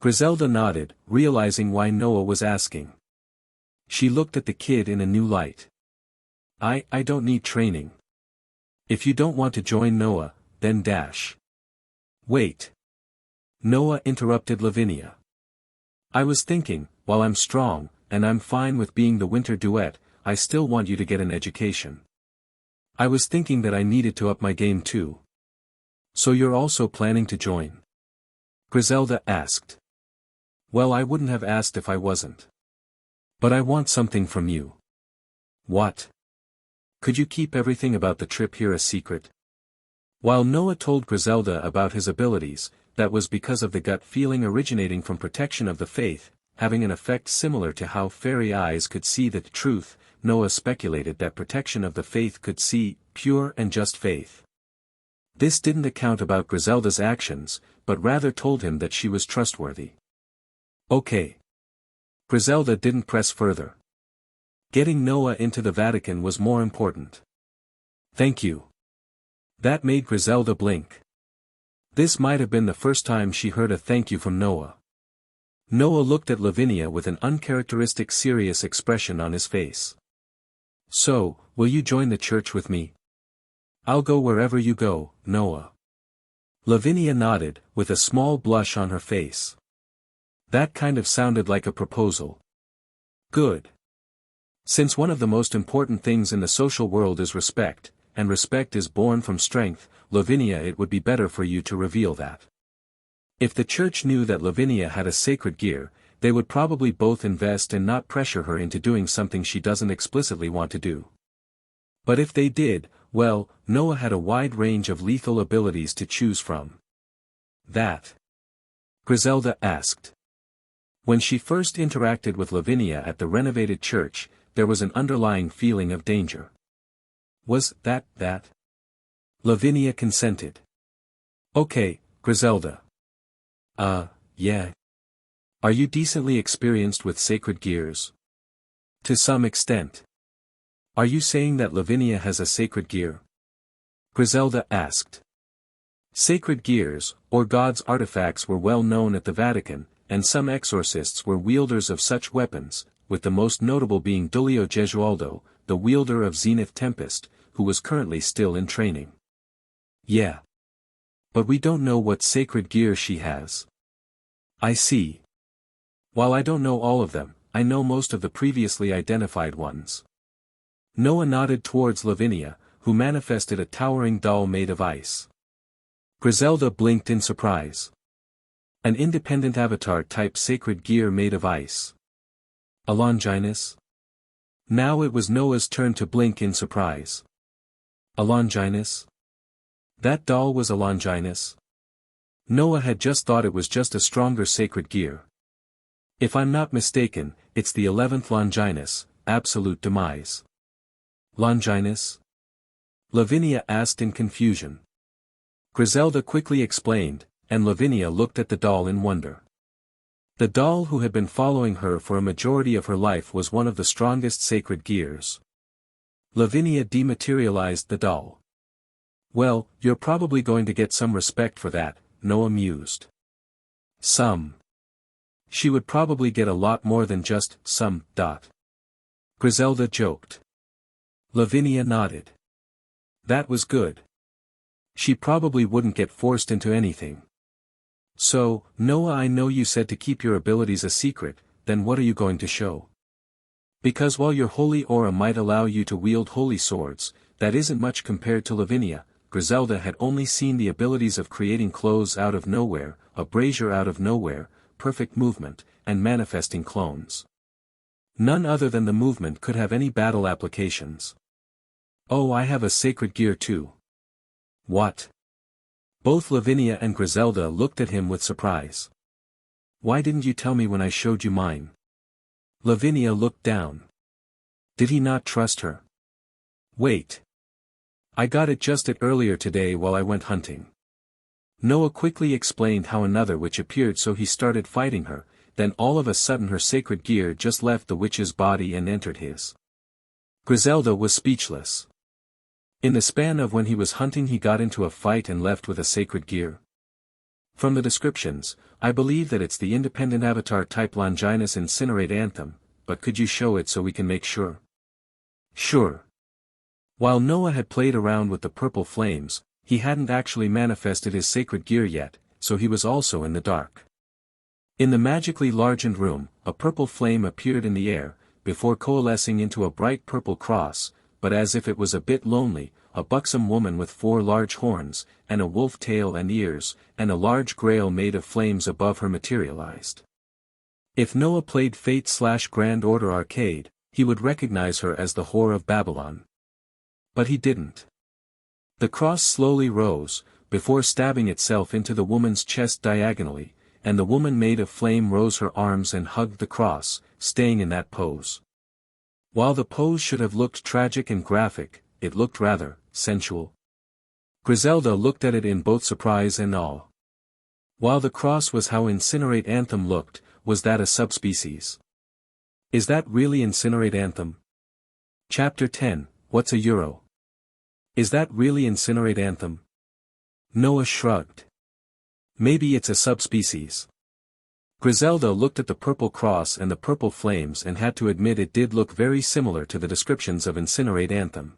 Griselda nodded, realizing why Noah was asking. She looked at the kid in a new light. I don't need training. If you don't want to join Noah, then dash. Wait. Noah interrupted Lavinia. I was thinking, while I'm strong, and I'm fine with being the winter duet, I still want you to get an education. I was thinking that I needed to up my game too. So you're also planning to join? Griselda asked. Well, I wouldn't have asked if I wasn't. But I want something from you. What? Could you keep everything about the trip here a secret? While Noah told Griselda about his abilities, that was because of the gut feeling originating from protection of the faith, having an effect similar to how fairy eyes could see the truth. Noah speculated that protection of the faith could see pure and just faith. This didn't account about Griselda's actions, but rather told him that she was trustworthy. Okay. Griselda didn't press further. Getting Noah into the Vatican was more important. Thank you. That made Griselda blink. This might have been the first time she heard a thank you from Noah. Noah looked at Lavinia with an uncharacteristic serious expression on his face. So, will you join the church with me? I'll go wherever you go, Noah. Lavinia nodded, with a small blush on her face. That kind of sounded like a proposal. Good. Since one of the most important things in the social world is respect, and respect is born from strength, Lavinia, it would be better for you to reveal that. If the church knew that Lavinia had a sacred gear, they would probably both invest and not pressure her into doing something she doesn't explicitly want to do. But if they did, well, Noah had a wide range of lethal abilities to choose from. That? Griselda asked. When she first interacted with Lavinia at the renovated church, there was an underlying feeling of danger. Was that? Lavinia consented. Okay, Griselda. Yeah. Are you decently experienced with sacred gears? To some extent. Are you saying that Lavinia has a sacred gear? Griselda asked. Sacred gears, or God's artifacts, were well known at the Vatican, and some exorcists were wielders of such weapons, with the most notable being Giulio Gesualdo, the wielder of Zenith Tempest, who was currently still in training. Yeah. But we don't know what sacred gear she has. I see. While I don't know all of them, I know most of the previously identified ones. Noah nodded towards Lavinia, who manifested a towering doll made of ice. Griselda blinked in surprise. An independent avatar-type sacred gear made of ice. A Longinus? Now it was Noah's turn to blink in surprise. A Longinus? That doll was a Longinus? Noah had just thought it was just a stronger sacred gear. If I'm not mistaken, it's the 11th Longinus, Absolute Demise. Longinus? Lavinia asked in confusion. Griselda quickly explained, and Lavinia looked at the doll in wonder. The doll who had been following her for a majority of her life was one of the strongest sacred gears. Lavinia dematerialized the doll. Well, you're probably going to get some respect for that, Noah mused. Some. She would probably get a lot more than just some. Griselda joked. Lavinia nodded. That was good. She probably wouldn't get forced into anything. So, Noah, I know you said to keep your abilities a secret, then what are you going to show? Because while your holy aura might allow you to wield holy swords, that isn't much compared to Lavinia. Griselda had only seen the abilities of creating clothes out of nowhere, a brazier out of nowhere, perfect movement, and manifesting clones. None other than the movement could have any battle applications. Oh, I have a sacred gear too. What? Both Lavinia and Griselda looked at him with surprise. Why didn't you tell me when I showed you mine? Lavinia looked down. Did he not trust her? Wait. I got it just earlier today while I went hunting. Noah quickly explained how another witch appeared, so he started fighting her, then all of a sudden her sacred gear just left the witch's body and entered his. Griselda was speechless. In the span of when he was hunting he got into a fight and left with a sacred gear. From the descriptions, I believe that it's the independent avatar type Longinus Incinerate Anthem, but could you show it so we can make sure? Sure. While Noah had played around with the purple flames, he hadn't actually manifested his sacred gear yet, so he was also in the dark. In the magically largened room, a purple flame appeared in the air, before coalescing into a bright purple cross, but as if it was a bit lonely, a buxom woman with 4 large horns, and a wolf tail and ears, and a large grail made of flames above her materialized. If Noah played Fate/Grand Order Arcade, he would recognize her as the Whore of Babylon. But he didn't. The cross slowly rose, before stabbing itself into the woman's chest diagonally, and the woman made of flame rose her arms and hugged the cross, staying in that pose. While the pose should have looked tragic and graphic, it looked rather sensual. Griselda looked at it in both surprise and awe. While the cross was how Incinerate Anthem looked, was that a subspecies? Is that really Incinerate Anthem? Chapter 10, What's a Euro? Is that really Incinerate Anthem? Noah shrugged. Maybe it's a subspecies. Griselda looked at the purple cross and the purple flames and had to admit it did look very similar to the descriptions of Incinerate Anthem.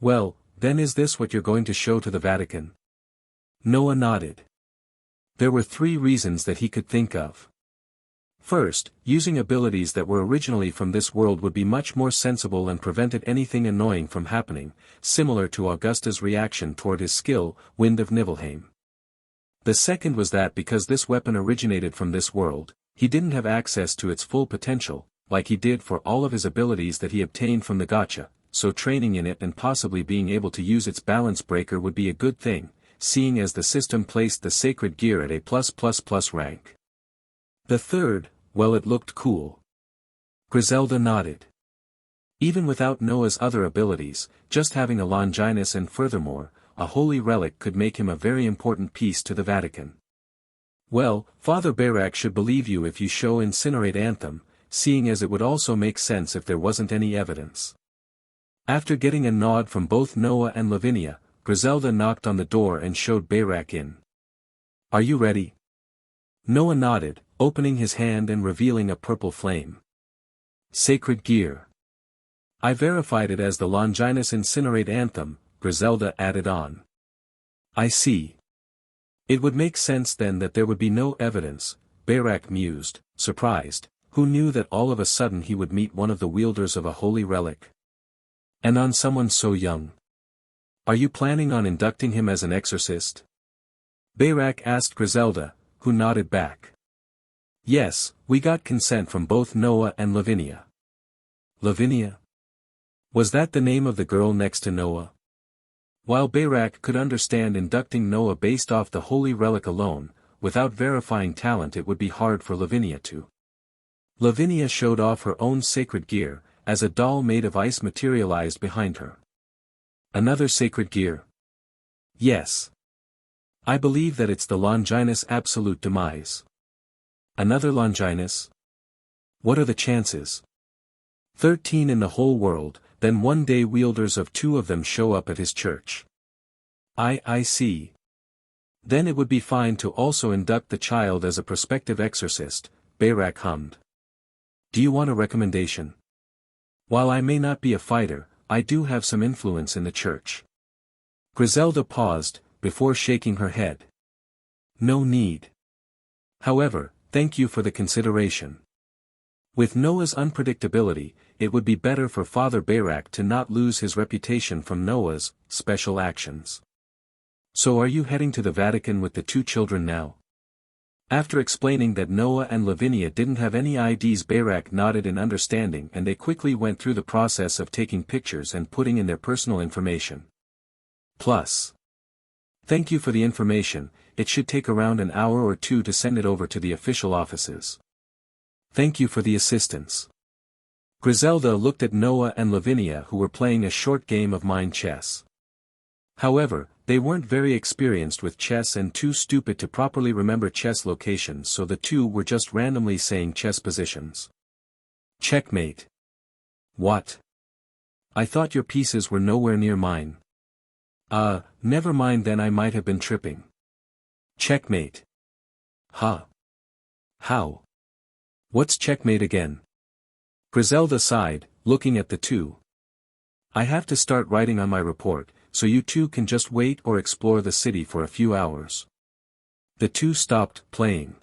Well, then is this what you're going to show to the Vatican? Noah nodded. There were 3 reasons that he could think of. First, using abilities that were originally from this world would be much more sensible and prevented anything annoying from happening, similar to Augusta's reaction toward his skill, Wind of Nibelheim. The second was that because this weapon originated from this world, he didn't have access to its full potential, like he did for all of his abilities that he obtained from the Gacha, so training in it and possibly being able to use its balance breaker would be a good thing, seeing as the system placed the sacred gear at A+++ rank. The third, well, it looked cool. Griselda nodded. Even without Noah's other abilities, just having a Longinus and furthermore, a holy relic could make him a very important piece to the Vatican. Well, Father Bayrak should believe you if you show Incinerate Anthem, seeing as it would also make sense if there wasn't any evidence. After getting a nod from both Noah and Lavinia, Griselda knocked on the door and showed Bayrak in. Are you ready? Noah nodded, opening his hand and revealing a purple flame. Sacred gear. I verified it as the Longinus Incinerate Anthem, Griselda added on. I see. It would make sense then that there would be no evidence, Bayrak mused, surprised, who knew that all of a sudden he would meet one of the wielders of a holy relic? And on someone so young. Are you planning on inducting him as an exorcist? Bayrak asked Griselda, who nodded back. Yes, we got consent from both Noah and Lavinia. Lavinia? Was that the name of the girl next to Noah? While Bayrak could understand inducting Noah based off the holy relic alone, without verifying talent it would be hard for Lavinia to. Lavinia showed off her own sacred gear, as a doll made of ice materialized behind her. Another sacred gear? Yes. I believe that it's the Longinus Absolute Demise. Another Longinus? What are the chances? 13 in the whole world, then one day wielders of 2 of them show up at his church. I see. Then it would be fine to also induct the child as a prospective exorcist, Bayrak hummed. Do you want a recommendation? While I may not be a fighter, I do have some influence in the church. Griselda paused, before shaking her head. No need. However, thank you for the consideration. With Noah's unpredictability, it would be better for Father Bayrak to not lose his reputation from Noah's special actions. So are you heading to the Vatican with the 2 children now? After explaining that Noah and Lavinia didn't have any IDs, Bayrak nodded in understanding and they quickly went through the process of taking pictures and putting in their personal information. Plus. Thank you for the information, it should take around an hour or 2 to send it over to the official offices. Thank you for the assistance. Griselda looked at Noah and Lavinia who were playing a short game of mind chess. However, they weren't very experienced with chess and too stupid to properly remember chess locations, so the 2 were just randomly saying chess positions. Checkmate. What? I thought your pieces were nowhere near mine. Never mind then, I might have been tripping. Checkmate. Huh? How? What's checkmate again? Griselda sighed, looking at the 2. I have to start writing on my report, so you 2 can just wait or explore the city for a few hours. The 2 stopped playing.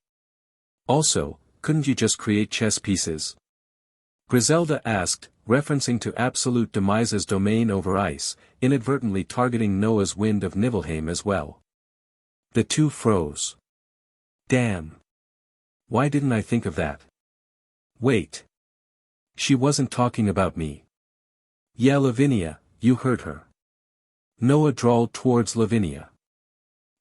Also, couldn't you just create chess pieces? Griselda asked, referencing to Absolute Demise's domain over ice, inadvertently targeting Noah's Wind of Nibelheim as well. The 2 froze. Damn. Why didn't I think of that? Wait. She wasn't talking about me. Yeah, Lavinia, you heard her. Noah drawled towards Lavinia.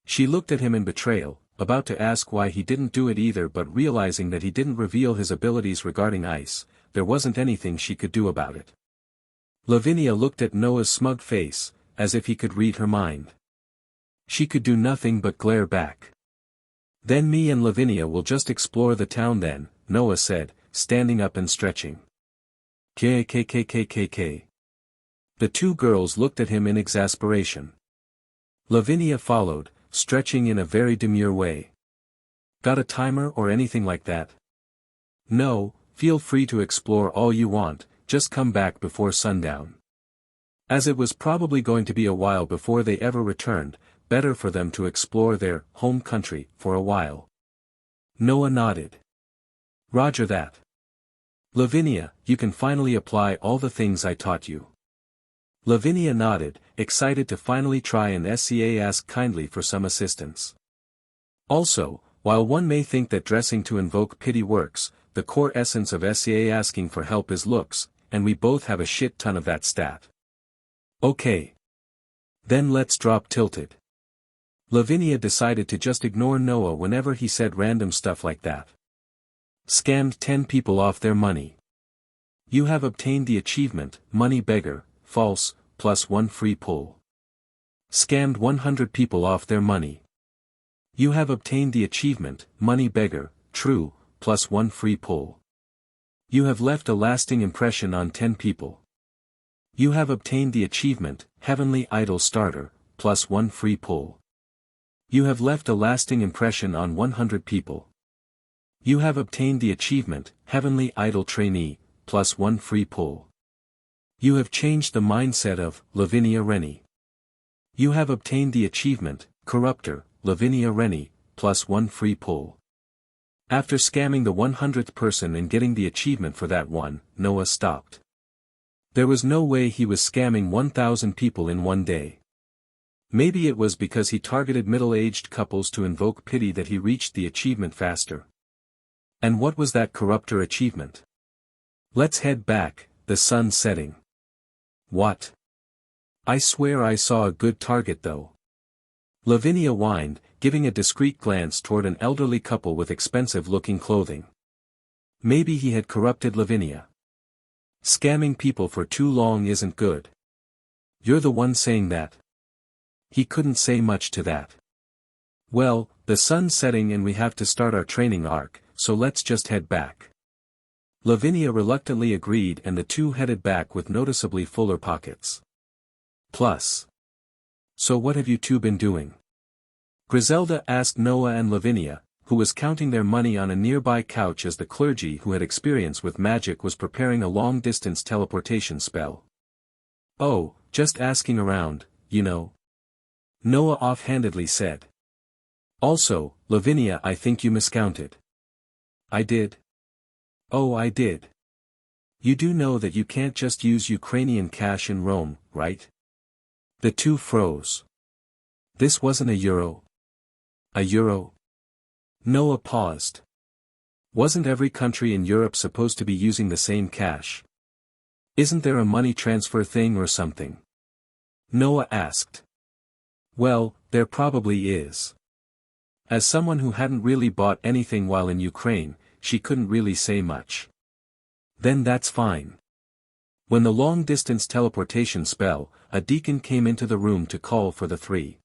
She looked at him in betrayal, about to ask why he didn't do it either, but realizing that he didn't reveal his abilities regarding ice, there wasn't anything she could do about it. Lavinia looked at Noah's smug face, as if he could read her mind. She could do nothing but glare back. Then me and Lavinia will just explore the town then, Noah said, standing up and stretching. KKKKKK. The 2 girls looked at him in exasperation. Lavinia followed, stretching in a very demure way. Got a timer or anything like that? No, feel free to explore all you want, just come back before sundown. As it was probably going to be a while before they ever returned, better for them to explore their home country for a while. Noah nodded. Roger that. Lavinia, you can finally apply all the things I taught you. Lavinia nodded, excited to finally try, and SCA asked kindly for some assistance. Also, while one may think that dressing to invoke pity works, the core essence of SCA asking for help is looks, and we both have a shit ton of that stat. Okay. Then let's drop tilted. Lavinia decided to just ignore Noah whenever he said random stuff like that. Scammed 10 people off their money. You have obtained the achievement, Money Beggar, false, +1 free pull. Scammed 100 people off their money. You have obtained the achievement, Money Beggar, true, +1 free pull. You have left a lasting impression on 10 people. You have obtained the achievement, Heavenly Idol Starter, +1 free pull. You have left a lasting impression on 100 people. You have obtained the achievement, Heavenly Idol Trainee, +1 free pull. You have changed the mindset of Lavinia Rennie. You have obtained the achievement, Corruptor, Lavinia Rennie, +1 free pull. After scamming the 100th person and getting the achievement for that one, Noah stopped. There was no way he was scamming 1,000 people in one day. Maybe it was because he targeted middle-aged couples to invoke pity that he reached the achievement faster. And what was that Corruptor achievement? Let's head back, the sun's setting. What? I swear I saw a good target though. Lavinia whined, giving a discreet glance toward an elderly couple with expensive-looking clothing. Maybe he had corrupted Lavinia. Scamming people for too long isn't good. You're the one saying that. He couldn't say much to that. Well, the sun's setting and we have to start our training arc, so let's just head back. Lavinia reluctantly agreed, and the two headed back with noticeably fuller pockets. Plus. So what have you two been doing? Griselda asked Noah and Lavinia, who was counting their money on a nearby couch as the clergy who had experience with magic was preparing a long-distance teleportation spell. Oh, just asking around, you know. Noah offhandedly said. Also, Lavinia, I think you miscounted. I did. Oh, I did. You do know that you can't just use Ukrainian cash in Rome, right? The two froze. This wasn't a euro. A euro? Noah paused. Wasn't every country in Europe supposed to be using the same cash? Isn't there a money transfer thing or something? Noah asked. Well, there probably is. As someone who hadn't really bought anything while in Ukraine, she couldn't really say much. Then that's fine. When the long-distance teleportation spell, a deacon came into the room to call for the three.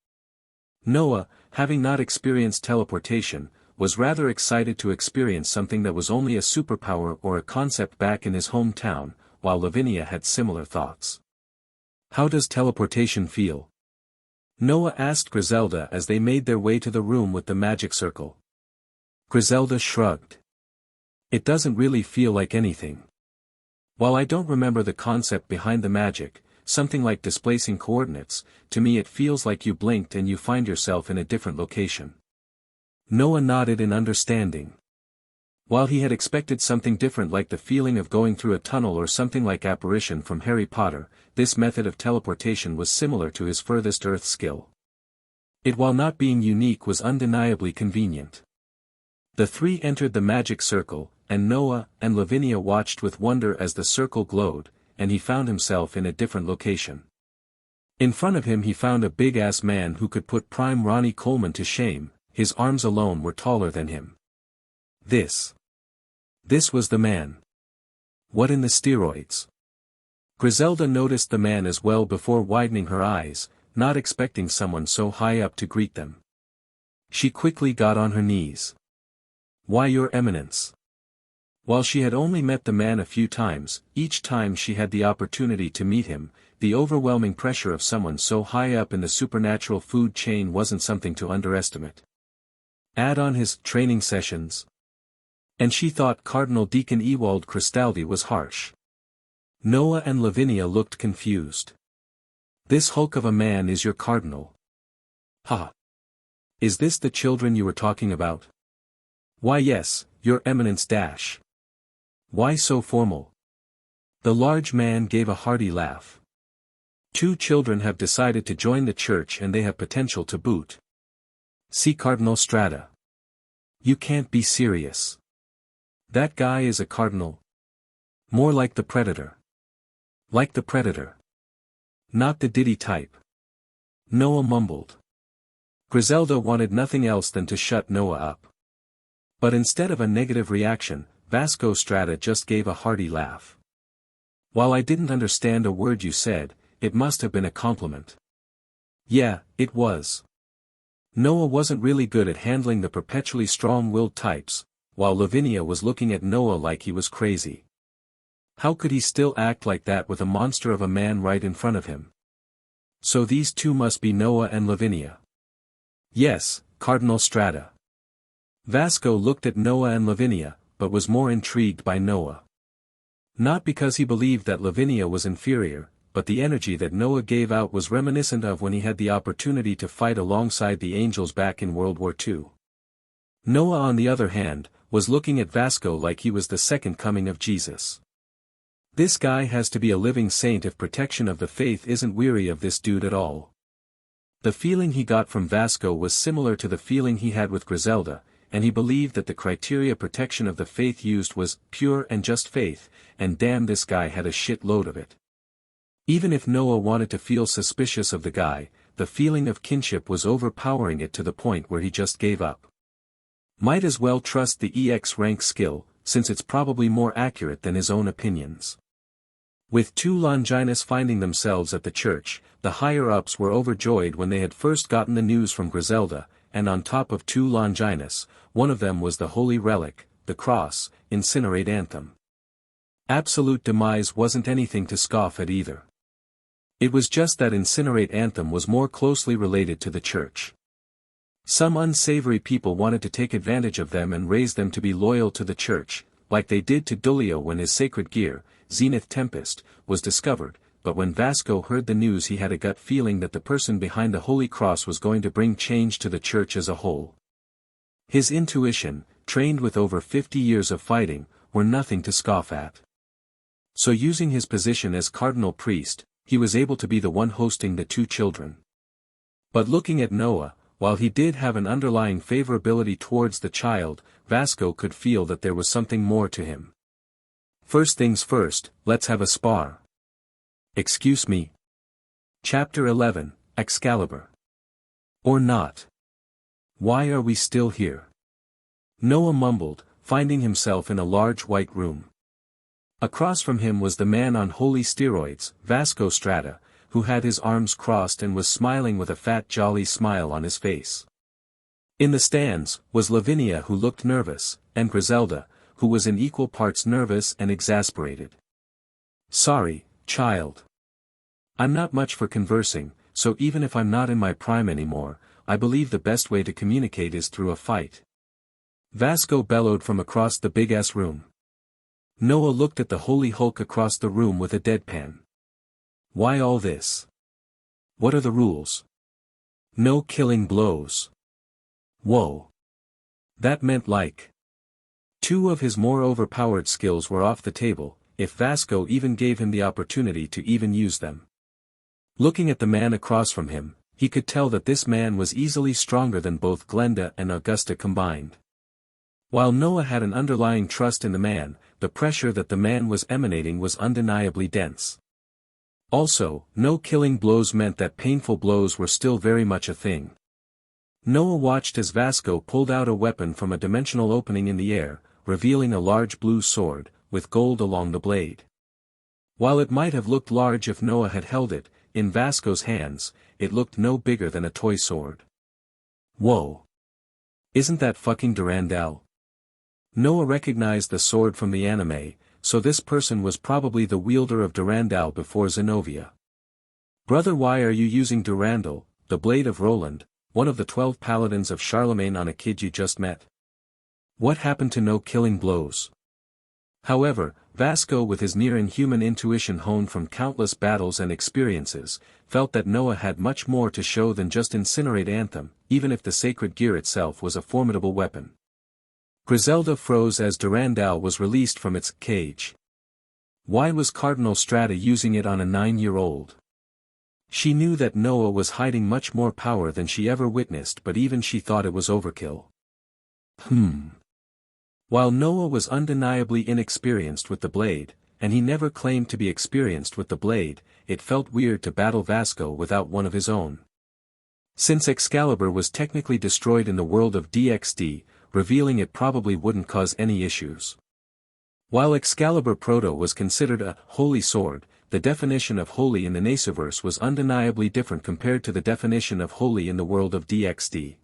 Noah, having not experienced teleportation, was rather excited to experience something that was only a superpower or a concept back in his hometown, while Lavinia had similar thoughts. How does teleportation feel? Noah asked Griselda as they made their way to the room with the magic circle. Griselda shrugged. It doesn't really feel like anything. While I don't remember the concept behind the magic, something like displacing coordinates, to me it feels like you blinked and you find yourself in a different location. Noah nodded in understanding. While he had expected something different like the feeling of going through a tunnel or something like apparition from Harry Potter, this method of teleportation was similar to his furthest Earth skill. It, while not being unique, was undeniably convenient. The three entered the magic circle, and Noah and Lavinia watched with wonder as the circle glowed, and he found himself in a different location. In front of him he found a big-ass man who could put prime Ronnie Coleman to shame. His arms alone were taller than him. This was the man. What in the steroids? Griselda noticed the man as well before widening her eyes, not expecting someone so high up to greet them. She quickly got on her knees. Why, Your Eminence. While she had only met the man a few times, each time she had the opportunity to meet him, the overwhelming pressure of someone so high up in the supernatural food chain wasn't something to underestimate. Add on his training sessions. And she thought Cardinal Deacon Ewald Cristaldi was harsh. Noah and Lavinia looked confused. This hulk of a man is your cardinal. Ha! Is this the children you were talking about? Why yes, Your Eminence dash. Why so formal? The large man gave a hearty laugh. 2 children have decided to join the church and they have potential to boot. See Cardinal Strata. You can't be serious. That guy is a cardinal. More like the Predator. Like the Predator. Not the Diddy type. Noah mumbled. Griselda wanted nothing else than to shut Noah up. But instead of a negative reaction, Vasco Strata just gave a hearty laugh. While I didn't understand a word you said, it must have been a compliment. Yeah, it was. Noah wasn't really good at handling the perpetually strong-willed types, while Lavinia was looking at Noah like he was crazy. How could he still act like that with a monster of a man right in front of him? So these 2 must be Noah and Lavinia. Yes, Cardinal Strata. Vasco looked at Noah and Lavinia, but was more intrigued by Noah. Not because he believed that Lavinia was inferior, but the energy that Noah gave out was reminiscent of when he had the opportunity to fight alongside the angels back in World War II. Noah on the other hand, was looking at Vasco like he was the second coming of Jesus. This guy has to be a living saint if protection of the faith isn't weary of this dude at all. The feeling he got from Vasco was similar to the feeling he had with Griselda, and he believed that the criteria protection of the faith used was pure and just faith, and damn this guy had a shit load of it. Even if Noah wanted to feel suspicious of the guy, the feeling of kinship was overpowering it to the point where he just gave up. Might as well trust the EX rank skill, since it's probably more accurate than his own opinions. With 2 Longinus finding themselves at the church, the higher-ups were overjoyed when they had first gotten the news from Griselda, and on top of 2 Longinus, one of them was the holy relic, the cross, incinerate anthem. Absolute demise wasn't anything to scoff at either. It was just that incinerate anthem was more closely related to the church. Some unsavory people wanted to take advantage of them and raise them to be loyal to the church, like they did to Dulio when his sacred gear, Zenith Tempest, was discovered, but when Vasco heard the news he had a gut feeling that the person behind the Holy Cross was going to bring change to the church as a whole. His intuition, trained with over 50 years of fighting, were nothing to scoff at. So using his position as cardinal priest, he was able to be the one hosting the 2 children. But looking at Noah, while he did have an underlying favorability towards the child, Vasco could feel that there was something more to him. First things first, let's have a spar. Excuse me. Chapter 11, Excalibur. Or not. Why are we still here? Noah mumbled, finding himself in a large white room. Across from him was the man on holy steroids, Vasco Strata, who had his arms crossed and was smiling with a fat jolly smile on his face. In the stands, was Lavinia who looked nervous, and Griselda, who was in equal parts nervous and exasperated. Sorry, child. I'm not much for conversing, so even if I'm not in my prime anymore, I believe the best way to communicate is through a fight. Vasco bellowed from across the big-ass room. Noah looked at the holy Hulk across the room with a deadpan. Why all this? What are the rules? No killing blows. Whoa. That meant like. 2 of his more overpowered skills were off the table, if Vasco even gave him the opportunity to even use them. Looking at the man across from him, he could tell that this man was easily stronger than both Glenda and Augusta combined. While Noah had an underlying trust in the man, the pressure that the man was emanating was undeniably dense. Also, no killing blows meant that painful blows were still very much a thing. Noah watched as Vasco pulled out a weapon from a dimensional opening in the air, revealing a large blue sword, with gold along the blade. While it might have looked large if Noah had held it, in Vasco's hands, it looked no bigger than a toy sword. Whoa. Isn't that fucking Durandal? Noah recognized the sword from the anime, so this person was probably the wielder of Durandal before Zenobia. Brother, why are you using Durandal, the blade of Roland, one of the 12 paladins of Charlemagne, on a kid you just met? What happened to no killing blows? However, Vasco, with his near-inhuman intuition honed from countless battles and experiences, felt that Noah had much more to show than just incinerate anthem, even if the sacred gear itself was a formidable weapon. Griselda froze as Durandal was released from its cage. Why was Cardinal Strata using it on a 9-year-old? She knew that Noah was hiding much more power than she ever witnessed, but even she thought it was overkill. While Noah was undeniably inexperienced with the blade, and he never claimed to be experienced with the blade, it felt weird to battle Vasco without one of his own. Since Excalibur was technically destroyed in the world of DxD, revealing it probably wouldn't cause any issues. While Excalibur Proto was considered a holy sword, the definition of holy in the Nasoverse was undeniably different compared to the definition of holy in the world of DxD.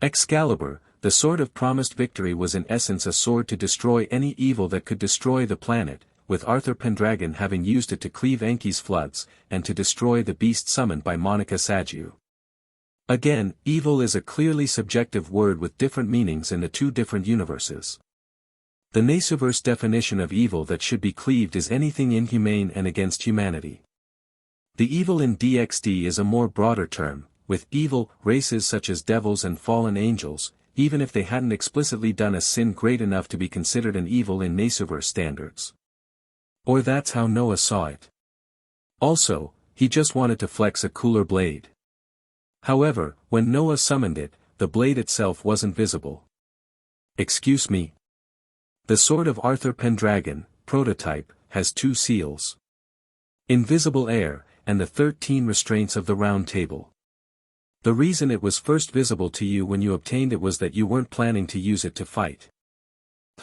Excalibur, the sword of promised victory, was in essence a sword to destroy any evil that could destroy the planet, with Arthur Pendragon having used it to cleave Enki's floods, and to destroy the beast summoned by Monica Saju. Again, evil is a clearly subjective word with different meanings in the two different universes. The Nasoverse definition of evil that should be cleaved is anything inhumane and against humanity. The evil in DxD is a more broader term, with evil races such as devils and fallen angels, even if they hadn't explicitly done a sin great enough to be considered an evil in Nasoverse standards. Or that's how Noah saw it. Also, he just wanted to flex a cooler blade. However, when Noah summoned it, the blade itself wasn't visible. Excuse me. The sword of Arthur Pendragon, prototype, has 2 seals. Invisible air, and the 13 restraints of the Round Table. The reason it was first visible to you when you obtained it was that you weren't planning to use it to fight.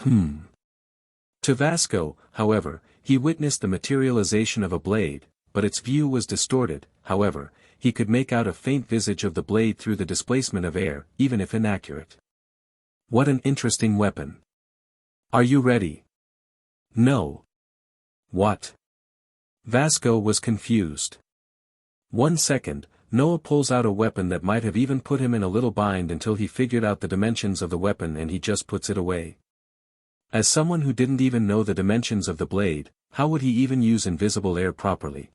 To Vasco, however, he witnessed the materialization of a blade, but its view was distorted. However, he could make out a faint visage of the blade through the displacement of air, even if inaccurate. What an interesting weapon. Are you ready? No. What? Vasco was confused. 1 second, Noah pulls out a weapon that might have even put him in a little bind until he figured out the dimensions of the weapon and he just puts it away. As someone who didn't even know the dimensions of the blade, how would he even use invisible air properly?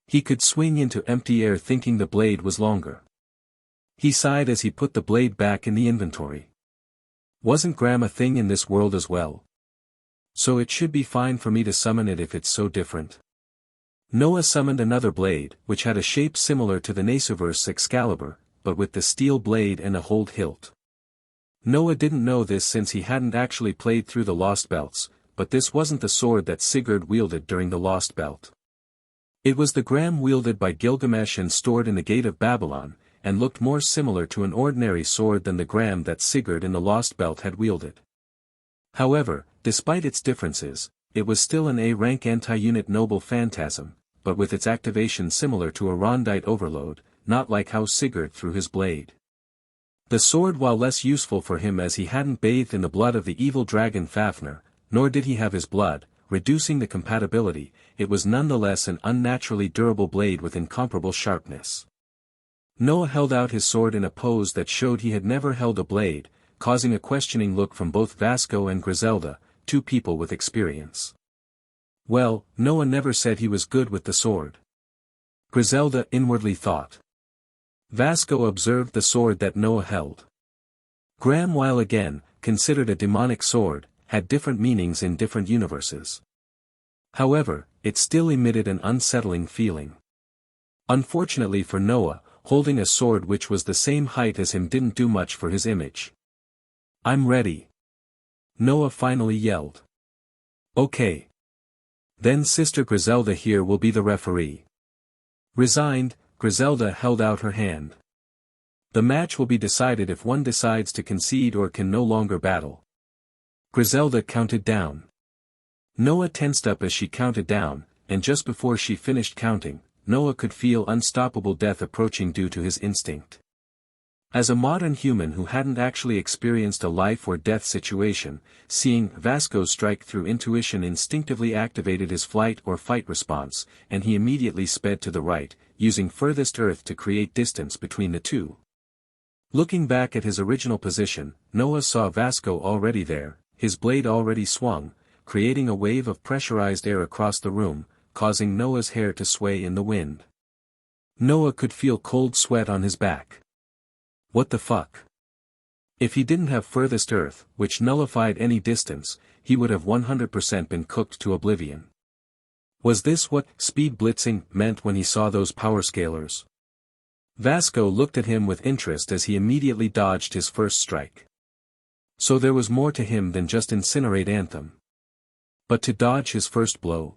He could swing into empty air thinking the blade was longer. He sighed as he put the blade back in the inventory. Wasn't Gram a thing in this world as well? So it should be fine for me to summon it if it's so different. Noah summoned another blade, which had a shape similar to the Nasoverse Excalibur, but with the steel blade and a hold hilt. Noah didn't know this since he hadn't actually played through the Lost Belts, but this wasn't the sword that Sigurd wielded during the Lost Belt. It was the Gram wielded by Gilgamesh and stored in the Gate of Babylon, and looked more similar to an ordinary sword than the Gram that Sigurd in the Lost Belt had wielded. However, despite its differences, it was still an A-rank anti-unit noble phantasm, but with its activation similar to a Rondite overload, not like how Sigurd threw his blade. The sword, while less useful for him as he hadn't bathed in the blood of the evil dragon Fafnir, nor did he have his blood, reducing the compatibility, it was nonetheless an unnaturally durable blade with incomparable sharpness. Noah held out his sword in a pose that showed he had never held a blade, causing a questioning look from both Vasco and Griselda, 2 people with experience. Well, Noah never said he was good with the sword. Griselda inwardly thought. Vasco observed the sword that Noah held. Gram, while again considered a demonic sword, had different meanings in different universes. However, it still emitted an unsettling feeling. Unfortunately for Noah, holding a sword which was the same height as him didn't do much for his image. I'm ready. Noah finally yelled. Okay. Then Sister Griselda here will be the referee. Resigned, Griselda held out her hand. The match will be decided if one decides to concede or can no longer battle. Griselda counted down. Noah tensed up as she counted down, and just before she finished counting, Noah could feel unstoppable death approaching due to his instinct. As a modern human who hadn't actually experienced a life or death situation, seeing Vasco's strike through intuition instinctively activated his flight or fight response, and he immediately sped to the right, using furthest earth to create distance between the two. Looking back at his original position, Noah saw Vasco already there, his blade already swung, creating a wave of pressurized air across the room, causing Noah's hair to sway in the wind. Noah could feel cold sweat on his back. What the fuck? If he didn't have furthest earth, which nullified any distance, he would have 100% been cooked to oblivion. Was this what speed blitzing meant when he saw those power scalers? Vasco looked at him with interest as he immediately dodged his first strike. So there was more to him than just incinerate Anthem. But to dodge his first blow.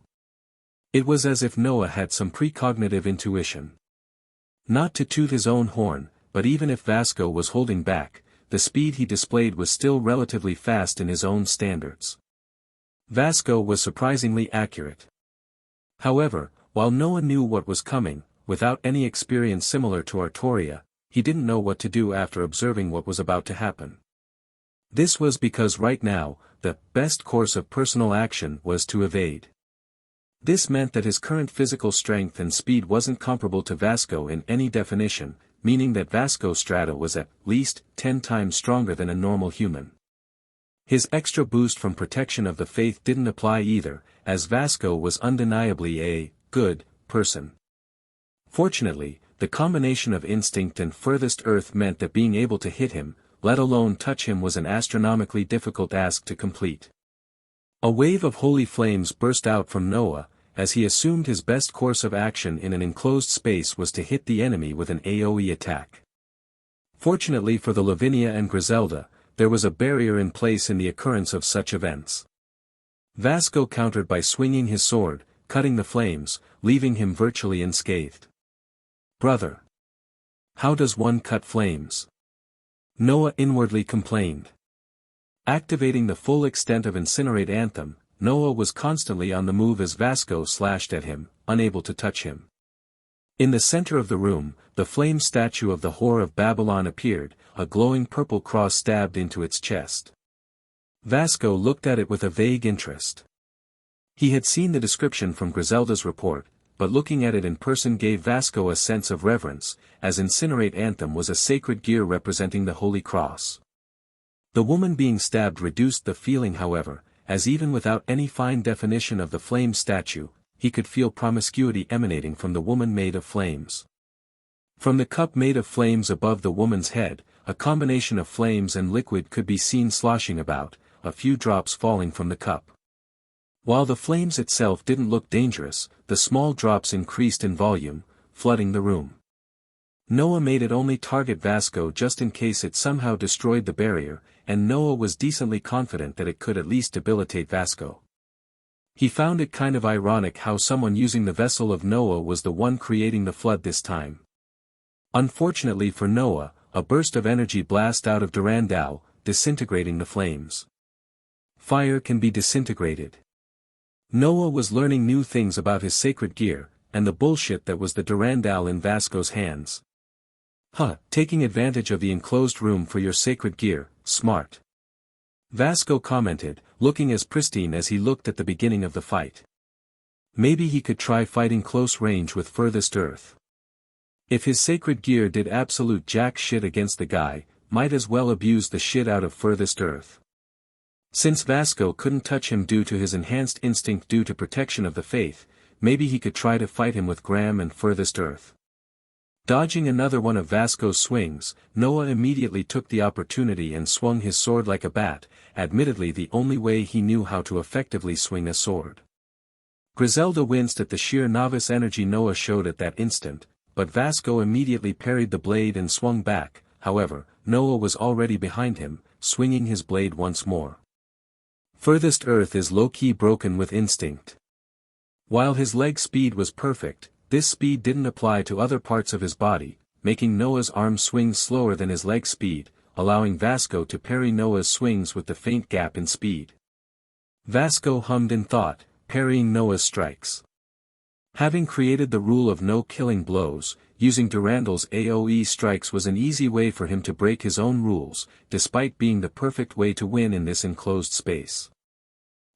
It was as if Noah had some precognitive intuition. Not to toot his own horn, but even if Vasco was holding back, the speed he displayed was still relatively fast in his own standards. Vasco was surprisingly accurate. However, while Noah knew what was coming, without any experience similar to Artoria, he didn't know what to do after observing what was about to happen. This was because right now, the best course of personal action was to evade. This meant that his current physical strength and speed wasn't comparable to Vasco in any definition, meaning that Vasco's strata was at least 10 times stronger than a normal human. His extra boost from protection of the faith didn't apply either, as Vasco was undeniably a good person. Fortunately, the combination of instinct and furthest earth meant that being able to hit him, let alone touch him, was an astronomically difficult task to complete. A wave of holy flames burst out from Noah, as he assumed his best course of action in an enclosed space was to hit the enemy with an AoE attack. Fortunately for the Lavinia and Griselda, there was a barrier in place in the occurrence of such events. Vasco countered by swinging his sword, cutting the flames, leaving him virtually unscathed. "Brother! How does one cut flames?" Noah inwardly complained. Activating the full extent of Incinerate Anthem, Noah was constantly on the move as Vasco slashed at him, unable to touch him. In the center of the room, the flame statue of the Whore of Babylon appeared, a glowing purple cross stabbed into its chest. Vasco looked at it with a vague interest. He had seen the description from Griselda's report, but looking at it in person gave Vasco a sense of reverence, as Incinerate Anthem was a sacred gear representing the Holy Cross. The woman being stabbed reduced the feeling, however, as even without any fine definition of the flame statue, he could feel promiscuity emanating from the woman made of flames. From the cup made of flames above the woman's head, a combination of flames and liquid could be seen sloshing about, a few drops falling from the cup. While the flames itself didn't look dangerous, the small drops increased in volume, flooding the room. Noah made it only target Vasco just in case it somehow destroyed the barrier, and Noah was decently confident that it could at least debilitate Vasco. He found it kind of ironic how someone using the vessel of Noah was the one creating the flood this time. Unfortunately for Noah, a burst of energy blasted out of Durandal, disintegrating the flames. Fire can be disintegrated. Noah was learning new things about his sacred gear, and the bullshit that was the Durandal in Vasco's hands. Taking advantage of the enclosed room for your sacred gear, smart. Vasco commented, looking as pristine as he looked at the beginning of the fight. Maybe he could try fighting close range with furthest earth. If his sacred gear did absolute jack shit against the guy, might as well abuse the shit out of furthest earth. Since Vasco couldn't touch him due to his enhanced instinct due to protection of the faith, maybe he could try to fight him with Graham and furthest earth. Dodging another one of Vasco's swings, Noah immediately took the opportunity and swung his sword like a bat, admittedly the only way he knew how to effectively swing a sword. Griselda winced at the sheer novice energy Noah showed at that instant, but Vasco immediately parried the blade and swung back. However, Noah was already behind him, swinging his blade once more. Furthest earth is low-key broken with instinct. While his leg speed was perfect, this speed didn't apply to other parts of his body, making Noah's arm swing slower than his leg speed, allowing Vasco to parry Noah's swings with the faint gap in speed. Vasco hummed in thought, parrying Noah's strikes. Having created the rule of no killing blows, using Durandal's AoE strikes was an easy way for him to break his own rules, despite being the perfect way to win in this enclosed space.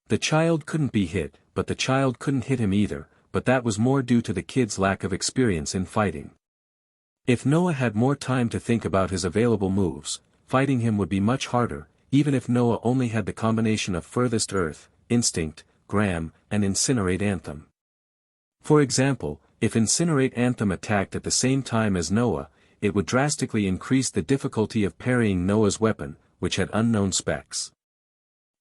The child couldn't be hit, but the child couldn't hit him either, but that was more due to the kid's lack of experience in fighting. If Noah had more time to think about his available moves, fighting him would be much harder, even if Noah only had the combination of furthest earth, instinct, Graham, and Incinerate Anthem. For example, if Incinerate Anthem attacked at the same time as Noah, it would drastically increase the difficulty of parrying Noah's weapon, which had unknown specs.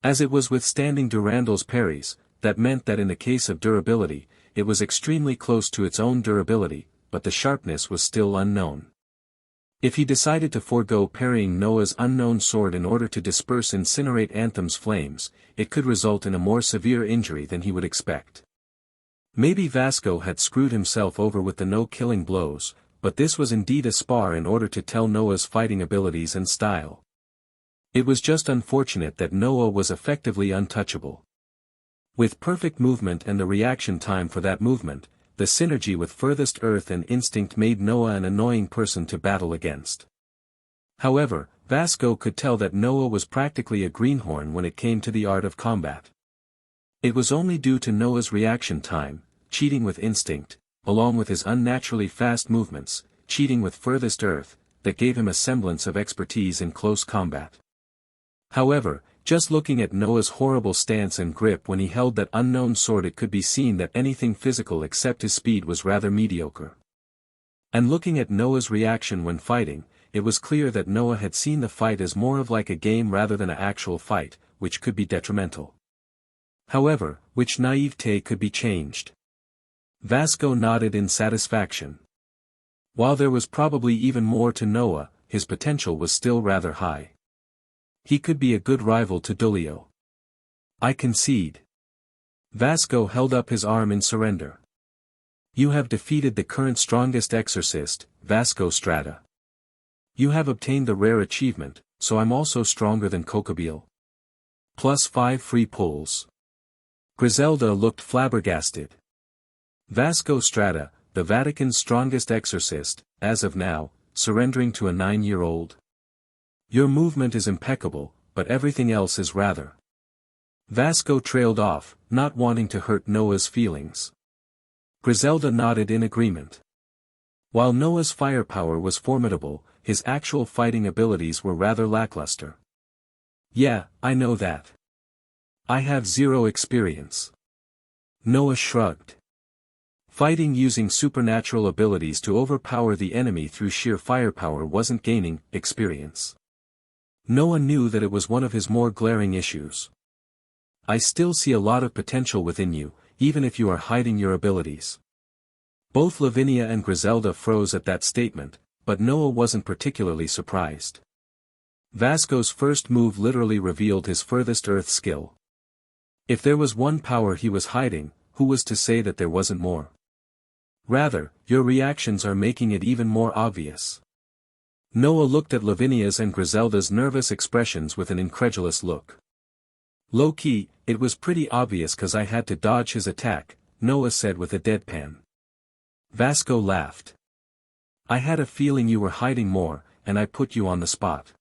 As it was withstanding Durandal's parries, that meant that in the case of durability, it was extremely close to its own durability, but the sharpness was still unknown. If he decided to forego parrying Noah's unknown sword in order to disperse Incinerate Anthem's flames, it could result in a more severe injury than he would expect. Maybe Vasco had screwed himself over with the no-killing blows, but this was indeed a spar in order to tell Noah's fighting abilities and style. It was just unfortunate that Noah was effectively untouchable. With perfect movement and the reaction time for that movement, the synergy with Furthest Earth and Instinct made Noah an annoying person to battle against. However, Vasco could tell that Noah was practically a greenhorn when it came to the art of combat. It was only due to Noah's reaction time, cheating with Instinct, along with his unnaturally fast movements, cheating with Furthest Earth, that gave him a semblance of expertise in close combat. However, just looking at Noah's horrible stance and grip when he held that unknown sword, it could be seen that anything physical except his speed was rather mediocre. And looking at Noah's reaction when fighting, it was clear that Noah had seen the fight as more of like a game rather than an actual fight, which could be detrimental. However, which naivete could be changed. Vasco nodded in satisfaction. While there was probably even more to Noah, his potential was still rather high. He could be a good rival to Dulio. I concede. Vasco held up his arm in surrender. You have defeated the current strongest exorcist, Vasco Strata. You have obtained the rare achievement, so I'm also stronger than Kokobile. +5 free pulls. Griselda looked flabbergasted. Vasco Strata, the Vatican's strongest exorcist, as of now, surrendering to a 9-year-old. Your movement is impeccable, but everything else is rather. Vasco trailed off, not wanting to hurt Noah's feelings. Griselda nodded in agreement. While Noah's firepower was formidable, his actual fighting abilities were rather lackluster. Yeah, I know that. I have 0 experience. Noah shrugged. Fighting using supernatural abilities to overpower the enemy through sheer firepower wasn't gaining experience. Noah knew that it was one of his more glaring issues. I still see a lot of potential within you, even if you are hiding your abilities. Both Lavinia and Griselda froze at that statement, but Noah wasn't particularly surprised. Vasco's first move literally revealed his Furthest Earth skill. If there was one power he was hiding, who was to say that there wasn't more? Rather, your reactions are making it even more obvious. Noah looked at Lavinia's and Griselda's nervous expressions with an incredulous look. Low-key, it was pretty obvious 'cause I had to dodge his attack, Noah said with a deadpan. Vasco laughed. I had a feeling you were hiding more, and I put you on the spot.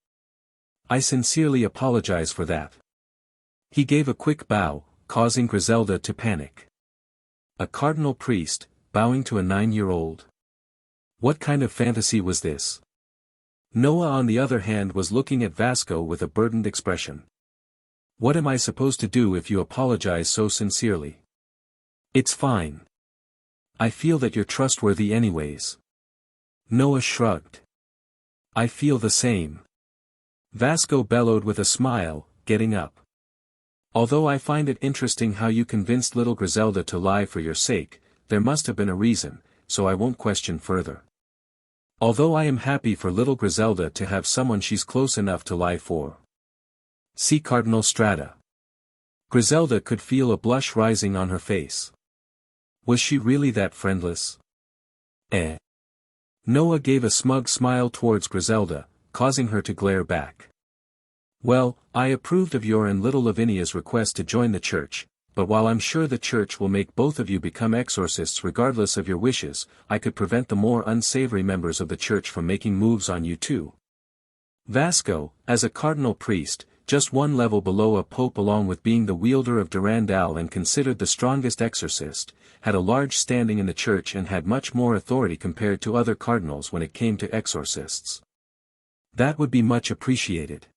I sincerely apologize for that. He gave a quick bow, causing Griselda to panic. A cardinal priest, bowing to a 9-year-old. What kind of fantasy was this? Noah on the other hand was looking at Vasco with a burdened expression. What am I supposed to do if you apologize so sincerely? It's fine. I feel that you're trustworthy anyways. Noah shrugged. I feel the same. Vasco bellowed with a smile, getting up. Although I find it interesting how you convinced little Griselda to lie for your sake, there must have been a reason, so I won't question further. Although I am happy for little Griselda to have someone she's close enough to lie for. See Cardinal Strata. Griselda could feel a blush rising on her face. Was she really that friendless? Noah gave a smug smile towards Griselda, causing her to glare back. Well, I approved of your and little Lavinia's request to join the church, but while I'm sure the church will make both of you become exorcists regardless of your wishes, I could prevent the more unsavory members of the church from making moves on you too. Vasco, as a cardinal priest, just one level below a pope along with being the wielder of Durandal and considered the strongest exorcist, had a large standing in the church and had much more authority compared to other cardinals when it came to exorcists. That would be much appreciated.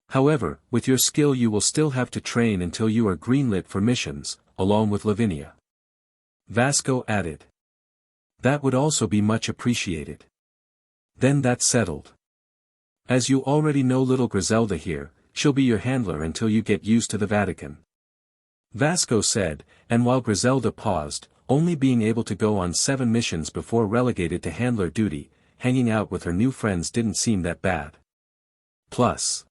However, with your skill you will still have to train until you are greenlit for missions, along with Lavinia. Vasco added. That would also be much appreciated. Then that's settled. As you already know little Griselda here, she'll be your handler until you get used to the Vatican. Vasco said, and while Griselda paused, only being able to go on 7 missions before relegated to handler duty, hanging out with her new friends didn't seem that bad. Plus,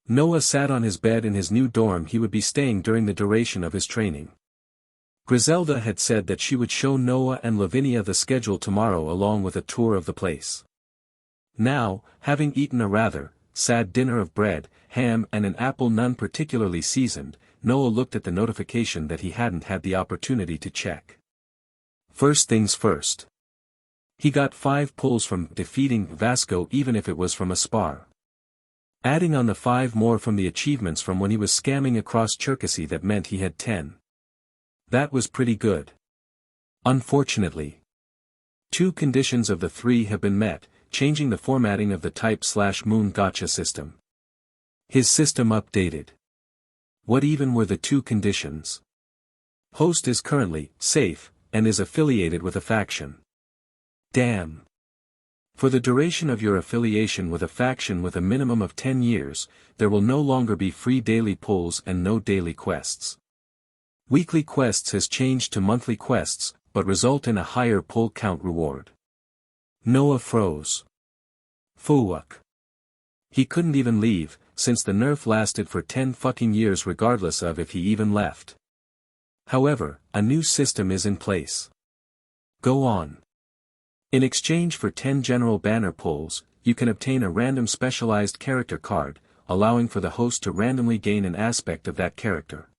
Noah sat on his bed in his new dorm he would be staying during the duration of his training. Griselda had said that she would show Noah and Lavinia the schedule tomorrow along with a tour of the place. Now, having eaten a rather sad dinner of bread, ham and an apple none particularly seasoned, Noah looked at the notification that he hadn't had the opportunity to check. First things first. He got 5 pulls from defeating Vasco even if it was from a spar. Adding on the 5 more from the achievements from when he was scamming across Cherkasy, that meant he had 10. That was pretty good. Unfortunately, 2 conditions of the 3 have been met, changing the formatting of the Type/Moon Gacha system. His system updated. What even were the 2 conditions? Host is currently safe, and is affiliated with a faction. Damn. For the duration of your affiliation with a faction with a minimum of 10 years, there will no longer be free daily pulls and no daily quests. Weekly quests has changed to monthly quests, but result in a higher pull count reward. Noah froze. Fuuuck. He couldn't even leave, since the nerf lasted for 10 fucking years regardless of if he even left. However, a new system is in place. Go on. In exchange for 10 general banner pulls, you can obtain a random specialized character card, allowing for the host to randomly gain an aspect of that character.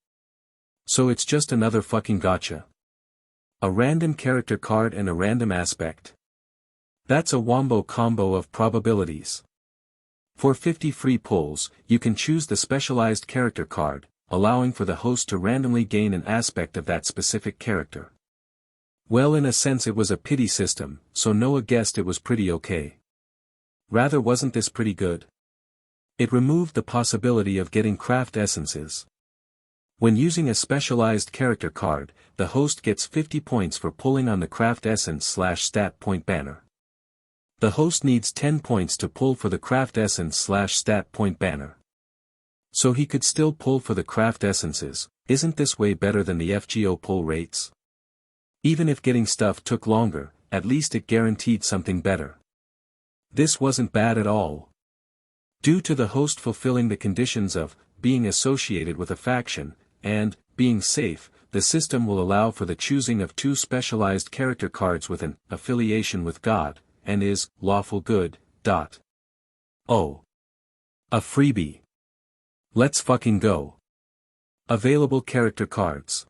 So it's just another fucking gacha. A random character card and a random aspect. That's a wombo combo of probabilities. For 50 free pulls, you can choose the specialized character card, allowing for the host to randomly gain an aspect of that specific character. Well, in a sense it was a pity system, so Noah guessed it was pretty okay. Rather, wasn't this pretty good? It removed the possibility of getting craft essences. When using a specialized character card, the host gets 50 points for pulling on the craft essence/stat point banner. The host needs 10 points to pull for the craft essence/stat point banner. So he could still pull for the craft essences. Isn't this way better than the FGO pull rates? Even if getting stuff took longer, at least it guaranteed something better. This wasn't bad at all. Due to the host fulfilling the conditions of being associated with a faction, and being safe, the system will allow for the choosing of 2 specialized character cards with an affiliation with God, and is lawful good. Oh. A freebie. Let's fucking go. Available character cards.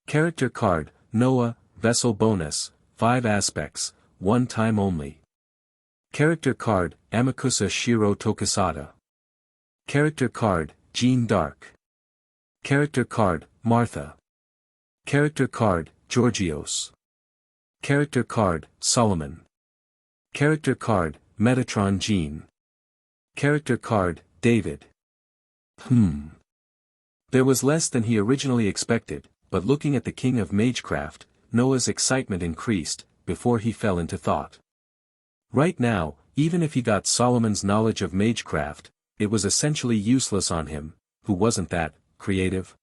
Character card, Noah, Vessel bonus, 5 aspects, 1 time only. Character card, Amakusa Shiro Tokisada. Character card, Jean Dark. Character card, Martha. Character card, Georgios. Character card, Solomon. Character card, Metatron Jean. Character card, David. There was less than he originally expected, but looking at the king of Magecraft, Noah's excitement increased, before he fell into thought. Right now, even if he got Solomon's knowledge of Magecraft, it was essentially useless on him, who wasn't that creative.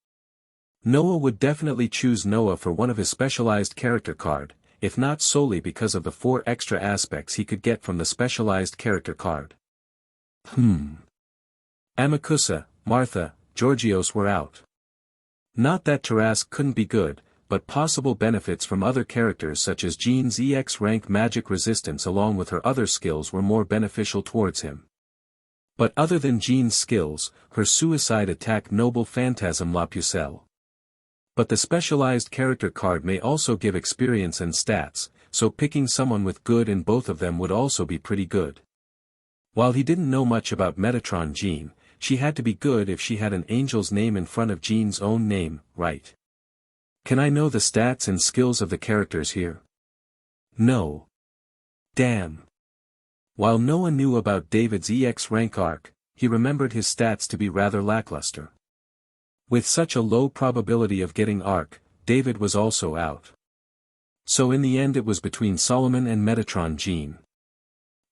Noah would definitely choose Noah for one of his specialized character card, if not solely because of the 4 extra aspects he could get from the specialized character card. Amakusa, Martha, Georgios were out. Not that Tarask couldn't be good, but possible benefits from other characters such as Jean's EX rank magic resistance along with her other skills were more beneficial towards him. But other than Jean's skills, her suicide attack Noble Phantasm La Pucelle. But the specialized character card may also give experience and stats, so picking someone with good in both of them would also be pretty good. While he didn't know much about Metatron Jean, she had to be good if she had an angel's name in front of Jean's own name, right? Can I know the stats and skills of the characters here? No. Damn. While Noah knew about David's EX rank arc, he remembered his stats to be rather lackluster. With such a low probability of getting arc, David was also out. So in the end it was between Solomon and Metatron Jean.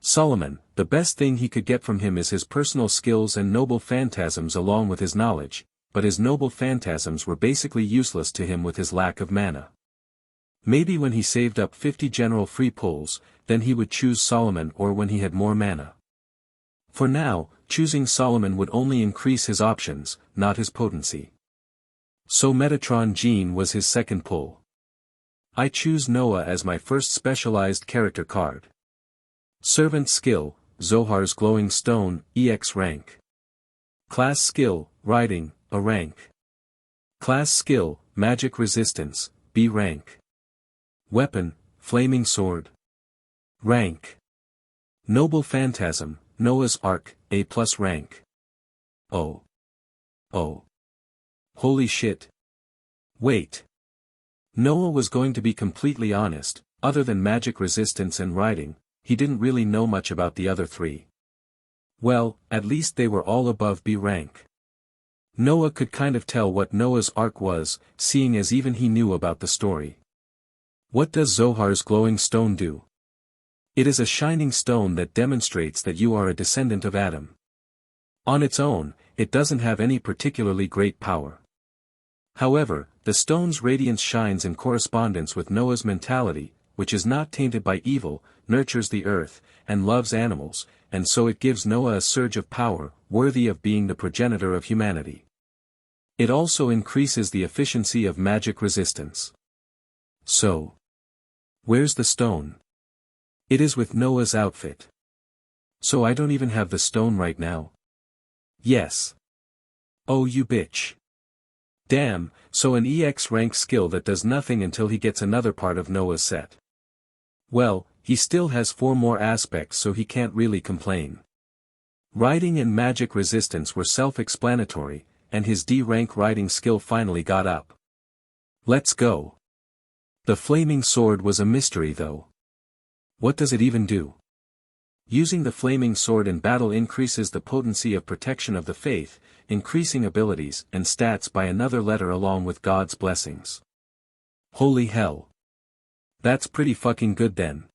Solomon, the best thing he could get from him is his personal skills and noble phantasms along with his knowledge, but his noble phantasms were basically useless to him with his lack of mana. Maybe when he saved up 50 general free pulls, then he would choose Solomon, or when he had more mana. For now, choosing Solomon would only increase his options, not his potency. So Metatron Gene was his second pull. I choose Noah as my first specialized character card. Servant skill, Zohar's Glowing Stone, EX rank. Class skill, Riding, A rank. Class skill, Magic Resistance, B rank. Weapon, Flaming Sword. Rank. Noble Phantasm, Noah's Ark, A+ rank. Oh. Oh. Holy shit. Wait. Noah was going to be completely honest, other than magic resistance and riding, he didn't really know much about the other three. Well, at least they were all above B rank. Noah could kind of tell what Noah's Ark was, seeing as even he knew about the story. What does Zohar's Glowing Stone do? It is a shining stone that demonstrates that you are a descendant of Adam. On its own, it doesn't have any particularly great power. However, the stone's radiance shines in correspondence with Noah's mentality, which is not tainted by evil, nurtures the earth, and loves animals, and so it gives Noah a surge of power, worthy of being the progenitor of humanity. It also increases the efficiency of magic resistance. So, where's the stone? It is with Noah's outfit. So I don't even have the stone right now? Yes. Oh you bitch. Damn, so an EX rank skill that does nothing until he gets another part of Noah's set. Well, he still has 4 more aspects, so he can't really complain. Riding and magic resistance were self-explanatory, and his D rank riding skill finally got up. Let's go. The flaming sword was a mystery though. What does it even do? Using the flaming sword in battle increases the potency of protection of the faith, increasing abilities and stats by another letter along with God's blessings. Holy hell. That's pretty fucking good then.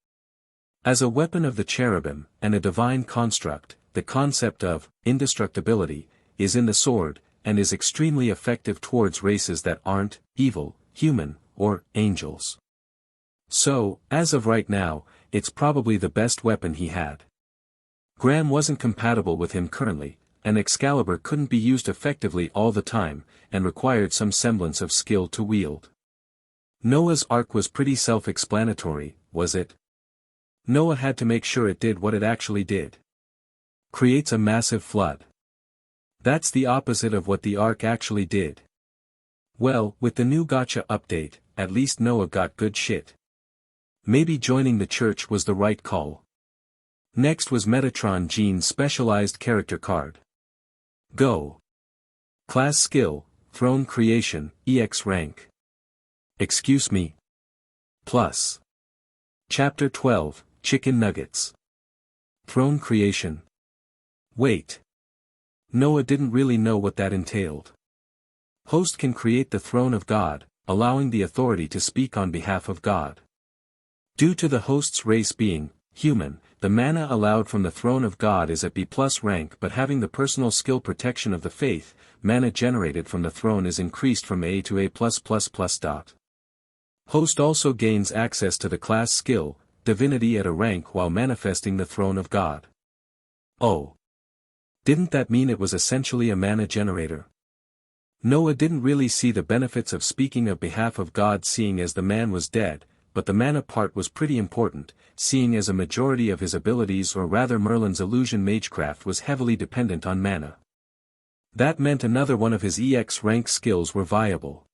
As a weapon of the cherubim, and a divine construct, the concept of indestructibility is in the sword, and is extremely effective towards races that aren't evil, human, or angels. So, as of right now, it's probably the best weapon he had. Graham wasn't compatible with him currently, and Excalibur couldn't be used effectively all the time, and required some semblance of skill to wield. Noah's Ark was pretty self-explanatory, was it? Noah had to make sure it did what it actually did. Creates a massive flood. That's the opposite of what the Ark actually did. Well, with the new Gacha update, at least Noah got good shit. Maybe joining the church was the right call. Next was Metatron Gene's specialized character card. Go. Class skill, Throne Creation, EX rank. Excuse me. Plus. Chapter 12, Chicken Nuggets. Throne Creation. Wait. Noah didn't really know what that entailed. Host can create the throne of God, allowing the authority to speak on behalf of God. Due to the host's race being human, the mana allowed from the throne of God is at B+ rank, but having the personal skill protection of the faith, mana generated from the throne is increased from A to A+++. Host also gains access to the class skill, divinity at a rank while manifesting the throne of God. Oh. Didn't that mean it was essentially a mana generator? Noah didn't really see the benefits of speaking of behalf of God seeing as the man was dead, but the mana part was pretty important, seeing as a majority of his abilities, or rather Merlin's illusion magecraft, was heavily dependent on mana. That meant another one of his EX rank skills were viable.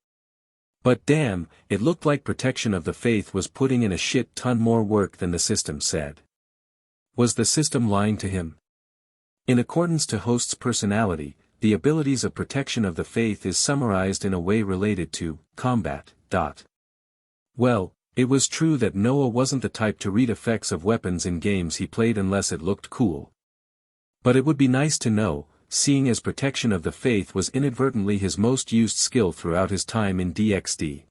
But damn, it looked like protection of the faith was putting in a shit ton more work than the system said. Was the system lying to him? In accordance to Host's personality, the abilities of protection of the faith is summarized in a way related to combat. Well, it was true that Noah wasn't the type to read effects of weapons in games he played unless it looked cool. But it would be nice to know, seeing as protection of the faith was inadvertently his most used skill throughout his time in DxD.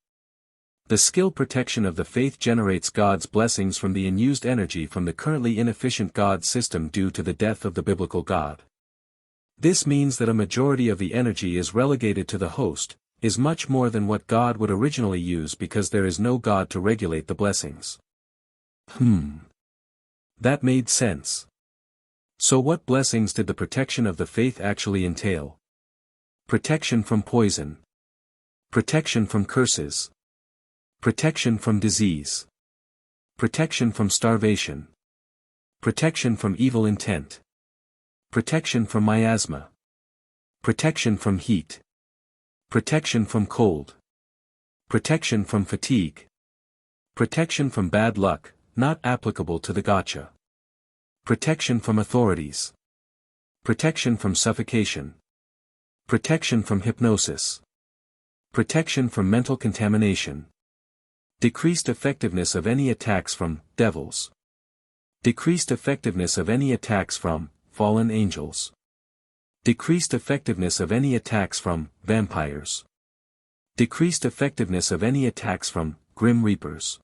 The skill protection of the faith generates God's blessings from the unused energy from the currently inefficient God system due to the death of the biblical God. This means that a majority of the energy is relegated to the host, is much more than what God would originally use because there is no God to regulate the blessings. That made sense. So what blessings did the protection of the faith actually entail? Protection from poison. Protection from curses. Protection from disease. Protection from starvation. Protection from evil intent. Protection from miasma. Protection from heat. Protection from cold. Protection from fatigue. Protection from bad luck, not applicable to the Gacha. Protection from authorities. Protection from suffocation. Protection from hypnosis. Protection from mental contamination. Decreased effectiveness of any attacks from devils. Decreased effectiveness of any attacks from fallen angels. Decreased effectiveness of any attacks from vampires. Decreased effectiveness of any attacks from grim reapers.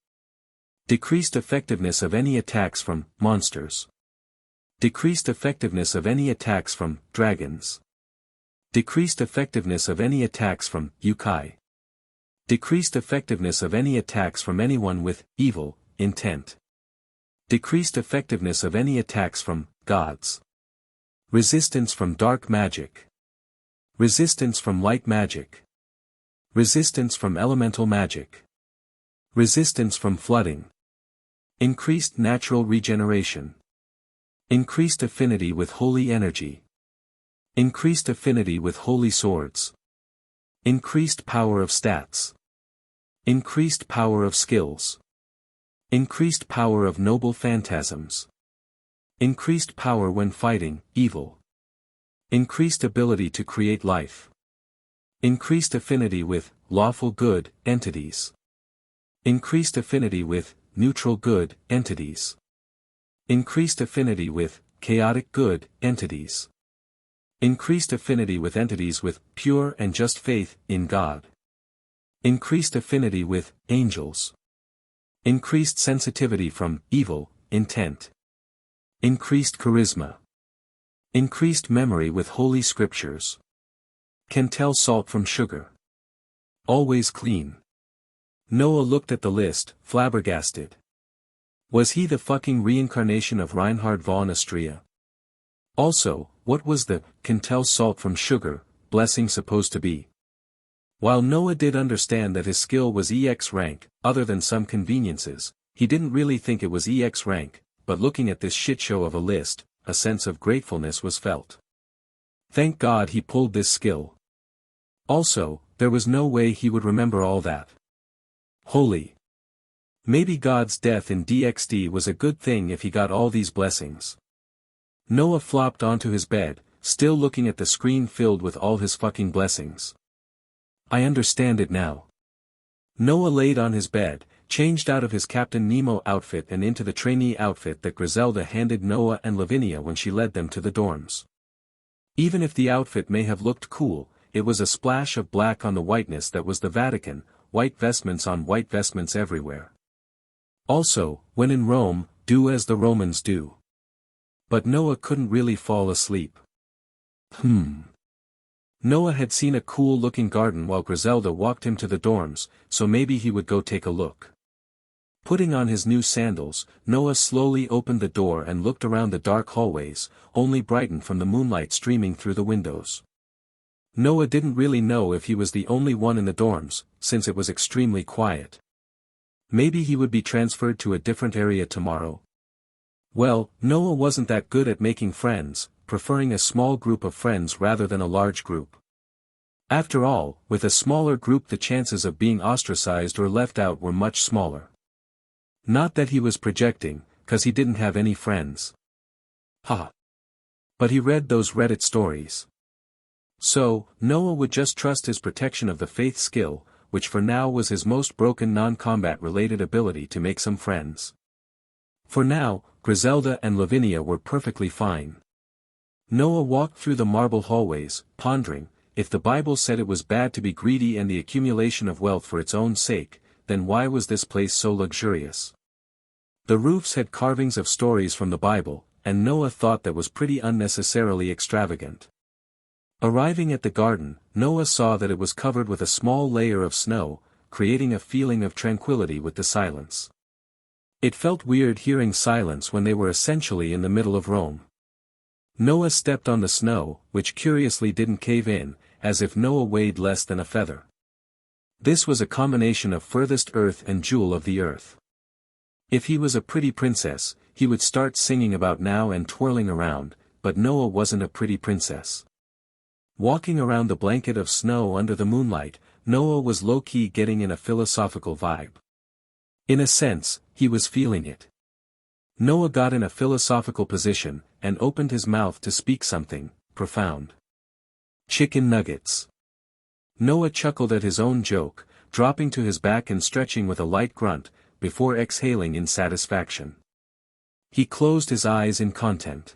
Decreased effectiveness of any attacks from monsters. Decreased effectiveness of any attacks from dragons. Decreased effectiveness of any attacks from yokai. Decreased effectiveness of any attacks from anyone with evil intent. Decreased effectiveness of any attacks from gods. Resistance from dark magic. Resistance from light magic. Resistance from elemental magic. Resistance from flooding. Increased natural regeneration. Increased affinity with holy energy. Increased affinity with holy swords. Increased power of stats. Increased power of skills. Increased power of noble phantasms. Increased power when fighting evil. Increased ability to create life. Increased affinity with lawful good entities. Increased affinity with neutral good entities. Increased affinity with chaotic good entities. Increased affinity with entities with pure and just faith in God. Increased affinity with angels. Increased sensitivity from evil intent. Increased charisma. Increased memory with holy scriptures. Can tell salt from sugar. Always clean. Noah looked at the list, flabbergasted. Was he the fucking reincarnation of Reinhard von Astria? Also, what was the can tell salt from sugar blessing supposed to be? While Noah did understand that his skill was EX rank, other than some conveniences, he didn't really think it was EX rank, but looking at this shitshow of a list, a sense of gratefulness was felt. Thank God he pulled this skill. Also, there was no way he would remember all that. Holy. Maybe God's death in DxD was a good thing if he got all these blessings. Noah flopped onto his bed, still looking at the screen filled with all his fucking blessings. I understand it now. Noah laid on his bed, changed out of his Captain Nemo outfit and into the trainee outfit that Griselda handed Noah and Lavinia when she led them to the dorms. Even if the outfit may have looked cool, it was a splash of black on the whiteness that was the Vatican, white vestments on white vestments everywhere. Also, when in Rome, do as the Romans do. But Noah couldn't really fall asleep. Noah had seen a cool-looking garden while Griselda walked him to the dorms, so maybe he would go take a look. Putting on his new sandals, Noah slowly opened the door and looked around the dark hallways, only brightened from the moonlight streaming through the windows. Noah didn't really know if he was the only one in the dorms, since it was extremely quiet. Maybe he would be transferred to a different area tomorrow. Well, Noah wasn't that good at making friends, preferring a small group of friends rather than a large group. After all, with a smaller group the chances of being ostracized or left out were much smaller. Not that he was projecting, cause he didn't have any friends. But he read those Reddit stories. So, Noah would just trust his protection of the faith skill, which for now was his most broken non-combat related ability to make some friends. For now, Griselda and Lavinia were perfectly fine. Noah walked through the marble hallways, pondering, if the Bible said it was bad to be greedy and the accumulation of wealth for its own sake, then why was this place so luxurious? The roofs had carvings of stories from the Bible, and Noah thought that was pretty unnecessarily extravagant. Arriving at the garden, Noah saw that it was covered with a small layer of snow, creating a feeling of tranquility with the silence. It felt weird hearing silence when they were essentially in the middle of Rome. Noah stepped on the snow, which curiously didn't cave in, as if Noah weighed less than a feather. This was a combination of furthest earth and jewel of the earth. If he was a pretty princess, he would start singing about now and twirling around, but Noah wasn't a pretty princess. Walking around the blanket of snow under the moonlight, Noah was low-key getting in a philosophical vibe. In a sense, he was feeling it. Noah got in a philosophical position, and opened his mouth to speak something profound. Chicken nuggets. Noah chuckled at his own joke, dropping to his back and stretching with a light grunt, before exhaling in satisfaction. He closed his eyes in content.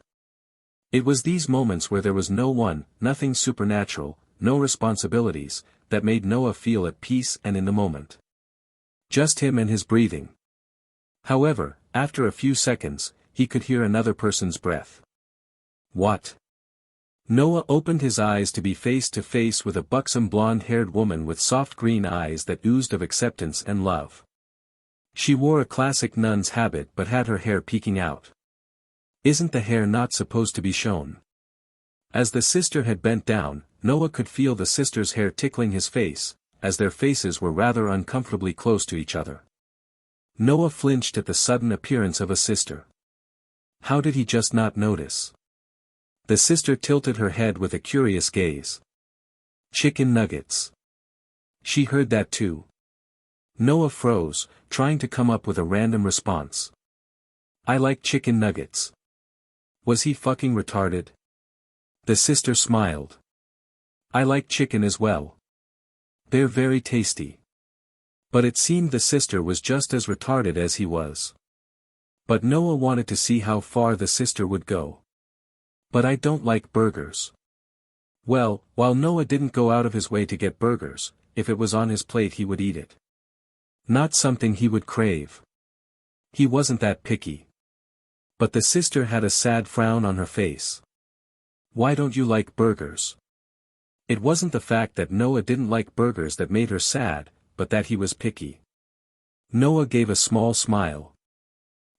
It was these moments where there was no one, nothing supernatural, no responsibilities, that made Noah feel at peace and in the moment. Just him and his breathing. However, after a few seconds, he could hear another person's breath. What? Noah opened his eyes to be face to face with a buxom blonde-haired woman with soft green eyes that oozed of acceptance and love. She wore a classic nun's habit but had her hair peeking out. Isn't the hair not supposed to be shown? As the sister had bent down, Noah could feel the sister's hair tickling his face, as their faces were rather uncomfortably close to each other. Noah flinched at the sudden appearance of a sister. How did he just not notice? The sister tilted her head with a curious gaze. Chicken nuggets. She heard that too. Noah froze, trying to come up with a random response. I like chicken nuggets. Was he fucking retarded? The sister smiled. I like chicken as well. They're very tasty. But it seemed the sister was just as retarded as he was. But Noah wanted to see how far the sister would go. But I don't like burgers. Well, while Noah didn't go out of his way to get burgers, if it was on his plate he would eat it. Not something he would crave. He wasn't that picky. But the sister had a sad frown on her face. Why don't you like burgers? It wasn't the fact that Noah didn't like burgers that made her sad, but that he was picky. Noah gave a small smile.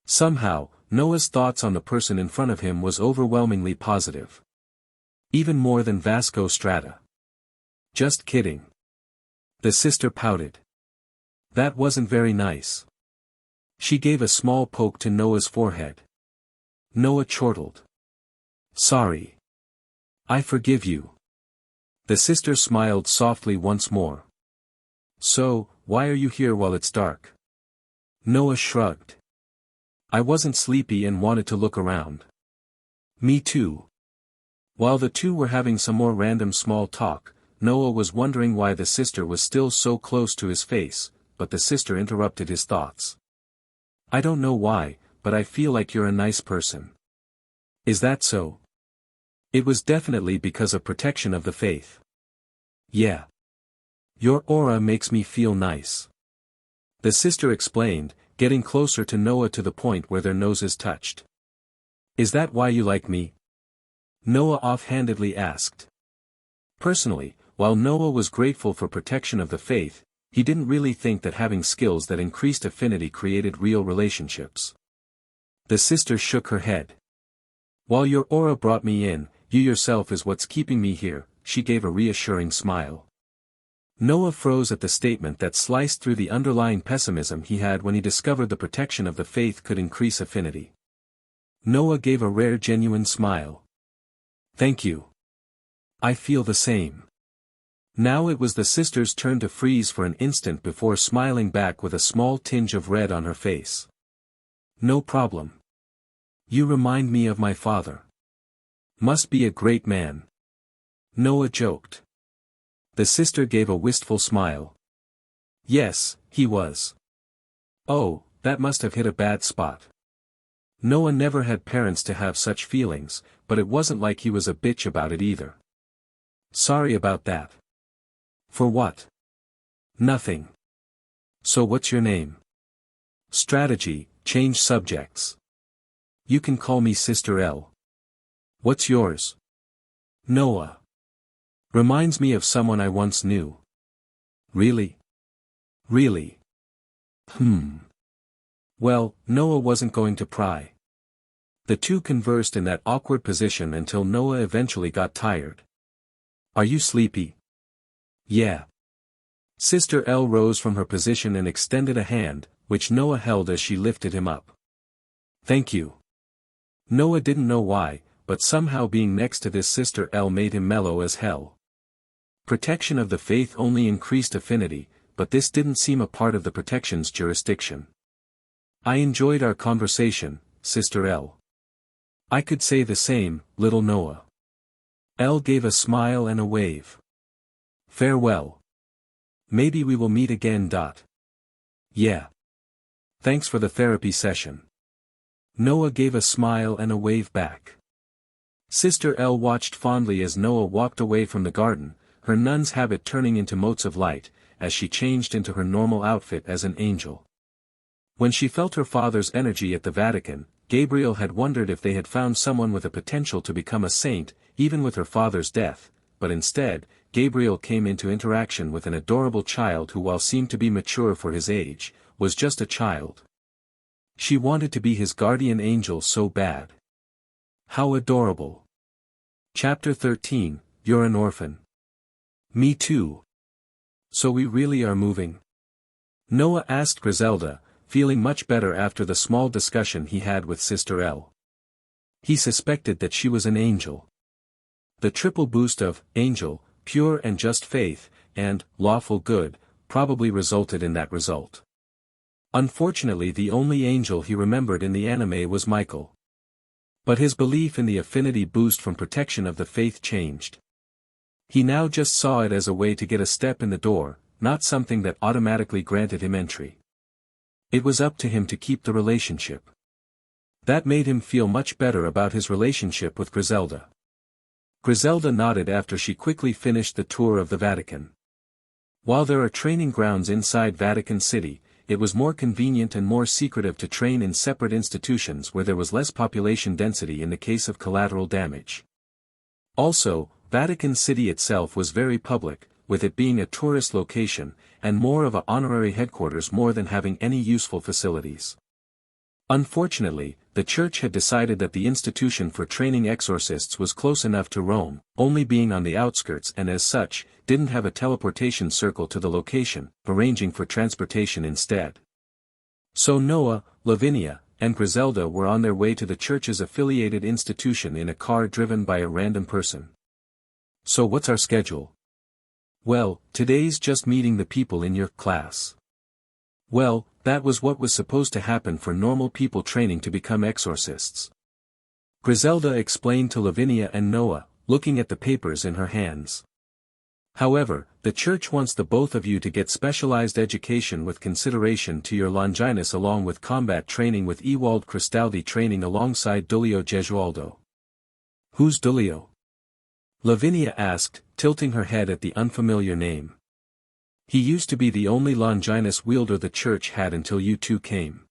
Somehow, Noah's thoughts on the person in front of him was overwhelmingly positive. Even more than Vasco Strata. Just kidding. The sister pouted. That wasn't very nice. She gave a small poke to Noah's forehead. Noah chortled. Sorry. I forgive you. The sister smiled softly once more. So, why are you here while it's dark? Noah shrugged. I wasn't sleepy and wanted to look around. Me too. While the two were having some more random small talk, Noah was wondering why the sister was still so close to his face, but the sister interrupted his thoughts. I don't know why, but I feel like you're a nice person. Is that so? It was definitely because of protection of the faith. Yeah. Your aura makes me feel nice. The sister explained, getting closer to Noah to the point where their noses touched. Is that why you like me? Noah offhandedly asked. Personally, while Noah was grateful for protection of the faith, he didn't really think that having skills that increased affinity created real relationships. The sister shook her head. While your aura brought me in, you yourself is what's keeping me here, she gave a reassuring smile. Noah froze at the statement that sliced through the underlying pessimism he had when he discovered the protection of the faith could increase affinity. Noah gave a rare genuine smile. Thank you. I feel the same. Now it was the sister's turn to freeze for an instant before smiling back with a small tinge of red on her face. No problem. You remind me of my father. Must be a great man. Noah joked. The sister gave a wistful smile. Yes, he was. Oh, that must have hit a bad spot. Noah never had parents to have such feelings, but it wasn't like he was a bitch about it either. Sorry about that. For what? Nothing. So what's your name? Strategy, change subjects. You can call me Sister L. What's yours? Noah. Reminds me of someone I once knew. Really? Really? Well, Noah wasn't going to pry. The two conversed in that awkward position until Noah eventually got tired. Are you sleepy? Yeah. Sister L rose from her position and extended a hand, which Noah held as she lifted him up. Thank you. Noah didn't know why, but somehow being next to this Sister L made him mellow as hell. Protection of the faith only increased affinity, but this didn't seem a part of the protection's jurisdiction. I enjoyed our conversation, Sister L. I could say the same, little Noah. L gave a smile and a wave. Farewell. Maybe we will meet again. Yeah. Thanks for the therapy session. Noah gave a smile and a wave back. Sister L watched fondly as Noah walked away from the garden, her nun's habit turning into motes of light, as she changed into her normal outfit as an angel. When she felt her father's energy at the Vatican, Gabriel had wondered if they had found someone with a potential to become a saint, even with her father's death, but instead, Gabriel came into interaction with an adorable child who, while seemed to be mature for his age, was just a child. She wanted to be his guardian angel so bad. How adorable. Chapter 13, You're an orphan. Me too. So we really are moving? Noah asked Griselda, feeling much better after the small discussion he had with Sister L. He suspected that she was an angel. The triple boost of angel, pure and just faith, and lawful good, probably resulted in that result. Unfortunately, the only angel he remembered in the anime was Michael. But his belief in the affinity boost from protection of the faith changed. He now just saw it as a way to get a step in the door, not something that automatically granted him entry. It was up to him to keep the relationship. That made him feel much better about his relationship with Griselda. Griselda nodded after she quickly finished the tour of the Vatican. While there are training grounds inside Vatican City, it was more convenient and more secretive to train in separate institutions where there was less population density in the case of collateral damage. Also, Vatican City itself was very public, with it being a tourist location, and more of an honorary headquarters more than having any useful facilities. Unfortunately, the church had decided that the institution for training exorcists was close enough to Rome, only being on the outskirts and as such, didn't have a teleportation circle to the location, arranging for transportation instead. So Noah, Lavinia, and Griselda were on their way to the church's affiliated institution in a car driven by a random person. So what's our schedule? Well, today's just meeting the people in your class. Well, that was what was supposed to happen for normal people training to become exorcists. Griselda explained to Lavinia and Noah, looking at the papers in her hands. However, the church wants the both of you to get specialized education with consideration to your Longinus along with combat training with Ewald Cristaldi training alongside Dulio Gesualdo. Who's Dulio? Lavinia asked, tilting her head at the unfamiliar name. He used to be the only Longinus wielder the church had until you two came.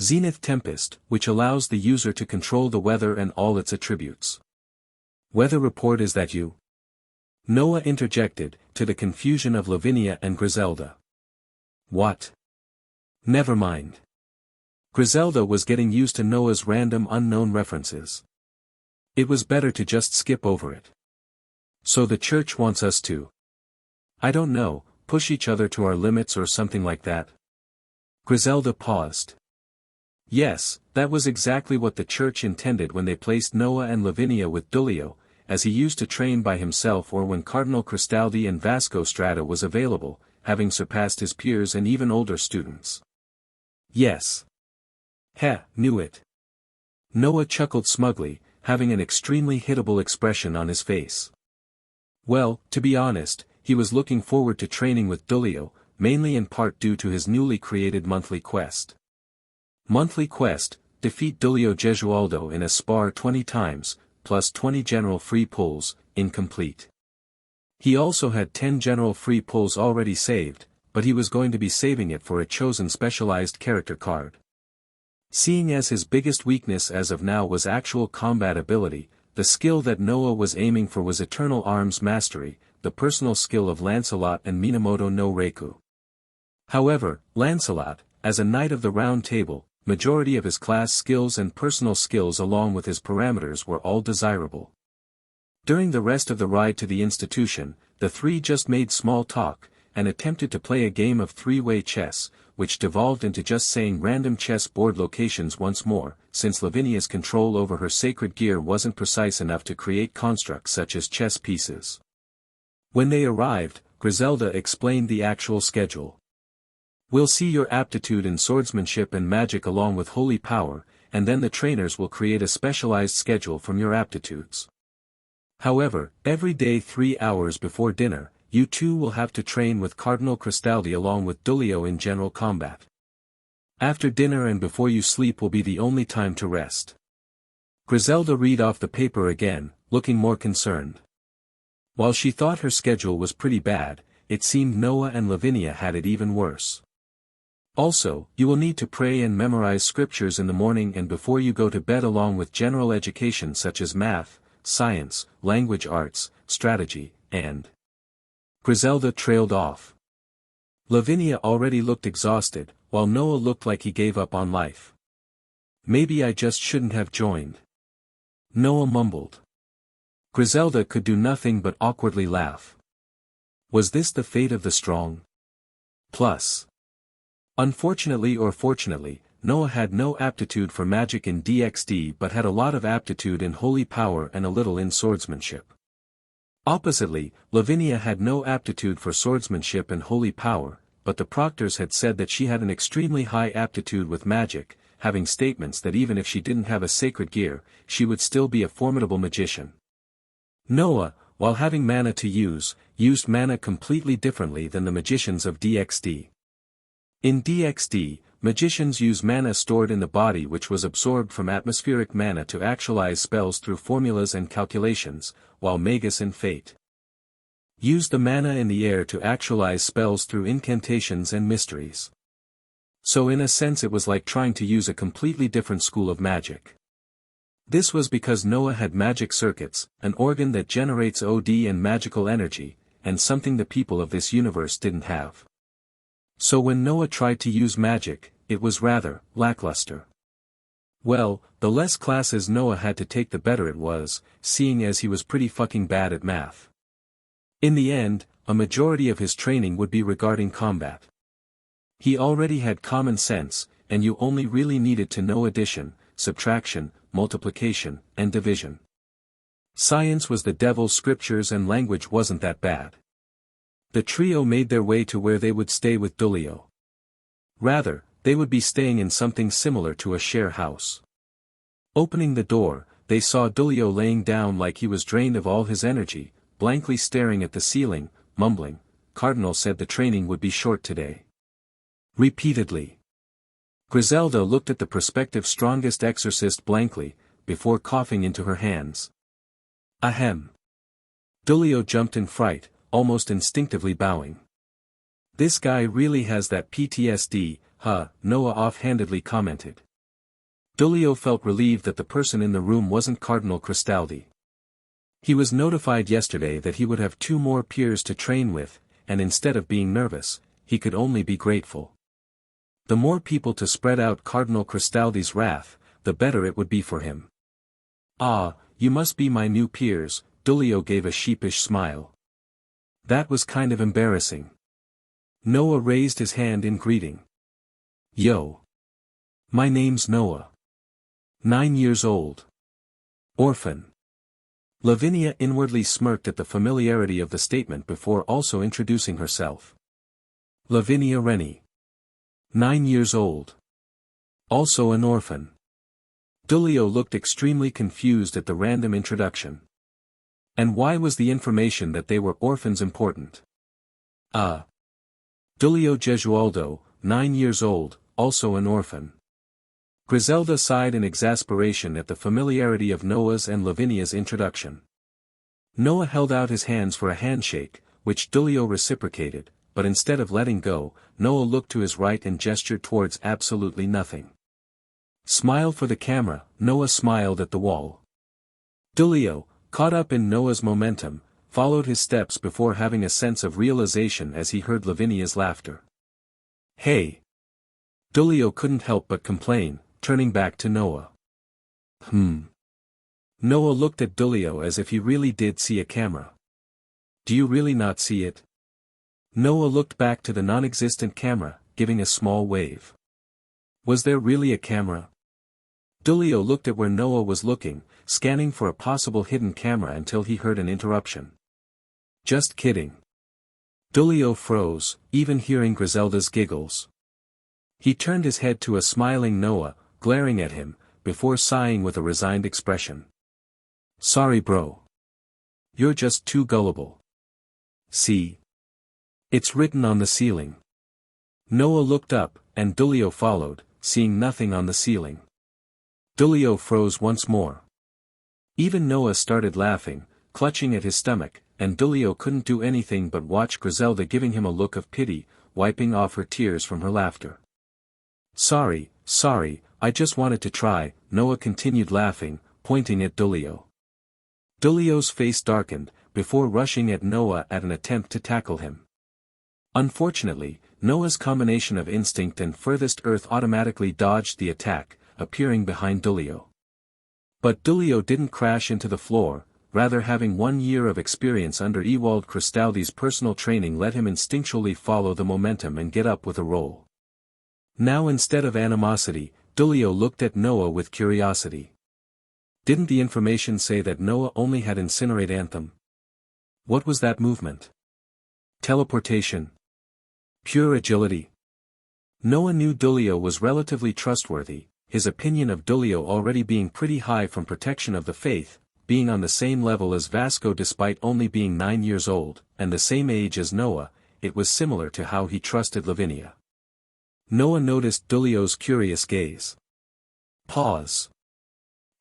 Zenith Tempest, which allows the user to control the weather and all its attributes. Weather report, is that you? Noah interjected, to the confusion of Lavinia and Griselda. What? Never mind. Griselda was getting used to Noah's random unknown references. It was better to just skip over it. So the church wants us to, I don't know, push each other to our limits or something like that? Griselda paused. Yes, that was exactly what the church intended when they placed Noah and Lavinia with Dulio, as he used to train by himself or when Cardinal Cristaldi and Vasco Strata was available, having surpassed his peers and even older students. Yes. Heh, knew it. Noah chuckled smugly, having an extremely hittable expression on his face. Well, to be honest, he was looking forward to training with Dulio, mainly in part due to his newly created monthly quest. Monthly quest, defeat Dulio Gesualdo in a spar 20 times, plus 20 general free pulls, incomplete. He also had 10 general free pulls already saved, but he was going to be saving it for a chosen specialized character card. Seeing as his biggest weakness as of now was actual combat ability, the skill that Noah was aiming for was Eternal Arms Mastery, the personal skill of Lancelot and Minamoto no Reiku. However, Lancelot, as a Knight of the Round Table, majority of his class skills and personal skills along with his parameters were all desirable. During the rest of the ride to the institution, the three just made small talk, and attempted to play a game of three-way chess, which devolved into just saying random chess board locations once more, since Lavinia's control over her sacred gear wasn't precise enough to create constructs such as chess pieces. When they arrived, Griselda explained the actual schedule. We'll see your aptitude in swordsmanship and magic along with holy power, and then the trainers will create a specialized schedule from your aptitudes. However, every day 3 hours before dinner, you two will have to train with Cardinal Cristaldi along with Dulio in general combat. After dinner and before you sleep will be the only time to rest. Griselda read off the paper again, looking more concerned. While she thought her schedule was pretty bad, it seemed Noah and Lavinia had it even worse. Also, you will need to pray and memorize scriptures in the morning and before you go to bed along with general education such as math, science, language arts, strategy, and... Griselda trailed off. Lavinia already looked exhausted, while Noah looked like he gave up on life. Maybe I just shouldn't have joined. Noah mumbled. Griselda could do nothing but awkwardly laugh. Was this the fate of the strong? Plus. Unfortunately or fortunately, Noah had no aptitude for magic in DxD but had a lot of aptitude in holy power and a little in swordsmanship. Oppositely, Lavinia had no aptitude for swordsmanship and holy power, but the proctors had said that she had an extremely high aptitude with magic, having statements that even if she didn't have a sacred gear, she would still be a formidable magician. Noah, while having mana to use, used mana completely differently than the magicians of DxD. In DxD, magicians use mana stored in the body which was absorbed from atmospheric mana to actualize spells through formulas and calculations, while Magus and Fate use the mana in the air to actualize spells through incantations and mysteries. So in a sense it was like trying to use a completely different school of magic. This was because Noah had magic circuits, an organ that generates OD and magical energy, and something the people of this universe didn't have. So when Noah tried to use magic, it was rather lackluster. Well, the less classes Noah had to take the better it was, seeing as he was pretty fucking bad at math. In the end, a majority of his training would be regarding combat. He already had common sense, and you only really needed to know addition, subtraction, multiplication, and division. Science was the devil, scriptures and language wasn't that bad. The trio made their way to where they would stay with Dulio. Rather, they would be staying in something similar to a share house. Opening the door, they saw Dulio laying down like he was drained of all his energy, blankly staring at the ceiling, mumbling, "Cardinal said the training would be short today." Repeatedly. Griselda looked at the prospective strongest exorcist blankly, before coughing into her hands. Ahem. Dulio jumped in fright, almost instinctively bowing. "This guy really has that PTSD, huh?" Noah offhandedly commented. Dulio felt relieved that the person in the room wasn't Cardinal Cristaldi. He was notified yesterday that he would have 2 more peers to train with, and instead of being nervous, he could only be grateful. The more people to spread out Cardinal Cristaldi's wrath, the better it would be for him. "Ah, you must be my new peers," Dulio gave a sheepish smile. That was kind of embarrassing. Noah raised his hand in greeting. "Yo. My name's Noah. 9 years old. Orphan." Lavinia inwardly smirked at the familiarity of the statement before also introducing herself. "Lavinia Rennie. 9 years old. Also an orphan." Dulio looked extremely confused at the random introduction. And why was the information that they were orphans important? Dulio Gesualdo, 9 years old, also an orphan. Griselda sighed in exasperation at the familiarity of Noah's and Lavinia's introduction. Noah held out his hands for a handshake, which Dulio reciprocated, but instead of letting go, Noah looked to his right and gestured towards absolutely nothing. Smile for the camera, Noah smiled at the wall. Dulio, caught up in Noah's momentum, followed his steps before having a sense of realization as he heard Lavinia's laughter. Hey! Dulio couldn't help but complain, turning back to Noah. Noah looked at Dulio as if he really did see a camera. Do you really not see it? Noah looked back to the non-existent camera, giving a small wave. Was there really a camera? Dulio looked at where Noah was looking, scanning for a possible hidden camera until he heard an interruption. Just kidding. Dulio froze, even hearing Griselda's giggles. He turned his head to a smiling Noah, glaring at him, before sighing with a resigned expression. Sorry bro. You're just too gullible. See? It's written on the ceiling. Noah looked up, and Dulio followed, seeing nothing on the ceiling. Dulio froze once more. Even Noah started laughing, clutching at his stomach, and Dulio couldn't do anything but watch Griselda giving him a look of pity, wiping off her tears from her laughter. Sorry, I just wanted to try, Noah continued laughing, pointing at Dulio. Dulio's face darkened, before rushing at Noah at an attempt to tackle him. Unfortunately, Noah's combination of instinct and furthest earth automatically dodged the attack, appearing behind Dulio. But Dulio didn't crash into the floor, rather having 1 year of experience under Ewald Cristaldi's personal training let him instinctually follow the momentum and get up with a roll. Now instead of animosity, Dulio looked at Noah with curiosity. Didn't the information say that Noah only had Incinerate Anthem? What was that movement? Teleportation? Pure agility? Noah knew Dulio was relatively trustworthy, his opinion of Dulio already being pretty high from protection of the faith, being on the same level as Vasco despite only being 9 years old, and the same age as Noah. It was similar to how he trusted Lavinia. Noah noticed Dulio's curious gaze. Pause.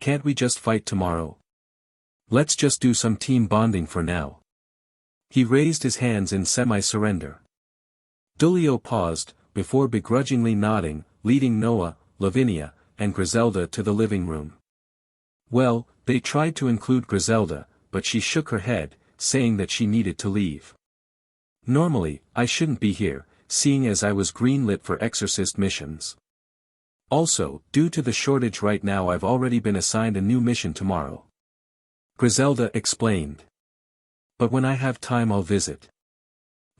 Can't we just fight tomorrow? Let's just do some team bonding for now. He raised his hands in semi-surrender. Dulio paused, before begrudgingly nodding, leading Noah, Lavinia, and Griselda to the living room. Well, they tried to include Griselda, but she shook her head, saying that she needed to leave. Normally, I shouldn't be here, seeing as I was greenlit for exorcist missions. Also, due to the shortage right now I've already been assigned a new mission tomorrow. Griselda explained. But when I have time I'll visit.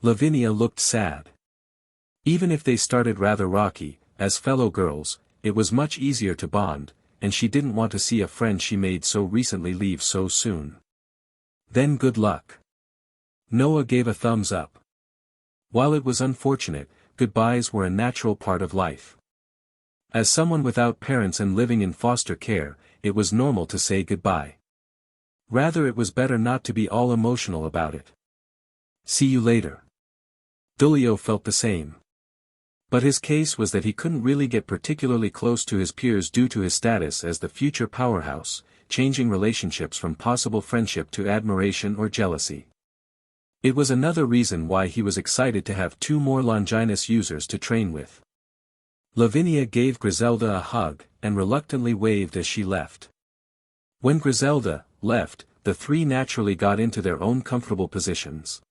Lavinia looked sad. Even if they started rather rocky, as fellow girls, it was much easier to bond, and she didn't want to see a friend she made so recently leave so soon. Then good luck. Noah gave a thumbs up. While it was unfortunate, goodbyes were a natural part of life. As someone without parents and living in foster care, it was normal to say goodbye. Rather it was better not to be all emotional about it. See you later. Dulio felt the same. But his case was that he couldn't really get particularly close to his peers due to his status as the future powerhouse, changing relationships from possible friendship to admiration or jealousy. It was another reason why he was excited to have 2 more Longinus users to train with. Lavinia gave Griselda a hug, and reluctantly waved as she left. When Griselda left, the 3 naturally got into their own comfortable positions.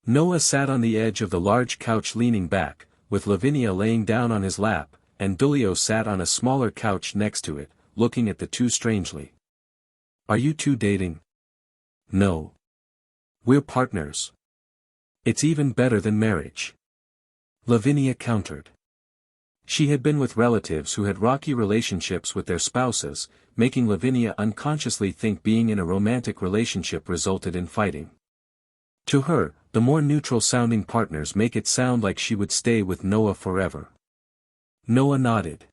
Noah sat on the edge of the large couch leaning back, with Lavinia laying down on his lap, and Dulio sat on a smaller couch next to it, looking at the 2 strangely. Are you 2 dating? No. We're partners. It's even better than marriage. Lavinia countered. She had been with relatives who had rocky relationships with their spouses, making Lavinia unconsciously think being in a romantic relationship resulted in fighting. To her, the more neutral-sounding partners make it sound like she would stay with Noah forever. Noah nodded.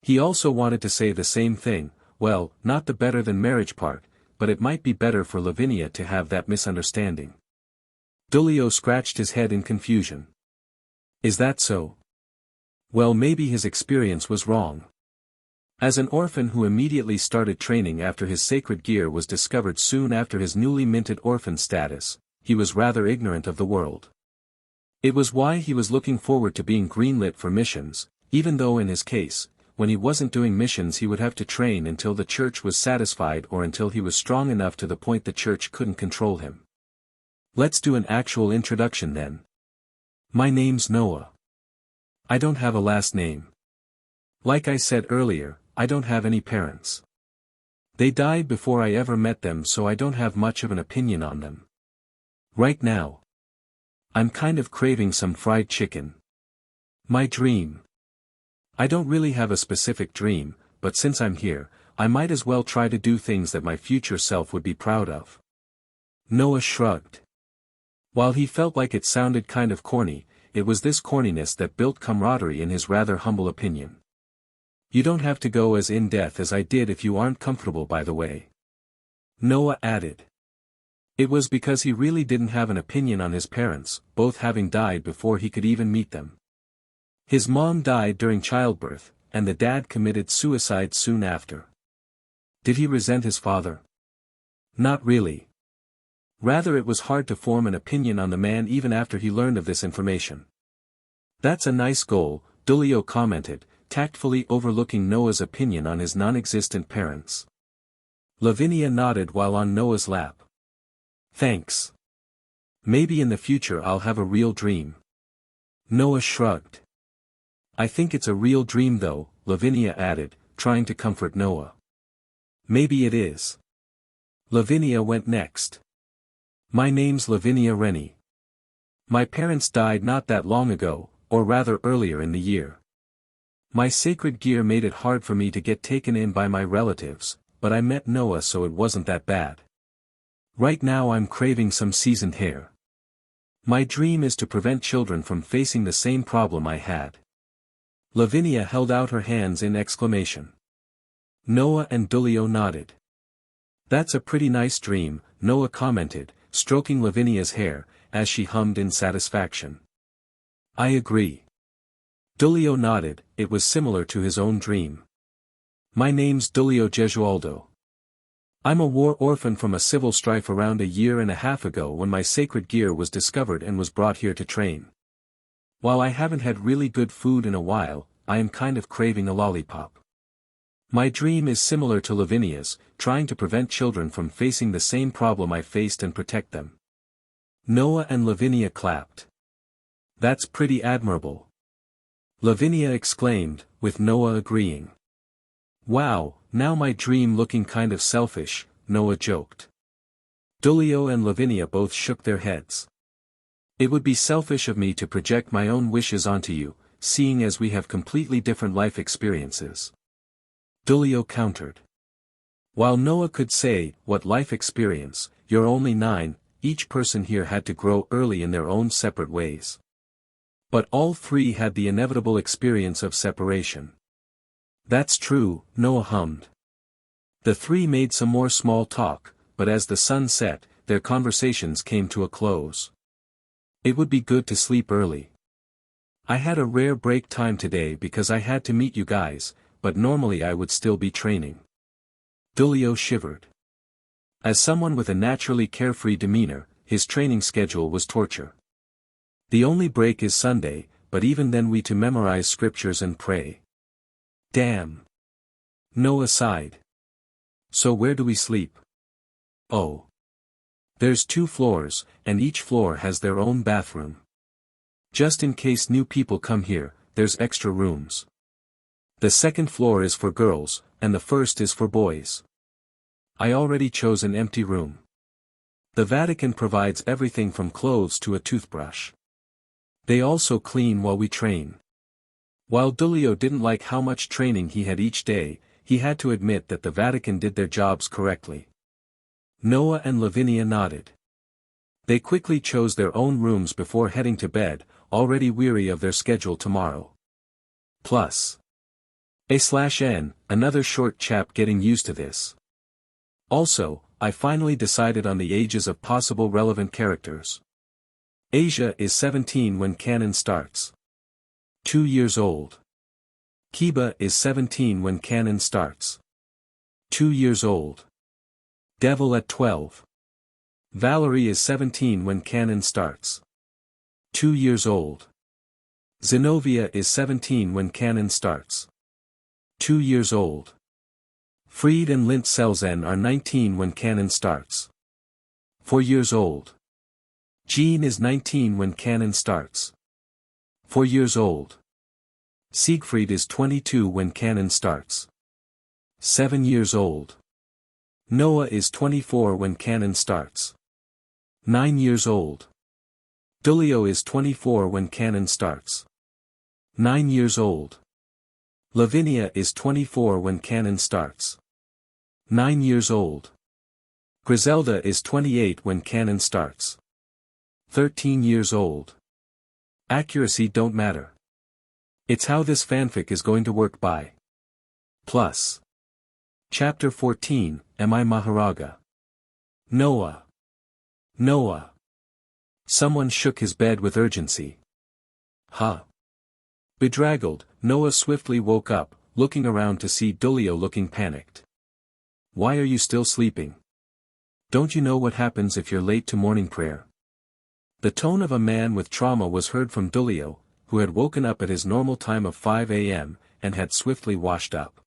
He also wanted to say the same thing, well, not the better than marriage part, but it might be better for Lavinia to have that misunderstanding. Dulio scratched his head in confusion. Is that so? Well, maybe his experience was wrong. As an orphan who immediately started training after his sacred gear was discovered soon after his newly minted orphan status, he was rather ignorant of the world. It was why he was looking forward to being greenlit for missions, even though in his case, when he wasn't doing missions he would have to train until the church was satisfied or until he was strong enough to the point the church couldn't control him. Let's do an actual introduction then. My name's Noah. I don't have a last name. Like I said earlier, I don't have any parents. They died before I ever met them, so I don't have much of an opinion on them. Right now, I'm kind of craving some fried chicken. My dream. I don't really have a specific dream, but since I'm here, I might as well try to do things that my future self would be proud of. Noah shrugged. While he felt like it sounded kind of corny, it was this corniness that built camaraderie in his rather humble opinion. You don't have to go as in-depth as I did if you aren't comfortable, by the way. Noah added. It was because he really didn't have an opinion on his parents, both having died before he could even meet them. His mom died during childbirth, and the dad committed suicide soon after. Did he resent his father? Not really. Rather, it was hard to form an opinion on the man even after he learned of this information. That's a nice goal, Dulio commented, tactfully overlooking Noah's opinion on his non-existent parents. Lavinia nodded while on Noah's lap. Thanks. Maybe in the future I'll have a real dream. Noah shrugged. I think it's a real dream though, Lavinia added, trying to comfort Noah. Maybe it is. Lavinia went next. My name's Lavinia Rennie. My parents died not that long ago, or rather earlier in the year. My sacred gear made it hard for me to get taken in by my relatives, but I met Noah so it wasn't that bad. Right now I'm craving some seasoned hair. My dream is to prevent children from facing the same problem I had. Lavinia held out her hands in exclamation. Noah and Dulio nodded. That's a pretty nice dream, Noah commented, stroking Lavinia's hair, as she hummed in satisfaction. I agree. Dulio nodded, it was similar to his own dream. My name's Dulio Gesualdo. I'm a war orphan from a civil strife around a year and a half ago when my sacred gear was discovered and was brought here to train. While I haven't had really good food in a while, I am kind of craving a lollipop. My dream is similar to Lavinia's, trying to prevent children from facing the same problem I faced and protect them. Noah and Lavinia clapped. That's pretty admirable. Lavinia exclaimed, with Noah agreeing. Wow, now my dream looking kind of selfish, Noah joked. Dulio and Lavinia both shook their heads. It would be selfish of me to project my own wishes onto you, seeing as we have completely different life experiences. Dulio countered. While Noah could say, what life experience, you're only 9, each person here had to grow early in their own separate ways. But all three had the inevitable experience of separation. That's true, Noah hummed. The three made some more small talk, but as the sun set, their conversations came to a close. It would be good to sleep early. I had a rare break time today because I had to meet you guys, but normally I would still be training. Dulio shivered. As someone with a naturally carefree demeanor, his training schedule was torture. The only break is Sunday, but even then we to memorize scriptures and pray. Damn. Noah sighed. So where do we sleep? Oh. There's 2 floors, and each floor has their own bathroom. Just in case new people come here, there's extra rooms. The second floor is for girls, and the first is for boys. I already chose an empty room. The Vatican provides everything from clothes to a toothbrush. They also clean while we train. While Dulio didn't like how much training he had each day, he had to admit that the Vatican did their jobs correctly. Noah and Lavinia nodded. They quickly chose their own rooms before heading to bed, already weary of their schedule tomorrow. Plus. A/N, another short chap getting used to this. Also, I finally decided on the ages of possible relevant characters. Asia is 17 when canon starts. 2 years old. Kiba is 17 when canon starts. 2 years old. Devil at 12. Valerie is 17 when canon starts. 2 years old. Zenobia is 17 when canon starts. 2 years old. Fried and Lint Selzen are 19 when canon starts. 4 years old. Jean is 19 when canon starts. 4 years old. Siegfried is 22 when canon starts. 7 years old. Noah is 24 when canon starts. 9 years old. Dulio is 24 when canon starts. 9 years old. Lavinia is 24 when canon starts. 9 years old. Griselda is 28 when canon starts. 13 years old. Accuracy don't matter. It's how this fanfic is going to work by. Plus. Chapter 14, Am I Maharaga? Noah. Noah. Someone shook his bed with urgency. Huh. Bedraggled, Noah swiftly woke up, looking around to see Dulio looking panicked. Why are you still sleeping? Don't you know what happens if you're late to morning prayer? The tone of a man with trauma was heard from Dulio, who had woken up at his normal time of 5 a.m., and had swiftly washed up.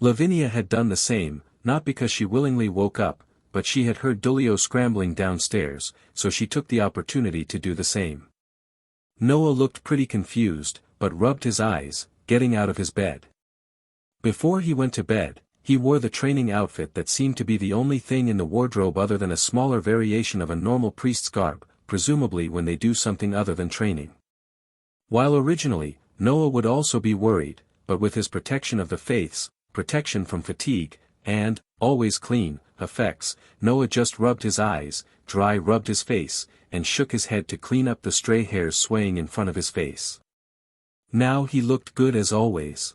Lavinia had done the same, not because she willingly woke up, but she had heard Dulio scrambling downstairs, so she took the opportunity to do the same. Noah looked pretty confused, but rubbed his eyes, getting out of his bed. Before he went to bed, he wore the training outfit that seemed to be the only thing in the wardrobe other than a smaller variation of a normal priest's garb, presumably when they do something other than training. While originally, Noah would also be worried, but with his protection of the faiths, protection from fatigue, and, always clean, effects, Noah just rubbed his eyes, dry rubbed his face, and shook his head to clean up the stray hairs swaying in front of his face. Now he looked good as always.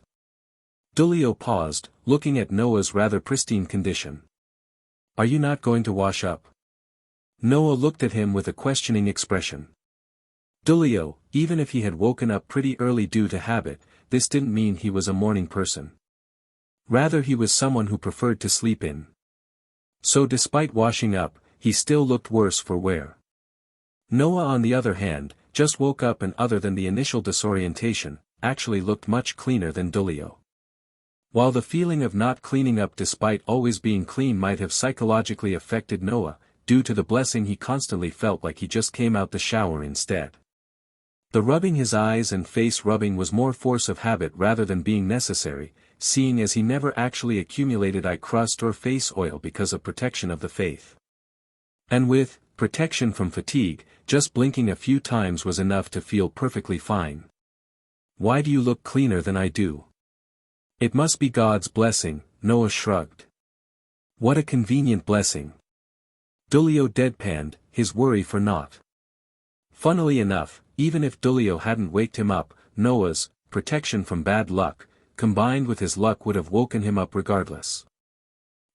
Dulio paused, looking at Noah's rather pristine condition. Are you not going to wash up? Noah looked at him with a questioning expression. Dulio, even if he had woken up pretty early due to habit, this didn't mean he was a morning person. Rather he was someone who preferred to sleep in. So despite washing up, he still looked worse for wear. Noah on the other hand, just woke up and other than the initial disorientation, actually looked much cleaner than Dulio. While the feeling of not cleaning up despite always being clean might have psychologically affected Noah, due to the blessing he constantly felt like he just came out the shower instead. The rubbing his eyes and face rubbing was more force of habit rather than being necessary, seeing as he never actually accumulated eye crust or face oil because of protection of the faith. And with protection from fatigue, just blinking a few times was enough to feel perfectly fine. Why do you look cleaner than I do? It must be God's blessing, Noah shrugged. What a convenient blessing. Dulio deadpanned, his worry for naught. Funnily enough, even if Dulio hadn't waked him up, Noah's protection from bad luck, combined with his luck would have woken him up regardless.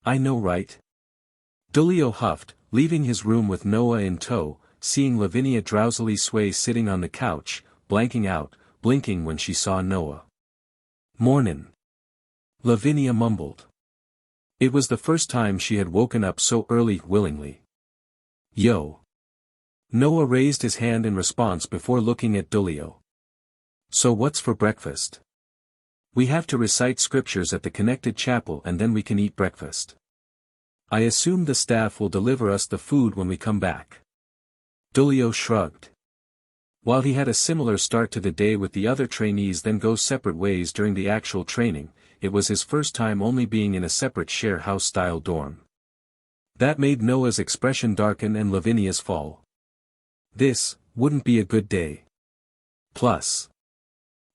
I know, right? Dulio huffed, leaving his room with Noah in tow, seeing Lavinia drowsily sway sitting on the couch, blanking out, blinking when she saw Noah. Mornin'. Lavinia mumbled. It was the first time she had woken up so early willingly. Yo. Noah raised his hand in response before looking at Dulio. So what's for breakfast? We have to recite scriptures at the connected chapel and then we can eat breakfast. I assume the staff will deliver us the food when we come back. Dulio shrugged. While he had a similar start to the day with the other trainees then go separate ways during the actual training, it was his first time only being in a separate share house-style dorm. That made Noah's expression darken and Lavinia's fall. This wouldn't be a good day. Plus.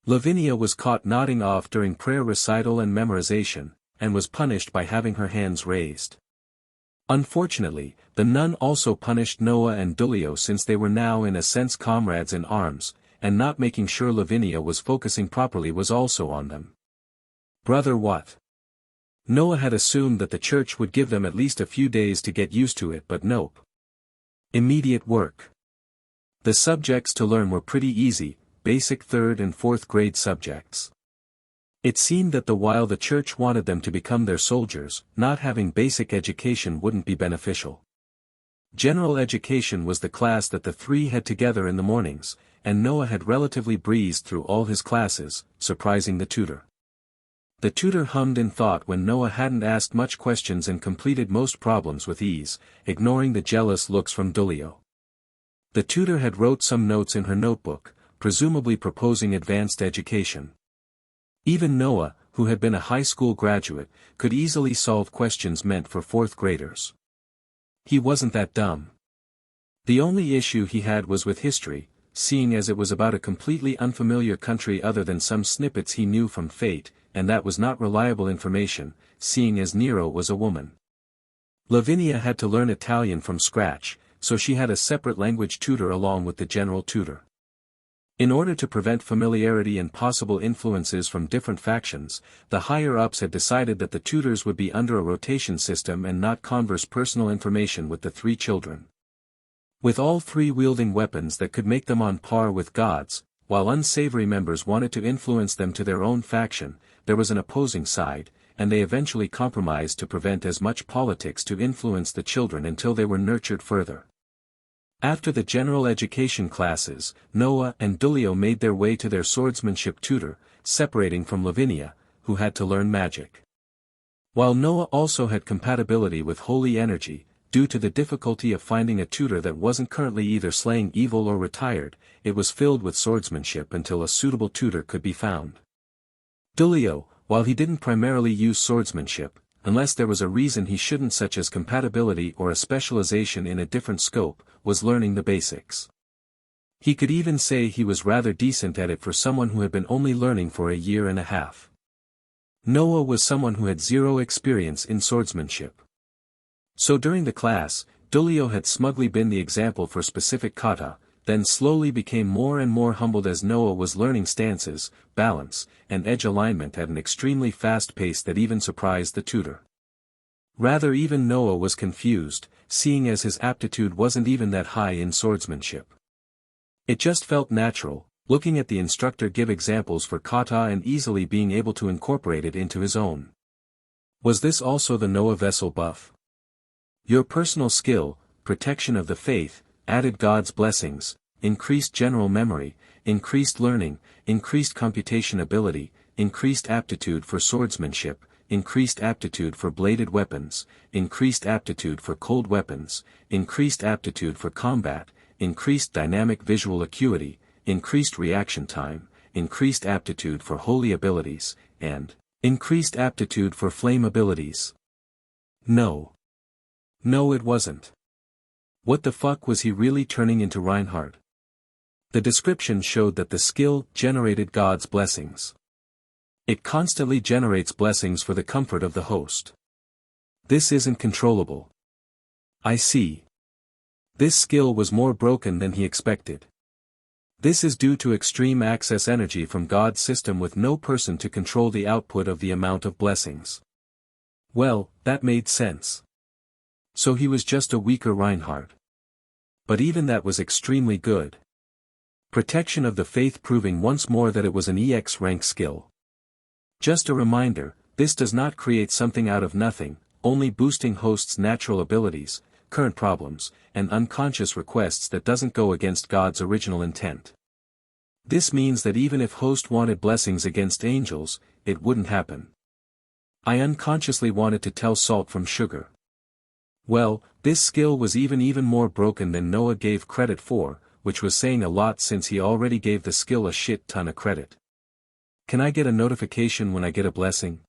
Lavinia was caught nodding off during prayer recital and memorization, and was punished by having her hands raised. Unfortunately, the nun also punished Noah and Dulio since they were now in a sense comrades in arms, and not making sure Lavinia was focusing properly was also on them. Brother what? Noah had assumed that the church would give them at least a few days to get used to it, but nope. Immediate work. The subjects to learn were pretty easy, basic 3rd and 4th grade subjects. It seemed that while the church wanted them to become their soldiers, not having basic education wouldn't be beneficial. General education was the class that the three had together in the mornings, and Noah had relatively breezed through all his classes, surprising the tutor. The tutor hummed in thought when Noah hadn't asked much questions and completed most problems with ease, ignoring the jealous looks from Dulio. The tutor had wrote some notes in her notebook, presumably proposing advanced education. Even Noah, who had been a high school graduate, could easily solve questions meant for fourth graders. He wasn't that dumb. The only issue he had was with history, seeing as it was about a completely unfamiliar country other than some snippets he knew from Fate, and that was not reliable information, seeing as Nero was a woman. Lavinia had to learn Italian from scratch, so she had a separate language tutor along with the general tutor. In order to prevent familiarity and possible influences from different factions, the higher-ups had decided that the tutors would be under a rotation system and not converse personal information with the three children. With all three wielding weapons that could make them on par with gods, while unsavory members wanted to influence them to their own faction, there was an opposing side, and they eventually compromised to prevent as much politics to influence the children until they were nurtured further. After the general education classes, Noah and Dulio made their way to their swordsmanship tutor, separating from Lavinia, who had to learn magic. While Noah also had compatibility with holy energy, due to the difficulty of finding a tutor that wasn't currently either slaying evil or retired, it was filled with swordsmanship until a suitable tutor could be found. Dulio, while he didn't primarily use swordsmanship, unless there was a reason he shouldn't, such as compatibility or a specialization in a different scope, was learning the basics. He could even say he was rather decent at it for someone who had been only learning for a year and a half. Noah was someone who had zero experience in swordsmanship. So during the class, Dulio had smugly been the example for specific kata, then slowly became more and more humbled as Noah was learning stances, balance, and edge alignment at an extremely fast pace that even surprised the tutor. Rather, even Noah was confused, seeing as his aptitude wasn't even that high in swordsmanship. It just felt natural, looking at the instructor give examples for kata and easily being able to incorporate it into his own. Was this also the Noah vessel buff? Your personal skill, protection of the faith, added God's blessings, increased general memory, increased learning, increased computation ability, increased aptitude for swordsmanship, increased aptitude for bladed weapons, increased aptitude for cold weapons, increased aptitude for combat, increased dynamic visual acuity, increased reaction time, increased aptitude for holy abilities, and increased aptitude for flame abilities. No. No, it wasn't. What the fuck was he really turning into Reinhardt? The description showed that the skill generated God's blessings. It constantly generates blessings for the comfort of the host. This isn't controllable. I see. This skill was more broken than he expected. This is due to extreme access energy from God's system with no person to control the output of the amount of blessings. Well, that made sense. So he was just a weaker Reinhardt. But even that was extremely good. Protection of the faith, proving once more that it was an EX rank skill. Just a reminder, this does not create something out of nothing, only boosting host's natural abilities, current problems, and unconscious requests that doesn't go against God's original intent. This means that even if host wanted blessings against angels, it wouldn't happen. I unconsciously wanted to tell salt from sugar. Well, this skill was even more broken than Noah gave credit for, which was saying a lot since he already gave the skill a shit ton of credit. Can I get a notification when I get a blessing?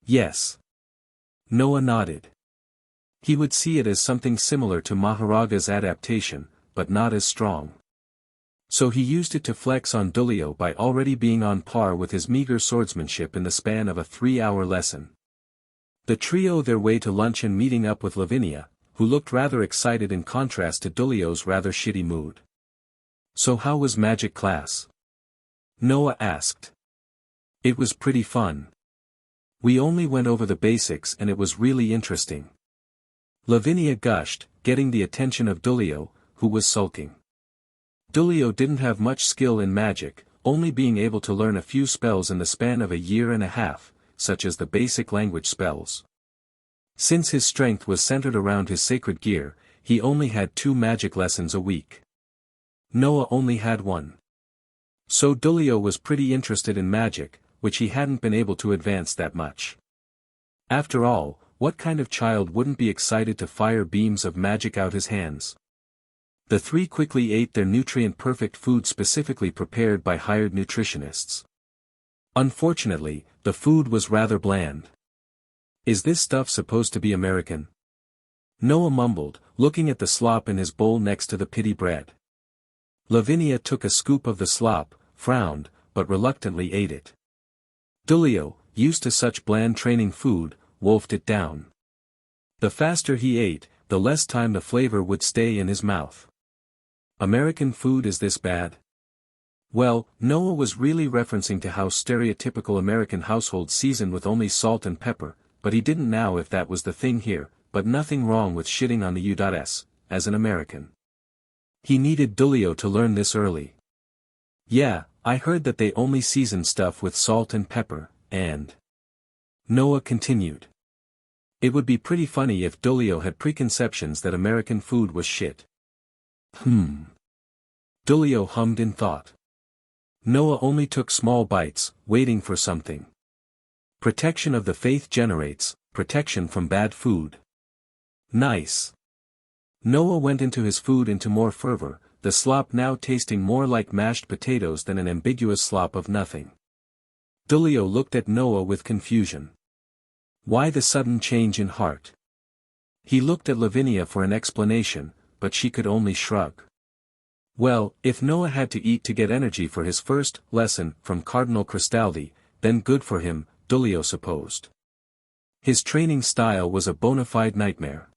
Yes. Noah nodded. He would see it as something similar to Maharaga's adaptation, but not as strong. So he used it to flex on Dulio by already being on par with his meager swordsmanship in the span of a 3-hour lesson. The trio their way to lunch and meeting up with Lavinia, who looked rather excited in contrast to Dulio's rather shitty mood. So how was magic class? Noah asked. It was pretty fun. We only went over the basics and it was really interesting. Lavinia gushed, getting the attention of Dulio, who was sulking. Dulio didn't have much skill in magic, only being able to learn a few spells in the span of a year and a half, such as the basic language spells. Since his strength was centered around his sacred gear, he only had 2 magic lessons a week. Noah only had 1. So Dulio was pretty interested in magic, which he hadn't been able to advance that much. After all, what kind of child wouldn't be excited to fire beams of magic out his hands? The 3 quickly ate their nutrient-perfect food specifically prepared by hired nutritionists. Unfortunately, the food was rather bland. Is this stuff supposed to be American? Noah mumbled, looking at the slop in his bowl next to the pity bread. Lavinia took a scoop of the slop, frowned, but reluctantly ate it. Dulio, used to such bland training food, wolfed it down. The faster he ate, the less time the flavor would stay in his mouth. American food is this bad? Well, Noah was really referencing to how stereotypical American households season with only salt and pepper, but he didn't know if that was the thing here, but nothing wrong with shitting on the U.S., as an American. He needed Dulio to learn this early. Yeah, I heard that they only season stuff with salt and pepper, and... Noah continued. It would be pretty funny if Dulio had preconceptions that American food was shit. Dulio hummed in thought. Noah only took small bites, waiting for something. Protection of the faith generates protection from bad food. Nice. Noah went into his food into more fervor, the slop now tasting more like mashed potatoes than an ambiguous slop of nothing. Dulio looked at Noah with confusion. Why the sudden change in heart? He looked at Lavinia for an explanation, but she could only shrug. Well, if Noah had to eat to get energy for his first lesson from Cardinal Cristaldi, then good for him, Dulio supposed. His training style was a bona fide nightmare.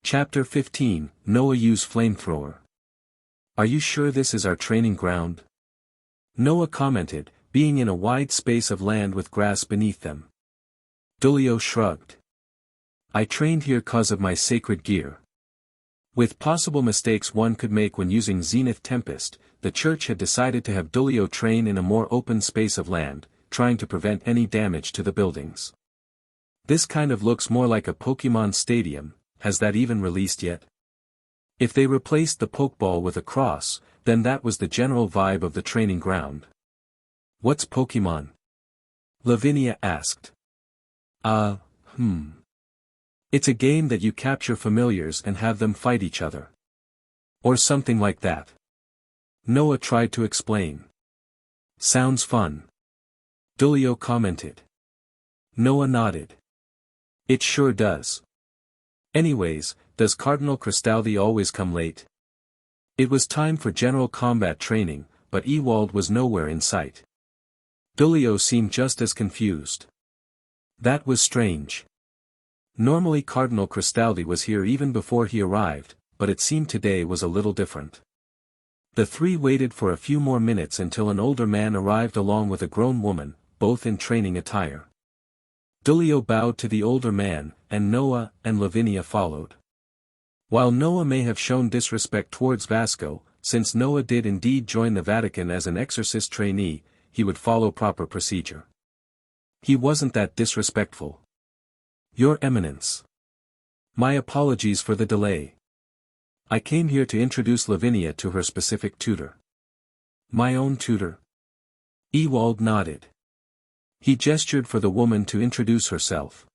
Chapter 15, Noah use flamethrower. Are you sure this is our training ground? Noah commented, being in a wide space of land with grass beneath them. Dulio shrugged. I trained here cause of my sacred gear. With possible mistakes one could make when using Zenith Tempest, the church had decided to have Dulio train in a more open space of land, trying to prevent any damage to the buildings. This kind of looks more like a Pokemon stadium. Has that even released yet? If they replaced the Pokeball with a cross, then that was the general vibe of the training ground. What's Pokemon? Lavinia asked. It's a game that you capture familiars and have them fight each other. Or something like that. Noah tried to explain. Sounds fun. Dulio commented. Noah nodded. It sure does. Anyways, does Cardinal Cristaldi always come late? It was time for general combat training, but Ewald was nowhere in sight. Dulio seemed just as confused. That was strange. Normally Cardinal Cristaldi was here even before he arrived, but it seemed today was a little different. The 3 waited for a few more minutes until an older man arrived along with a grown woman, both in training attire. Dulio bowed to the older man, and Noah and Lavinia followed. While Noah may have shown disrespect towards Vasco, since Noah did indeed join the Vatican as an exorcist trainee, he would follow proper procedure. He wasn't that disrespectful. Your Eminence. My apologies for the delay. I came here to introduce Lavinia to her specific tutor. My own tutor? Ewald nodded. He gestured for the woman to introduce herself.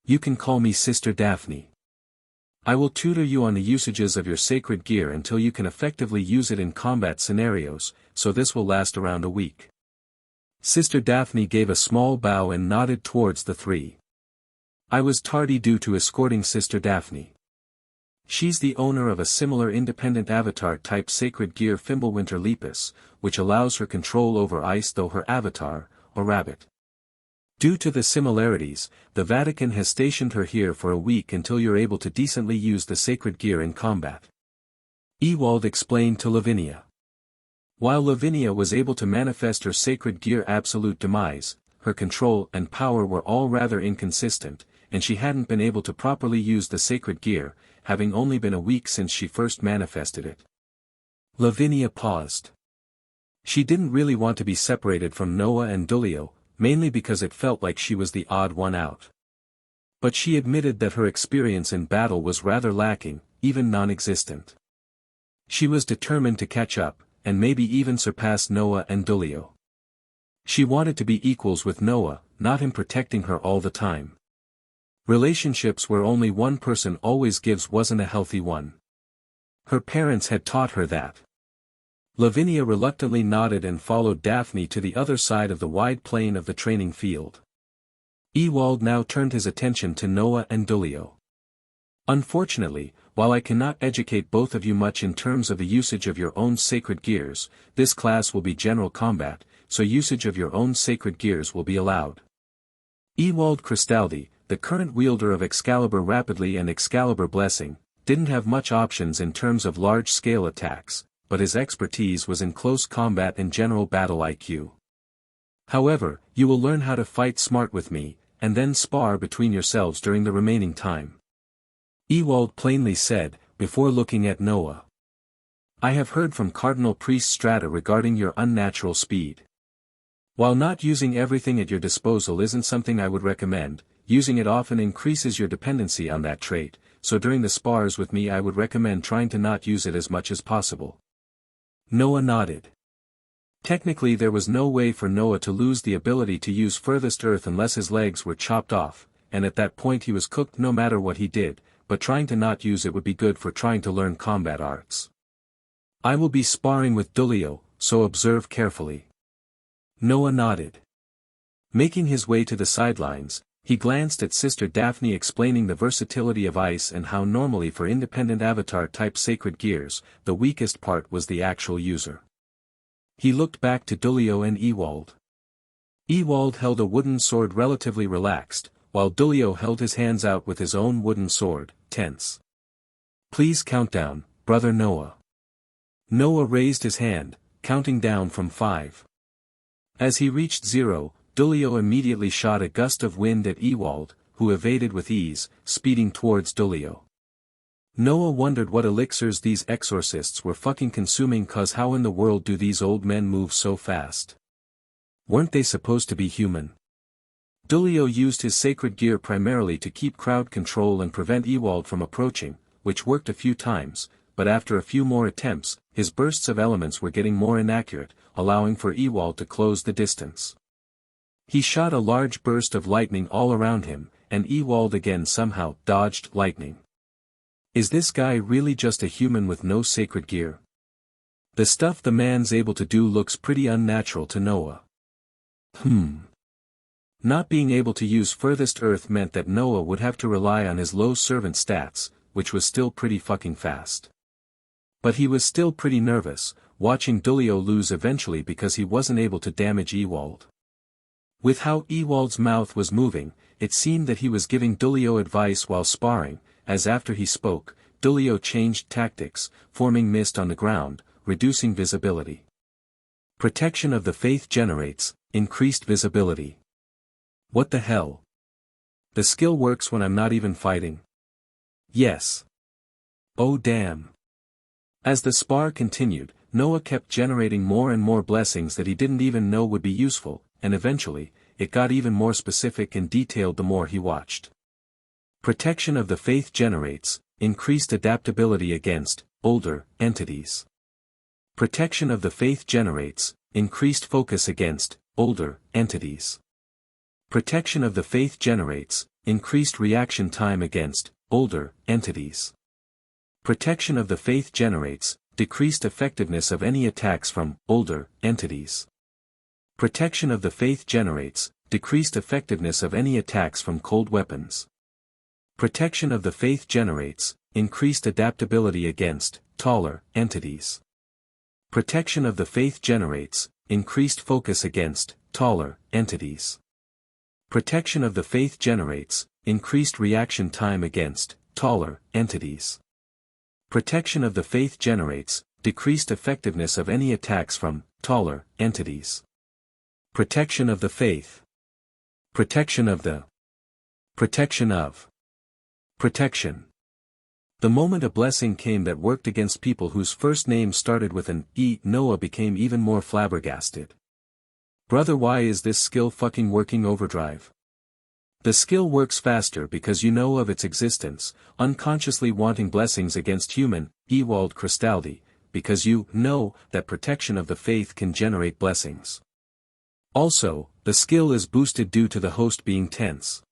You can call me Sister Daphne. I will tutor you on the usages of your sacred gear until you can effectively use it in combat scenarios, so this will last around a week. Sister Daphne gave a small bow and nodded towards the 3. I was tardy due to escorting Sister Daphne. She's the owner of a similar independent avatar-type sacred gear Fimbulwinter Lepus, which allows her control over ice though her avatar, or rabbit. Due to the similarities, the Vatican has stationed her here for a week until you're able to decently use the sacred gear in combat. Ewald explained to Lavinia. While Lavinia was able to manifest her sacred gear absolute demise, her control and power were all rather inconsistent, and she hadn't been able to properly use the sacred gear, having only been a week since she first manifested it. Lavinia paused. She didn't really want to be separated from Noah and Dulio, mainly because it felt like she was the odd one out. But she admitted that her experience in battle was rather lacking, even non-existent. She was determined to catch up, and maybe even surpass Noah and Dulio. She wanted to be equals with Noah, not him protecting her all the time. Relationships where only one person always gives wasn't a healthy one. Her parents had taught her that. Lavinia reluctantly nodded and followed Daphne to the other side of the wide plain of the training field. Ewald now turned his attention to Noah and Dulio. Unfortunately, while I cannot educate both of you much in terms of the usage of your own sacred gears, this class will be general combat, so usage of your own sacred gears will be allowed. Ewald Cristaldi, the current wielder of Excalibur Rapidly and Excalibur Blessing, didn't have much options in terms of large-scale attacks, but his expertise was in close combat and general battle IQ. However, you will learn how to fight smart with me, and then spar between yourselves during the remaining time. Ewald plainly said, before looking at Noah. I have heard from Cardinal Priest Strata regarding your unnatural speed. While not using everything at your disposal isn't something I would recommend, using it often increases your dependency on that trait, so during the spars with me I would recommend trying to not use it as much as possible. Noah nodded. Technically there was no way for Noah to lose the ability to use Furthest Earth unless his legs were chopped off, and at that point he was cooked no matter what he did, but trying to not use it would be good for trying to learn combat arts. I will be sparring with Dulio, so observe carefully. Noah nodded. Making his way to the sidelines, he glanced at Sister Daphne explaining the versatility of ice and how normally for independent avatar-type sacred gears, the weakest part was the actual user. He looked back to Dulio and Ewald. Ewald held a wooden sword relatively relaxed, while Dulio held his hands out with his own wooden sword, tense. Please count down, Brother Noah. Noah raised his hand, counting down from 5. As he reached 0, Dulio immediately shot a gust of wind at Ewald, who evaded with ease, speeding towards Dulio. Noah wondered what elixirs these exorcists were fucking consuming, cause how in the world do these old men move so fast? Weren't they supposed to be human? Dulio used his sacred gear primarily to keep crowd control and prevent Ewald from approaching, which worked a few times, but after a few more attempts, his bursts of elements were getting more inaccurate, allowing for Ewald to close the distance. He shot a large burst of lightning all around him, and Ewald again somehow dodged lightning. Is this guy really just a human with no sacred gear? The stuff the man's able to do looks pretty unnatural to Noah. Not being able to use Furthest Earth meant that Noah would have to rely on his low servant stats, which was still pretty fucking fast. But he was still pretty nervous, watching Dulio lose eventually because he wasn't able to damage Ewald. With how Ewald's mouth was moving, it seemed that he was giving Dulio advice while sparring, as after he spoke, Dulio changed tactics, forming mist on the ground, reducing visibility. Protection of the Faith generates increased visibility. What the hell? The skill works when I'm not even fighting. Yes. Oh damn. As the spar continued, Noah kept generating more and more blessings that he didn't even know would be useful, and eventually, it got even more specific and detailed the more he watched. Protection of the Faith generates increased adaptability against older entities. Protection of the Faith generates increased focus against older entities. Protection of the Faith generates increased reaction time against older entities. Protection of the Faith generates decreased effectiveness of any attacks from older entities. Protection of the Faith generates decreased effectiveness of any attacks from cold weapons. Protection of the Faith generates increased adaptability against taller entities. Protection of the Faith generates increased focus against taller entities. Protection of the Faith generates increased reaction time against taller entities. Protection of the Faith generates decreased effectiveness of any attacks from taller entities. Protection of the Faith. Protection of the. Protection of. Protection. The moment a blessing came that worked against people whose first name started with an E, Noah became even more flabbergasted. Brother, why is this skill fucking working overdrive? The skill works faster because you know of its existence, unconsciously wanting blessings against human, Ewald Cristaldi, because you know that protection of the faith can generate blessings. Also, the skill is boosted due to the host being tense.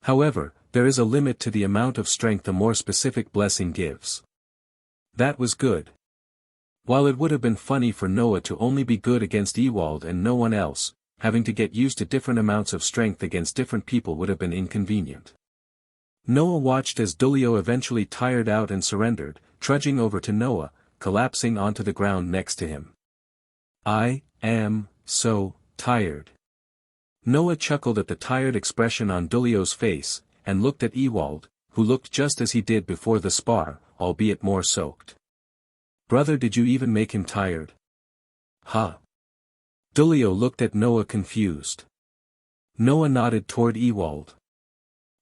However, there is a limit to the amount of strength a more specific blessing gives. That was good. While it would have been funny for Noah to only be good against Ewald and no one else, having to get used to different amounts of strength against different people would have been inconvenient. Noah watched as Dulio eventually tired out and surrendered, trudging over to Noah, collapsing onto the ground next to him. I am so tired. Noah chuckled at the tired expression on Dulio's face, and looked at Ewald, who looked just as he did before the spar, albeit more soaked. Brother, did you even make him tired? Huh? Dulio looked at Noah confused. Noah nodded toward Ewald.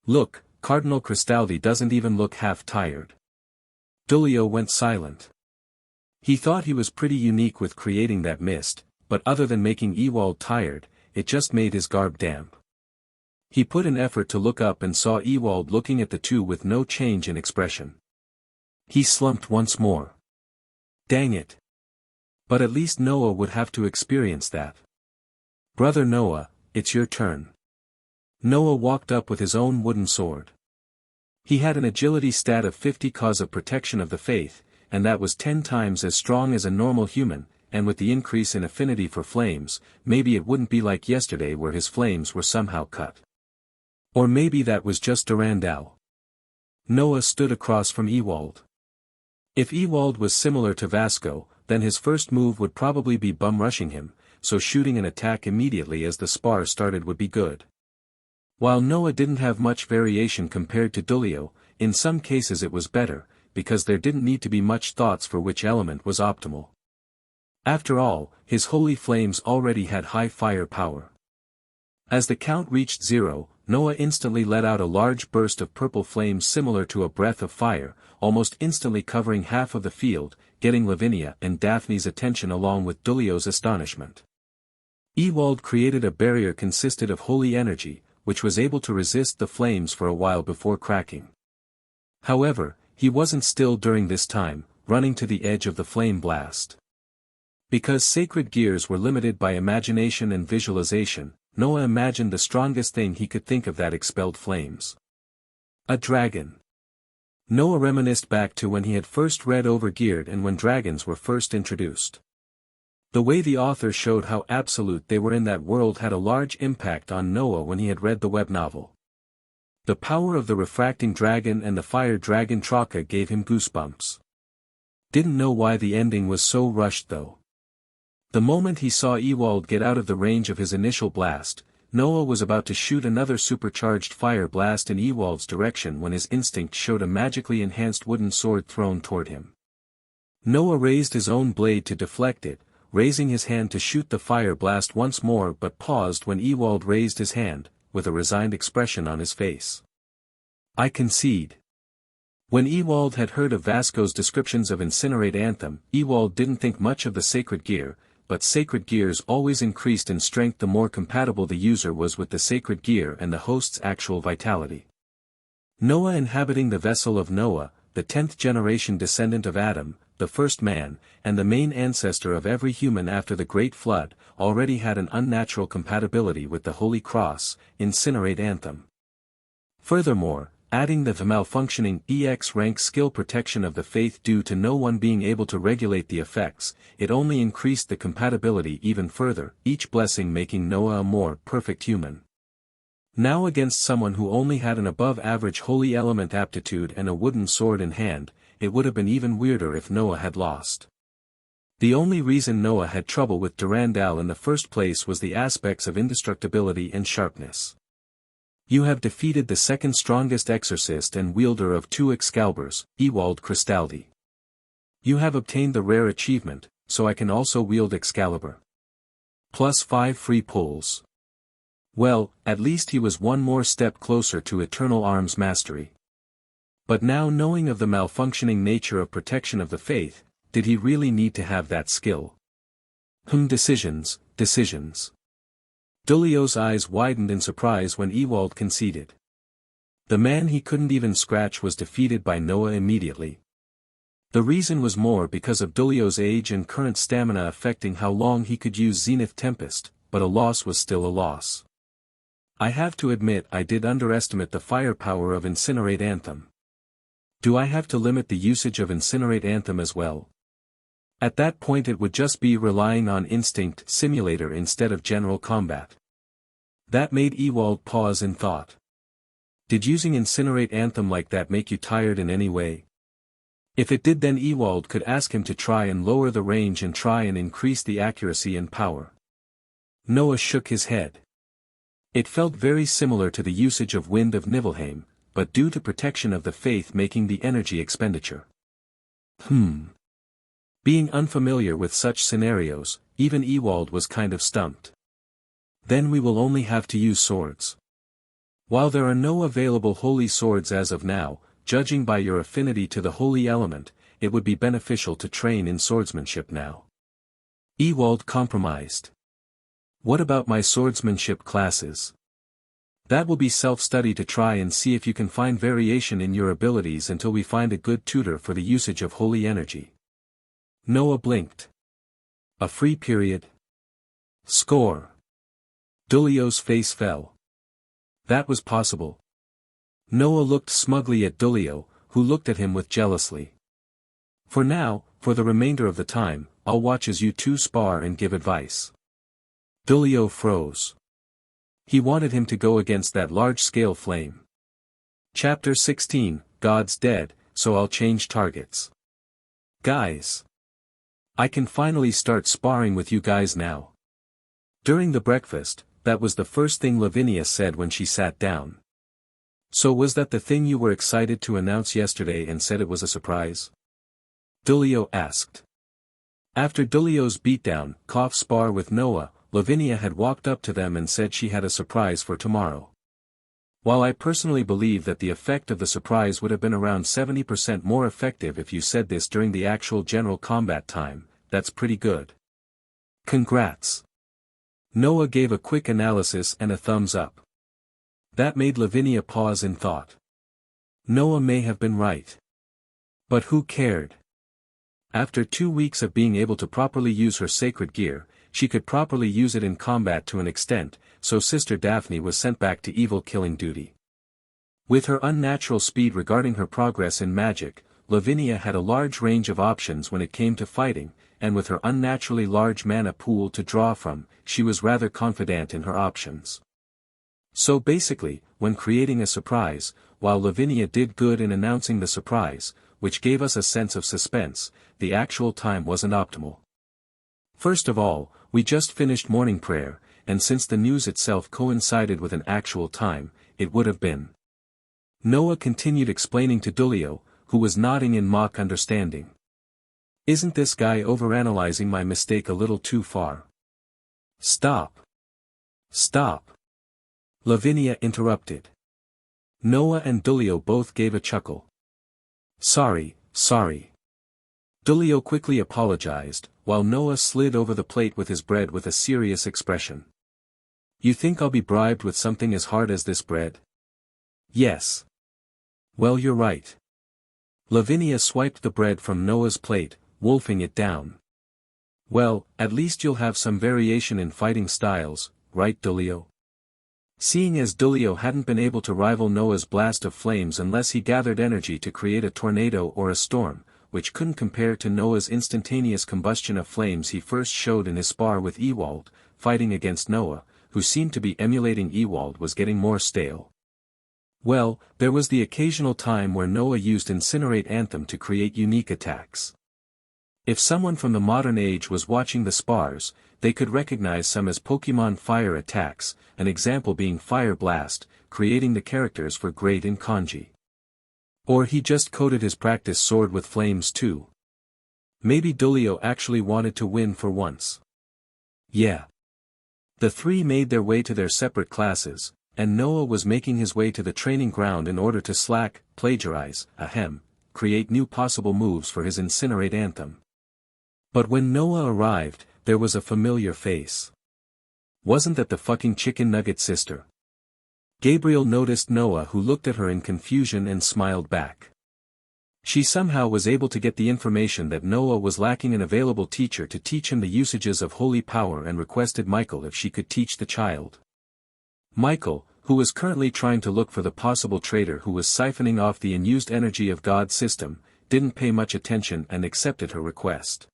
Look, Cardinal Cristaldi doesn't even look half tired. Dulio went silent. He thought he was pretty unique with creating that mist, but other than making Ewald tired, it just made his garb damp. He put an effort to look up and saw Ewald looking at the two with no change in expression. He slumped once more. Dang it. But at least Noah would have to experience that. Brother Noah, it's your turn. Noah walked up with his own wooden sword. He had an agility stat of 50 cause of protection of the faith, and that was 10 times as strong as a normal human, and with the increase in affinity for flames, maybe it wouldn't be like yesterday where his flames were somehow cut. Or maybe that was just Durandal. Noah stood across from Ewald. If Ewald was similar to Vasco, then his first move would probably be bum-rushing him, so shooting an attack immediately as the spar started would be good. While Noah didn't have much variation compared to Dulio, in some cases it was better, because there didn't need to be much thoughts for which element was optimal. After all, his holy flames already had high fire power. As the count reached 0, Noah instantly let out a large burst of purple flames similar to a breath of fire, almost instantly covering half of the field, getting Lavinia and Daphne's attention along with Dulio's astonishment. Ewald created a barrier consisted of holy energy, which was able to resist the flames for a while before cracking. However, he wasn't still during this time, running to the edge of the flame blast. Because sacred gears were limited by imagination and visualization, Noah imagined the strongest thing he could think of that expelled flames. A dragon. Noah reminisced back to when he had first read Overgeared and when dragons were first introduced. The way the author showed how absolute they were in that world had a large impact on Noah when he had read the web novel. The power of the refracting dragon and the fire dragon Traka gave him goosebumps. Didn't know why the ending was so rushed though. The moment he saw Ewald get out of the range of his initial blast, Noah was about to shoot another supercharged fire blast in Ewald's direction when his instinct showed a magically enhanced wooden sword thrown toward him. Noah raised his own blade to deflect it, raising his hand to shoot the fire blast once more but paused when Ewald raised his hand, with a resigned expression on his face. I concede. When Ewald had heard of Vasco's descriptions of Incinerate Anthem, Ewald didn't think much of the sacred gear, but sacred gears always increased in strength the more compatible the user was with the sacred gear and the host's actual vitality. Noah inhabiting the vessel of Noah, the 10th generation descendant of Adam, the first man, and the main ancestor of every human after the Great Flood, already had an unnatural compatibility with the Holy Cross, Incinerate Anthem. Furthermore, adding the malfunctioning EX rank skill protection of the faith due to no one being able to regulate the effects, it only increased the compatibility even further, each blessing making Noah a more perfect human. Now against someone who only had an above-average holy element aptitude and a wooden sword in hand, it would have been even weirder if Noah had lost. The only reason Noah had trouble with Durandal in the first place was the aspects of indestructibility and sharpness. You have defeated the second strongest exorcist and wielder of 2 Excaliburs, Ewald Cristaldi. You have obtained the rare achievement, so I can also wield Excalibur. Plus 5 free pulls. Well, at least he was one more step closer to Eternal Arms mastery. But now knowing of the malfunctioning nature of protection of the faith, did he really need to have that skill? Decisions. Dulio's eyes widened in surprise when Ewald conceded. The man he couldn't even scratch was defeated by Noah immediately. The reason was more because of Dulio's age and current stamina affecting how long he could use Zenith Tempest, but a loss was still a loss. I have to admit I did underestimate the firepower of Incinerate Anthem. Do I have to limit the usage of Incinerate Anthem as well? At that point it would just be relying on Instinct Simulator instead of general combat. That made Ewald pause in thought. Did using Incinerate Anthem like that make you tired in any way? If it did, then Ewald could ask him to try and lower the range and try and increase the accuracy and power. Noah shook his head. It felt very similar to the usage of Wind of Nibelheim, but due to protection of the faith making the energy expenditure. Being unfamiliar with such scenarios, even Ewald was kind of stumped. Then we will only have to use swords. While there are no available holy swords as of now, judging by your affinity to the holy element, it would be beneficial to train in swordsmanship now. Ewald compromised. What about my swordsmanship classes? That will be self-study to try and see if you can find variation in your abilities until we find a good tutor for the usage of holy energy. Noah blinked. A free period? Score. Dulio's face fell. That was possible. Noah looked smugly at Dulio, who looked at him with jealousy. For now, for the remainder of the time, I'll watch as you two spar and give advice. Dulio froze. He wanted him to go against that large-scale flame. Chapter 16, God's dead, so I'll change targets. Guys. I can finally start sparring with you guys now. During the breakfast, that was the first thing Lavinia said when she sat down. So was that the thing you were excited to announce yesterday and said it was a surprise? Dulio asked. After Dulio's beatdown, spar with Noah, Lavinia had walked up to them and said she had a surprise for tomorrow. While I personally believe that the effect of the surprise would have been around 70% more effective if you said this during the actual general combat time, that's pretty good. Congrats. Noah gave a quick analysis and a thumbs up. That made Lavinia pause in thought. Noah may have been right. But who cared? After 2 weeks of being able to properly use her sacred gear, she could properly use it in combat to an extent, so Sister Daphne was sent back to evil killing duty. With her unnatural speed regarding her progress in magic, Lavinia had a large range of options when it came to fighting, and with her unnaturally large mana pool to draw from, she was rather confident in her options. So basically, when creating a surprise, while Lavinia did good in announcing the surprise, which gave us a sense of suspense, the actual time wasn't optimal. First of all, we just finished morning prayer, and since the news itself coincided with an actual time, it would have been. Noah continued explaining to Dulio, who was nodding in mock understanding. Isn't this guy overanalyzing my mistake a little too far? Stop. Stop. Lavinia interrupted. Noah and Dulio both gave a chuckle. Sorry. Dulio quickly apologized, while Noah slid over the plate with his bread with a serious expression. You think I'll be bribed with something as hard as this bread? Yes. Well, you're right. Lavinia swiped the bread from Noah's plate, wolfing it down. Well, at least you'll have some variation in fighting styles, right Dulio? Seeing as Dulio hadn't been able to rival Noah's blast of flames unless he gathered energy to create a tornado or a storm, which couldn't compare to Noah's instantaneous combustion of flames he first showed in his spar with Ewald, fighting against Noah, who seemed to be emulating Ewald, was getting more stale. Well, there was the occasional time where Noah used Incinerate Anthem to create unique attacks. If someone from the modern age was watching the spars, they could recognize some as Pokemon Fire attacks, an example being Fire Blast, creating the characters for great in kanji. Or he just coated his practice sword with flames too. Maybe Dulio actually wanted to win for once. Yeah. The three made their way to their separate classes, and Noah was making his way to the training ground in order to plagiarize, create new possible moves for his Incinerate Anthem. But when Noah arrived, there was a familiar face. Wasn't that the fucking chicken nugget sister? Gabriel noticed Noah, who looked at her in confusion and smiled back. She somehow was able to get the information that Noah was lacking an available teacher to teach him the usages of holy power, and requested Michael if she could teach the child. Michael, who was currently trying to look for the possible traitor who was siphoning off the unused energy of God's system, didn't pay much attention and accepted her request.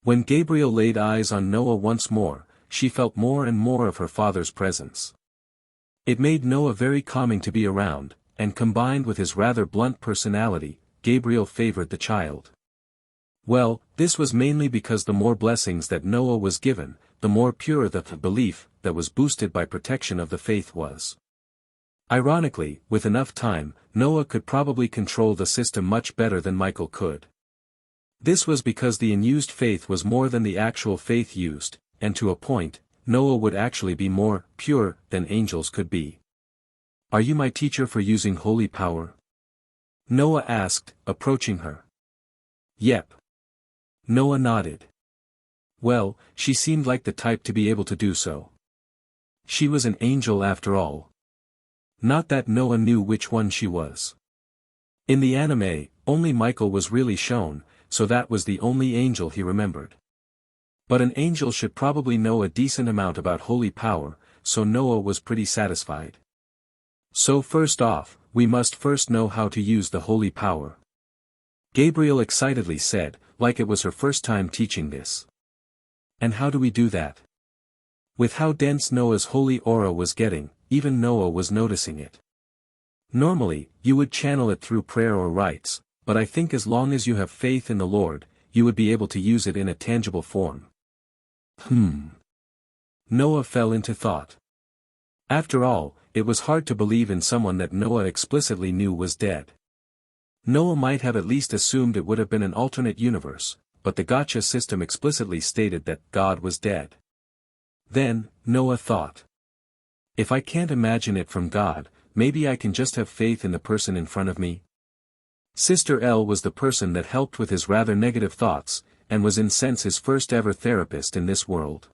When Gabriel laid eyes on Noah once more, she felt more and more of her father's presence. It made Noah very calming to be around, and combined with his rather blunt personality, Gabriel favored the child. Well, this was mainly because the more blessings that Noah was given, the more pure the belief that was boosted by protection of the faith was. Ironically, with enough time, Noah could probably control the system much better than Michael could. This was because the unused faith was more than the actual faith used, and to a point, Noah would actually be more pure than angels could be. "Are you my teacher for using holy power?" Noah asked, approaching her. "Yep." Noah nodded. Well, she seemed like the type to be able to do so. She was an angel after all. Not that Noah knew which one she was. In the anime, only Michael was really shown, so that was the only angel he remembered. But an angel should probably know a decent amount about holy power, so Noah was pretty satisfied. "So first off, we must first know how to use the holy power," Gabriel excitedly said, like it was her first time teaching this. "And how do we do that?" With how dense Noah's holy aura was getting, even Noah was noticing it. "Normally, you would channel it through prayer or rites, but I think as long as you have faith in the Lord, you would be able to use it in a tangible form." Noah fell into thought. After all, it was hard to believe in someone that Noah explicitly knew was dead. Noah might have at least assumed it would have been an alternate universe, but the Gacha system explicitly stated that God was dead. Then, Noah thought. If I can't imagine it from God, maybe I can just have faith in the person in front of me? Sister L was the person that helped with his rather negative thoughts, and was in a sense his first ever therapist in this world.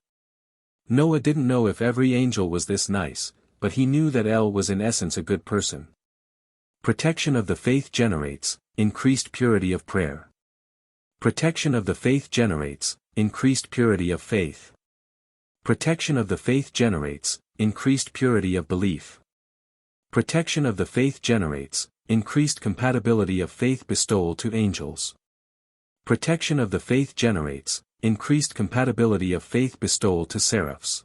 Noah didn't know if every angel was this nice, but he knew that L was in essence a good person. Protection of the faith generates increased purity of prayer. Protection of the faith generates increased purity of faith. Protection of the faith generates increased purity of belief. Protection of the faith generates increased compatibility of faith bestowal to angels. Protection of the faith generates increased compatibility of faith bestowal to seraphs.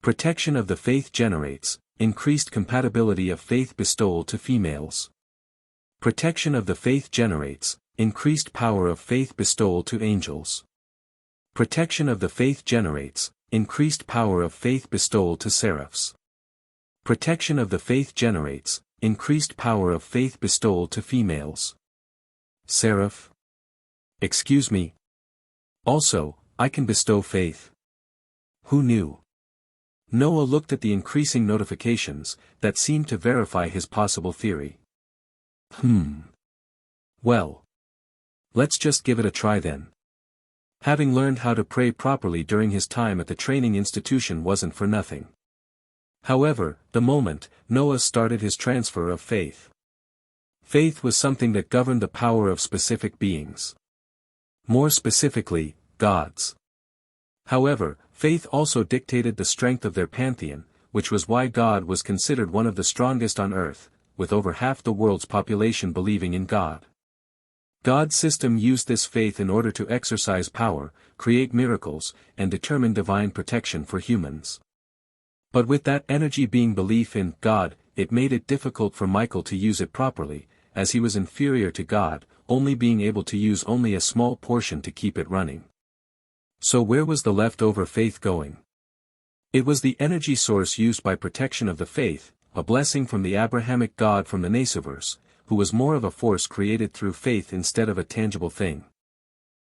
Protection of the faith generates increased compatibility of faith bestowal to females. Protection of the faith generates increased power of faith bestowal to angels. Protection of the faith generates increased power of faith bestowal to seraphs. Protection of the faith generates increased power of faith bestowal to females. Seraph? Excuse me. Also, I can bestow faith. Who knew? Noah looked at the increasing notifications, that seemed to verify his possible theory. Well. Let's just give it a try then. Having learned how to pray properly during his time at the training institution wasn't for nothing. However, the moment Noah started his transfer of faith. Faith was something that governed the power of specific beings. More specifically, gods. However, faith also dictated the strength of their pantheon, which was why God was considered one of the strongest on earth, with over half the world's population believing in God. God's system used this faith in order to exercise power, create miracles, and determine divine protection for humans. But with that energy being belief in God, it made it difficult for Michael to use it properly, as he was inferior to God, only being able to use only a small portion to keep it running. So where was the leftover faith going? It was the energy source used by protection of the faith, a blessing from the Abrahamic God from the Nasoverse, who was more of a force created through faith instead of a tangible thing.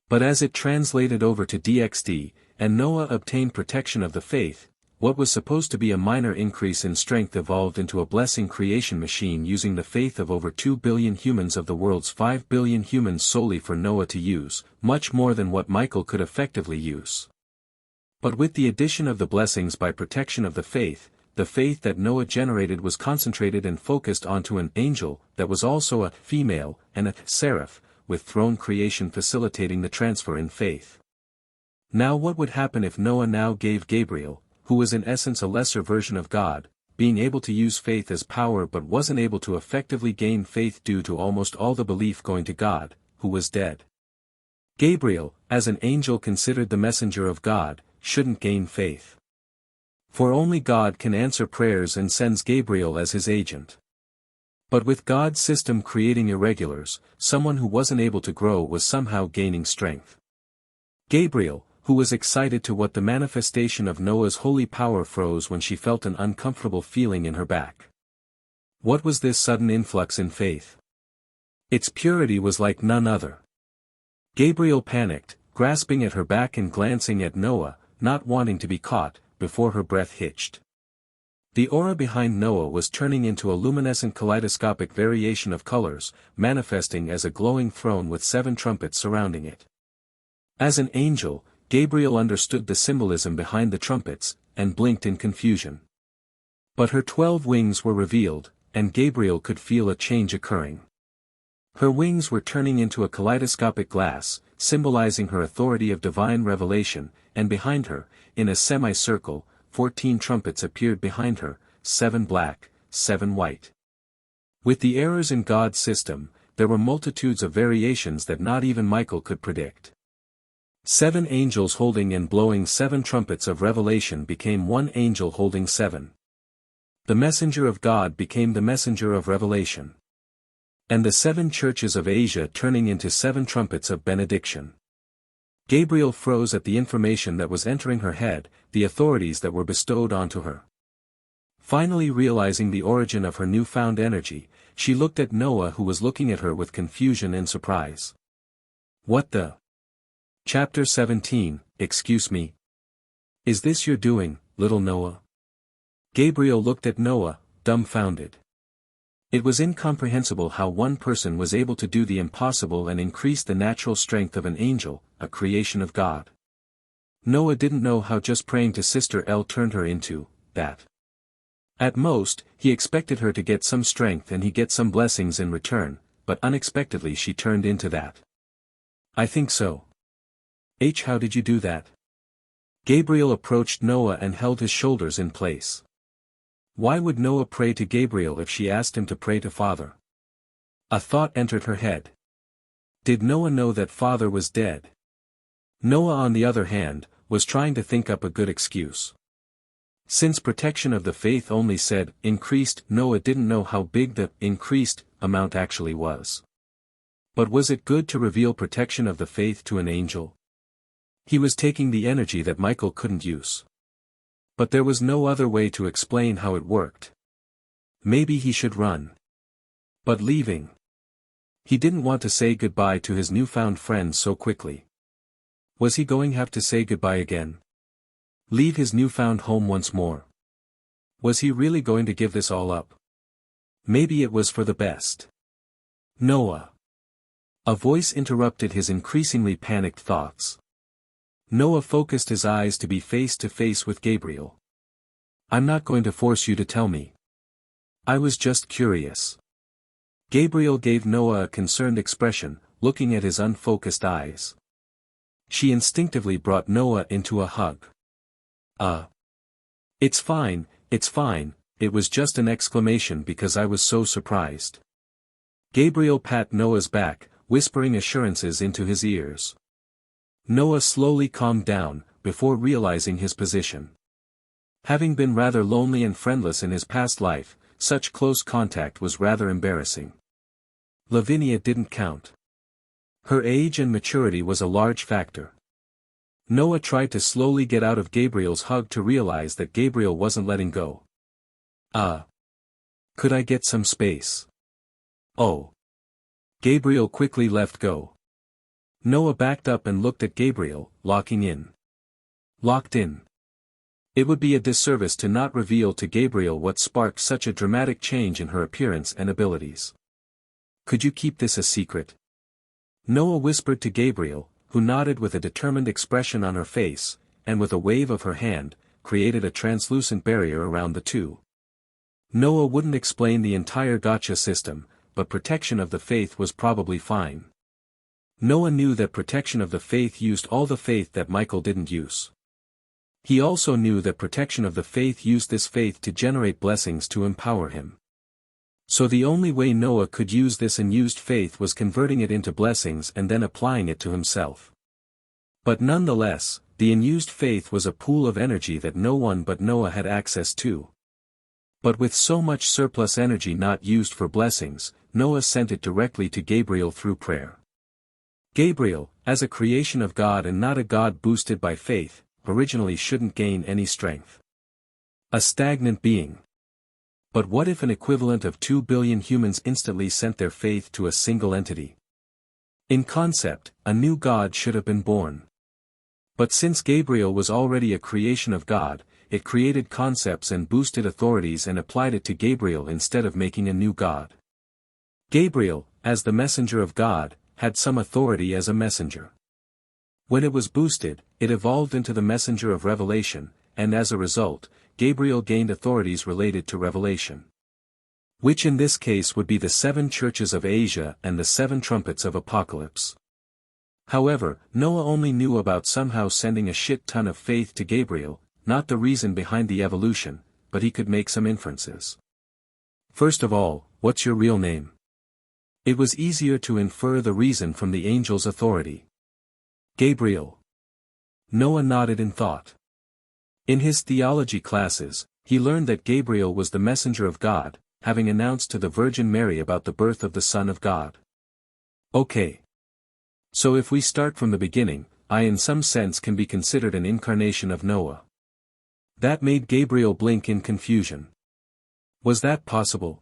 But as it translated over to DxD, and Noah obtained protection of the faith, what was supposed to be a minor increase in strength evolved into a blessing creation machine using the faith of over 2 billion humans of the world's 5 billion humans solely for Noah to use, much more than what Michael could effectively use. But with the addition of the blessings by protection of the faith that Noah generated was concentrated and focused onto an angel that was also a female and a seraph, with throne creation facilitating the transfer in faith. Now what would happen if Noah now gave Gabriel, who was in essence a lesser version of God, being able to use faith as power but wasn't able to effectively gain faith due to almost all the belief going to God, who was dead? Gabriel, as an angel considered the messenger of God, shouldn't gain faith. For only God can answer prayers and sends Gabriel as his agent. But with God's system creating irregulars, someone who wasn't able to grow was somehow gaining strength. Gabriel, who was excited to what the manifestation of Noah's holy power froze when she felt an uncomfortable feeling in her back. What was this sudden influx in faith? Its purity was like none other. Gabriel panicked, grasping at her back and glancing at Noah, not wanting to be caught, before her breath hitched. The aura behind Noah was turning into a luminescent kaleidoscopic variation of colors, manifesting as a glowing throne with 7 trumpets surrounding it. As an angel, Gabriel understood the symbolism behind the trumpets, and blinked in confusion. But her 12 wings were revealed, and Gabriel could feel a change occurring. Her wings were turning into a kaleidoscopic glass, symbolizing her authority of divine revelation, and behind her, in a semicircle, 14 trumpets appeared behind her, 7 black, 7 white. With the errors in God's system, there were multitudes of variations that not even Michael could predict. 7 angels holding and blowing 7 trumpets of revelation became 1 angel holding 7. The messenger of God became the messenger of revelation. And the 7 churches of Asia turning into 7 trumpets of benediction. Gabriel froze at the information that was entering her head, the authorities that were bestowed onto her. Finally realizing the origin of her newfound energy, she looked at Noah, who was looking at her with confusion and surprise. What the? Chapter 17, Excuse me. Is this your doing, little Noah? Gabriel looked at Noah, dumbfounded. It was incomprehensible how one person was able to do the impossible and increase the natural strength of an angel, a creation of God. Noah didn't know how just praying to Sister L turned her into that. At most, he expected her to get some strength and he get some blessings in return, but unexpectedly she turned into that. I think so. How did you do that? Gabriel approached Noah and held his shoulders in place. Why would Noah pray to Gabriel if she asked him to pray to Father? A thought entered her head. Did Noah know that Father was dead? Noah, on the other hand, was trying to think up a good excuse. Since protection of the faith only said increased, Noah didn't know how big the increased amount actually was. But was it good to reveal protection of the faith to an angel? He was taking the energy that Michael couldn't use. But there was no other way to explain how it worked. Maybe he should run. But leaving. He didn't want to say goodbye to his newfound friends so quickly. Was he going to have to say goodbye again? Leave his newfound home once more? Was he really going to give this all up? Maybe it was for the best. Noah. A voice interrupted his increasingly panicked thoughts. Noah focused his eyes to be face to face with Gabriel. I'm not going to force you to tell me. I was just curious. Gabriel gave Noah a concerned expression, looking at his unfocused eyes. She instinctively brought Noah into a hug. It's fine, it was just an exclamation because I was so surprised. Gabriel pat Noah's back, whispering assurances into his ears. Noah slowly calmed down, before realizing his position. Having been rather lonely and friendless in his past life, such close contact was rather embarrassing. Lavinia didn't count. Her age and maturity was a large factor. Noah tried to slowly get out of Gabriel's hug to realize that Gabriel wasn't letting go. Could I get some space? Oh. Gabriel quickly left go. Noah backed up and looked at Gabriel, locking in. Locked in. It would be a disservice to not reveal to Gabriel what sparked such a dramatic change in her appearance and abilities. Could you keep this a secret? Noah whispered to Gabriel, who nodded with a determined expression on her face, and with a wave of her hand, created a translucent barrier around the two. Noah wouldn't explain the entire Gacha system, but protection of the faith was probably fine. Noah knew that protection of the faith used all the faith that Michael didn't use. He also knew that protection of the faith used this faith to generate blessings to empower him. So the only way Noah could use this unused faith was converting it into blessings and then applying it to himself. But nonetheless, the unused faith was a pool of energy that no one but Noah had access to. But with so much surplus energy not used for blessings, Noah sent it directly to Gabriel through prayer. Gabriel, as a creation of God and not a god boosted by faith, originally shouldn't gain any strength. A stagnant being. But what if an equivalent of 2 billion humans instantly sent their faith to a single entity? In concept, a new god should have been born. But since Gabriel was already a creation of God, it created concepts and boosted authorities and applied it to Gabriel instead of making a new god. Gabriel, as the messenger of God, had some authority as a messenger. When it was boosted, it evolved into the messenger of revelation, and as a result, Gabriel gained authorities related to revelation. Which in this case would be the 7 churches of Asia and the 7 trumpets of Apocalypse. However, Noah only knew about somehow sending a shit ton of faith to Gabriel, not the reason behind the evolution, but he could make some inferences. First of all, what's your real name? It was easier to infer the reason from the angel's authority. Gabriel. Noah nodded in thought. In his theology classes, he learned that Gabriel was the messenger of God, having announced to the Virgin Mary about the birth of the Son of God. Okay. So if we start from the beginning, I in some sense can be considered an incarnation of Noah. That made Gabriel blink in confusion. Was that possible?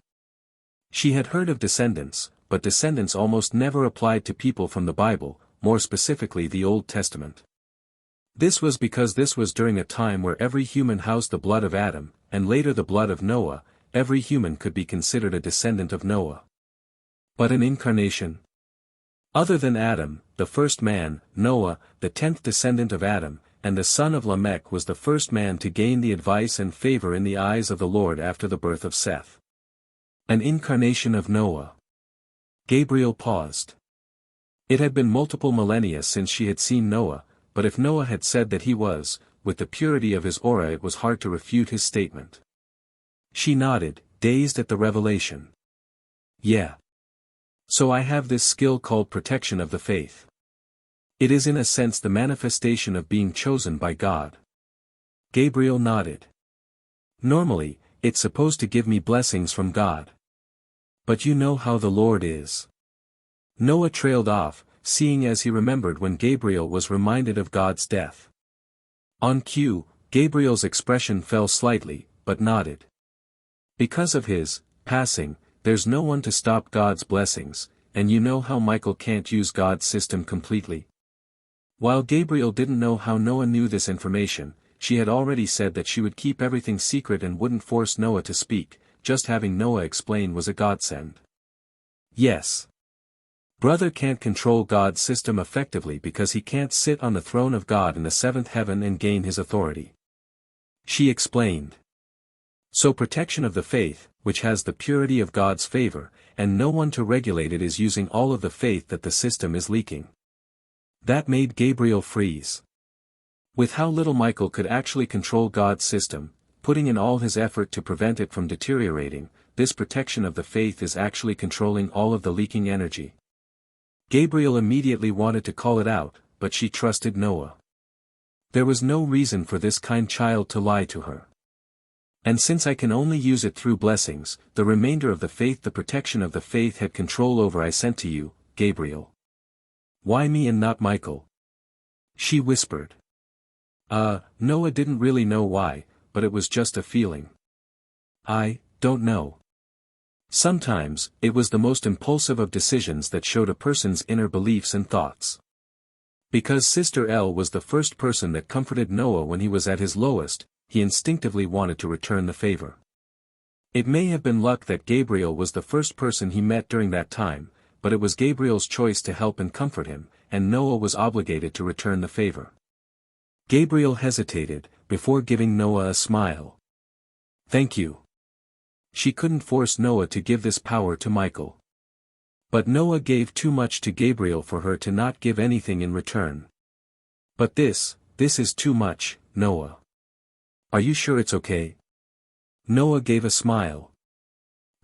She had heard of descendants, but descendants almost never applied to people from the Bible, more specifically the Old Testament. This was because this was during a time where every human housed the blood of Adam, and later the blood of Noah. Every human could be considered a descendant of Noah. But an incarnation? Other than Adam, the first man, Noah, the 10th descendant of Adam, and the son of Lamech was the first man to gain the advice and favor in the eyes of the Lord after the birth of Seth. An incarnation of Noah. Gabriel paused. It had been multiple millennia since she had seen Noah, but if Noah had said that he was, with the purity of his aura, it was hard to refute his statement. She nodded, dazed at the revelation. Yeah. So I have this skill called protection of the faith. It is in a sense the manifestation of being chosen by God. Gabriel nodded. Normally, it's supposed to give me blessings from God. But you know how the Lord is. Noah trailed off, seeing as he remembered when Gabriel was reminded of God's death. On cue, Gabriel's expression fell slightly, but nodded. Because of his passing, there's no one to stop God's blessings, and you know how Michael can't use God's system completely. While Gabriel didn't know how Noah knew this information, she had already said that she would keep everything secret and wouldn't force Noah to speak. Just having Noah explain was a godsend. Yes. Brother can't control God's system effectively because he can't sit on the throne of God in the 7th heaven and gain his authority. She explained. So protection of the faith, which has the purity of God's favor, and no one to regulate it, is using all of the faith that the system is leaking. That made Gabriel freeze. With how little Michael could actually control God's system, putting in all his effort to prevent it from deteriorating, this protection of the faith is actually controlling all of the leaking energy. Gabriel immediately wanted to call it out, but she trusted Noah. There was no reason for this kind child to lie to her. And since I can only use it through blessings, the remainder of the faith, the protection of the faith had control over, I sent to you, Gabriel. Why me and not Michael? She whispered. Noah didn't really know why, but it was just a feeling. I don't know. Sometimes, it was the most impulsive of decisions that showed a person's inner beliefs and thoughts. Because Sister L was the first person that comforted Noah when he was at his lowest, he instinctively wanted to return the favor. It may have been luck that Gabriel was the first person he met during that time, but it was Gabriel's choice to help and comfort him, and Noah was obligated to return the favor. Gabriel hesitated, before giving Noah a smile. Thank you. She couldn't force Noah to give this power to Michael. But Noah gave too much to Gabriel for her to not give anything in return. But this is too much, Noah. Are you sure it's okay? Noah gave a smile.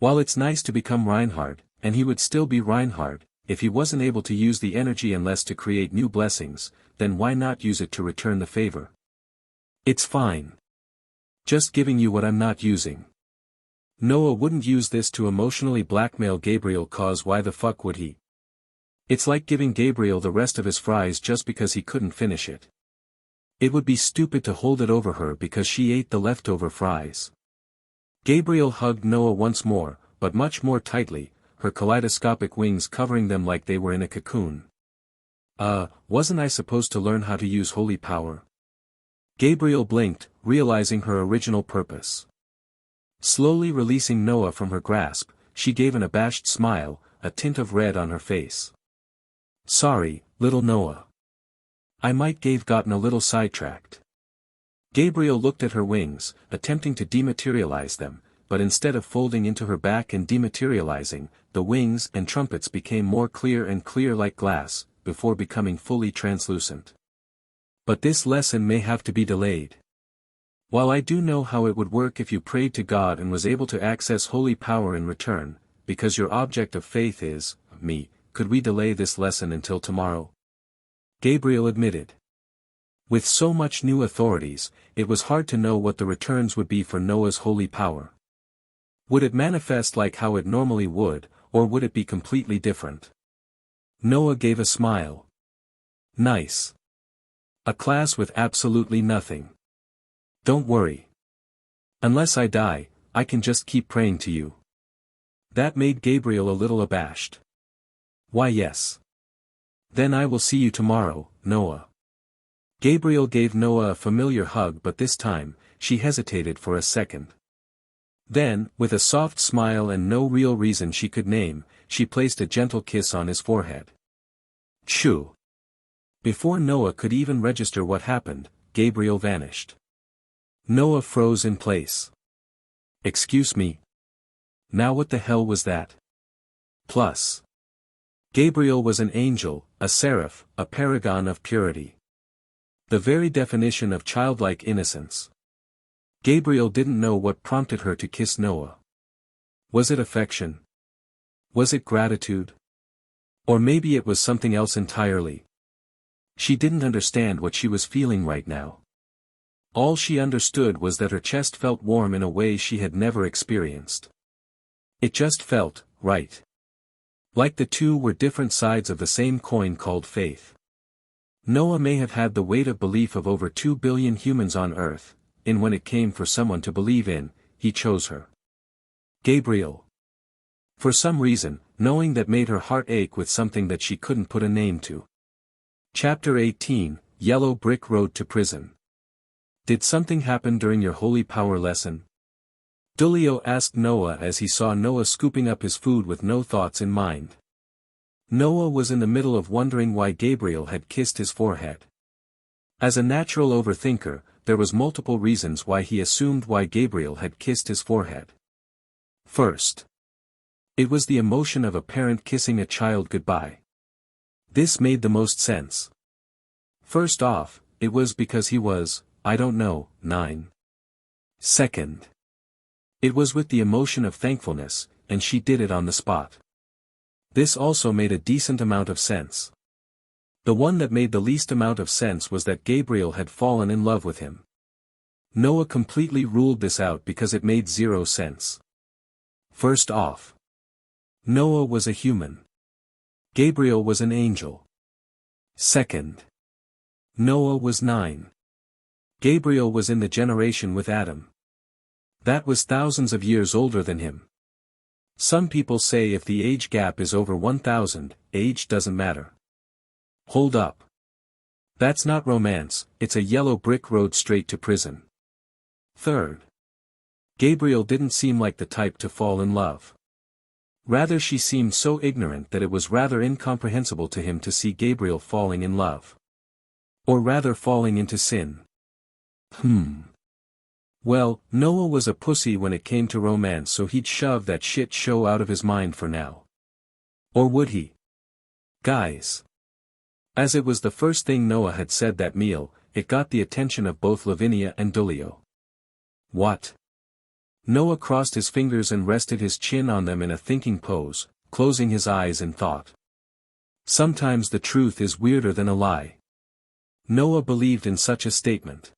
While it's nice to become Reinhard, and he would still be Reinhard, if he wasn't able to use the energy unless to create new blessings, then why not use it to return the favor? It's fine. Just giving you what I'm not using. Noah wouldn't use this to emotionally blackmail Gabriel, cause why the fuck would he? It's like giving Gabriel the rest of his fries just because he couldn't finish it. It would be stupid to hold it over her because she ate the leftover fries. Gabriel hugged Noah once more, but much more tightly, her kaleidoscopic wings covering them like they were in a cocoon. Wasn't I supposed to learn how to use holy power? Gabriel blinked, realizing her original purpose. Slowly releasing Noah from her grasp, she gave an abashed smile, a tint of red on her face. Sorry, little Noah. I might have gotten a little sidetracked. Gabriel looked at her wings, attempting to dematerialize them, but instead of folding into her back and dematerializing, the wings and trumpets became more clear and clear like glass, before becoming fully translucent. But this lesson may have to be delayed. While I do know how it would work if you prayed to God and was able to access holy power in return, because your object of faith is, me, could we delay this lesson until tomorrow? Gabriel admitted. With so much new authorities, it was hard to know what the returns would be for Noah's holy power. Would it manifest like how it normally would, or would it be completely different? Noah gave a smile. Nice. A class with absolutely nothing. Don't worry. Unless I die, I can just keep praying to you. That made Gabriel a little abashed. Why yes. Then I will see you tomorrow, Noah. Gabriel gave Noah a familiar hug, but this time, she hesitated for a second. Then, with a soft smile and no real reason she could name, she placed a gentle kiss on his forehead. Shoo! Before Noah could even register what happened, Gabriel vanished. Noah froze in place. Excuse me? Now what the hell was that? Plus. Gabriel was an angel, a seraph, a paragon of purity. The very definition of childlike innocence. Gabriel didn't know what prompted her to kiss Noah. Was it affection? Was it gratitude? Or maybe it was something else entirely. She didn't understand what she was feeling right now. All she understood was that her chest felt warm in a way she had never experienced. It just felt right. Like the two were different sides of the same coin called faith. Noah may have had the weight of belief of over 2 billion humans on Earth, and when it came for someone to believe in, he chose her. Gabriel. For some reason, knowing that made her heart ache with something that she couldn't put a name to. Chapter 18, Yellow Brick Road to Prison. Did something happen during your holy power lesson? Dulio asked Noah as he saw Noah scooping up his food with no thoughts in mind. Noah was in the middle of wondering why Gabriel had kissed his forehead. As a natural overthinker, there was multiple reasons why he assumed why Gabriel had kissed his forehead. First, it was the emotion of a parent kissing a child goodbye. This made the most sense. First off, it was because he was, 9. Second, it was with the emotion of thankfulness, and she did it on the spot. This also made a decent amount of sense. The one that made the least amount of sense was that Gabriel had fallen in love with him. Noah completely ruled this out because it made zero sense. First off, Noah was a human. Gabriel was an angel. Second, Noah was 9. Gabriel was in the generation with Adam. That was thousands of years older than him. Some people say if the age gap is over 1000, age doesn't matter. Hold up. That's not romance, it's a yellow brick road straight to prison. Third, Gabriel didn't seem like the type to fall in love. Rather, she seemed so ignorant that it was rather incomprehensible to him to see Gabriel falling in love. Or rather falling into sin. Well, Noah was a pussy when it came to romance, so he'd shove that shit show out of his mind for now. Or would he? Guys. As it was the first thing Noah had said that meal, it got the attention of both Lavinia and Dulio. What? Noah crossed his fingers and rested his chin on them in a thinking pose, closing his eyes in thought. Sometimes the truth is weirder than a lie. Noah believed in such a statement.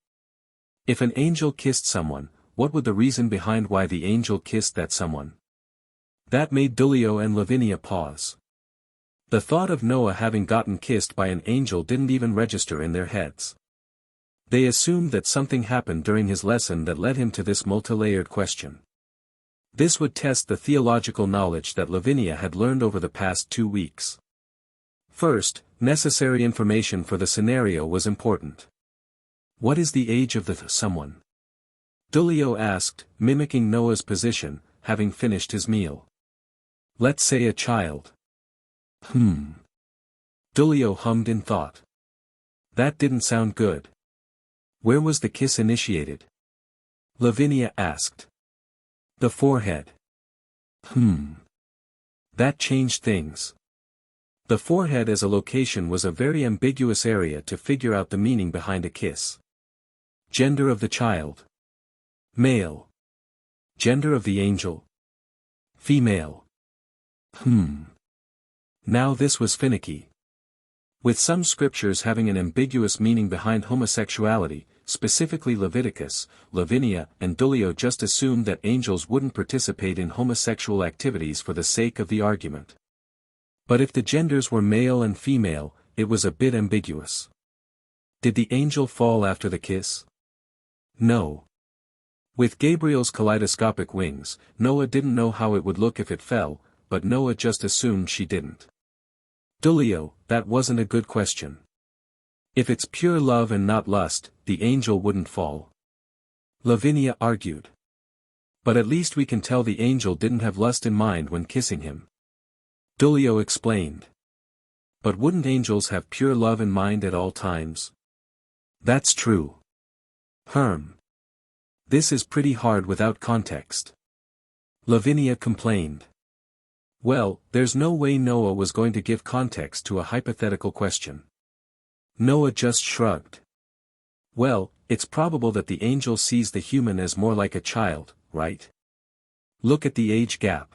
If an angel kissed someone, what would the reason behind why the angel kissed that someone? That made Dulio and Lavinia pause. The thought of Noah having gotten kissed by an angel didn't even register in their heads. They assumed that something happened during his lesson that led him to this multi-layered question. This would test the theological knowledge that Lavinia had learned over the past 2 weeks. First, necessary information for the scenario was important. What is the age of the someone? Dulio asked, mimicking Noah's position, having finished his meal. Let's say a child. Dulio hummed in thought. That didn't sound good. Where was the kiss initiated? Lavinia asked. The forehead. That changed things. The forehead as a location was a very ambiguous area to figure out the meaning behind a kiss. Gender of the child. Male. Gender of the angel. Female. Now this was finicky. With some scriptures having an ambiguous meaning behind homosexuality, specifically Leviticus, Lavinia and Dulio just assumed that angels wouldn't participate in homosexual activities for the sake of the argument. But if the genders were male and female, it was a bit ambiguous. Did the angel fall after the kiss? No. With Gabriel's kaleidoscopic wings, Noah didn't know how it would look if it fell, but Noah just assumed she didn't. Dulio, that wasn't a good question. If it's pure love and not lust, the angel wouldn't fall. Lavinia argued. But at least we can tell the angel didn't have lust in mind when kissing him. Dulio explained. But wouldn't angels have pure love in mind at all times? That's true. This is pretty hard without context. Lavinia complained. Well, there's no way Noah was going to give context to a hypothetical question. Noah just shrugged. Well, it's probable that the angel sees the human as more like a child, right? Look at the age gap.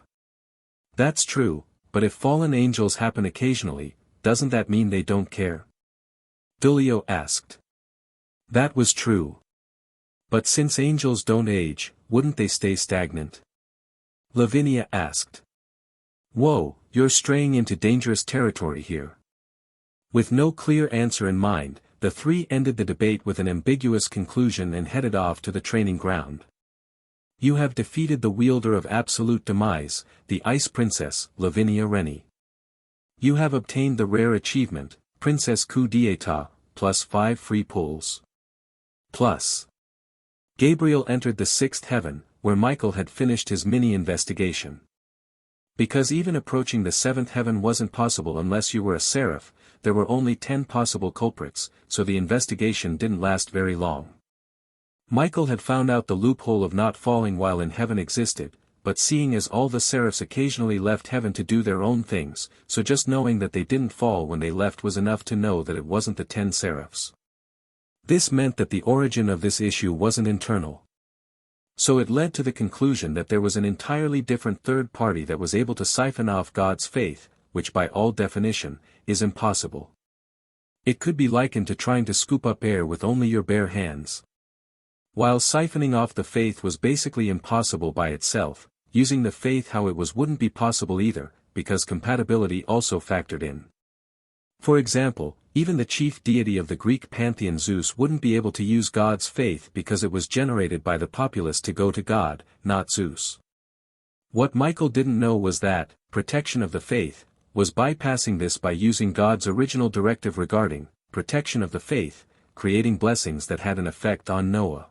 That's true, but if fallen angels happen occasionally, doesn't that mean they don't care? Dulio asked. That was true. But since angels don't age, wouldn't they stay stagnant? Lavinia asked. Whoa, you're straying into dangerous territory here. With no clear answer in mind, the three ended the debate with an ambiguous conclusion and headed off to the training ground. You have defeated the wielder of absolute demise, the Ice Princess, Lavinia Rennie. You have obtained the rare achievement, Princess Coup d'Etat, plus 5 free pulls. Plus. Gabriel entered the 6th heaven, where Michael had finished his mini-investigation. Because even approaching the 7th heaven wasn't possible unless you were a seraph, there were only 10 possible culprits, so the investigation didn't last very long. Michael had found out the loophole of not falling while in heaven existed, but seeing as all the seraphs occasionally left heaven to do their own things, so just knowing that they didn't fall when they left was enough to know that it wasn't the 10 seraphs. This meant that the origin of this issue wasn't internal. So it led to the conclusion that there was an entirely different third party that was able to siphon off God's faith, which by all definition, is impossible. It could be likened to trying to scoop up air with only your bare hands. While siphoning off the faith was basically impossible by itself, using the faith how it was wouldn't be possible either, because compatibility also factored in. For example, even the chief deity of the Greek pantheon Zeus wouldn't be able to use God's faith because it was generated by the populace to go to God, not Zeus. What Michael didn't know was that, protection of the faith, was bypassing this by using God's original directive regarding, protection of the faith, creating blessings that had an effect on Noah.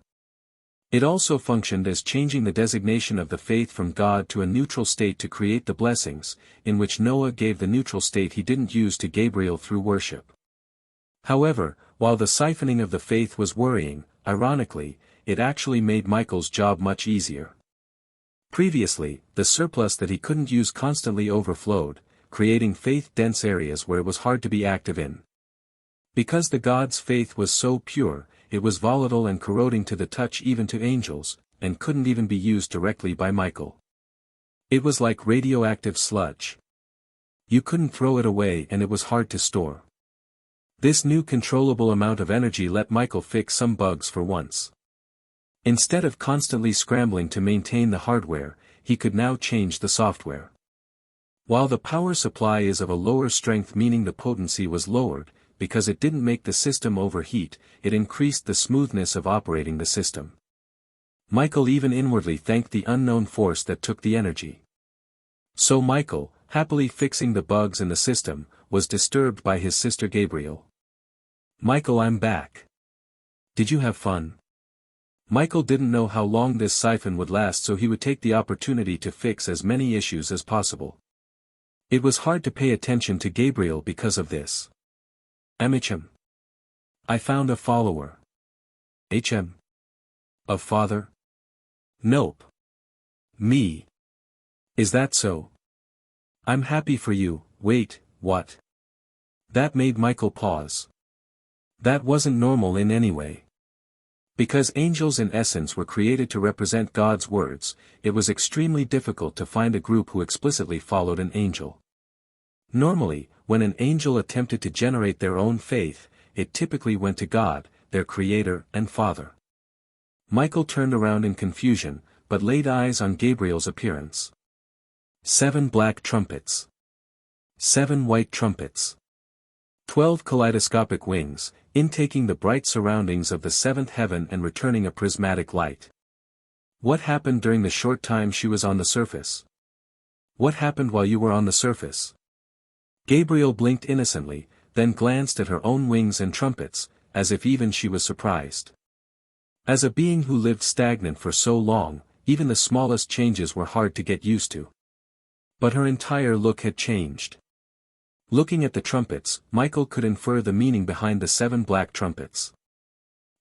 It also functioned as changing the designation of the faith from God to a neutral state to create the blessings, in which Noah gave the neutral state he didn't use to Gabriel through worship. However, While the siphoning of the faith was worrying, ironically, it actually made Michael's job much easier. Previously, the surplus that he couldn't use constantly overflowed, creating faith-dense areas where it was hard to be active in. Because the god's faith was so pure, it was volatile and corroding to the touch even to angels, and couldn't even be used directly by Michael. It was like radioactive sludge. You couldn't throw it away and it was hard to store. This new controllable amount of energy let Michael fix some bugs for once. Instead of constantly scrambling to maintain the hardware, he could now change the software. While the power supply is of a lower strength, meaning the potency was lowered, because it didn't make the system overheat, it increased the smoothness of operating the system. Michael even inwardly thanked the unknown force that took the energy. So Michael, happily fixing the bugs in the system, was disturbed by his sister Gabriel. "Michael, I'm back. Did you have fun?" Michael didn't know how long this siphon would last, so he would take the opportunity to fix as many issues as possible. It was hard to pay attention to Gabriel because of this. "HM. I found a follower." "HM. A father?" "Nope. Me." "Is that so? I'm happy for you." "Wait, what?" That made Michael pause. That wasn't normal in any way. Because angels in essence were created to represent God's words, it was extremely difficult to find a group who explicitly followed an angel. Normally, when an angel attempted to generate their own faith, it typically went to God, their creator and father. Michael turned around in confusion, but laid eyes on Gabriel's appearance. 7 black trumpets. 7 white trumpets. 12 kaleidoscopic wings, intaking the bright surroundings of the 7th heaven and returning a prismatic light. What happened during the short time she was on the surface? What happened while you were on the surface? Gabriel blinked innocently, then glanced at her own wings and trumpets, as if even she was surprised. As a being who lived stagnant for so long, even the smallest changes were hard to get used to. But her entire look had changed. Looking at the trumpets, Michael could infer the meaning behind the 7 black trumpets.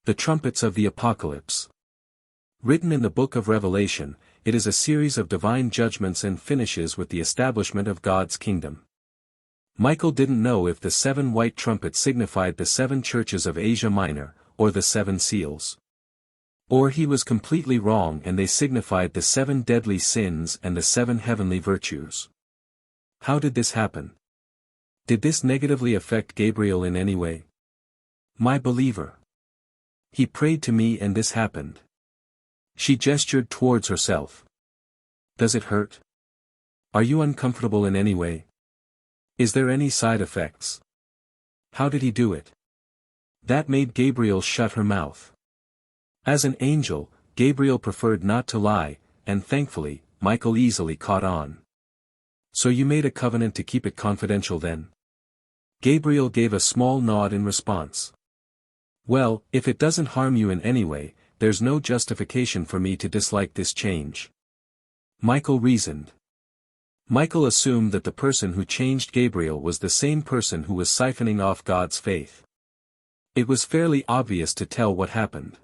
The trumpets of the apocalypse. Written in the book of Revelation, it is a series of divine judgments and finishes with the establishment of God's kingdom. Michael didn't know if the 7 white trumpets signified the 7 churches of Asia Minor, or the 7 seals. Or he was completely wrong and they signified the 7 deadly sins and the 7 heavenly virtues. How did this happen? Did this negatively affect Gabriel in any way? My believer. He prayed to me and this happened. She gestured towards herself. Does it hurt? Are you uncomfortable in any way? Is there any side effects? How did he do it? That made Gabriel shut her mouth. As an angel, Gabriel preferred not to lie, and thankfully, Michael easily caught on. So you made a covenant to keep it confidential then? Gabriel gave a small nod in response. Well, if it doesn't harm you in any way, there's no justification for me to dislike this change. Michael reasoned. Michael assumed that the person who changed Gabriel was the same person who was siphoning off God's faith. It was fairly obvious to tell what happened.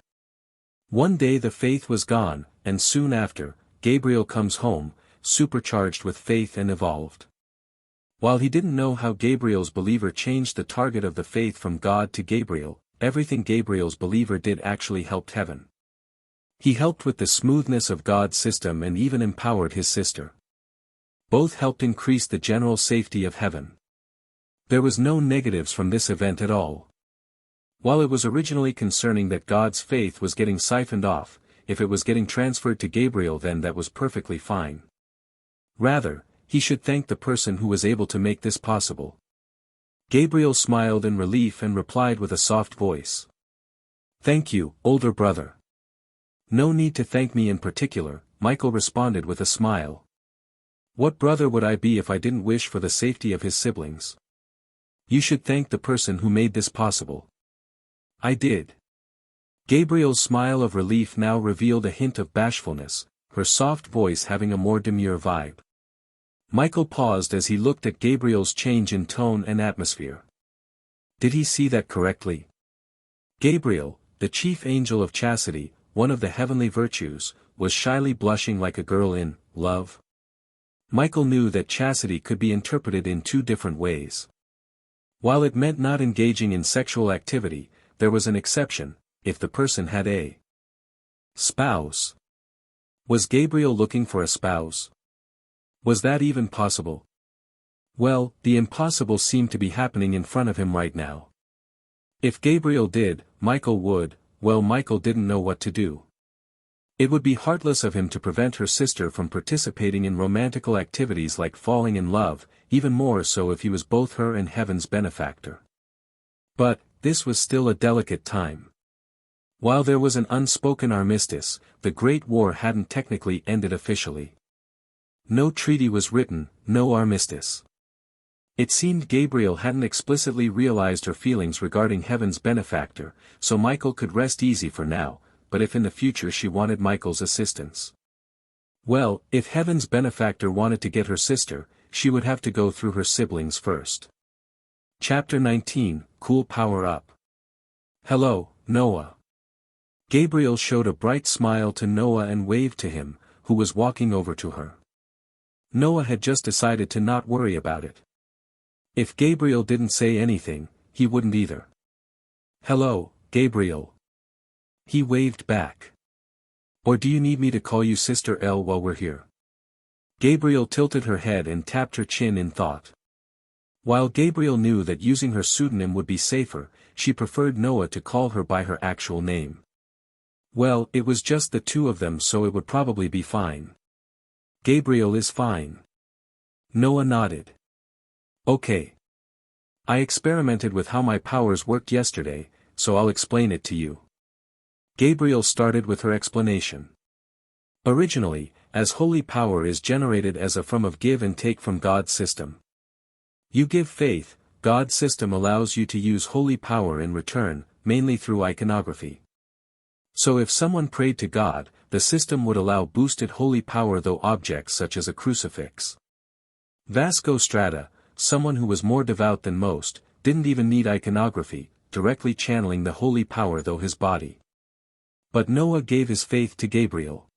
One day the faith was gone, and soon after, Gabriel comes home, supercharged with faith and evolved. While he didn't know how Gabriel's believer changed the target of the faith from God to Gabriel, everything Gabriel's believer did actually helped heaven. He helped with the smoothness of God's system and even empowered his sister. Both helped increase the general safety of heaven. There was no negatives from this event at all. While it was originally concerning that God's faith was getting siphoned off, if it was getting transferred to Gabriel then that was perfectly fine. Rather, he should thank the person who was able to make this possible. Gabriel smiled in relief and replied with a soft voice. Thank you, older brother. No need to thank me in particular, Michael responded with a smile. What brother would I be if I didn't wish for the safety of his siblings? You should thank the person who made this possible. I did. Gabriel's smile of relief now revealed a hint of bashfulness, her soft voice having a more demure vibe. Michael paused as he looked at Gabriel's change in tone and atmosphere. Did he see that correctly? Gabriel, the chief angel of chastity, one of the heavenly virtues, was shyly blushing like a girl in love. Michael knew that chastity could be interpreted in two different ways. While it meant not engaging in sexual activity, there was an exception, if the person had a spouse. Was Gabriel looking for a spouse? Was that even possible? Well, the impossible seemed to be happening in front of him right now. If Gabriel did, Michael would, well, Michael didn't know what to do. It would be heartless of him to prevent her sister from participating in romantical activities like falling in love, even more so if he was both her and heaven's benefactor. But, this was still a delicate time. While there was an unspoken armistice, the Great War hadn't technically ended officially. No treaty was written, no armistice. It seemed Gabriel hadn't explicitly realized her feelings regarding heaven's benefactor, so Michael could rest easy for now, but if in the future she wanted Michael's assistance. Well, if heaven's benefactor wanted to get her sister, she would have to go through her siblings first. Chapter 19, Cool Power Up. Hello, Noah. Gabriel showed a bright smile to Noah and waved to him, who was walking over to her. Noah had just decided to not worry about it. If Gabriel didn't say anything, he wouldn't either. Hello, Gabriel. He waved back. Or do you need me to call you Sister L while we're here? Gabriel tilted her head and tapped her chin in thought. While Gabriel knew that using her pseudonym would be safer, she preferred Noah to call her by her actual name. Well, it was just the two of them, so it would probably be fine. Gabriel is fine. Noah nodded. Okay. I experimented with how my powers worked yesterday, so I'll explain it to you. Gabriel started with her explanation. Originally, as holy power is generated as a from of give and take from God's system. You give faith, God's system allows you to use holy power in return, mainly through iconography. So if someone prayed to God, the system would allow boosted holy power through objects such as a crucifix. Vasco Strata, someone who was more devout than most, didn't even need iconography, directly channeling the holy power through his body. But Noah gave his faith to Gabriel.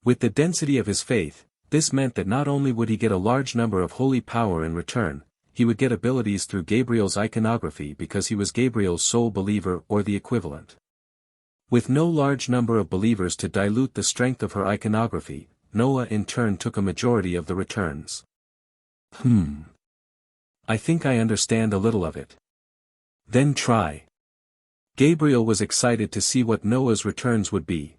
With the density of his faith, this meant that not only would he get a large number of holy power in return, he would get abilities through Gabriel's iconography because he was Gabriel's sole believer or the equivalent. With no large number of believers to dilute the strength of her iconography, Noah in turn took a majority of the returns. I think I understand a little of it. Then try. Gabriel was excited to see what Noah's returns would be.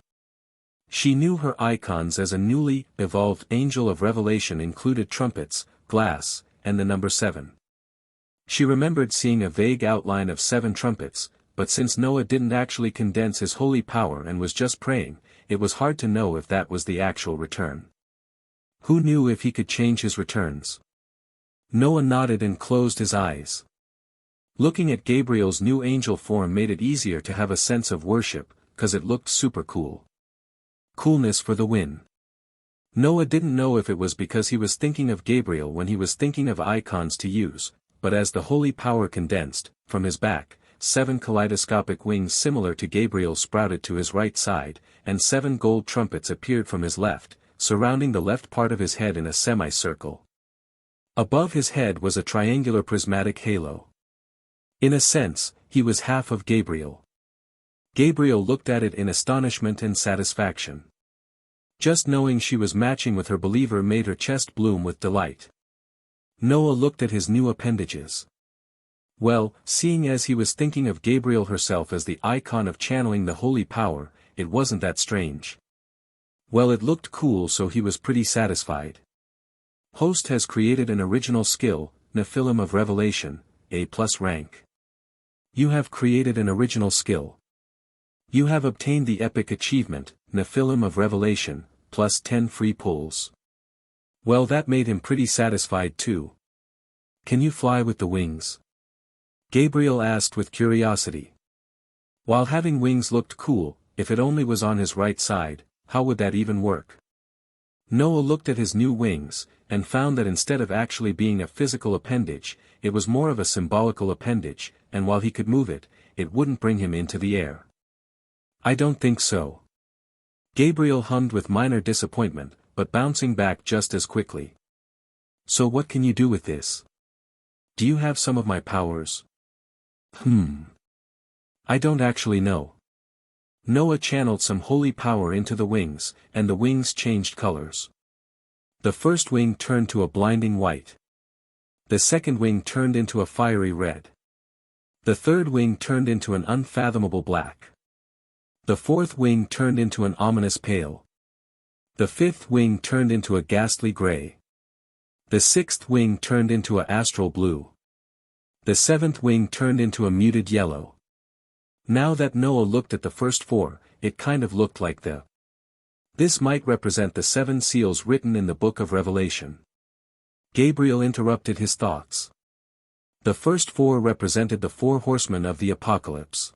She knew her icons as a newly evolved angel of revelation included trumpets, glass, and the number 7. She remembered seeing a vague outline of 7 trumpets, but since Noah didn't actually condense his holy power and was just praying, it was hard to know if that was the actual return. Who knew if he could change his returns? Noah nodded and closed his eyes. Looking at Gabriel's new angel form made it easier to have a sense of worship, cause it looked super cool. Coolness for the win. Noah didn't know if it was because he was thinking of Gabriel when he was thinking of icons to use, but as the holy power condensed, from his back, 7 kaleidoscopic wings similar to Gabriel sprouted to his right side, and 7 gold trumpets appeared from his left, surrounding the left part of his head in a semicircle. Above his head was a triangular prismatic halo. In a sense, he was half of Gabriel. Gabriel looked at it in astonishment and satisfaction. Just knowing she was matching with her believer made her chest bloom with delight. Noah looked at his new appendages. Well, seeing as he was thinking of Gabriel herself as the icon of channeling the holy power, it wasn't that strange. Well, it looked cool, so he was pretty satisfied. Host has created an original skill, Nephilim of Revelation, A+ rank. You have created an original skill. You have obtained the epic achievement, Nephilim of Revelation, plus 10 free pulls. Well, that made him pretty satisfied too. Can you fly with the wings? Gabriel asked with curiosity. While having wings looked cool, if it only was on his right side, how would that even work? Noah looked at his new wings, and found that instead of actually being a physical appendage, it was more of a symbolical appendage, and while he could move it, it wouldn't bring him into the air. I don't think so. Gabriel hummed with minor disappointment, but bouncing back just as quickly. So what can you do with this? Do you have some of my powers? I don't actually know. Noah channeled some holy power into the wings, and the wings changed colors. The first wing turned to a blinding white. The second wing turned into a fiery red. The third wing turned into an unfathomable black. The fourth wing turned into an ominous pale. The fifth wing turned into a ghastly gray. The sixth wing turned into an astral blue. The seventh wing turned into a muted yellow. Now that Noah looked at the first four, it kind of looked like this might represent the 7 seals written in the Book of Revelation. Gabriel interrupted his thoughts. The first 4 represented the 4 horsemen of the apocalypse.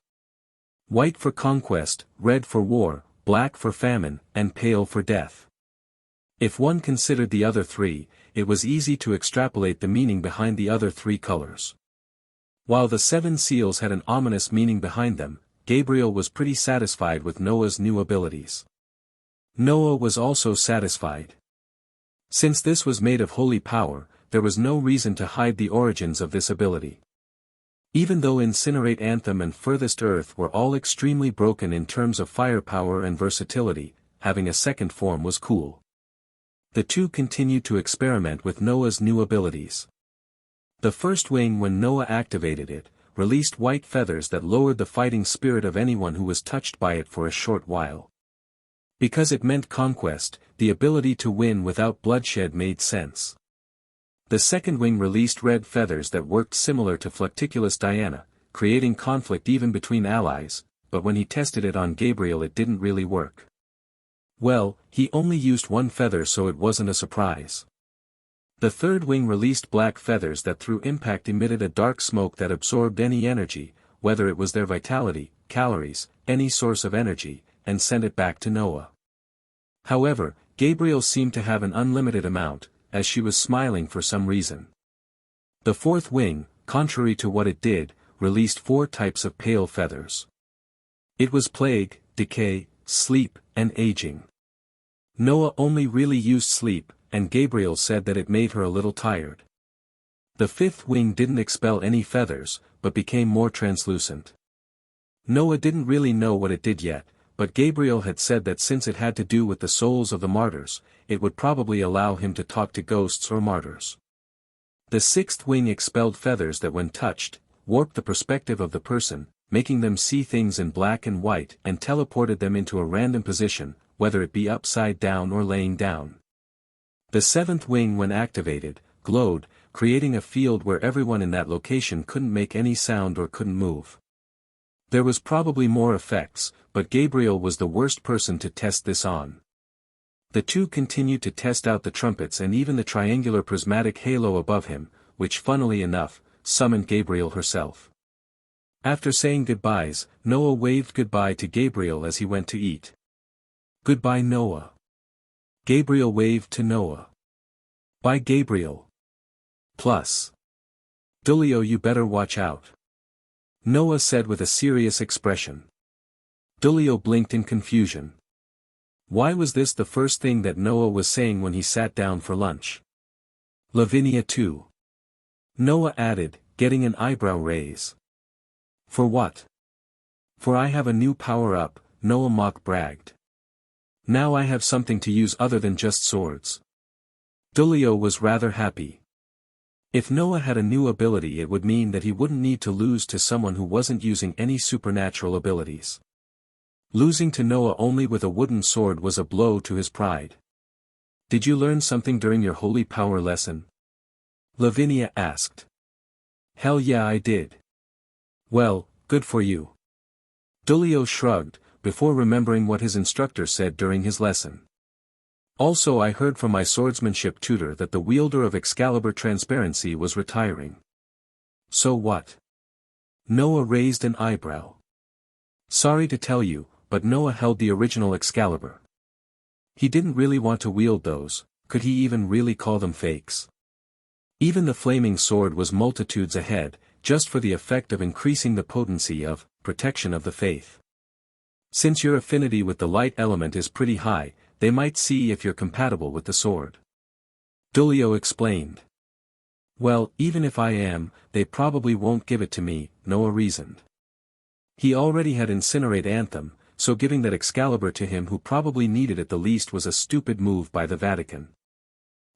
White for conquest, red for war, black for famine, and pale for death. If one considered the other 3, it was easy to extrapolate the meaning behind the other 3 colors. While the 7 seals had an ominous meaning behind them, Gabriel was pretty satisfied with Noah's new abilities. Noah was also satisfied. Since this was made of holy power, there was no reason to hide the origins of this ability. Even though Incinerate Anthem and Furthest Earth were all extremely broken in terms of firepower and versatility, having a second form was cool. The two continued to experiment with Noah's new abilities. The first wing, when Noah activated it, released white feathers that lowered the fighting spirit of anyone who was touched by it for a short while. Because it meant conquest, the ability to win without bloodshed made sense. The second wing released red feathers that worked similar to Flucticulus Diana, creating conflict even between allies, but when he tested it on Gabriel it didn't really work. Well, he only used 1 feather, so it wasn't a surprise. The third wing released black feathers that through impact emitted a dark smoke that absorbed any energy, whether it was their vitality, calories, any source of energy, and sent it back to Noah. However, Gabriel seemed to have an unlimited amount, as she was smiling for some reason. The fourth wing, contrary to what it did, released 4 types of pale feathers. It was plague, decay, sleep, and aging. Noah only really used sleep, and Gabriel said that it made her a little tired. The fifth wing didn't expel any feathers, but became more translucent. Noah didn't really know what it did yet, but Gabriel had said that since it had to do with the souls of the martyrs, it would probably allow him to talk to ghosts or martyrs. The sixth wing expelled feathers that when touched, warped the perspective of the person, making them see things in black and white, and teleported them into a random position, whether it be upside down or laying down. The seventh wing, when activated, glowed, creating a field where everyone in that location couldn't make any sound or couldn't move. There was probably more effects, but Gabriel was the worst person to test this on. The two continued to test out the trumpets and even the triangular prismatic halo above him, which funnily enough, summoned Gabriel herself. After saying goodbyes, Noah waved goodbye to Gabriel as he went to eat. Goodbye, Noah. Gabriel waved to Noah. Bye, Gabriel. Plus. Dulio, you better watch out. Noah said with a serious expression. Dulio blinked in confusion. Why was this the first thing that Noah was saying when he sat down for lunch? Lavinia too. Noah added, getting an eyebrow raise. For what? For I have a new power-up, Noah mock bragged. Now I have something to use other than just swords. Dulio was rather happy. If Noah had a new ability, it would mean that he wouldn't need to lose to someone who wasn't using any supernatural abilities. Losing to Noah only with a wooden sword was a blow to his pride. Did you learn something during your holy power lesson? Lavinia asked. Hell yeah, I did. Well, good for you. Dulio shrugged, before remembering what his instructor said during his lesson. Also, I heard from my swordsmanship tutor that the wielder of Excalibur Transparency was retiring. So what? Noah raised an eyebrow. Sorry to tell you, but Noah held the original Excalibur. He didn't really want to wield those, could he even really call them fakes? Even the flaming sword was multitudes ahead, just for the effect of increasing the potency of protection of the faith. Since your affinity with the light element is pretty high, they might see if you're compatible with the sword. Dulio explained. Well, even if I am, they probably won't give it to me, Noah reasoned. He already had Incinerate Anthem, so giving that Excalibur to him who probably needed it the least was a stupid move by the Vatican.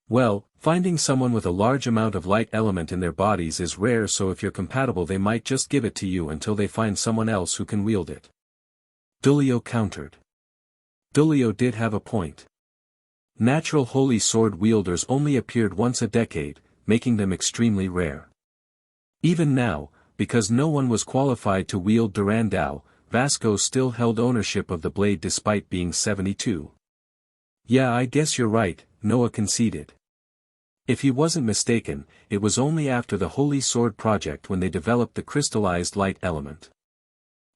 Well, finding someone with a large amount of light element in their bodies is rare, so if you're compatible they might just give it to you until they find someone else who can wield it. Dulio countered. Dulio did have a point. Natural holy sword wielders only appeared once a decade, making them extremely rare. Even now, because no one was qualified to wield Durandal, Vasco still held ownership of the blade despite being 72. Yeah, I guess you're right, Noah conceded. If he wasn't mistaken, it was only after the Holy Sword project when they developed the crystallized light element.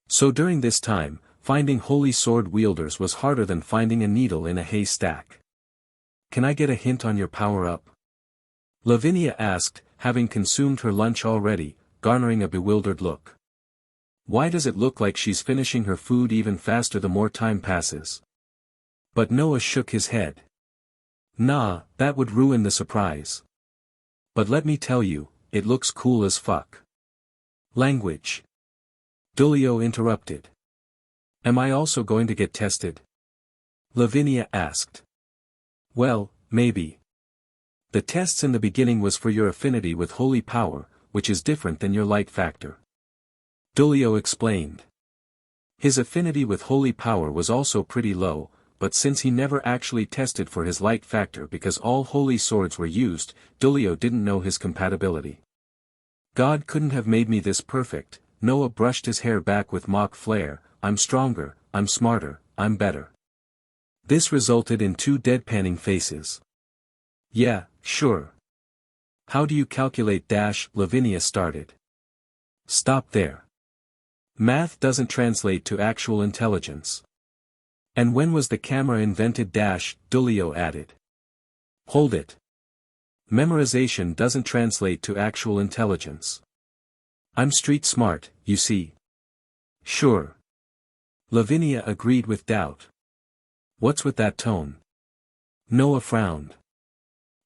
So during this time, finding holy sword wielders was harder than finding a needle in a haystack. Can I get a hint on your power-up? Lavinia asked, having consumed her lunch already, garnering a bewildered look. Why does it look like she's finishing her food even faster the more time passes? But Noah shook his head. Nah, that would ruin the surprise. But let me tell you, it looks cool as fuck. Language. Dulio interrupted. Am I also going to get tested? Lavinia asked. Well, maybe. The tests in the beginning was for your affinity with holy power, which is different than your light factor. Dulio explained. His affinity with holy power was also pretty low, but since he never actually tested for his light factor because all holy swords were used, Dulio didn't know his compatibility. God couldn't have made me this perfect. Noah brushed his hair back with mock flair. I'm stronger, I'm smarter, I'm better. This resulted in two deadpanning faces. Yeah, sure. How do you calculate dash? Lavinia started. Stop there. Math doesn't translate to actual intelligence. And when was the camera invented dash? Dulio added. Hold it. Memorization doesn't translate to actual intelligence. I'm street smart, you see. Sure. Lavinia agreed with doubt. What's with that tone? Noah frowned.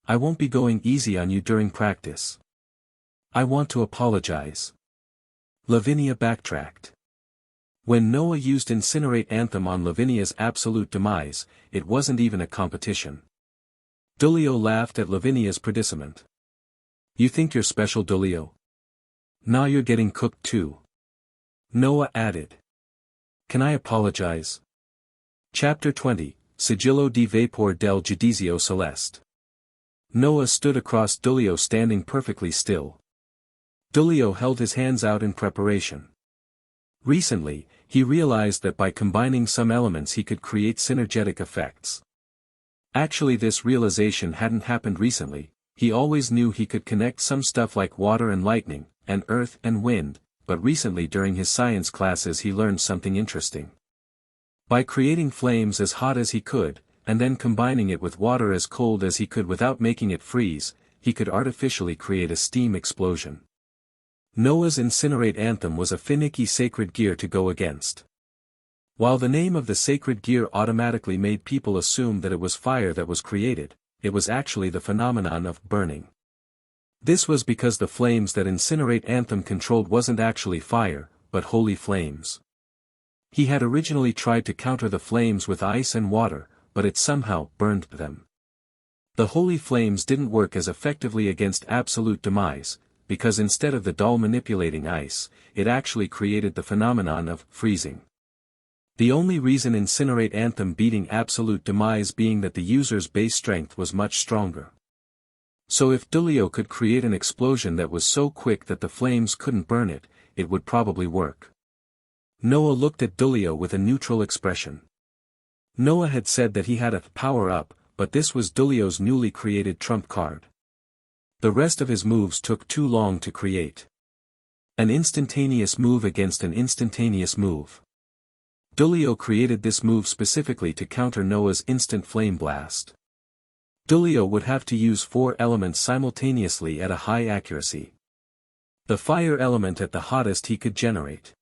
I won't be going easy on you during practice. I want to apologize. Lavinia backtracked. When Noah used Incinerate Anthem on Lavinia's absolute demise, it wasn't even a competition. Dulio laughed at Lavinia's predicament. You think you're special, Dulio? Now you're getting cooked too. Noah added. Can I apologize? Chapter 20, Sigillo di Vapor del Giudizio Celeste. Noah stood across Dulio standing perfectly still. Dulio held his hands out in preparation. Recently, he realized that by combining some elements he could create synergetic effects. Actually, this realization hadn't happened recently. He always knew he could connect some stuff like water and lightning, and earth and wind, but recently during his science classes he learned something interesting. By creating flames as hot as he could, and then combining it with water as cold as he could without making it freeze, he could artificially create a steam explosion. Noah's Incinerate Anthem was a finicky sacred gear to go against. While the name of the sacred gear automatically made people assume that it was fire that was created, it was actually the phenomenon of burning. This was because the flames that Incinerate Anthem controlled wasn't actually fire, but holy flames. He had originally tried to counter the flames with ice and water, but it somehow burned them. The holy flames didn't work as effectively against absolute demise, because instead of the doll manipulating ice, it actually created the phenomenon of freezing. The only reason Incinerate Anthem beating absolute demise being that the user's base strength was much stronger. So if Dulio could create an explosion that was so quick that the flames couldn't burn it, it would probably work. Noah looked at Dulio with a neutral expression. Noah had said that he had a power-up, but this was Dulio's newly created trump card. The rest of his moves took too long to create. An instantaneous move against an instantaneous move. Dulio created this move specifically to counter Noah's instant flame blast. Dulio would have to use 4 elements simultaneously at a high accuracy. The fire element at the hottest he could generate.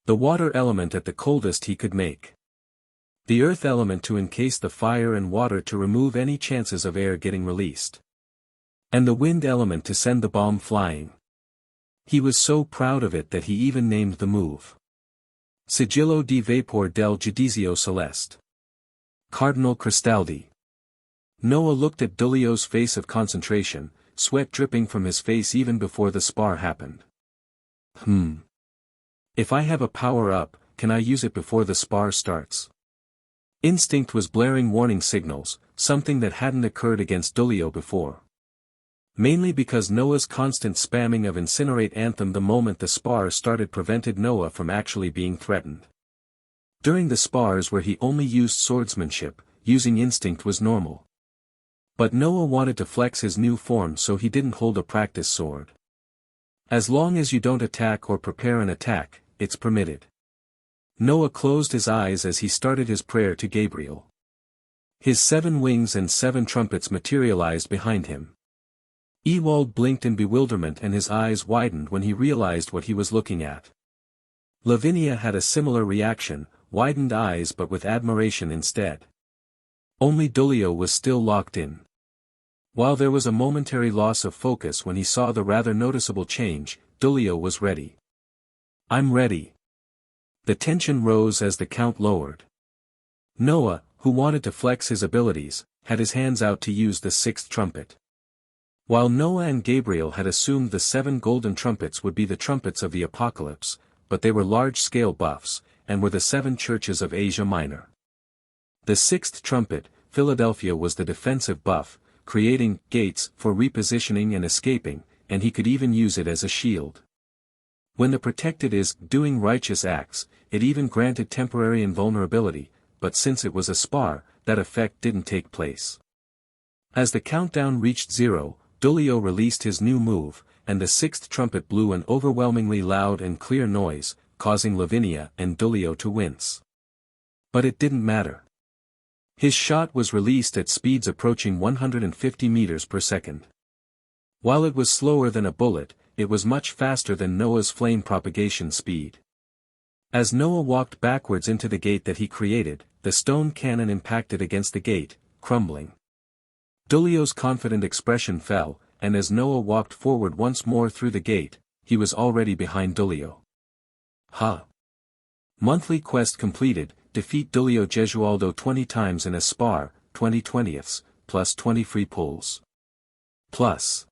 The water element at the coldest he could make. The earth element to encase the fire and water to remove any chances of air getting released. And the wind element to send the bomb flying. He was so proud of it that he even named the move Sigillo di Vapor del Giudizio Celeste. Cardinal Cristaldi. Noah looked at Dullio's face of concentration, sweat dripping from his face even before the spar happened. If I have a power-up, can I use it before the spar starts? Instinct was blaring warning signals, something that hadn't occurred against Dullio before. Mainly because Noah's constant spamming of Incinerate Anthem the moment the spar started prevented Noah from actually being threatened. During the spars where he only used swordsmanship, using instinct was normal. But Noah wanted to flex his new form so he didn't hold a practice sword. As long as you don't attack or prepare an attack, it's permitted. Noah closed his eyes as he started his prayer to Gabriel. His 7 wings and 7 trumpets materialized behind him. Ewald blinked in bewilderment and his eyes widened when he realized what he was looking at. Lavinia had a similar reaction, widened eyes but with admiration instead. Only Dullio was still locked in. While there was a momentary loss of focus when he saw the rather noticeable change, Dullio was ready. I'm ready. The tension rose as the count lowered. Noah, who wanted to flex his abilities, had his hands out to use the 6th trumpet. While Noah and Gabriel had assumed the 7 golden trumpets would be the trumpets of the apocalypse, but they were large-scale buffs, and were the 7 churches of Asia Minor. The 6th trumpet, Philadelphia, was the defensive buff, creating gates for repositioning and escaping, and he could even use it as a shield. When the protected is doing righteous acts, it even granted temporary invulnerability, but since it was a spar, that effect didn't take place. As the countdown reached 0, Dullio released his new move, and the 6th trumpet blew an overwhelmingly loud and clear noise, causing Lavinia and Dullio to wince. But it didn't matter. His shot was released at speeds approaching 150 meters per second. While it was slower than a bullet, it was much faster than Noah's flame propagation speed. As Noah walked backwards into the gate that he created, the stone cannon impacted against the gate, crumbling. Dullio's confident expression fell, and as Noah walked forward once more through the gate, he was already behind Dullio. Monthly quest completed, defeat Dullio Gesualdo 20 times in a spar, 20 20ths, plus 20 free pulls. Plus.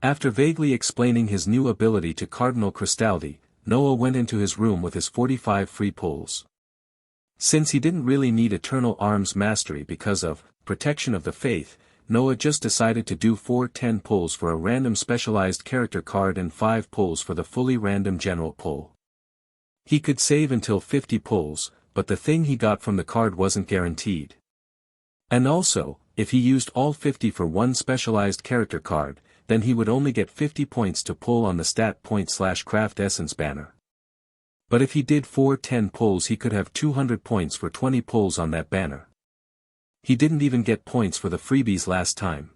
After vaguely explaining his new ability to Cardinal Cristaldi, Noah went into his room with his 45 free pulls. Since he didn't really need Eternal Arms Mastery because of Protection of the Faith, Noah just decided to do 4 10 pulls for a random specialized character card and 5 pulls for the fully random general pull. He could save until 50 pulls, but the thing he got from the card wasn't guaranteed. And also, if he used all 50 for one specialized character card, then he would only get 50 points to pull on the stat point/craft essence banner. But if he did 4 10 pulls he could have 200 points for 20 pulls on that banner. He didn't even get points for the freebies last time.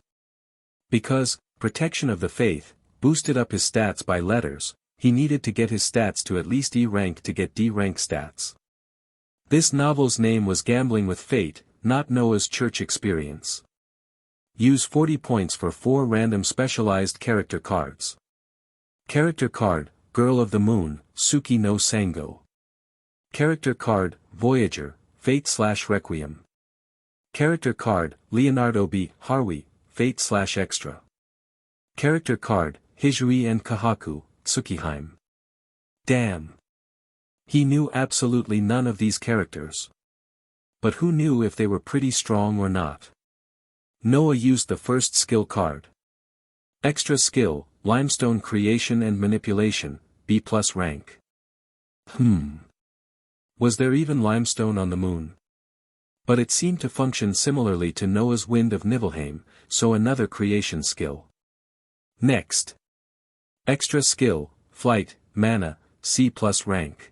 Because, Protection of the Faith, boosted up his stats by letters, he needed to get his stats to at least E rank to get D rank stats. This novel's name was Gambling with Fate, not Noah's Church Experience. Use 40 points for 4 random specialized character cards. Character card, Girl of the Moon, Suki no Sango. Character card, Voyager, Fate/Requiem. Character card, Leonardo B. Harui, Fate/Extra. Character card, Hijui and Kahaku, Tsukiheim. Damn. He knew absolutely none of these characters. But who knew if they were pretty strong or not? Noah used the first skill card. Extra skill, Limestone Creation and Manipulation, B+ rank. Was there even limestone on the moon? But it seemed to function similarly to Noah's Wind of Nibelheim, so another creation skill. Next. Extra skill, Flight, Mana, C+ rank.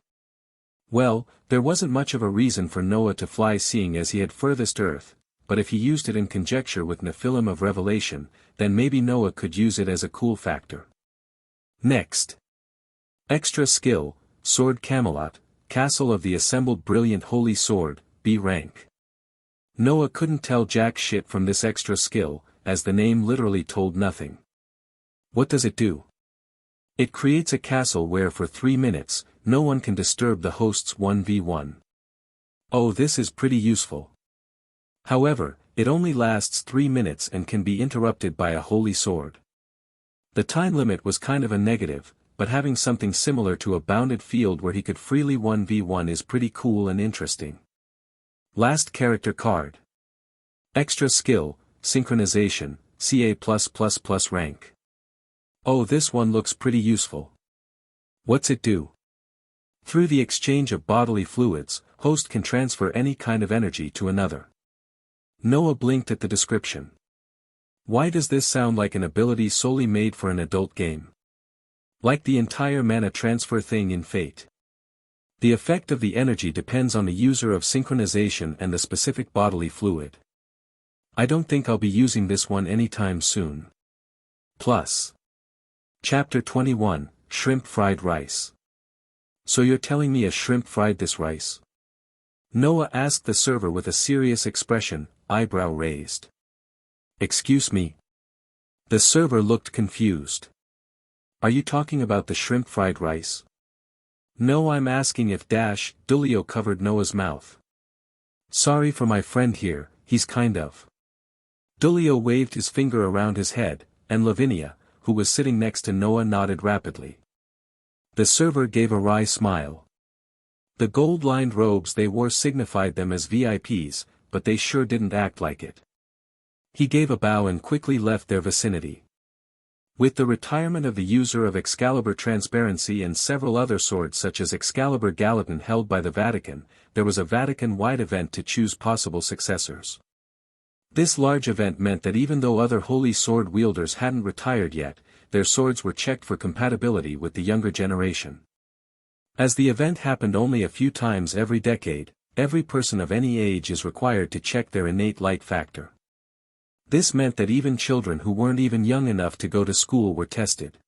Well, there wasn't much of a reason for Noah to fly seeing as he had furthest Earth, but if he used it in conjecture with Nephilim of Revelation, then maybe Noah could use it as a cool factor. Next. Extra skill, Sword Camelot, Castle of the Assembled Brilliant Holy Sword, B rank. Noah couldn't tell jack shit from this extra skill, as the name literally told nothing. What does it do? It creates a castle where for 3 minutes, no one can disturb the host's 1v1. Oh, this is pretty useful. However, it only lasts 3 minutes and can be interrupted by a holy sword. The time limit was kind of a negative, but having something similar to a bounded field where he could freely 1v1 is pretty cool and interesting. Last character card. Extra skill, Synchronization, CA+++ rank. Oh, this one looks pretty useful. What's it do? Through the exchange of bodily fluids, host can transfer any kind of energy to another. Noah blinked at the description. Why does this sound like an ability solely made for an adult game? Like the entire mana transfer thing in Fate. The effect of the energy depends on the user of synchronization and the specific bodily fluid. I don't think I'll be using this one anytime soon. Plus. Chapter 21, Shrimp Fried Rice. So you're telling me a shrimp fried this rice? Noah asked the server with a serious expression, eyebrow raised. Excuse me? The server looked confused. Are you talking about the shrimp fried rice? No, I'm asking if Dulio covered Noah's mouth. Sorry for my friend here, he's kind of. Dulio waved his finger around his head, and Lavinia, who was sitting next to Noah, nodded rapidly. The server gave a wry smile. The gold-lined robes they wore signified them as VIPs, but they sure didn't act like it. He gave a bow and quickly left their vicinity. With the retirement of the user of Excalibur Transparency and several other swords such as Excalibur Gallatin held by the Vatican, there was a Vatican-wide event to choose possible successors. This large event meant that even though other holy sword wielders hadn't retired yet, their swords were checked for compatibility with the younger generation. As the event happened only a few times every decade, every person of any age is required to check their innate light factor. This meant that even children who weren't even young enough to go to school were tested.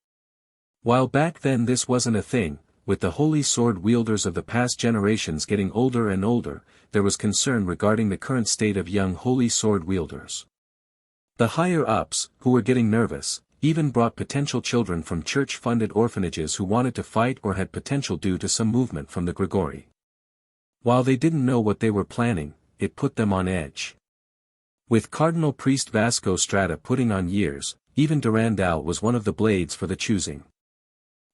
While back then this wasn't a thing, with the holy sword wielders of the past generations getting older and older, there was concern regarding the current state of young holy sword wielders. The higher-ups, who were getting nervous, even brought potential children from church-funded orphanages who wanted to fight or had potential due to some movement from the Grigori. While they didn't know what they were planning, it put them on edge. With Cardinal Priest Vasco Strata putting on years, even Durandal was one of the blades for the choosing.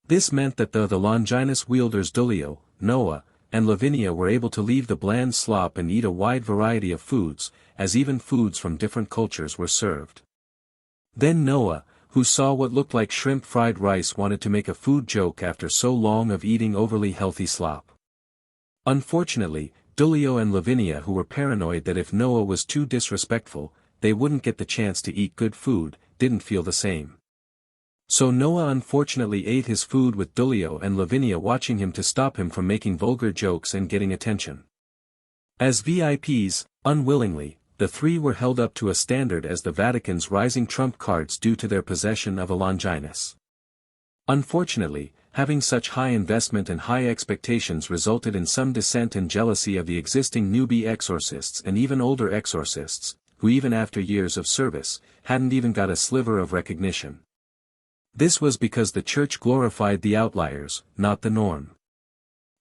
This meant that the Longinus wielders Dulio, Noah, and Lavinia were able to leave the bland slop and eat a wide variety of foods, as even foods from different cultures were served. Then Noah, who saw what looked like shrimp fried rice, wanted to make a food joke after so long of eating overly healthy slop. Unfortunately, Dulio and Lavinia, who were paranoid that if Noah was too disrespectful, they wouldn't get the chance to eat good food, didn't feel the same. So Noah unfortunately ate his food with Dulio and Lavinia watching him to stop him from making vulgar jokes and getting attention. As VIPs, unwillingly, the three were held up to a standard as the Vatican's rising trump cards due to their possession of a Longinus. Unfortunately, having such high investment and high expectations resulted in some dissent and jealousy of the existing newbie exorcists and even older exorcists, who even after years of service, hadn't even got a sliver of recognition. This was because the church glorified the outliers, not the norm.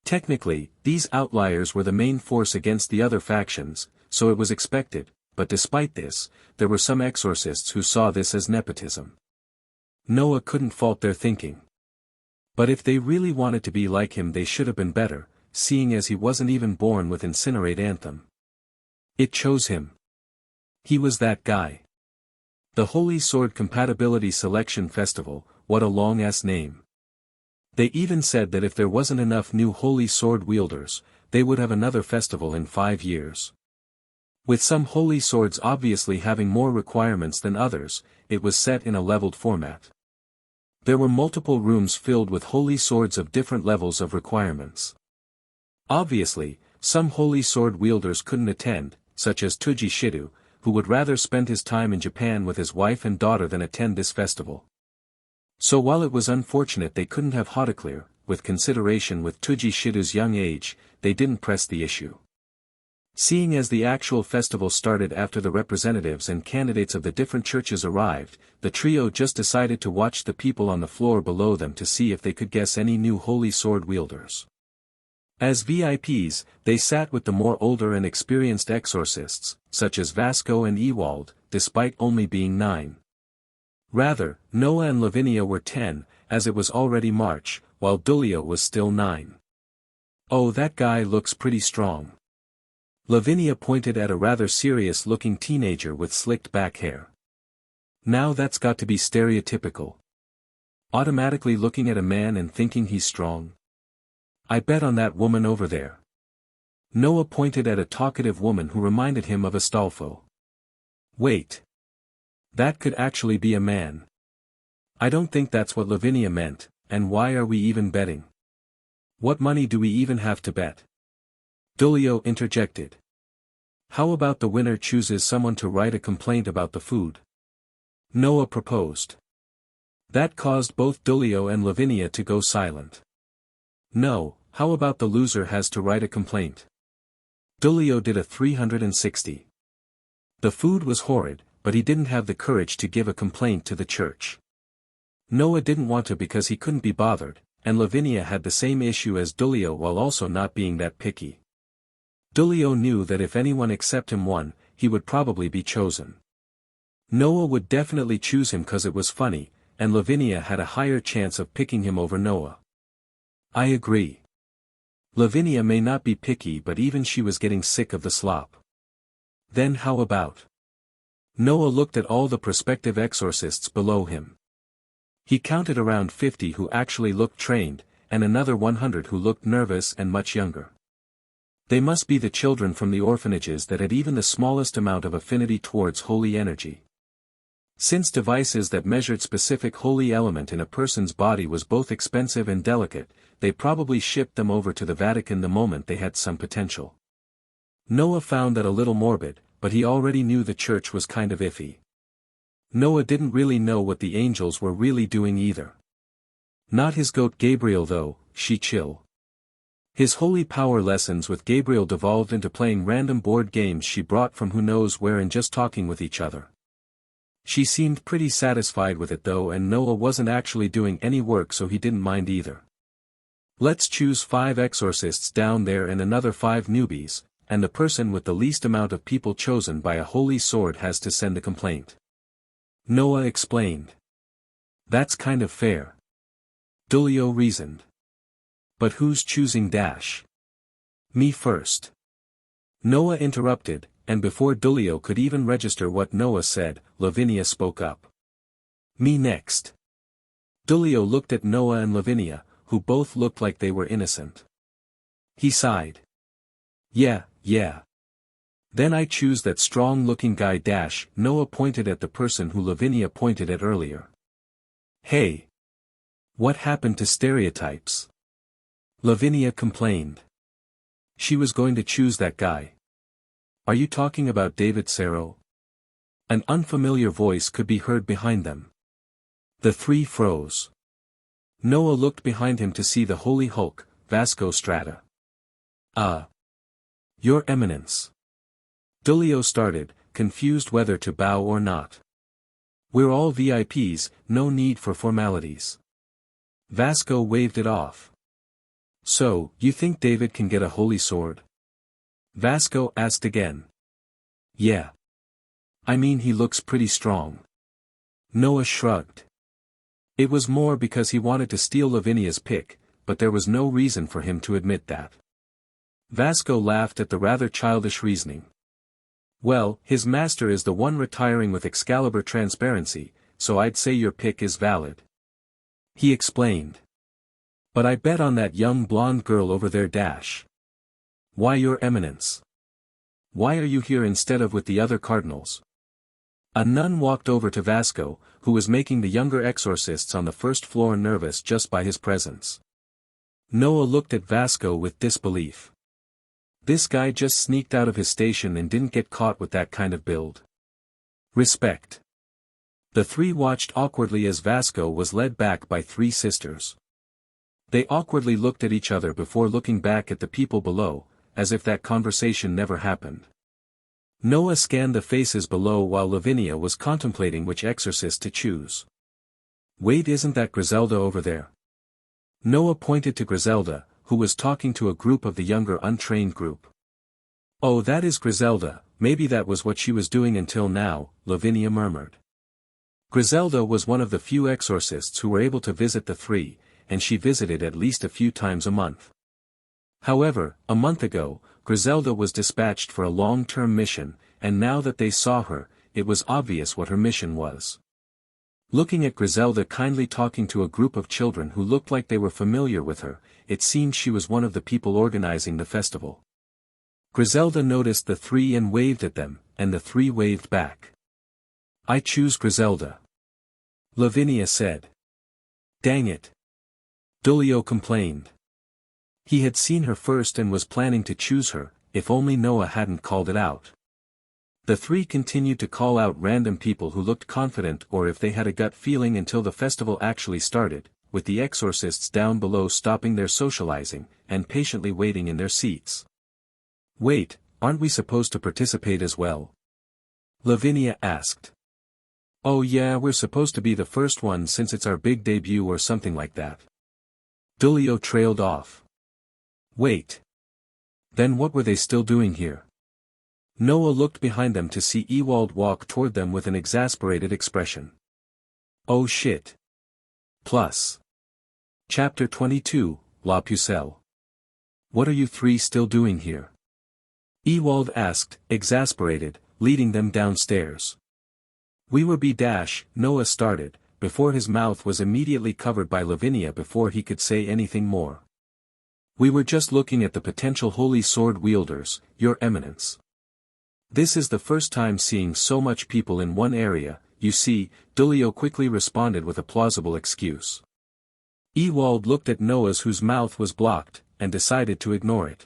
Technically, these outliers were the main force against the other factions, so it was expected, but despite this, there were some exorcists who saw this as nepotism. Noah couldn't fault their thinking. But if they really wanted to be like him, they should have been better, seeing as he wasn't even born with Incinerate Anthem. It chose him. He was that guy. The Holy Sword Compatibility Selection Festival, what a long-ass name. They even said that if there wasn't enough new Holy Sword wielders, they would have another festival in 5 years. With some Holy Swords obviously having more requirements than others, it was set in a leveled format. There were multiple rooms filled with Holy Swords of different levels of requirements. Obviously, some Holy Sword wielders couldn't attend, such as Tuji Shidu, who would rather spend his time in Japan with his wife and daughter than attend this festival. So while it was unfortunate they couldn't have Hautaclear, with consideration with Tuji Shido's young age, they didn't press the issue. Seeing as the actual festival started after the representatives and candidates of the different churches arrived, the trio just decided to watch the people on the floor below them to see if they could guess any new holy sword wielders. As VIPs, they sat with the more older and experienced exorcists, such as Vasco and Ewald, despite only being 9. Rather, Noah and Lavinia were 10, as it was already March, while Dulio was still 9. "Oh, that guy looks pretty strong." Lavinia pointed at a rather serious-looking teenager with slicked back hair. "Now that's got to be stereotypical. Automatically looking at a man and thinking he's strong. I bet on that woman over there." Noah pointed at a talkative woman who reminded him of Astolfo. "Wait. That could actually be a man." "I don't think that's what Lavinia meant, and why are we even betting? What money do we even have to bet?" Dulio interjected. "How about the winner chooses someone to write a complaint about the food?" Noah proposed. That caused both Dulio and Lavinia to go silent. "No, how about the loser has to write a complaint?" Dulio did a 360. The food was horrid, but he didn't have the courage to give a complaint to the church. Noah didn't want to because he couldn't be bothered, and Lavinia had the same issue as Dulio while also not being that picky. Dulio knew that if anyone except him won, he would probably be chosen. Noah would definitely choose him cause it was funny, and Lavinia had a higher chance of picking him over Noah. "I agree. Lavinia may not be picky but even she was getting sick of the slop." "Then how about?" Noah looked at all the prospective exorcists below him. He counted around 50 who actually looked trained, and another 100 who looked nervous and much younger. They must be the children from the orphanages that had even the smallest amount of affinity towards holy energy. Since devices that measured specific holy element in a person's body was both expensive and delicate, they probably shipped them over to the Vatican the moment they had some potential. Noah found that a little morbid, but he already knew the church was kind of iffy. Noah didn't really know what the angels were really doing either. Not his goat Gabriel though, she chill. His holy power lessons with Gabriel devolved into playing random board games she brought from who knows where and just talking with each other. She seemed pretty satisfied with it though, and Noah wasn't actually doing any work so he didn't mind either. "Let's choose 5 exorcists down there and another 5 newbies, and the person with the least amount of people chosen by a holy sword has to send a complaint," Noah explained. "That's kind of fair," Dulio reasoned. "But who's choosing Dash?" "Me first." Noah interrupted, and before Dulio could even register what Noah said, Lavinia spoke up. "Me next." Dulio looked at Noah and Lavinia, who both looked like they were innocent. He sighed. Yeah. Then I choose that strong-looking guy Dash." Noah pointed at the person who Lavinia pointed at earlier. "Hey! What happened to stereotypes?" Lavinia complained. She was going to choose that guy. "Are you talking about David Serro?" An unfamiliar voice could be heard behind them. The 3 froze. Noah looked behind him to see the Holy Hulk, Vasco Strata. Your Eminence." Dulio started, confused whether to bow or not. "We're all VIPs, no need for formalities." Vasco waved it off. "So, you think David can get a holy sword?" Vasco asked again. "Yeah. I mean he looks pretty strong." Noah shrugged. It was more because he wanted to steal Lavinia's pick, but there was no reason for him to admit that. Vasco laughed at the rather childish reasoning. "Well, his master is the one retiring with Excalibur transparency, so I'd say your pick is valid," he explained. "But I bet on that young blonde girl over there Dash." "Why, Your Eminence? Why are you here instead of with the other cardinals?" A nun walked over to Vasco, who was making the younger exorcists on the first floor nervous just by his presence. Noah looked at Vasco with disbelief. This guy just sneaked out of his station and didn't get caught with that kind of build. Respect. The three watched awkwardly as Vasco was led back by three sisters. They awkwardly looked at each other before looking back at the people below, as if that conversation never happened. Noah scanned the faces below while Lavinia was contemplating which exorcist to choose. "Wait, isn't that Griselda over there?" Noah pointed to Griselda, who was talking to a group of the younger untrained group. "Oh, that is Griselda, maybe that was what she was doing until now," Lavinia murmured. Griselda was one of the few exorcists who were able to visit the three, and she visited at least a few times a month. However, a month ago, Griselda was dispatched for a long-term mission, and now that they saw her, it was obvious what her mission was. Looking at Griselda kindly talking to a group of children who looked like they were familiar with her, it seemed she was one of the people organizing the festival. Griselda noticed the three and waved at them, and the three waved back. "I choose Griselda," Lavinia said. "Dang it," Dulio complained. He had seen her first and was planning to choose her, if only Noah hadn't called it out. The three continued to call out random people who looked confident or if they had a gut feeling until the festival actually started, with the exorcists down below stopping their socializing, and patiently waiting in their seats. "Wait, aren't we supposed to participate as well?" Lavinia asked. "Oh yeah, we're supposed to be the first one since it's our big debut or something like that." Dulio trailed off. "Wait. Then what were they still doing here?" Noah looked behind them to see Ewald walk toward them with an exasperated expression. "Oh shit. Plus. Chapter 22, La Pucelle. What are you three still doing here?" Ewald asked, exasperated, leading them downstairs. "We were Noah started, before his mouth was immediately covered by Lavinia before he could say anything more. "We were just looking at the potential holy sword wielders, Your Eminence. This is the first time seeing so much people in one area, you see," Dulio quickly responded with a plausible excuse. Ewald looked at Noah's whose mouth was blocked, and decided to ignore it.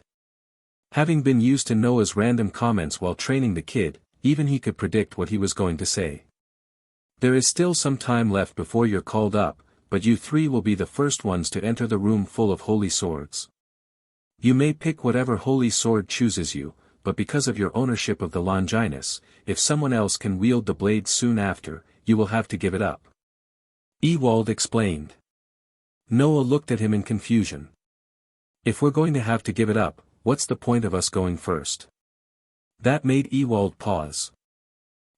Having been used to Noah's random comments while training the kid, even he could predict what he was going to say. "There is still some time left before you're called up, but you three will be the first ones to enter the room full of holy swords. You may pick whatever holy sword chooses you, but because of your ownership of the Longinus, if someone else can wield the blade soon after, you will have to give it up," Ewald explained. Noah looked at him in confusion. "If we're going to have to give it up, what's the point of us going first?" That made Ewald pause.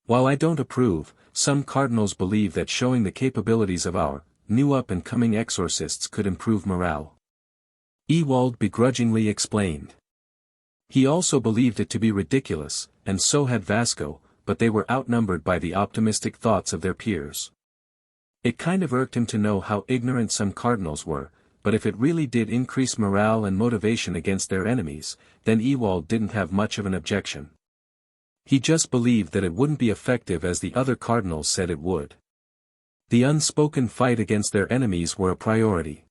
"While I don't approve, some cardinals believe that showing the capabilities of our new up-and-coming exorcists could improve morale," Ewald begrudgingly explained. He also believed it to be ridiculous, and so had Vasco, but they were outnumbered by the optimistic thoughts of their peers. It kind of irked him to know how ignorant some cardinals were, but if it really did increase morale and motivation against their enemies, then Ewald didn't have much of an objection. He just believed that it wouldn't be effective as the other cardinals said it would. The unspoken fight against their enemies were a priority.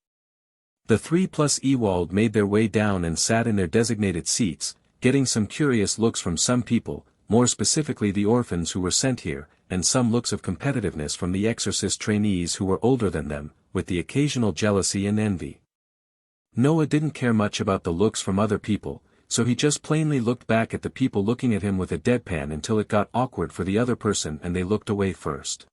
The three plus Ewald made their way down and sat in their designated seats, getting some curious looks from some people, more specifically the orphans who were sent here, and some looks of competitiveness from the exorcist trainees who were older than them, with the occasional jealousy and envy. Noah didn't care much about the looks from other people, so he just plainly looked back at the people looking at him with a deadpan until it got awkward for the other person and they looked away first.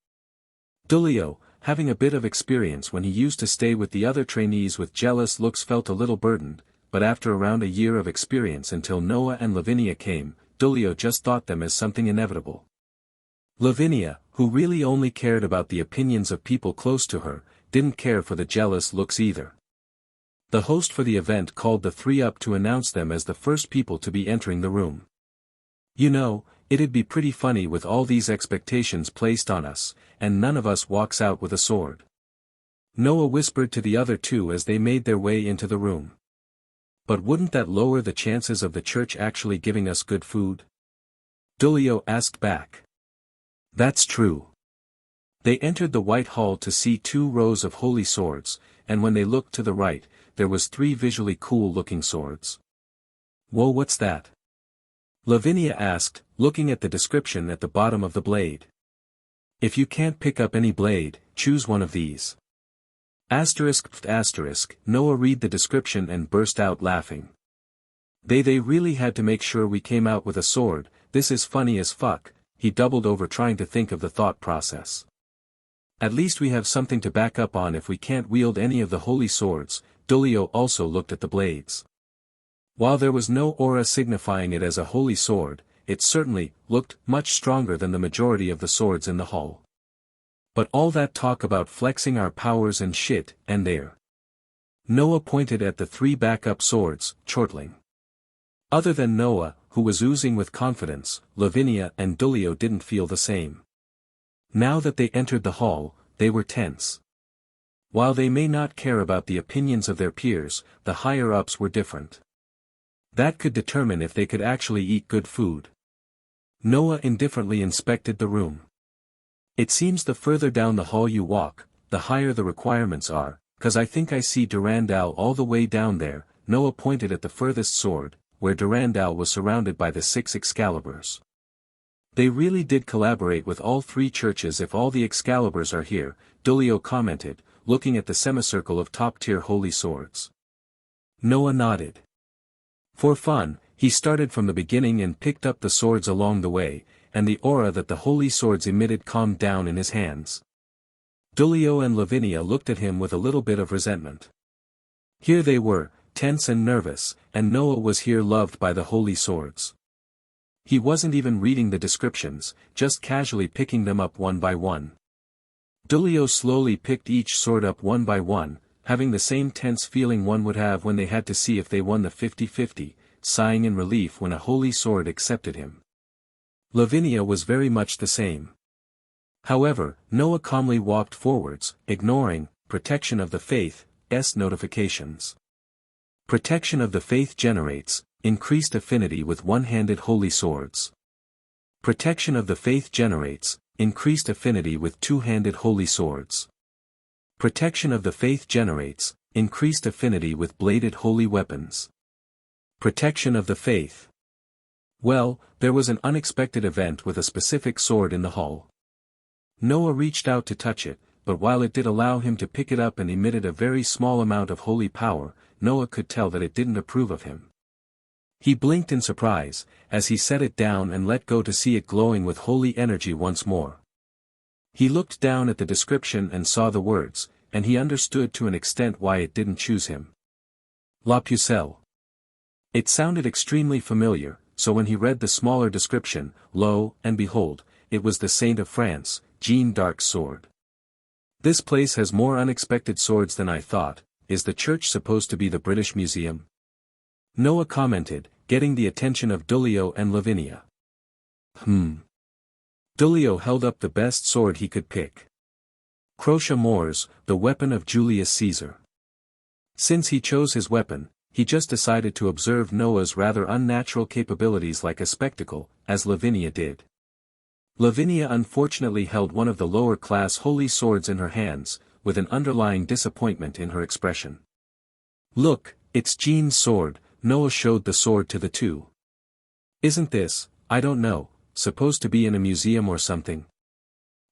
Dulio, having a bit of experience when he used to stay with the other trainees with jealous looks, felt a little burdened, but after around a year of experience until Noah and Lavinia came, Dulio just thought them as something inevitable. Lavinia, who really only cared about the opinions of people close to her, didn't care for the jealous looks either. The host for the event called the three up to announce them as the first people to be entering the room. "You know, it'd be pretty funny with all these expectations placed on us, and none of us walks out with a sword," Noah whispered to the other two as they made their way into the room. "But wouldn't that lower the chances of the church actually giving us good food?" Dulio asked back. "That's true." They entered the White Hall to see 2 rows of holy swords, and when they looked to the right, there was 3 visually cool-looking swords. "Whoa, what's that?" Lavinia asked, looking at the description at the bottom of the blade. If you can't pick up any blade, choose one of these. Noah read the description and burst out laughing. They really had to make sure we came out with a sword. This is funny as fuck. He doubled over trying to think of the thought process. At least we have something to back up on if we can't wield any of the holy swords. Dulio also looked at the blades. While there was no aura signifying it as a holy sword, it certainly looked much stronger than the majority of the swords in the hall. But all that talk about flexing our powers and shit, and there. Noah pointed at the 3 backup swords, chortling. Other than Noah, who was oozing with confidence, Lavinia and Dulio didn't feel the same. Now that they entered the hall, they were tense. While they may not care about the opinions of their peers, the higher-ups were different. That could determine if they could actually eat good food. Noah indifferently inspected the room. It seems the further down the hall you walk, the higher the requirements are, 'cause I think I see Durandal all the way down there. Noah pointed at the furthest sword, where Durandal was surrounded by the 6 Excaliburs. They really did collaborate with all 3 churches if all the Excaliburs are here, Dulio commented, looking at the semicircle of top-tier holy swords. Noah nodded. For fun, he started from the beginning and picked up the swords along the way, and the aura that the holy swords emitted calmed down in his hands. Dulio and Lavinia looked at him with a little bit of resentment. Here they were, tense and nervous, and Noah was here loved by the holy swords. He wasn't even reading the descriptions, just casually picking them up one by one. Dulio slowly picked each sword up one by one, having the same tense feeling one would have when they had to see if they won the 50-50, sighing in relief when a holy sword accepted him. Lavinia was very much the same. However, Noah calmly walked forwards, ignoring Protection of the Faith's notifications. Protection of the Faith generates increased affinity with one-handed holy swords. Protection of the Faith generates increased affinity with two-handed holy swords. Protection of the Faith generates increased affinity with bladed holy weapons. Protection of the Faith. Well, there was an unexpected event with a specific sword in the hall. Noah reached out to touch it, but while it did allow him to pick it up and emitted a very small amount of holy power, Noah could tell that it didn't approve of him. He blinked in surprise, as he set it down and let go to see it glowing with holy energy once more. He looked down at the description and saw the words, and he understood to an extent why it didn't choose him. La Pucelle. It sounded extremely familiar, so when he read the smaller description, lo and behold, it was the Saint of France, Jeanne d'Arc's sword. This place has more unexpected swords than I thought. Is the church supposed to be the British Museum? Noah commented, getting the attention of Dulio and Lavinia. Dulio held up the best sword he could pick. Crochet Moors, the weapon of Julius Caesar. Since he chose his weapon, he just decided to observe Noah's rather unnatural capabilities like a spectacle, as Lavinia did. Lavinia unfortunately held one of the lower-class holy swords in her hands, with an underlying disappointment in her expression. Look, it's Jean's sword. Noah showed the sword to the two. Isn't this, I don't know, supposed to be in a museum or something?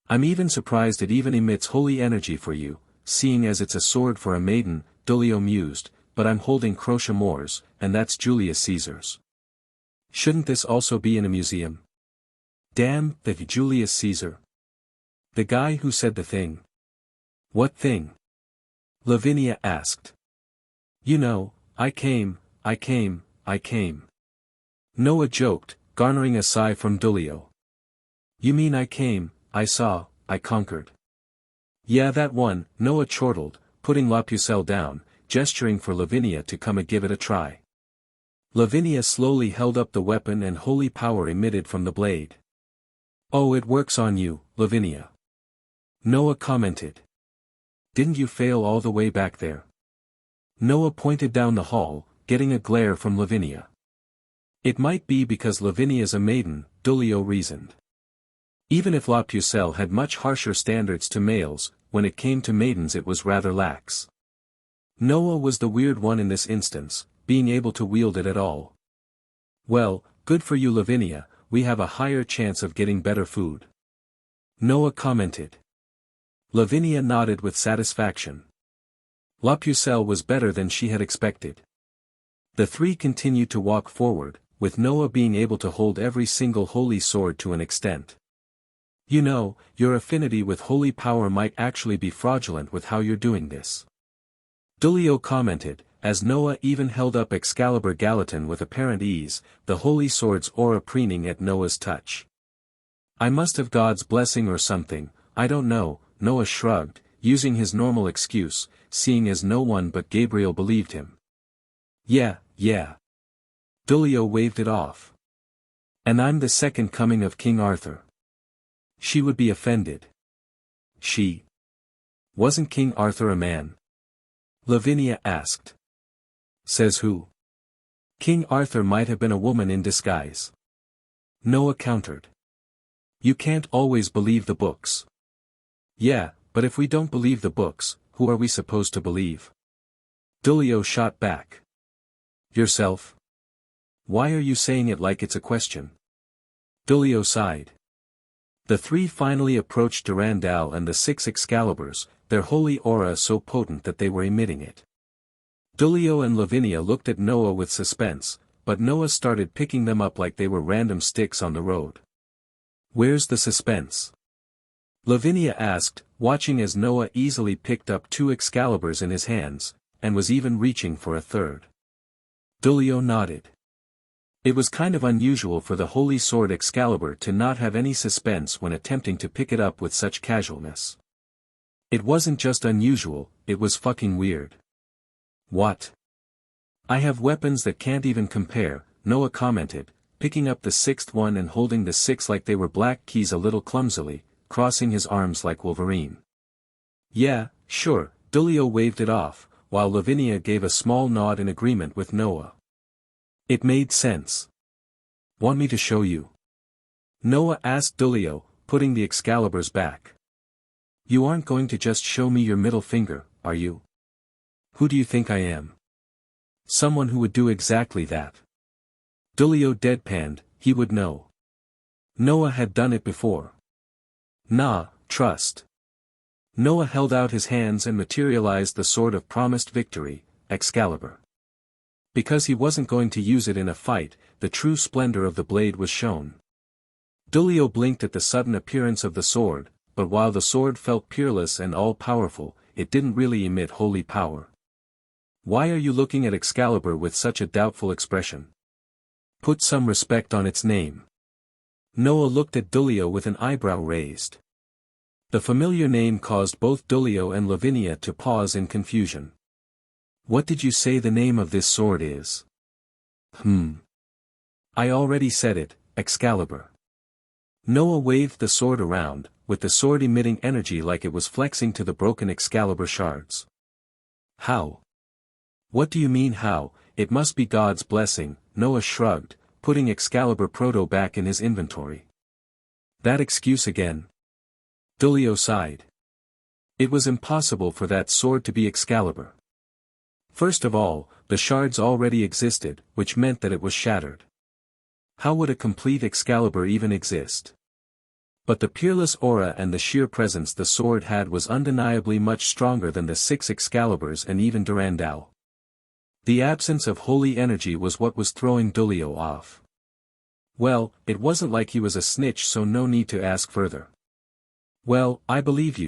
I'm even surprised it even emits holy energy for you, seeing as it's a sword for a maiden, Dulio mused, but I'm holding Crochet Moors, and that's Julius Caesar's. Shouldn't this also be in a museum? Damn, the Julius Caesar. The guy who said the thing. What thing? Lavinia asked. You know, I came. Noah joked, garnering a sigh from Dulio. You mean I came, I saw, I conquered. Yeah, that one, Noah chortled, putting La Pucelle down, gesturing for Lavinia to come and give it a try. Lavinia slowly held up the weapon and holy power emitted from the blade. Oh, it works on you, Lavinia. Noah commented. Didn't you fail all the way back there? Noah pointed down the hall, getting a glare from Lavinia. It might be because Lavinia's a maiden, Dulio reasoned. Even if La Pucelle had much harsher standards to males, when it came to maidens it was rather lax. Noah was the weird one in this instance, being able to wield it at all. Well, good for you Lavinia, we have a higher chance of getting better food. Noah commented. Lavinia nodded with satisfaction. La Pucelle was better than she had expected. The three continued to walk forward, with Noah being able to hold every single holy sword to an extent. You know, your affinity with holy power might actually be fraudulent with how you're doing this. Dulio commented, as Noah even held up Excalibur Gallatin with apparent ease, the holy sword's aura preening at Noah's touch. I must have God's blessing or something, I don't know, Noah shrugged, using his normal excuse, seeing as no one but Gabriel believed him. Yeah. Dulio waved it off. And I'm the second coming of King Arthur. She would be offended. Wasn't King Arthur a man? Lavinia asked. Says who? King Arthur might have been a woman in disguise. Noah countered. You can't always believe the books. Yeah, but if we don't believe the books, who are we supposed to believe? Dulio shot back. Yourself? Why are you saying it like it's a question? Dulio sighed. The three finally approached Durandal and the 6 Excaliburs, their holy aura so potent that they were emitting it. Dulio and Lavinia looked at Noah with suspense, but Noah started picking them up like they were random sticks on the road. Where's the suspense? Lavinia asked, watching as Noah easily picked up 2 Excaliburs in his hands, and was even reaching for a third. Dulio nodded. It was kind of unusual for the holy sword Excalibur to not have any suspense when attempting to pick it up with such casualness. It wasn't just unusual, it was fucking weird. What? I have weapons that can't even compare, Noah commented, picking up the 6th one and holding the 6 like they were black keys a little clumsily, crossing his arms like Wolverine. Yeah, sure, Dulio waved it off, while Lavinia gave a small nod in agreement with Noah. It made sense. Want me to show you? Noah asked Dulio, putting the Excaliburs back. You aren't going to just show me your middle finger, are you? Who do you think I am? Someone who would do exactly that. Dulio deadpanned, he would know. Noah had done it before. Nah, trust. Noah held out his hands and materialized the sword of promised victory, Excalibur. Because he wasn't going to use it in a fight, the true splendor of the blade was shown. Dulio blinked at the sudden appearance of the sword, but while the sword felt peerless and all-powerful, it didn't really emit holy power. Why are you looking at Excalibur with such a doubtful expression? Put some respect on its name. Noah looked at Dulio with an eyebrow raised. The familiar name caused both Dulio and Lavinia to pause in confusion. What did you say the name of this sword is? I already said it, Excalibur. Noah waved the sword around, with the sword emitting energy like it was flexing to the broken Excalibur shards. How? What do you mean how? It must be God's blessing, Noah shrugged, putting Excalibur Proto back in his inventory. That excuse again? Dulio sighed. It was impossible for that sword to be Excalibur. First of all, the shards already existed, which meant that it was shattered. How would a complete Excalibur even exist? But the peerless aura and the sheer presence the sword had was undeniably much stronger than the 6 Excaliburs and even Durandal. The absence of holy energy was what was throwing Dulio off. Well, it wasn't like he was a snitch, so no need to ask further. Well, I believe you.